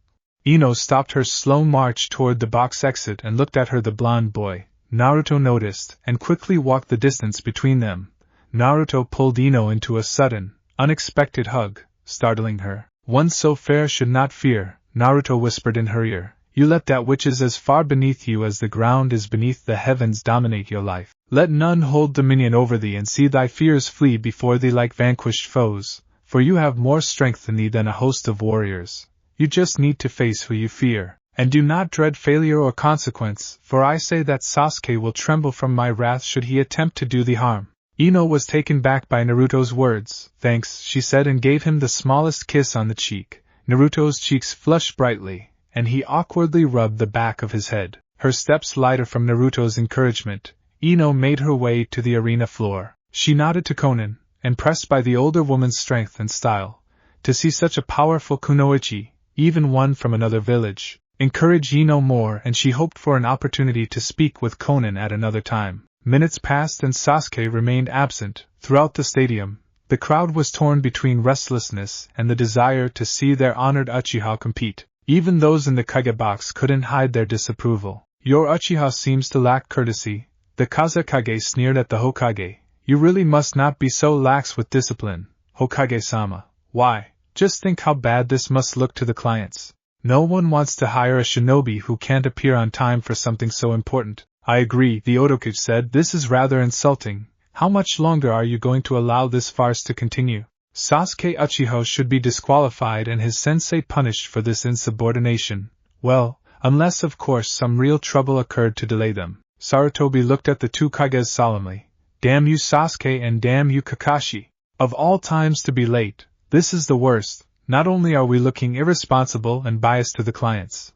Ino stopped her slow march toward the box exit and looked at her, the blonde boy. Naruto noticed, and quickly walked the distance between them. Naruto pulled Ino into a sudden, unexpected hug, startling her. One so fair should not fear, Naruto whispered in her ear. You let that which is as far beneath you as the ground is beneath the heavens dominate your life. Let none hold dominion over thee, and see thy fears flee before thee like vanquished foes, for you have more strength in thee than a host of warriors. You just need to face who you fear, and do not dread failure or consequence, for I say that Sasuke will tremble from my wrath should he attempt to do thee harm. Ino was taken back by Naruto's words. Thanks, she said and gave him the smallest kiss on the cheek. Naruto's cheeks flushed brightly, and he awkwardly rubbed the back of his head. Her steps lighter from Naruto's encouragement, Ino made her way to the arena floor. She nodded to Conan, impressed by the older woman's strength and style. To see such a powerful kunoichi, even one from another village, encouraged Ino more, and she hoped for an opportunity to speak with Conan at another time. Minutes passed and Sasuke remained absent. Throughout the stadium, the crowd was torn between restlessness and the desire to see their honored Uchiha compete. Even those in the Kage box couldn't hide their disapproval. Your Uchiha seems to lack courtesy, the Kazekage sneered at the Hokage. You really must not be so lax with discipline, Hokage-sama. Why, just think how bad this must look to the clients. No one wants to hire a shinobi who can't appear on time for something so important. I agree, the Otokage said. This is rather insulting. How much longer are you going to allow this farce to continue? Sasuke Uchiha should be disqualified and his sensei punished for this insubordination. Well, unless of course some real trouble occurred to delay them. Sarutobi looked at the two Kages solemnly. Damn you Sasuke and damn you Kakashi. Of all times to be late, this is the worst. Not only are we looking irresponsible and biased to the clients,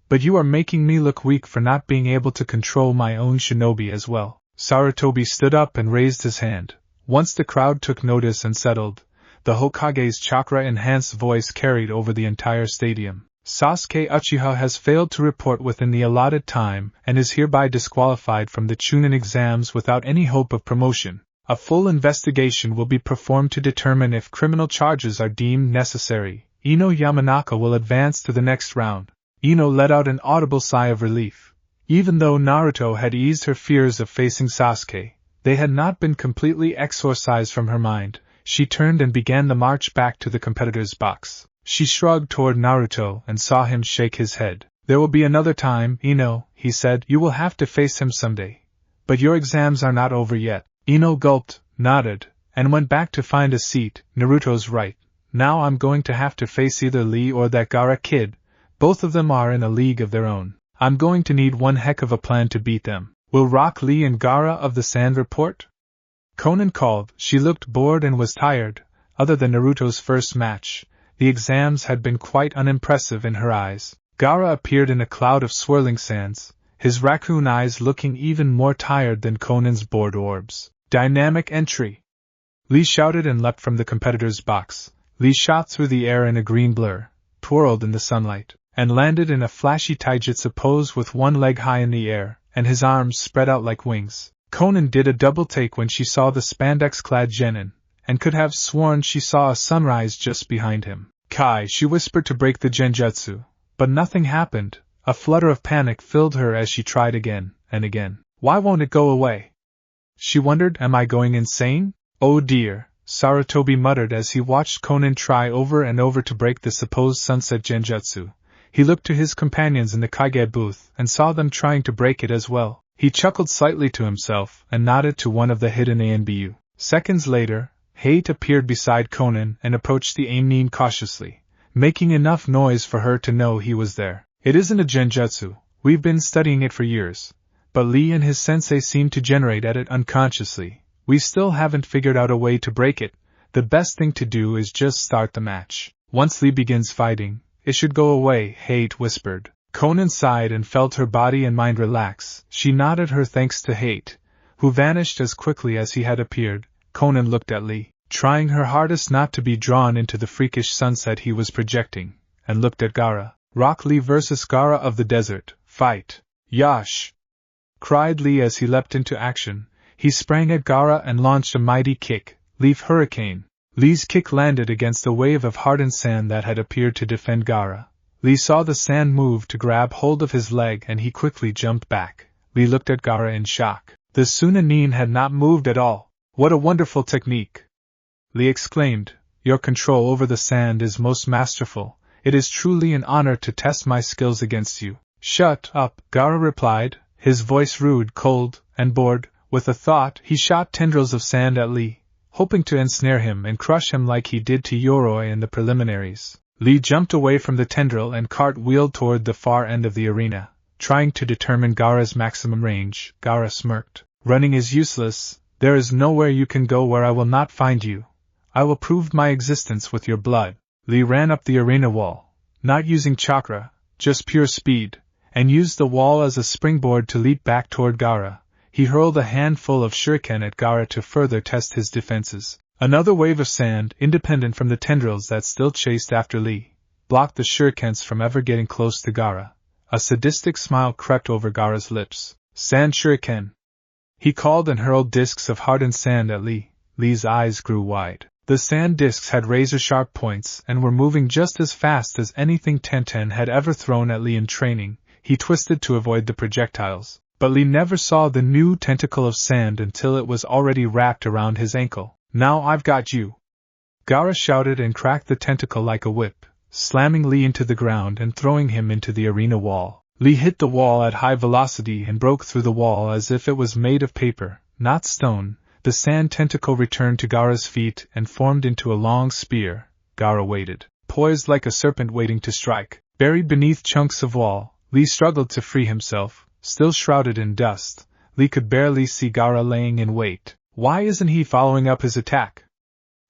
but you are making me look weak for not being able to control my own shinobi as well. Sarutobi stood up and raised his hand. Once the crowd took notice and settled, the Hokage's chakra-enhanced voice carried over the entire stadium. Sasuke Uchiha has failed to report within the allotted time and is hereby disqualified from the Chunin exams without any hope of promotion. A full investigation will be performed to determine if criminal charges are deemed necessary. Ino Yamanaka will advance to the next round. Ino let out an audible sigh of relief. Even though Naruto had eased her fears of facing Sasuke, they had not been completely exorcised from her mind. She turned and began the march back to the competitor's box. She shrugged toward Naruto and saw him shake his head. There will be another time, Ino, he said. You will have to face him someday. But your exams are not over yet. Ino gulped, nodded, and went back to find a seat. Naruto's right. Now I'm going to have to face either Lee or that Gaara kid. Both of them are in a league of their own. I'm going to need one heck of a plan to beat them. Will Rock Lee and Gaara of the Sand report? Conan called. She looked bored and was tired. Other than Naruto's first match, the exams had been quite unimpressive in her eyes. Gaara appeared in a cloud of swirling sands, his raccoon eyes looking even more tired than Conan's bored orbs. Dynamic entry! Lee shouted and leapt from the competitor's box. Lee shot through the air in a green blur, twirled in the sunlight, and landed in a flashy taijutsu pose with one leg high in the air, and his arms spread out like wings. Conan did a double take when she saw the spandex-clad genin, and could have sworn she saw a sunrise just behind him. Kai, she whispered to break the genjutsu, but nothing happened. A flutter of panic filled her as she tried again and again. Why won't it go away? She wondered, am I going insane? Oh dear, Sarutobi muttered as he watched Conan try over and over to break the supposed sunset genjutsu. He looked to his companions in the Kage booth and saw them trying to break it as well. He chuckled slightly to himself and nodded to one of the hidden ANBU. Seconds later, Hate appeared beside Conan and approached the Aimnin cautiously, making enough noise for her to know he was there. It isn't a genjutsu, we've been studying it for years, but Lee and his sensei seem to generate at it unconsciously. We still haven't figured out a way to break it. The best thing to do is just start the match. Once Lee begins fighting, it should go away, Hate whispered. Conan sighed and felt her body and mind relax. She nodded her thanks to Hate, who vanished as quickly as he had appeared. Conan looked at Lee, trying her hardest not to be drawn into the freakish sunset he was projecting, and looked at Gaara. Rock Lee versus Gaara of the desert, fight! Yash! Cried Lee as he leapt into action. He sprang at Gaara and launched a mighty kick, Leaf Hurricane. Lee's kick landed against a wave of hardened sand that had appeared to defend Gaara. Lee saw the sand move to grab hold of his leg and he quickly jumped back. Lee looked at Gaara in shock. The Sunanin had not moved at all. What a wonderful technique! Lee exclaimed. Your control over the sand is most masterful. It is truly an honor to test my skills against you. Shut up, Gaara replied, his voice rude, cold, and bored. With a thought, he shot tendrils of sand at Lee, hoping to ensnare him and crush him like he did to Yoroi in the preliminaries. Lee jumped away from the tendril and cartwheeled toward the far end of the arena, trying to determine Gaara's maximum range. Gaara smirked. Running is useless. There is nowhere you can go where I will not find you. I will prove my existence with your blood. Lee ran up the arena wall, not using chakra, just pure speed, and used the wall as a springboard to leap back toward Gaara. He hurled a handful of shuriken at Gaara to further test his defenses. Another wave of sand, independent from the tendrils that still chased after Lee, blocked the shurikens from ever getting close to Gaara. A sadistic smile crept over Gaara's lips. Sand shuriken! He called and hurled discs of hardened sand at Lee. Lee's eyes grew wide. The sand discs had razor-sharp points and were moving just as fast as anything Tenten had ever thrown at Lee in training. He twisted to avoid the projectiles, but Lee never saw the new tentacle of sand until it was already wrapped around his ankle. Now I've got you! Gaara shouted and cracked the tentacle like a whip, slamming Lee into the ground and throwing him into the arena wall. Lee hit the wall at high velocity and broke through the wall as if it was made of paper, not stone. The sand tentacle returned to Gaara's feet and formed into a long spear. Gaara waited, poised like a serpent waiting to strike. Buried beneath chunks of wall, Lee struggled to free himself. Still shrouded in dust, Lee could barely see Gaara laying in wait. Why isn't he following up his attack?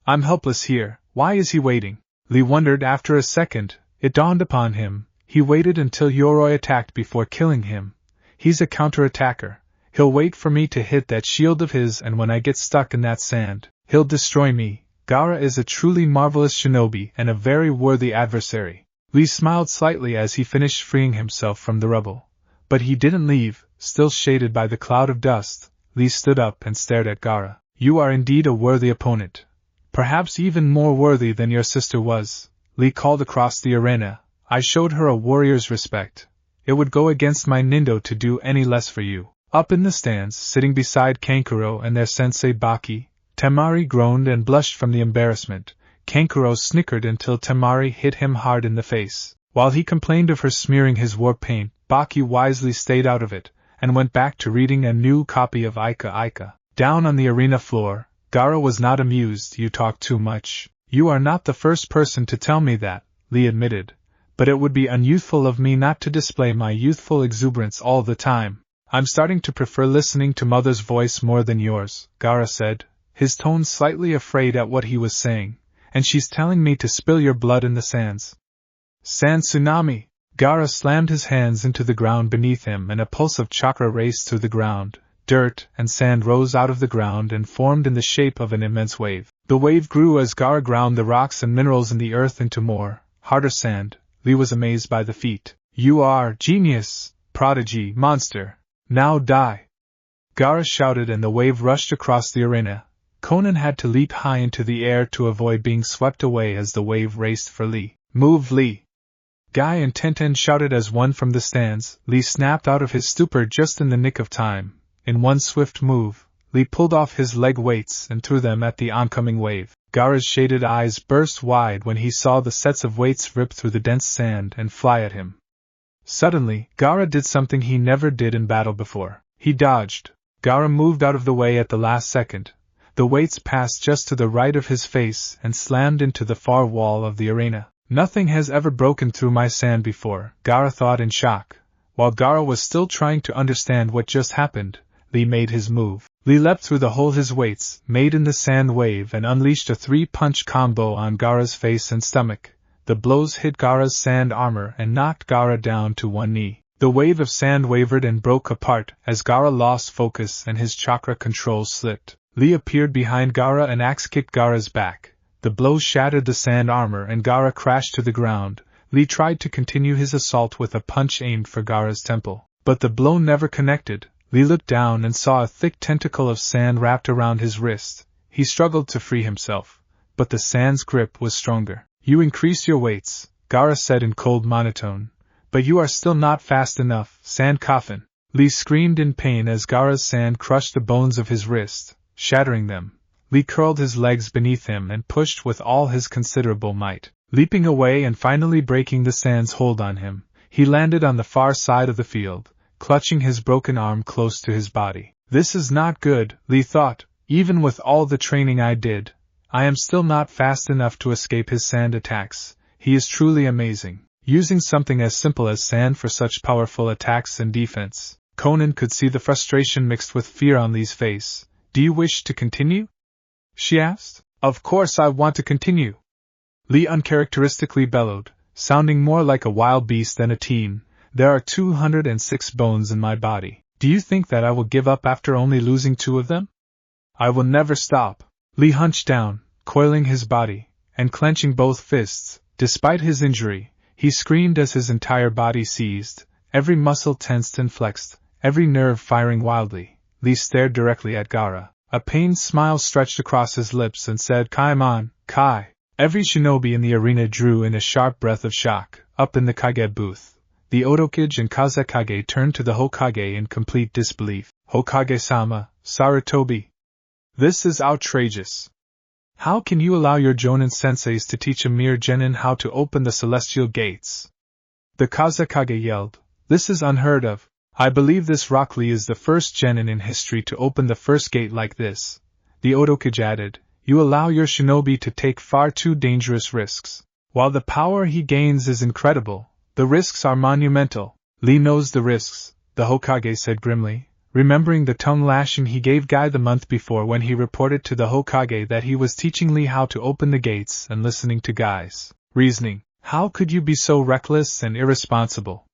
I'm helpless here. Why is he waiting? Lee wondered. After a second, it dawned upon him. He waited until Yoroi attacked before killing him. He's a counter-attacker. He'll wait for me to hit that shield of his, and when I get stuck in that sand, he'll destroy me. Gaara is a truly marvelous shinobi and a very worthy adversary. Lee smiled slightly as he finished freeing himself from the rubble. But he didn't leave. Still shaded by the cloud of dust, Lee stood up and stared at Gaara. You are indeed a worthy opponent. Perhaps even more worthy than your sister was. Lee called across the arena. I showed her a warrior's respect. It would go against my nindo to do any less for you. Up in the stands, sitting beside Kankuro and their sensei Baki, Temari groaned and blushed from the embarrassment. Kankuro snickered until Temari hit him hard in the face. While he complained of her smearing his war paint, Baki wisely stayed out of it, and went back to reading a new copy of Ika Ika. Down on the arena floor, Gaara was not amused. You talk too much. You are not the first person to tell me that, Lee admitted, but it would be unyouthful of me not to display my youthful exuberance all the time. I'm starting to prefer listening to Mother's voice more than yours, Gaara said, his tone slightly afraid at what he was saying. And she's telling me to spill your blood in the sands. Sand tsunami! Gaara slammed his hands into the ground beneath him and a pulse of chakra raced through the ground. Dirt and sand rose out of the ground and formed in the shape of an immense wave. The wave grew as Gaara ground the rocks and minerals in the earth into more, harder sand. Lee was amazed by the feat. You are genius, prodigy, monster. Now die! Gaara shouted and the wave rushed across the arena. Conan had to leap high into the air to avoid being swept away as the wave raced for Lee. Move, Lee! Guy and Tenten shouted as one from the stands. Lee snapped out of his stupor just in the nick of time. In one swift move, Lee pulled off his leg weights and threw them at the oncoming wave. Gaara's shaded eyes burst wide when he saw the sets of weights rip through the dense sand and fly at him. Suddenly, Gaara did something he never did in battle before. He dodged. Gaara moved out of the way at the last second. The weights passed just to the right of his face and slammed into the far wall of the arena. Nothing has ever broken through my sand before, Gaara thought in shock. While Gaara was still trying to understand what just happened, Lee made his move. Lee leapt through the hole his weights made in the sand wave and unleashed a three-punch combo on Gaara's face and stomach. The blows hit Gaara's sand armor and knocked Gaara down to one knee. The wave of sand wavered and broke apart as Gaara lost focus and his chakra control slipped. Lee appeared behind Gaara and axe-kicked Gaara's back. The blow shattered the sand armor and Gaara crashed to the ground. Lee tried to continue his assault with a punch aimed for Gaara's temple, but the blow never connected. Lee looked down and saw a thick tentacle of sand wrapped around his wrist. He struggled to free himself, but the sand's grip was stronger. You increase your weights, Gaara said in cold monotone, but you are still not fast enough, sand coffin. Lee screamed in pain as Gaara's sand crushed the bones of his wrist, shattering them. Lee curled his legs beneath him and pushed with all his considerable might. Leaping away and finally breaking the sand's hold on him, he landed on the far side of the field, clutching his broken arm close to his body. This is not good, Lee thought. Even with all the training I did, I am still not fast enough to escape his sand attacks. He is truly amazing, using something as simple as sand for such powerful attacks and defense. Conan could see the frustration mixed with fear on Lee's face. Do you wish to continue? She asked. Of course I want to continue. Lee uncharacteristically bellowed, sounding more like a wild beast than a teen. There are 206 bones in my body. Do you think that I will give up after only losing 2 of them? I will never stop. Lee hunched down, coiling his body, and clenching both fists. Despite his injury, he screamed as his entire body seized, every muscle tensed and flexed, every nerve firing wildly. Lee stared directly at Gaara. A pained smile stretched across his lips and said, "Kaimon, Kai." Every shinobi in the arena drew in a sharp breath of shock. Up in the Kage booth, the Otokage and Kazekage turned to the Hokage in complete disbelief. Hokage-sama, Sarutobi. This is outrageous. How can you allow your Jonin senseis to teach a mere genin how to open the celestial gates? The Kazekage yelled. This is unheard of. I believe this Rock Lee is the first genin in history to open the first gate like this. The Otokage added, you allow your shinobi to take far too dangerous risks. While the power he gains is incredible, the risks are monumental. Lee knows the risks, the Hokage said grimly, remembering the tongue lashing he gave Guy the month before when he reported to the Hokage that he was teaching Lee how to open the gates and listening to Guy's reasoning. How could you be so reckless and irresponsible?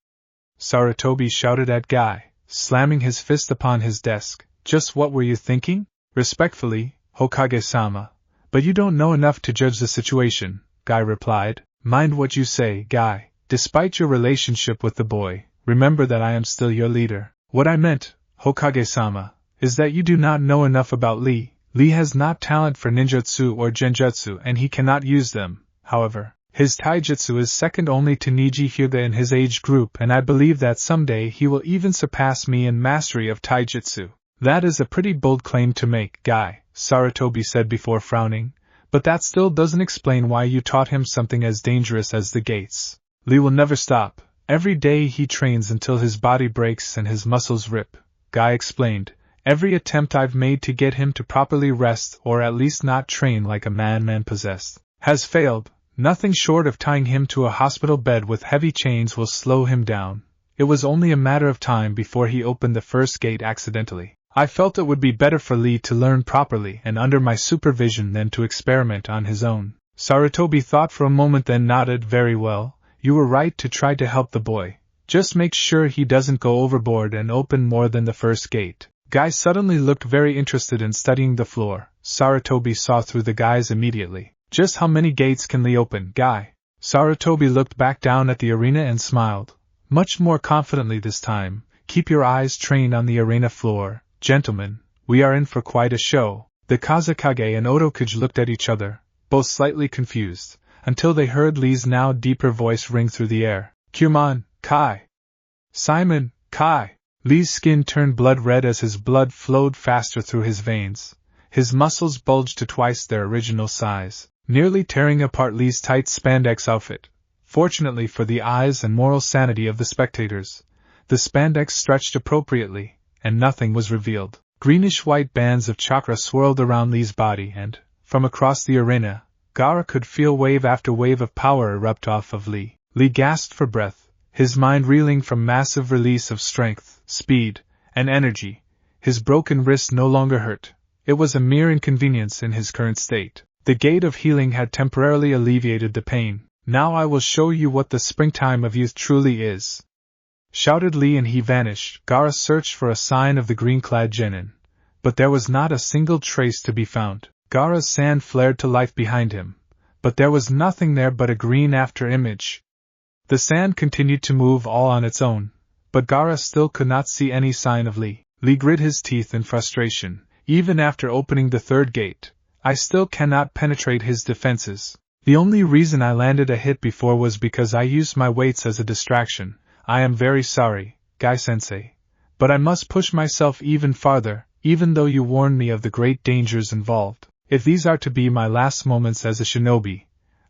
Sarutobi shouted at Guy, slamming his fist upon his desk. Just what were you thinking? Respectfully, Hokage-sama. But you don't know enough to judge the situation, Guy replied. Mind what you say, Guy. Despite your relationship with the boy, remember that I am still your leader. What I meant, Hokage-sama, is that you do not know enough about Lee. Lee has not talent for ninjutsu or genjutsu and he cannot use them. However, His taijutsu is second only to Niji Hyuga in his age group, and I believe that someday he will even surpass me in mastery of taijutsu. That is a pretty bold claim to make, Guy, Sarutobi said before frowning, but that still doesn't explain why you taught him something as dangerous as the gates. Lee will never stop. Every day he trains until his body breaks and his muscles rip, Guy explained. Every attempt I've made to get him to properly rest or at least not train like a madman possessed has failed. Nothing short of tying him to a hospital bed with heavy chains will slow him down. It was only a matter of time before he opened the first gate accidentally. I felt it would be better for Lee to learn properly and under my supervision than to experiment on his own. Sarutobi thought for a moment, then nodded. Very well, you were right to try to help the boy. Just make sure he doesn't go overboard and open more than the first gate. Guy suddenly looked very interested in studying the floor. Sarutobi saw through the guys immediately. Just how many gates can Lee open, Guy? Sarutobi looked back down at the arena and smiled, much more confidently this time. Keep your eyes trained on the arena floor. Gentlemen, we are in for quite a show. The Kazekage and Otokage looked at each other, both slightly confused, until they heard Lee's now deeper voice ring through the air. Kyumon, Kai! Simon, Kai! Lee's skin turned blood red as his blood flowed faster through his veins. His muscles bulged to twice their original size, nearly tearing apart Lee's tight spandex outfit. Fortunately for the eyes and moral sanity of the spectators, the spandex stretched appropriately, and nothing was revealed. Greenish-white bands of chakra swirled around Lee's body and, from across the arena, Gaara could feel wave after wave of power erupt off of Lee. Lee gasped for breath, his mind reeling from massive release of strength, speed, and energy. His broken wrist no longer hurt. It was a mere inconvenience in his current state. The gate of healing had temporarily alleviated the pain. Now I will show you what the springtime of youth truly is, shouted Lee, and he vanished. Gaara searched for a sign of the green-clad genin, but there was not a single trace to be found. Gaara's sand flared to life behind him, but there was nothing there but a green after-image. The sand continued to move all on its own, but Gaara still could not see any sign of Lee. Lee grit his teeth in frustration. Even after opening the third gate, I still cannot penetrate his defenses. The only reason I landed a hit before was because I used my weights as a distraction. I am very sorry, Guy-sensei, but I must push myself even farther, even though you warned me of the great dangers involved. If these are to be my last moments as a shinobi,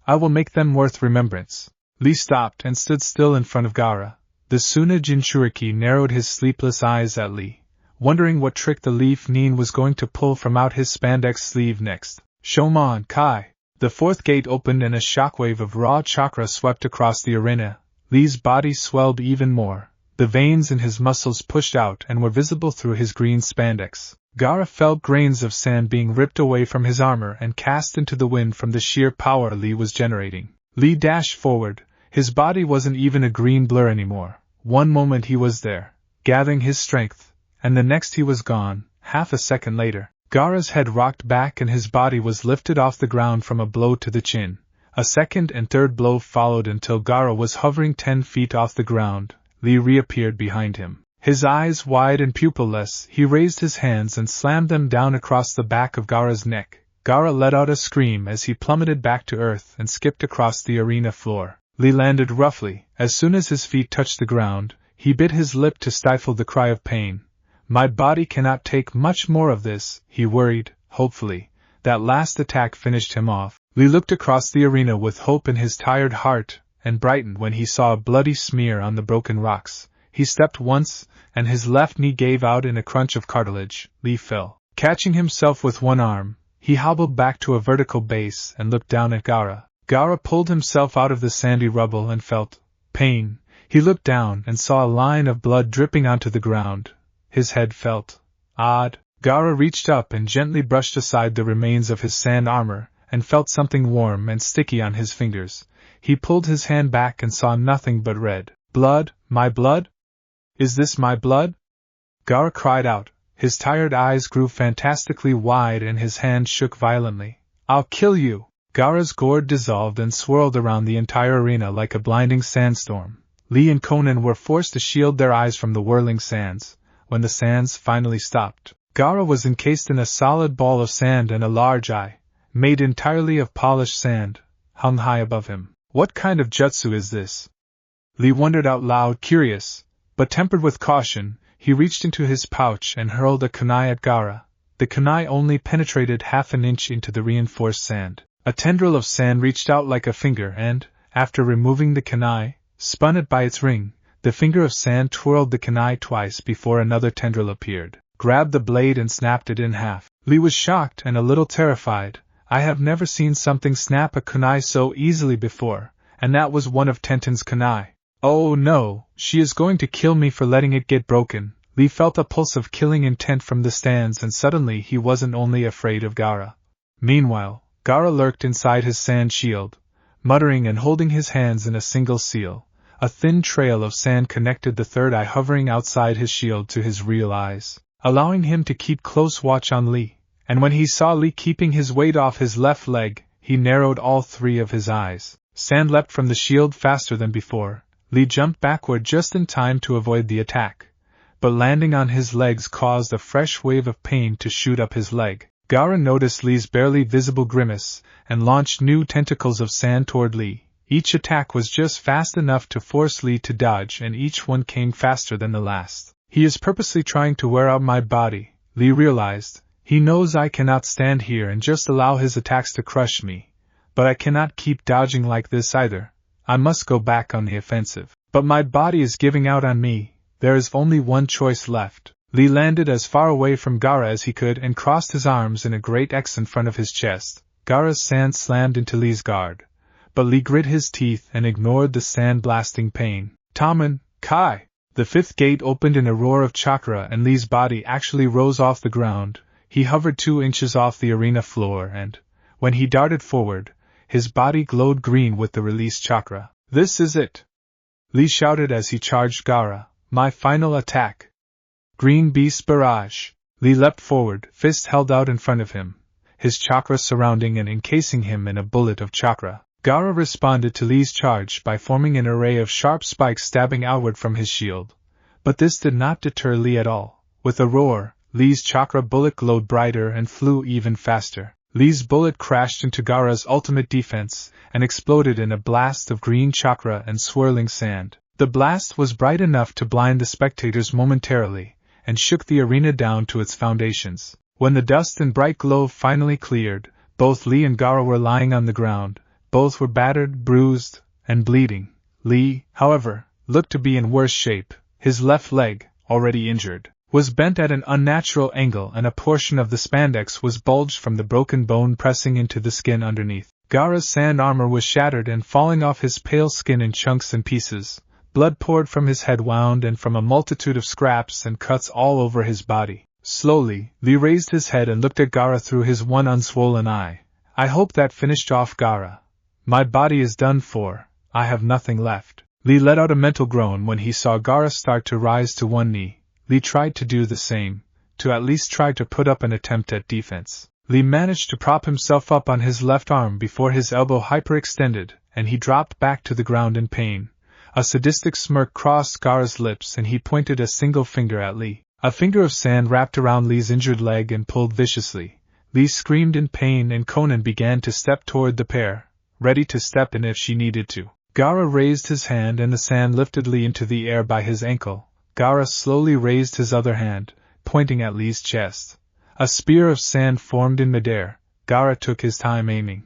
I will make them worth remembrance. Lee stopped and stood still in front of Gaara. The Suna Jinchuriki narrowed his sleepless eyes at Lee, wondering what trick the leaf Nin was going to pull from out his spandex sleeve next. Shomon, Kai! The fourth gate opened and a shockwave of raw chakra swept across the arena. Lee's body swelled even more. The veins in his muscles pushed out and were visible through his green spandex. Gaara felt grains of sand being ripped away from his armor and cast into the wind from the sheer power Lee was generating. Lee dashed forward. His body wasn't even a green blur anymore. One moment he was there, gathering his strength, and the next he was gone. Half a second later, Gaara's head rocked back and his body was lifted off the ground from a blow to the chin. A second and third blow followed until Gaara was hovering 10 feet off the ground. Lee reappeared behind him. His eyes wide and pupilless, he raised his hands and slammed them down across the back of Gaara's neck. Gaara let out a scream as he plummeted back to earth and skipped across the arena floor. Lee landed roughly. As soon as his feet touched the ground, he bit his lip to stifle the cry of pain. My body cannot take much more of this, he worried, hopefully. That last attack finished him off. Lee looked across the arena with hope in his tired heart, and brightened when he saw a bloody smear on the broken rocks. He stepped once, and his left knee gave out in a crunch of cartilage. Lee fell. Catching himself with one arm, he hobbled back to a vertical base and looked down at Gaara. Gaara pulled himself out of the sandy rubble and felt pain. He looked down and saw a line of blood dripping onto the ground. His head felt odd. Gaara reached up and gently brushed aside the remains of his sand armor, and felt something warm and sticky on his fingers. He pulled his hand back and saw nothing but red. Blood? My blood? Is this my blood? Gaara cried out. His tired eyes grew fantastically wide and his hand shook violently. I'll kill you! Gaara's gourd dissolved and swirled around the entire arena like a blinding sandstorm. Lee and Conan were forced to shield their eyes from the whirling sands. When the sands finally stopped, Gaara was encased in a solid ball of sand, and a large eye, made entirely of polished sand, hung high above him. What kind of jutsu is this? Lee wondered out loud, curious, but tempered with caution. He reached into his pouch and hurled a kunai at Gaara. The kunai only penetrated half an inch into the reinforced sand. A tendril of sand reached out like a finger and, after removing the kunai, spun it by its ring. The finger of sand twirled the kunai twice before another tendril appeared, grabbed the blade and snapped it in half. Lee was shocked and a little terrified. I have never seen something snap a kunai so easily before, and that was one of Tenten's kunai. Oh no, she is going to kill me for letting it get broken. Lee felt a pulse of killing intent from the stands, and suddenly he wasn't only afraid of Gaara. Meanwhile, Gaara lurked inside his sand shield, muttering and holding his hands in a single seal. A thin trail of sand connected the third eye hovering outside his shield to his real eyes, allowing him to keep close watch on Lee. And when he saw Lee keeping his weight off his left leg, he narrowed all three of his eyes. Sand leapt from the shield faster than before. Lee jumped backward just in time to avoid the attack, but landing on his legs caused a fresh wave of pain to shoot up his leg. Gaara noticed Lee's barely visible grimace, and launched new tentacles of sand toward Lee. Each attack was just fast enough to force Lee to dodge, and each one came faster than the last. He is purposely trying to wear out my body, Lee realized. He knows I cannot stand here and just allow his attacks to crush me. But I cannot keep dodging like this either. I must go back on the offensive. But my body is giving out on me. There is only one choice left. Lee landed as far away from Gaara as he could and crossed his arms in a great X in front of his chest. Gaara's sand slammed into Lee's guard, but Lee grit his teeth and ignored the sand-blasting pain. Taman, Kai! The fifth gate opened in a roar of chakra and Lee's body actually rose off the ground. He hovered 2 inches off the arena floor and, when he darted forward, his body glowed green with the released chakra. This is it! Lee shouted as he charged Gaara. My final attack! Green Beast Barrage! Lee leapt forward, fist held out in front of him, his chakra surrounding and encasing him in a bullet of chakra. Gaara responded to Lee's charge by forming an array of sharp spikes stabbing outward from his shield. But this did not deter Lee at all. With a roar, Lee's chakra bullet glowed brighter and flew even faster. Lee's bullet crashed into Gaara's ultimate defense and exploded in a blast of green chakra and swirling sand. The blast was bright enough to blind the spectators momentarily, and shook the arena down to its foundations. When the dust and bright glow finally cleared, both Lee and Gaara were lying on the ground. Both were battered, bruised, and bleeding. Lee, however, looked to be in worse shape. His left leg, already injured, was bent at an unnatural angle and a portion of the spandex was bulged from the broken bone pressing into the skin underneath. Gaara's sand armor was shattered and falling off his pale skin in chunks and pieces. Blood poured from his head wound and from a multitude of scraps and cuts all over his body. Slowly, Lee raised his head and looked at Gaara through his one unswollen eye. I hope that finished off Gaara. My body is done for, I have nothing left. Lee let out a mental groan when he saw Gaara start to rise to one knee. Lee tried to do the same, to at least try to put up an attempt at defense. Lee managed to prop himself up on his left arm before his elbow hyperextended, and he dropped back to the ground in pain. A sadistic smirk crossed Gaara's lips and he pointed a single finger at Lee. A finger of sand wrapped around Lee's injured leg and pulled viciously. Lee screamed in pain and Conan began to step toward the pair, ready to step in if she needed to. Gaara raised his hand and the sand lifted Lee into the air by his ankle. Gaara slowly raised his other hand, pointing at Lee's chest. A spear of sand formed in midair. Gaara took his time aiming.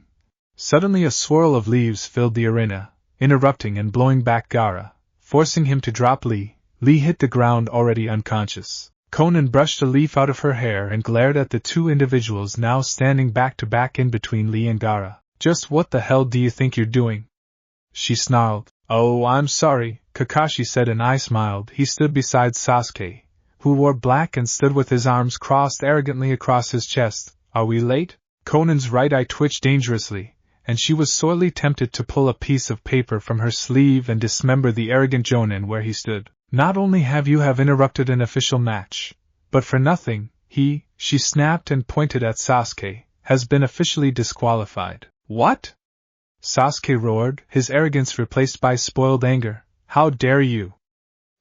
Suddenly a swirl of leaves filled the arena, interrupting and blowing back Gaara, forcing him to drop Lee. Lee hit the ground already unconscious. Conan brushed a leaf out of her hair and glared at the two individuals now standing back to back in between Lee and Gaara. Just what the hell do you think you're doing? She snarled. Oh, I'm sorry, Kakashi said and I smiled. He stood beside Sasuke, who wore black and stood with his arms crossed arrogantly across his chest. Are we late? Conan's right eye twitched dangerously, and she was sorely tempted to pull a piece of paper from her sleeve and dismember the arrogant Jonin where he stood. Not only have you interrupted an official match, but for nothing, she snapped and pointed at Sasuke, has been officially disqualified. What? Sasuke roared, his arrogance replaced by spoiled anger. How dare you?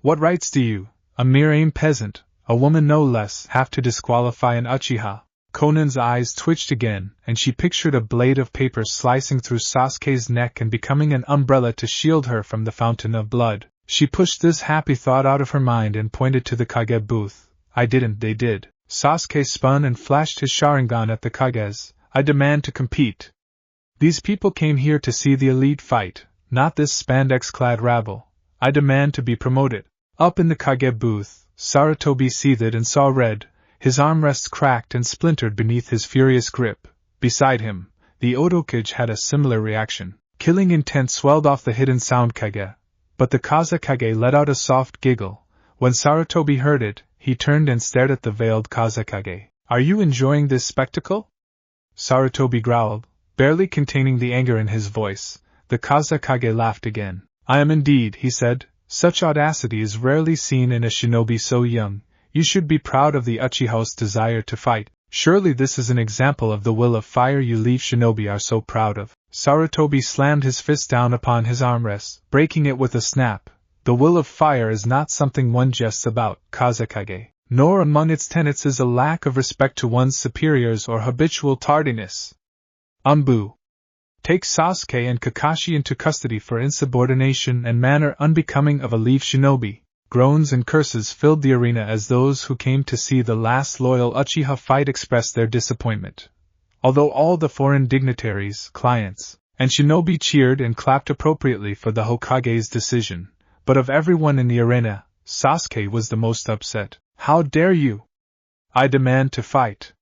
What rights do you, a mere AIM peasant, a woman no less, have to disqualify an Uchiha? Konan's eyes twitched again, and she pictured a blade of paper slicing through Sasuke's neck and becoming an umbrella to shield her from the fountain of blood. She pushed this happy thought out of her mind and pointed to the Kage booth. I didn't, they did. Sasuke spun and flashed his Sharingan at the Kages. I demand to compete. These people came here to see the elite fight, not this spandex-clad rabble. I demand to be promoted. Up in the Kage booth, Sarutobi seethed and saw red. His armrests cracked and splintered beneath his furious grip. Beside him, the Otokage had a similar reaction. Killing intent swelled off the hidden sound Kage. But the Kazekage let out a soft giggle. When Sarutobi heard it, he turned and stared at the veiled Kazekage. Are you enjoying this spectacle? Sarutobi growled, barely containing the anger in his voice. The Kazekage laughed again. I am indeed, he said. Such audacity is rarely seen in a shinobi so young. You should be proud of the Uchiha's desire to fight. Surely this is an example of the will of fire you leave shinobi are so proud of. Sarutobi slammed his fist down upon his armrest, breaking it with a snap. The will of fire is not something one jests about, Kazekage. Nor among its tenets is a lack of respect to one's superiors or habitual tardiness. Umbu. Take Sasuke and Kakashi into custody for insubordination and manner unbecoming of a leaf shinobi. Groans and curses filled the arena as those who came to see the last loyal Uchiha fight expressed their disappointment. Although all the foreign dignitaries, clients, and shinobi cheered and clapped appropriately for the Hokage's decision, but of everyone in the arena, Sasuke was the most upset. How dare you? I demand to fight.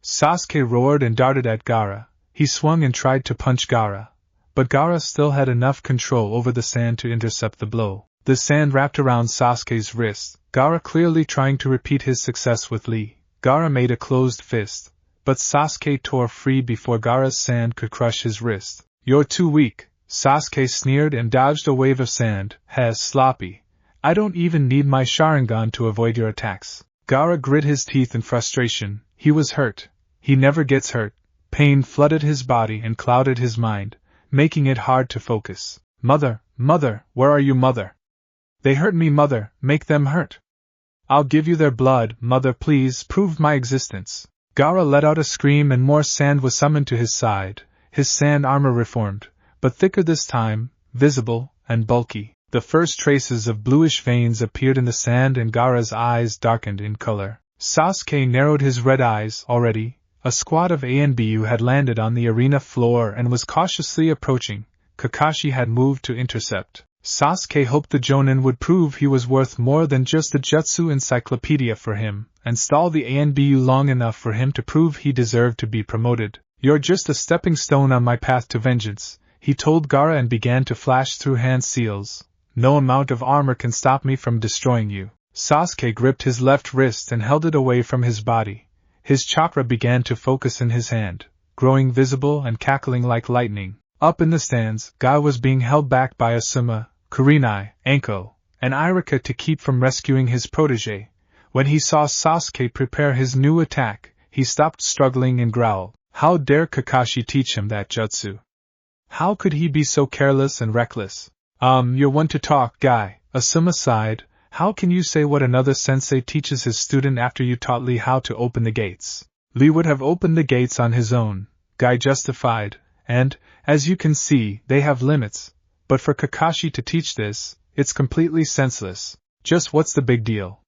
Sasuke roared and darted at Gaara. He swung and tried to punch Gaara, but Gaara still had enough control over the sand to intercept the blow. The sand wrapped around Sasuke's wrist, Gaara clearly trying to repeat his success with Lee. Gaara made a closed fist, but Sasuke tore free before Gaara's sand could crush his wrist. You're too weak, Sasuke sneered and dodged a wave of sand. Sloppy. I don't even need my Sharingan to avoid your attacks. Gaara grit his teeth in frustration. He was hurt. He never gets hurt. Pain flooded his body and clouded his mind, making it hard to focus. Mother, where are you, mother? They hurt me, mother, make them hurt. I'll give you their blood, mother, please prove my existence. Gaara let out a scream and more sand was summoned to his side. His sand armor reformed, but thicker this time, visible, and bulky. The first traces of bluish veins appeared in the sand and Gaara's eyes darkened in color. Sasuke narrowed his red eyes. Already, a squad of ANBU had landed on the arena floor and was cautiously approaching. Kakashi had moved to intercept. Sasuke hoped the Jonin would prove he was worth more than just a jutsu encyclopedia for him, and stall the ANBU long enough for him to prove he deserved to be promoted. You're just a stepping stone on my path to vengeance, he told Gaara and began to flash through hand seals. No amount of armor can stop me from destroying you. Sasuke gripped his left wrist and held it away from his body. His chakra began to focus in his hand, growing visible and cackling like lightning. Up in the stands, Guy was being held back by Asuma, Kurenai, Anko, and Irika to keep from rescuing his protege. When he saw Sasuke prepare his new attack, he stopped struggling and growled. How dare Kakashi teach him that jutsu? How could he be so careless and reckless? You're one to talk, Guy, Asuma sighed. How can you say what another sensei teaches his student after you taught Lee how to open the gates? Lee would have opened the gates on his own, Guy justified, and, as you can see, they have limits. But for Kakashi to teach this, it's completely senseless. Just what's the big deal?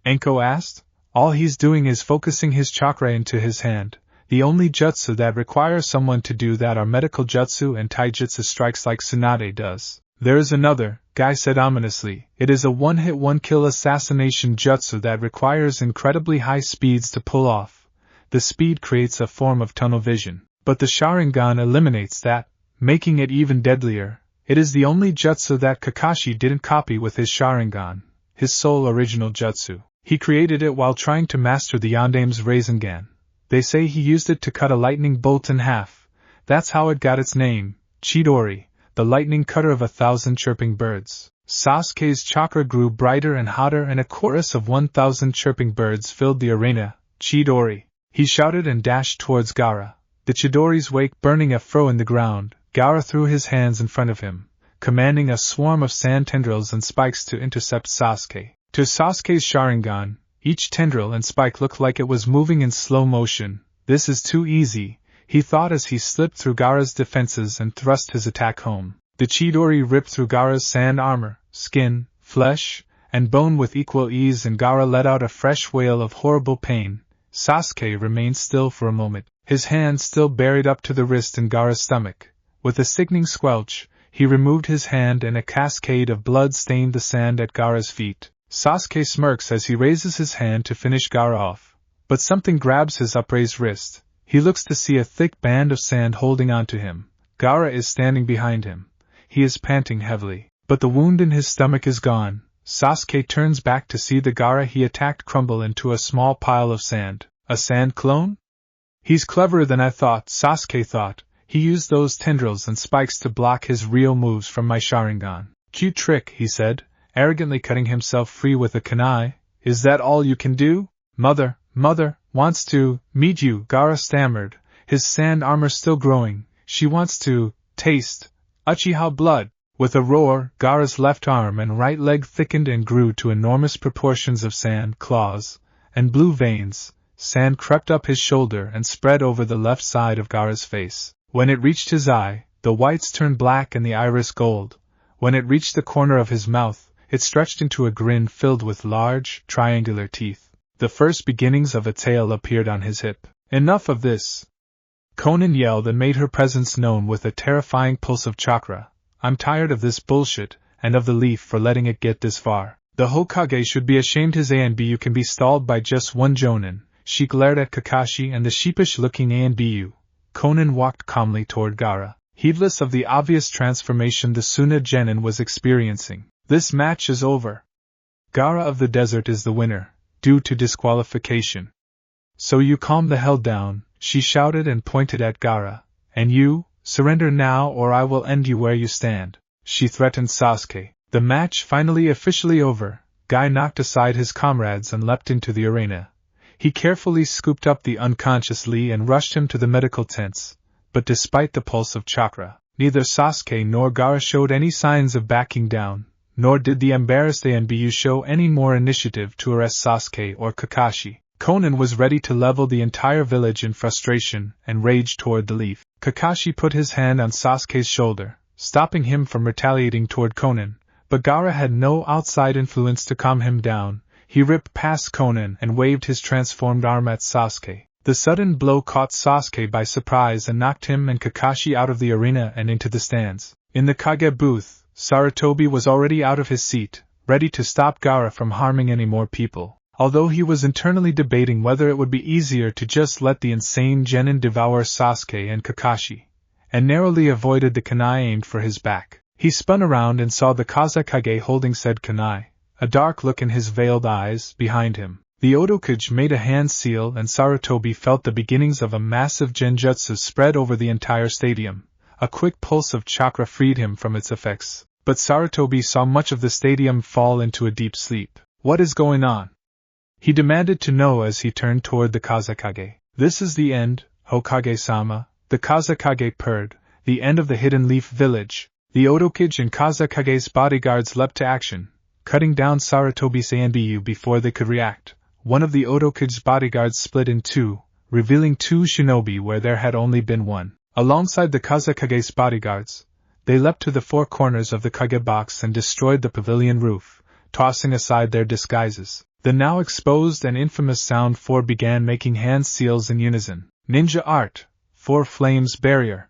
Anko asked. All he's doing is focusing his chakra into his hand. The only jutsu that requires someone to do that are medical jutsu and taijutsu strikes like Tsunade does. There is another, Guy said ominously. It is a one-hit one-kill assassination jutsu that requires incredibly high speeds to pull off. The speed creates a form of tunnel vision. But the Sharingan eliminates that, making it even deadlier. It is the only jutsu that Kakashi didn't copy with his Sharingan, his sole original jutsu. He created it while trying to master the Yondame's Rasengan. They say he used it to cut a lightning bolt in half. That's how it got its name, Chidori, the lightning cutter of 1,000 chirping birds. Sasuke's chakra grew brighter and hotter and a chorus of 1,000 chirping birds filled the arena. Chidori! He shouted and dashed towards Gaara. The Chidori's wake burning a furrow in the ground, Gaara threw his hands in front of him, commanding a swarm of sand tendrils and spikes to intercept Sasuke. To Sasuke's Sharingan, Each tendril and spike looked like it was moving in slow motion. This is too easy, he thought as he slipped through Gaara's defenses and thrust his attack home. The Chidori ripped through Gaara's sand armor, skin, flesh, and bone with equal ease, and Gaara let out a fresh wail of horrible pain. Sasuke remained still for a moment, his hand still buried up to the wrist in Gaara's stomach. With a sickening squelch, he removed his hand and a cascade of blood stained the sand at Gaara's feet. Sasuke smirks as he raises his hand to finish Gaara off, but something grabs his upraised wrist. He looks to see a thick band of sand holding onto him. Gaara is standing behind him. He is panting heavily, but the wound in his stomach is gone. Sasuke turns back to see the Gaara he attacked crumble into a small pile of sand. A sand clone? He's cleverer than I thought, Sasuke thought. He used those tendrils and spikes to block his real moves from my Sharingan. Cute trick, he said, arrogantly cutting himself free with a kunai. Is that all you can do? Mother wants to meet you, Gaara stammered, his sand armor still growing. She wants to taste Uchiha blood. With a roar, Gaara's left arm and right leg thickened and grew to enormous proportions of sand, claws, and blue veins. Sand crept up his shoulder and spread over the left side of Gaara's face. When it reached his eye, the whites turned black and the iris gold. When it reached the corner of his mouth, it stretched into a grin filled with large, triangular teeth. The first beginnings of a tail appeared on his hip. Enough of this! Konan yelled and made her presence known with a terrifying pulse of chakra. I'm tired of this bullshit, and of the leaf for letting it get this far. The Hokage should be ashamed his ANBU can be stalled by just one Jonin. She glared at Kakashi and the sheepish-looking ANBU. Konan walked calmly toward Gaara, heedless of the obvious transformation the Suna Genin was experiencing. This match is over. Gaara of the desert is the winner, due to disqualification. So you calm the hell down, she shouted and pointed at Gaara. And you, surrender now or I will end you where you stand, she threatened Sasuke. The match finally officially over, Guy knocked aside his comrades and leapt into the arena. He carefully scooped up the unconscious Lee and rushed him to the medical tents, but despite the pulse of chakra, neither Sasuke nor Gaara showed any signs of backing down, nor did the embarrassed ANBU show any more initiative to arrest Sasuke or Kakashi. Konan was ready to level the entire village in frustration and rage toward the leaf. Kakashi put his hand on Sasuke's shoulder, stopping him from retaliating toward Konan, but Gaara had no outside influence to calm him down. He ripped past Konan and waved his transformed arm at Sasuke. The sudden blow caught Sasuke by surprise and knocked him and Kakashi out of the arena and into the stands. In the Kage booth, Sarutobi was already out of his seat, ready to stop Gaara from harming any more people, although he was internally debating whether it would be easier to just let the insane Genin devour Sasuke and Kakashi, and narrowly avoided the kunai aimed for his back. He spun around and saw the Kazekage holding said kunai, a dark look in his veiled eyes, behind him. The Otokage made a hand seal and Sarutobi felt the beginnings of a massive genjutsu spread over the entire stadium. A quick pulse of chakra freed him from its effects, but Sarutobi saw much of the stadium fall into a deep sleep. What is going on? He demanded to know as he turned toward the Kazekage. This is the end, Hokage-sama, the Kazekage purred, the end of the Hidden Leaf Village. The Otokage and Kazekage's bodyguards leapt to action, cutting down Sarutobi's ANBU before they could react. One of the Otokage's bodyguards split in two, revealing two shinobi where there had only been one. Alongside the Kazekage's bodyguards, they leapt to the four corners of the Kage box and destroyed the pavilion roof, tossing aside their disguises. The now exposed and infamous Sound 4 began making hand seals in unison. Ninja art, 4 flames barrier.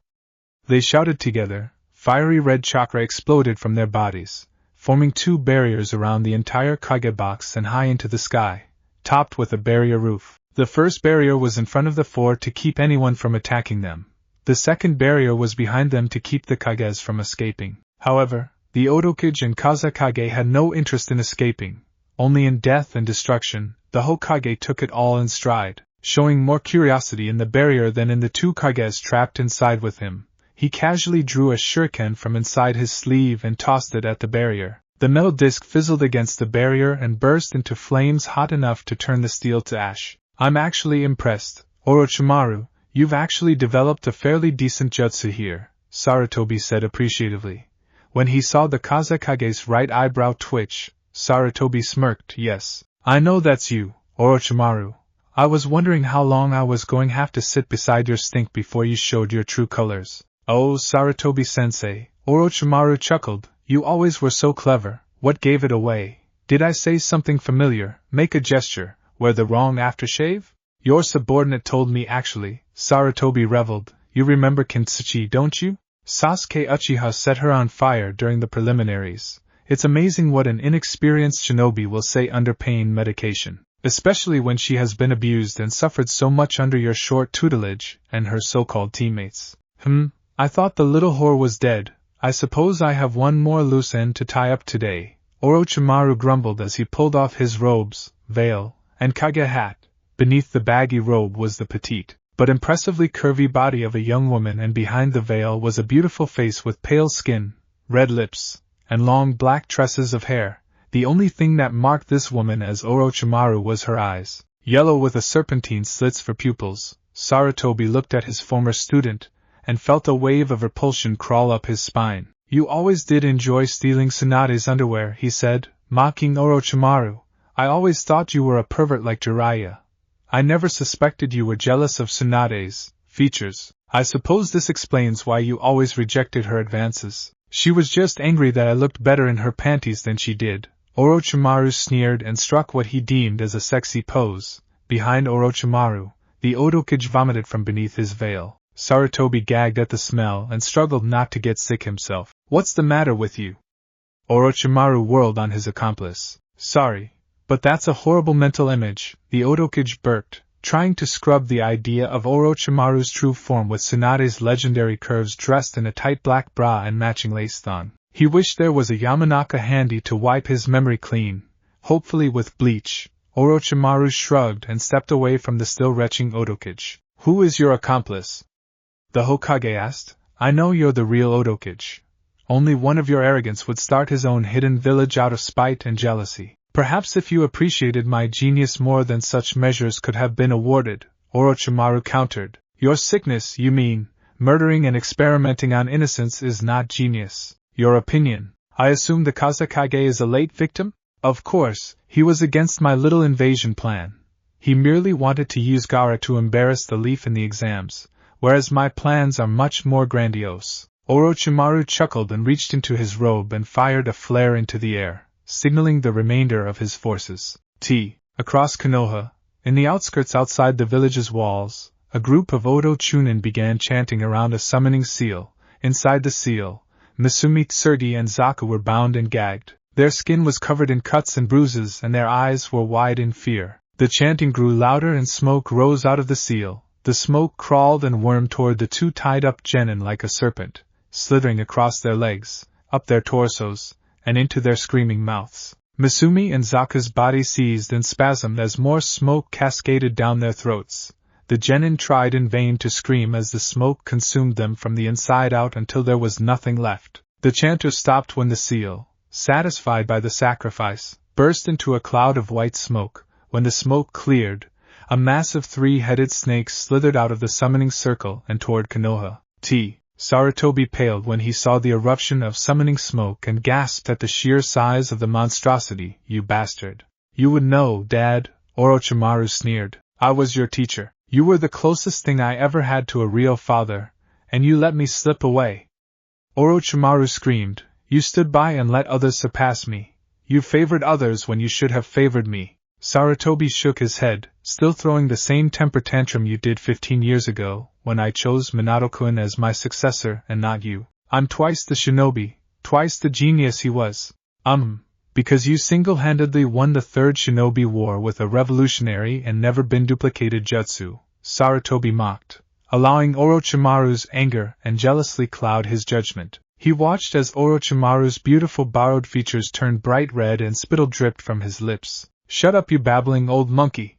They shouted together. Fiery red chakra exploded from their bodies, forming two barriers around the entire Kage box and high into the sky, topped with a barrier roof. The first barrier was in front of the four to keep anyone from attacking them. The second barrier was behind them to keep the Kages from escaping. However, the Otokage and Kazekage had no interest in escaping, only in death and destruction. The Hokage took it all in stride, showing more curiosity in the barrier than in the two Kages trapped inside with him. He casually drew a shuriken from inside his sleeve and tossed it at the barrier. The metal disc fizzled against the barrier and burst into flames hot enough to turn the steel to ash. I'm actually impressed, Orochimaru. You've actually developed a fairly decent jutsu here, Sarutobi said appreciatively. When he saw the Kazekage's right eyebrow twitch, Sarutobi smirked. Yes, I know that's you, Orochimaru, I was wondering how long I was going to have to sit beside your stink before you showed your true colors. Oh, Sarutobi-sensei, Orochimaru chuckled, you always were so clever. What gave it away? Did I say something familiar? Make a gesture. Wear the wrong aftershave? Your subordinate told me actually, Sarutobi reveled. You remember Kintsuchi, don't you? Sasuke Uchiha set her on fire during the preliminaries. It's amazing what an inexperienced shinobi will say under pain medication, especially when she has been abused and suffered so much under your short tutelage and her so-called teammates. I thought the little whore was dead. I suppose I have one more loose end to tie up today, Orochimaru grumbled as he pulled off his robes, veil, and kage hat. Beneath the baggy robe was the petite, but impressively curvy body of a young woman, and behind the veil was a beautiful face with pale skin, red lips, and long black tresses of hair. The only thing that marked this woman as Orochimaru was her eyes, yellow with a serpentine slits for pupils. Sarutobi looked at his former student, and felt a wave of repulsion crawl up his spine. You always did enjoy stealing Tsunade's underwear, he said, mocking Orochimaru. I always thought you were a pervert like Jiraiya. I never suspected you were jealous of Tsunade's features. I suppose this explains why you always rejected her advances. She was just angry that I looked better in her panties than she did. Orochimaru sneered and struck what he deemed as a sexy pose. Behind Orochimaru, the Odokage vomited from beneath his veil. Sarutobi gagged at the smell and struggled not to get sick himself. What's the matter with you? Orochimaru whirled on his accomplice. Sorry, but that's a horrible mental image, the Odokage burped, trying to scrub the idea of Orochimaru's true form with Tsunade's legendary curves dressed in a tight black bra and matching lace thong. He wished there was a Yamanaka handy to wipe his memory clean, hopefully with bleach. Orochimaru shrugged and stepped away from the still retching Odokage. Who is your accomplice? The Hokage asked. I know you're the real Odokage. Only one of your arrogance would start his own hidden village out of spite and jealousy. Perhaps if you appreciated my genius more than such measures could have been awarded, Orochimaru countered. Your sickness, you mean, murdering and experimenting on innocence is not genius. Your opinion. I assume the Kazekage is a late victim? Of course, he was against my little invasion plan. He merely wanted to use Gaara to embarrass the leaf in the exams, whereas my plans are much more grandiose. Orochimaru chuckled and reached into his robe and fired a flare into the air, signaling the remainder of his forces. Across Konoha, in the outskirts outside the village's walls, a group of Oto Chunin began chanting around a summoning seal. Inside the seal, Misumi, Tsurti, and Zaku were bound and gagged. Their skin was covered in cuts and bruises and their eyes were wide in fear. The chanting grew louder and smoke rose out of the seal. The smoke crawled and wormed toward the two tied-up genin like a serpent, slithering across their legs, up their torsos, and into their screaming mouths. Misumi and Zaku's bodies seized and spasmed as more smoke cascaded down their throats. The genin tried in vain to scream as the smoke consumed them from the inside out until there was nothing left. The chanters stopped when the seal, satisfied by the sacrifice, burst into a cloud of white smoke. When the smoke cleared, a massive three-headed snake slithered out of the summoning circle and toward Konoha. Sarutobi paled when he saw the eruption of summoning smoke and gasped at the sheer size of the monstrosity. You bastard. You would know, Dad, Orochimaru sneered. I was your teacher. You were the closest thing I ever had to a real father, and you let me slip away. Orochimaru screamed. You stood by and let others surpass me. You favored others when you should have favored me. Sarutobi shook his head, still throwing the same temper tantrum you did 15 years ago, when I chose Minato-kun as my successor and not you. I'm twice the shinobi, twice the genius he was. Because you single-handedly won the third shinobi war with a revolutionary and never-been-duplicated jutsu, Sarutobi mocked, allowing Orochimaru's anger and jealousy cloud his judgment. He watched as Orochimaru's beautiful borrowed features turned bright red and spittle dripped from his lips. Shut up, you babbling old monkey!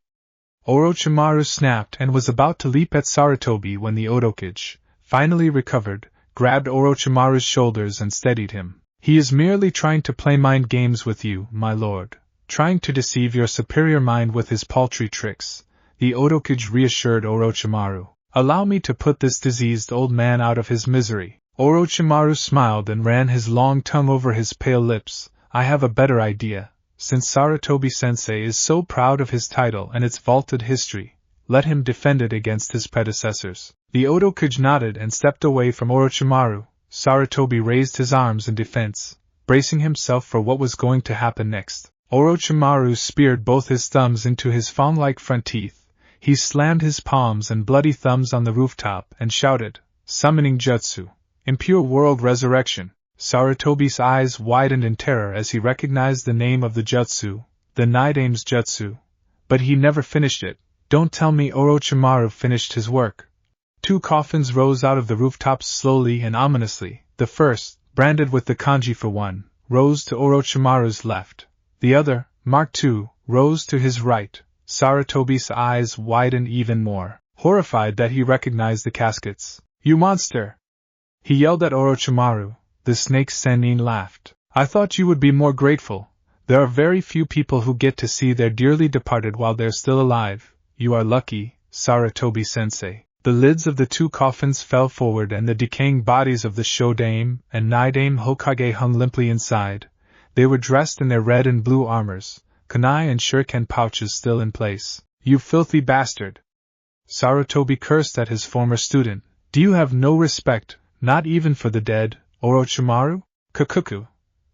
Orochimaru snapped and was about to leap at Sarutobi when the Odokage, finally recovered, grabbed Orochimaru's shoulders and steadied him. He is merely trying to play mind games with you, my lord, trying to deceive your superior mind with his paltry tricks, the Odokage reassured Orochimaru. Allow me to put this diseased old man out of his misery. Orochimaru smiled and ran his long tongue over his pale lips. I have a better idea. since Sarutobi-sensei is so proud of his title and its vaulted history, let him defend it against his predecessors. The Otokuge nodded and stepped away from Orochimaru. Sarutobi raised his arms in defense, bracing himself for what was going to happen next. Orochimaru speared both his thumbs into his fawn-like front teeth. He slammed his palms and bloody thumbs on the rooftop and shouted, "Summoning Jutsu! Impure World Resurrection!" Sarutobi's eyes widened in terror as he recognized the name of the jutsu, the Nidame's jutsu. But he never finished it. Don't tell me Orochimaru finished his work. 2 coffins rose out of the rooftops slowly and ominously. The first, branded with the kanji for 1, rose to Orochimaru's left. The other, marked 2, rose to his right. Sarutobi's eyes widened even more, horrified that he recognized the caskets. "You monster!" he yelled at Orochimaru. The snake Sennin laughed. "I thought you would be more grateful. There are very few people who get to see their dearly departed while they're still alive. You are lucky, Sarutobi-sensei." The lids of the 2 coffins fell forward and the decaying bodies of the Shodame and Nidame Hokage hung limply inside. They were dressed in their red and blue armors, kunai and shuriken pouches still in place. "You filthy bastard!" Sarutobi cursed at his former student. "Do you have no respect, not even for the dead, Orochimaru?" "Kukuku.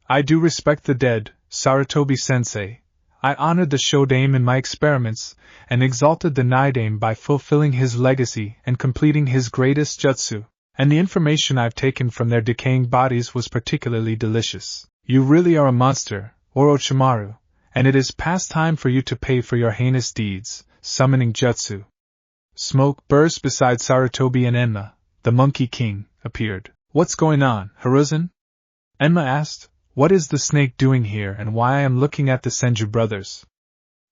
I do respect the dead, Sarutobi-sensei. I honored the Shodame in my experiments, and exalted the Nidame by fulfilling his legacy and completing his greatest jutsu, and the information I've taken from their decaying bodies was particularly delicious. You really are a monster, Orochimaru, and it is past time for you to pay for your heinous deeds, summoning jutsu." Smoke burst beside Sarutobi and Enma. The Monkey King appeared. "What's going on, Hiruzen?" Enma asked. "What is the snake doing here and why I am looking at the Senju brothers?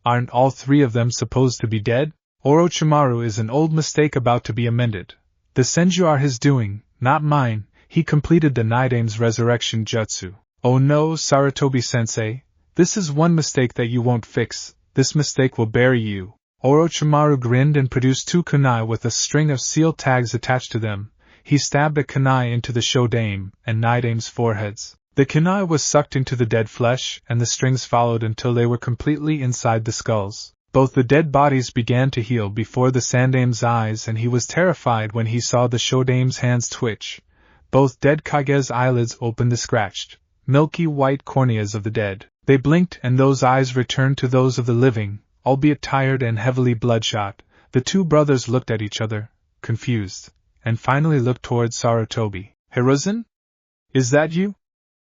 Aren't all 3 of them supposed to be dead? Orochimaru is an old mistake about to be amended. The Senju are his doing, not mine. He completed the Nidame's resurrection jutsu." "Oh no, Sarutobi-sensei, this is one mistake that you won't fix. This mistake will bury you." Orochimaru grinned and produced 2 kunai with a string of seal tags attached to them. He stabbed a kunai into the Shodame and Nidame's foreheads. The kunai was sucked into the dead flesh, and the strings followed until they were completely inside the skulls. Both the dead bodies began to heal before the Sandame's eyes, and he was terrified when he saw the Shodame's hands twitch. Both dead Kage's eyelids opened the scratched, milky white corneas of the dead. They blinked, and those eyes returned to those of the living, albeit tired and heavily bloodshot. The 2 brothers looked at each other, confused, and finally looked towards Sarutobi. "Hiruzen? Is that you?"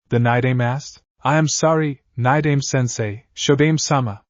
the Nidame asked. "I am sorry, Nidame-sensei, Shodame-sama,"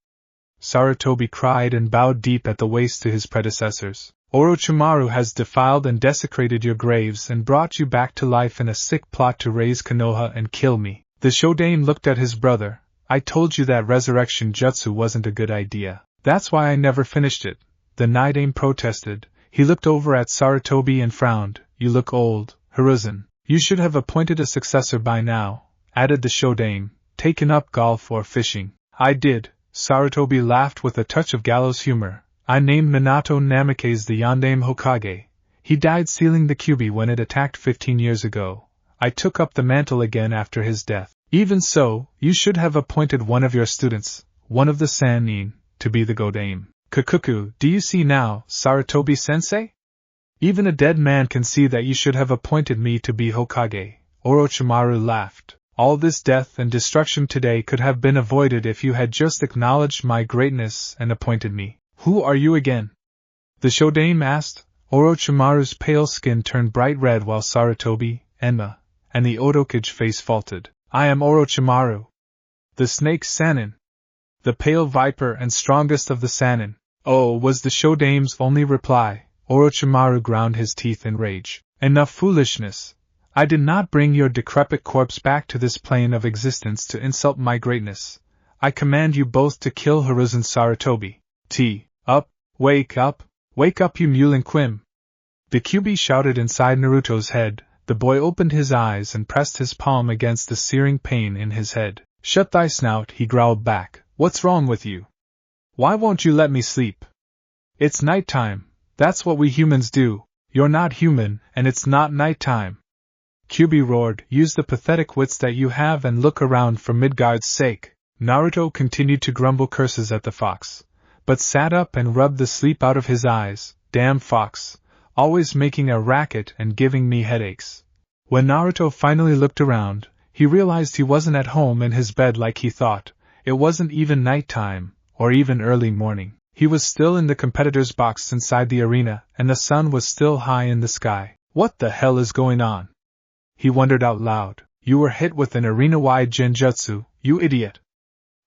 Sarutobi cried and bowed deep at the waist to his predecessors. "Orochimaru has defiled and desecrated your graves and brought you back to life in a sick plot to raise Konoha and kill me." The Shodame looked at his brother. "I told you that resurrection jutsu wasn't a good idea. That's why I never finished it," the Nidame protested. He looked over at Sarutobi and frowned. "You look old, Hiruzen. You should have appointed a successor by now," added the Shodame, taken up golf or fishing. "I did," Sarutobi laughed with a touch of gallows humor. "I named Minato Namikaze the Yondaime Hokage. He died sealing the Kyuubi when it attacked 15 years ago. I took up the mantle again after his death. Even so, you should have appointed one of your students, one of the Sannin, to be the Godame." "Kukuku, do you see now, Sarutobi-sensei? Even a dead man can see that you should have appointed me to be Hokage." Orochimaru laughed. "All this death and destruction today could have been avoided if you had just acknowledged my greatness and appointed me." "Who are you again?" the Shodame asked. Orochimaru's pale skin turned bright red while Sarutobi, Enma, and the Otokuge face faltered. "I am Orochimaru, the snake Sannin, the pale viper and strongest of the Sannin." "Oh," was the Shodame's only reply. Orochimaru ground his teeth in rage. "Enough foolishness. I did not bring your decrepit corpse back to this plane of existence to insult my greatness. I command you both to kill Hiruzen Sarutobi. Up, wake up, you Mulinquim!" The Kyuubi shouted inside Naruto's head. The boy opened his eyes and pressed his palm against the searing pain in his head. "Shut thy snout," he growled back. "What's wrong with you? Why won't you let me sleep? It's night time. That's what we humans do. You're not human, and it's not night time." Kyuubi roared. "Use the pathetic wits that you have and look around for Midgard's sake." Naruto continued to grumble curses at the fox, but sat up and rubbed the sleep out of his eyes. Damn fox, always making a racket and giving me headaches. When Naruto finally looked around, he realized he wasn't at home in his bed like he thought. It wasn't even nighttime, or even early morning. He was still in the competitor's box inside the arena, and the sun was still high in the sky. What the hell is going on? He wondered out loud. You were hit with an arena-wide genjutsu, you idiot.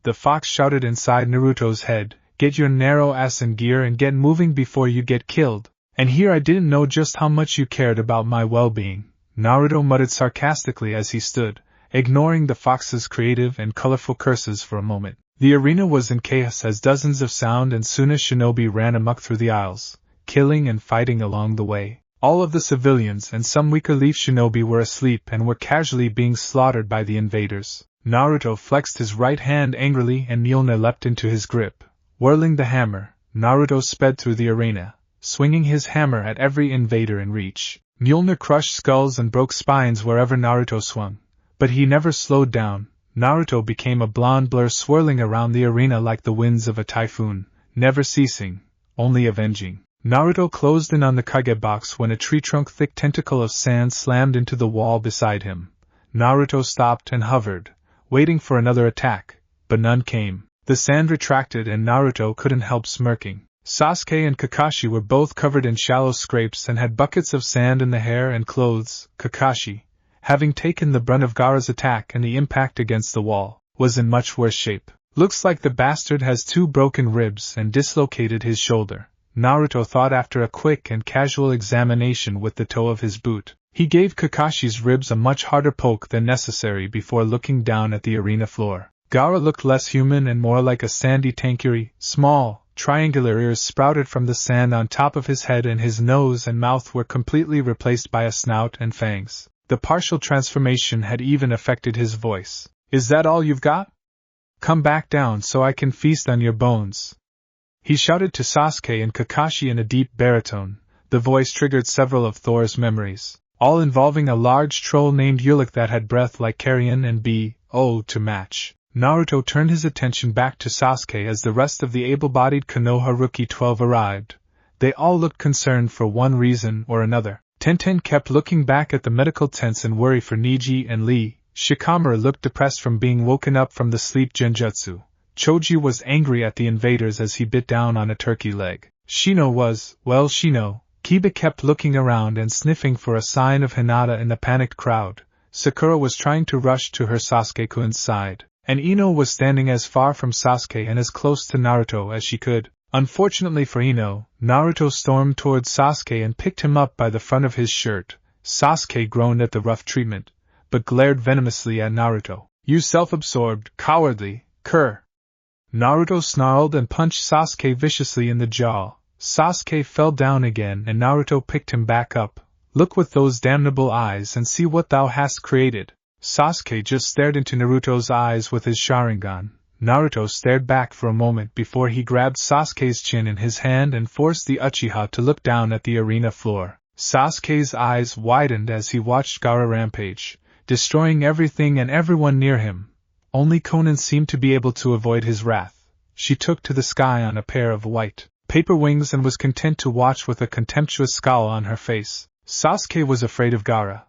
The fox shouted inside Naruto's head, get your narrow ass in gear and get moving before you get killed. And here I didn't know just how much you cared about my well-being, Naruto muttered sarcastically as he stood, ignoring the fox's creative and colorful curses for a moment. The arena was in chaos as dozens of sound and Suna shinobi ran amok through the aisles, killing and fighting along the way. All of the civilians and some weaker leaf shinobi were asleep and were casually being slaughtered by the invaders. Naruto flexed his right hand angrily and Mjolnir leapt into his grip. Whirling the hammer, Naruto sped through the arena, swinging his hammer at every invader in reach. Mjolnir crushed skulls and broke spines wherever Naruto swung, but he never slowed down. Naruto became a blonde blur swirling around the arena like the winds of a typhoon, never ceasing, only avenging. Naruto closed in on the Kage box when a tree trunk-thick tentacle of sand slammed into the wall beside him. Naruto stopped and hovered, waiting for another attack, but none came. The sand retracted and Naruto couldn't help smirking. Sasuke and Kakashi were both covered in shallow scrapes and had buckets of sand in the hair and clothes. Kakashi, having taken the brunt of Gaara's attack and the impact against the wall, was in much worse shape. Looks like the bastard has 2 broken ribs and dislocated his shoulder, Naruto thought after a quick and casual examination with the toe of his boot. He gave Kakashi's ribs a much harder poke than necessary before looking down at the arena floor. Gaara looked less human and more like a sandy tankuri. Small, triangular ears sprouted from the sand on top of his head and his nose and mouth were completely replaced by a snout and fangs. The partial transformation had even affected his voice. Is that all you've got? Come back down so I can feast on your bones. He shouted to Sasuke and Kakashi in a deep baritone. The voice triggered several of Thor's memories, all involving a large troll named Ulik that had breath like carrion and B.O. to match. Naruto turned his attention back to Sasuke as the rest of the able-bodied Konoha Rookie 12 arrived. They all looked concerned for one reason or another. Tenten kept looking back at the medical tents in worry for Neji and Lee. Shikamaru looked depressed from being woken up from the sleep genjutsu. Choji was angry at the invaders as he bit down on a turkey leg. Shino. Kiba kept looking around and sniffing for a sign of Hinata in the panicked crowd. Sakura was trying to rush to her Sasuke-kun's side, and Ino was standing as far from Sasuke and as close to Naruto as she could. Unfortunately for Ino, Naruto stormed towards Sasuke and picked him up by the front of his shirt. Sasuke groaned at the rough treatment, but glared venomously at Naruto. You self-absorbed, cowardly cur! Naruto snarled and punched Sasuke viciously in the jaw. Sasuke fell down again and Naruto picked him back up. Look with those damnable eyes and see what thou hast created. Sasuke just stared into Naruto's eyes with his Sharingan. Naruto stared back for a moment before he grabbed Sasuke's chin in his hand and forced the Uchiha to look down at the arena floor. Sasuke's eyes widened as he watched Gaara rampage, destroying everything and everyone near him. Only Konan seemed to be able to avoid his wrath. She took to the sky on a pair of white paper wings and was content to watch with a contemptuous scowl on her face. Sasuke was afraid of Gaara,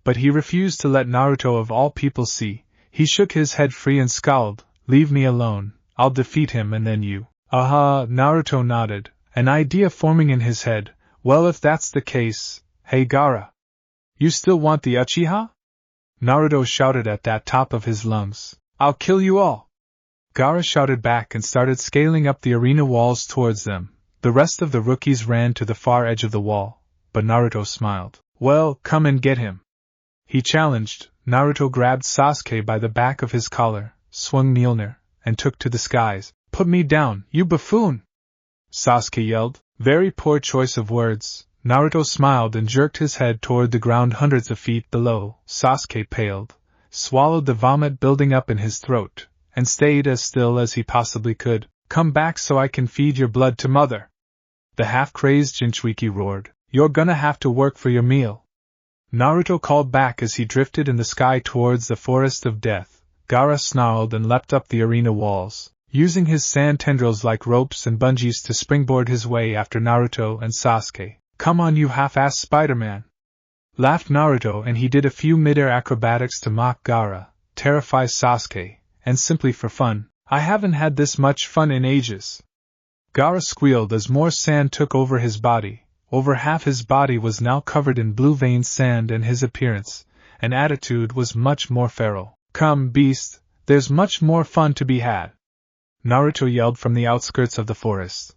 but he refused to let Naruto of all people see. He shook his head free and scowled. Leave me alone, I'll defeat him and then you. Aha, Naruto nodded, an idea forming in his head. Well, if that's the case, hey Gaara. You still want the Uchiha? Naruto shouted at that top of his lungs. I'll kill you all. Gaara shouted back and started scaling up the arena walls towards them. The rest of the rookies ran to the far edge of the wall, but Naruto smiled. Well, come and get him. He challenged. Naruto grabbed Sasuke by the back of his collar, swung Mjolnir, and took to the skies. Put me down, you buffoon! Sasuke yelled. Very poor choice of words. Naruto smiled and jerked his head toward the ground hundreds of feet below. Sasuke paled, swallowed the vomit building up in his throat, and stayed as still as he possibly could. Come back so I can feed your blood to mother! The half-crazed Jinchuriki roared. You're gonna have to work for your meal. Naruto called back as he drifted in the sky towards the forest of death. Gaara snarled and leapt up the arena walls, using his sand tendrils like ropes and bungees to springboard his way after Naruto and Sasuke. "Come on, you half-assed Spider-Man!" laughed Naruto, and he did a few mid-air acrobatics to mock Gaara, terrify Sasuke, and simply for fun. "I haven't had this much fun in ages." Gaara squealed as more sand took over his body. Over half his body was now covered in blue-veined sand, and his appearance and attitude was much more feral. "Come, beast, there's much more fun to be had!" Naruto yelled from the outskirts of the forest.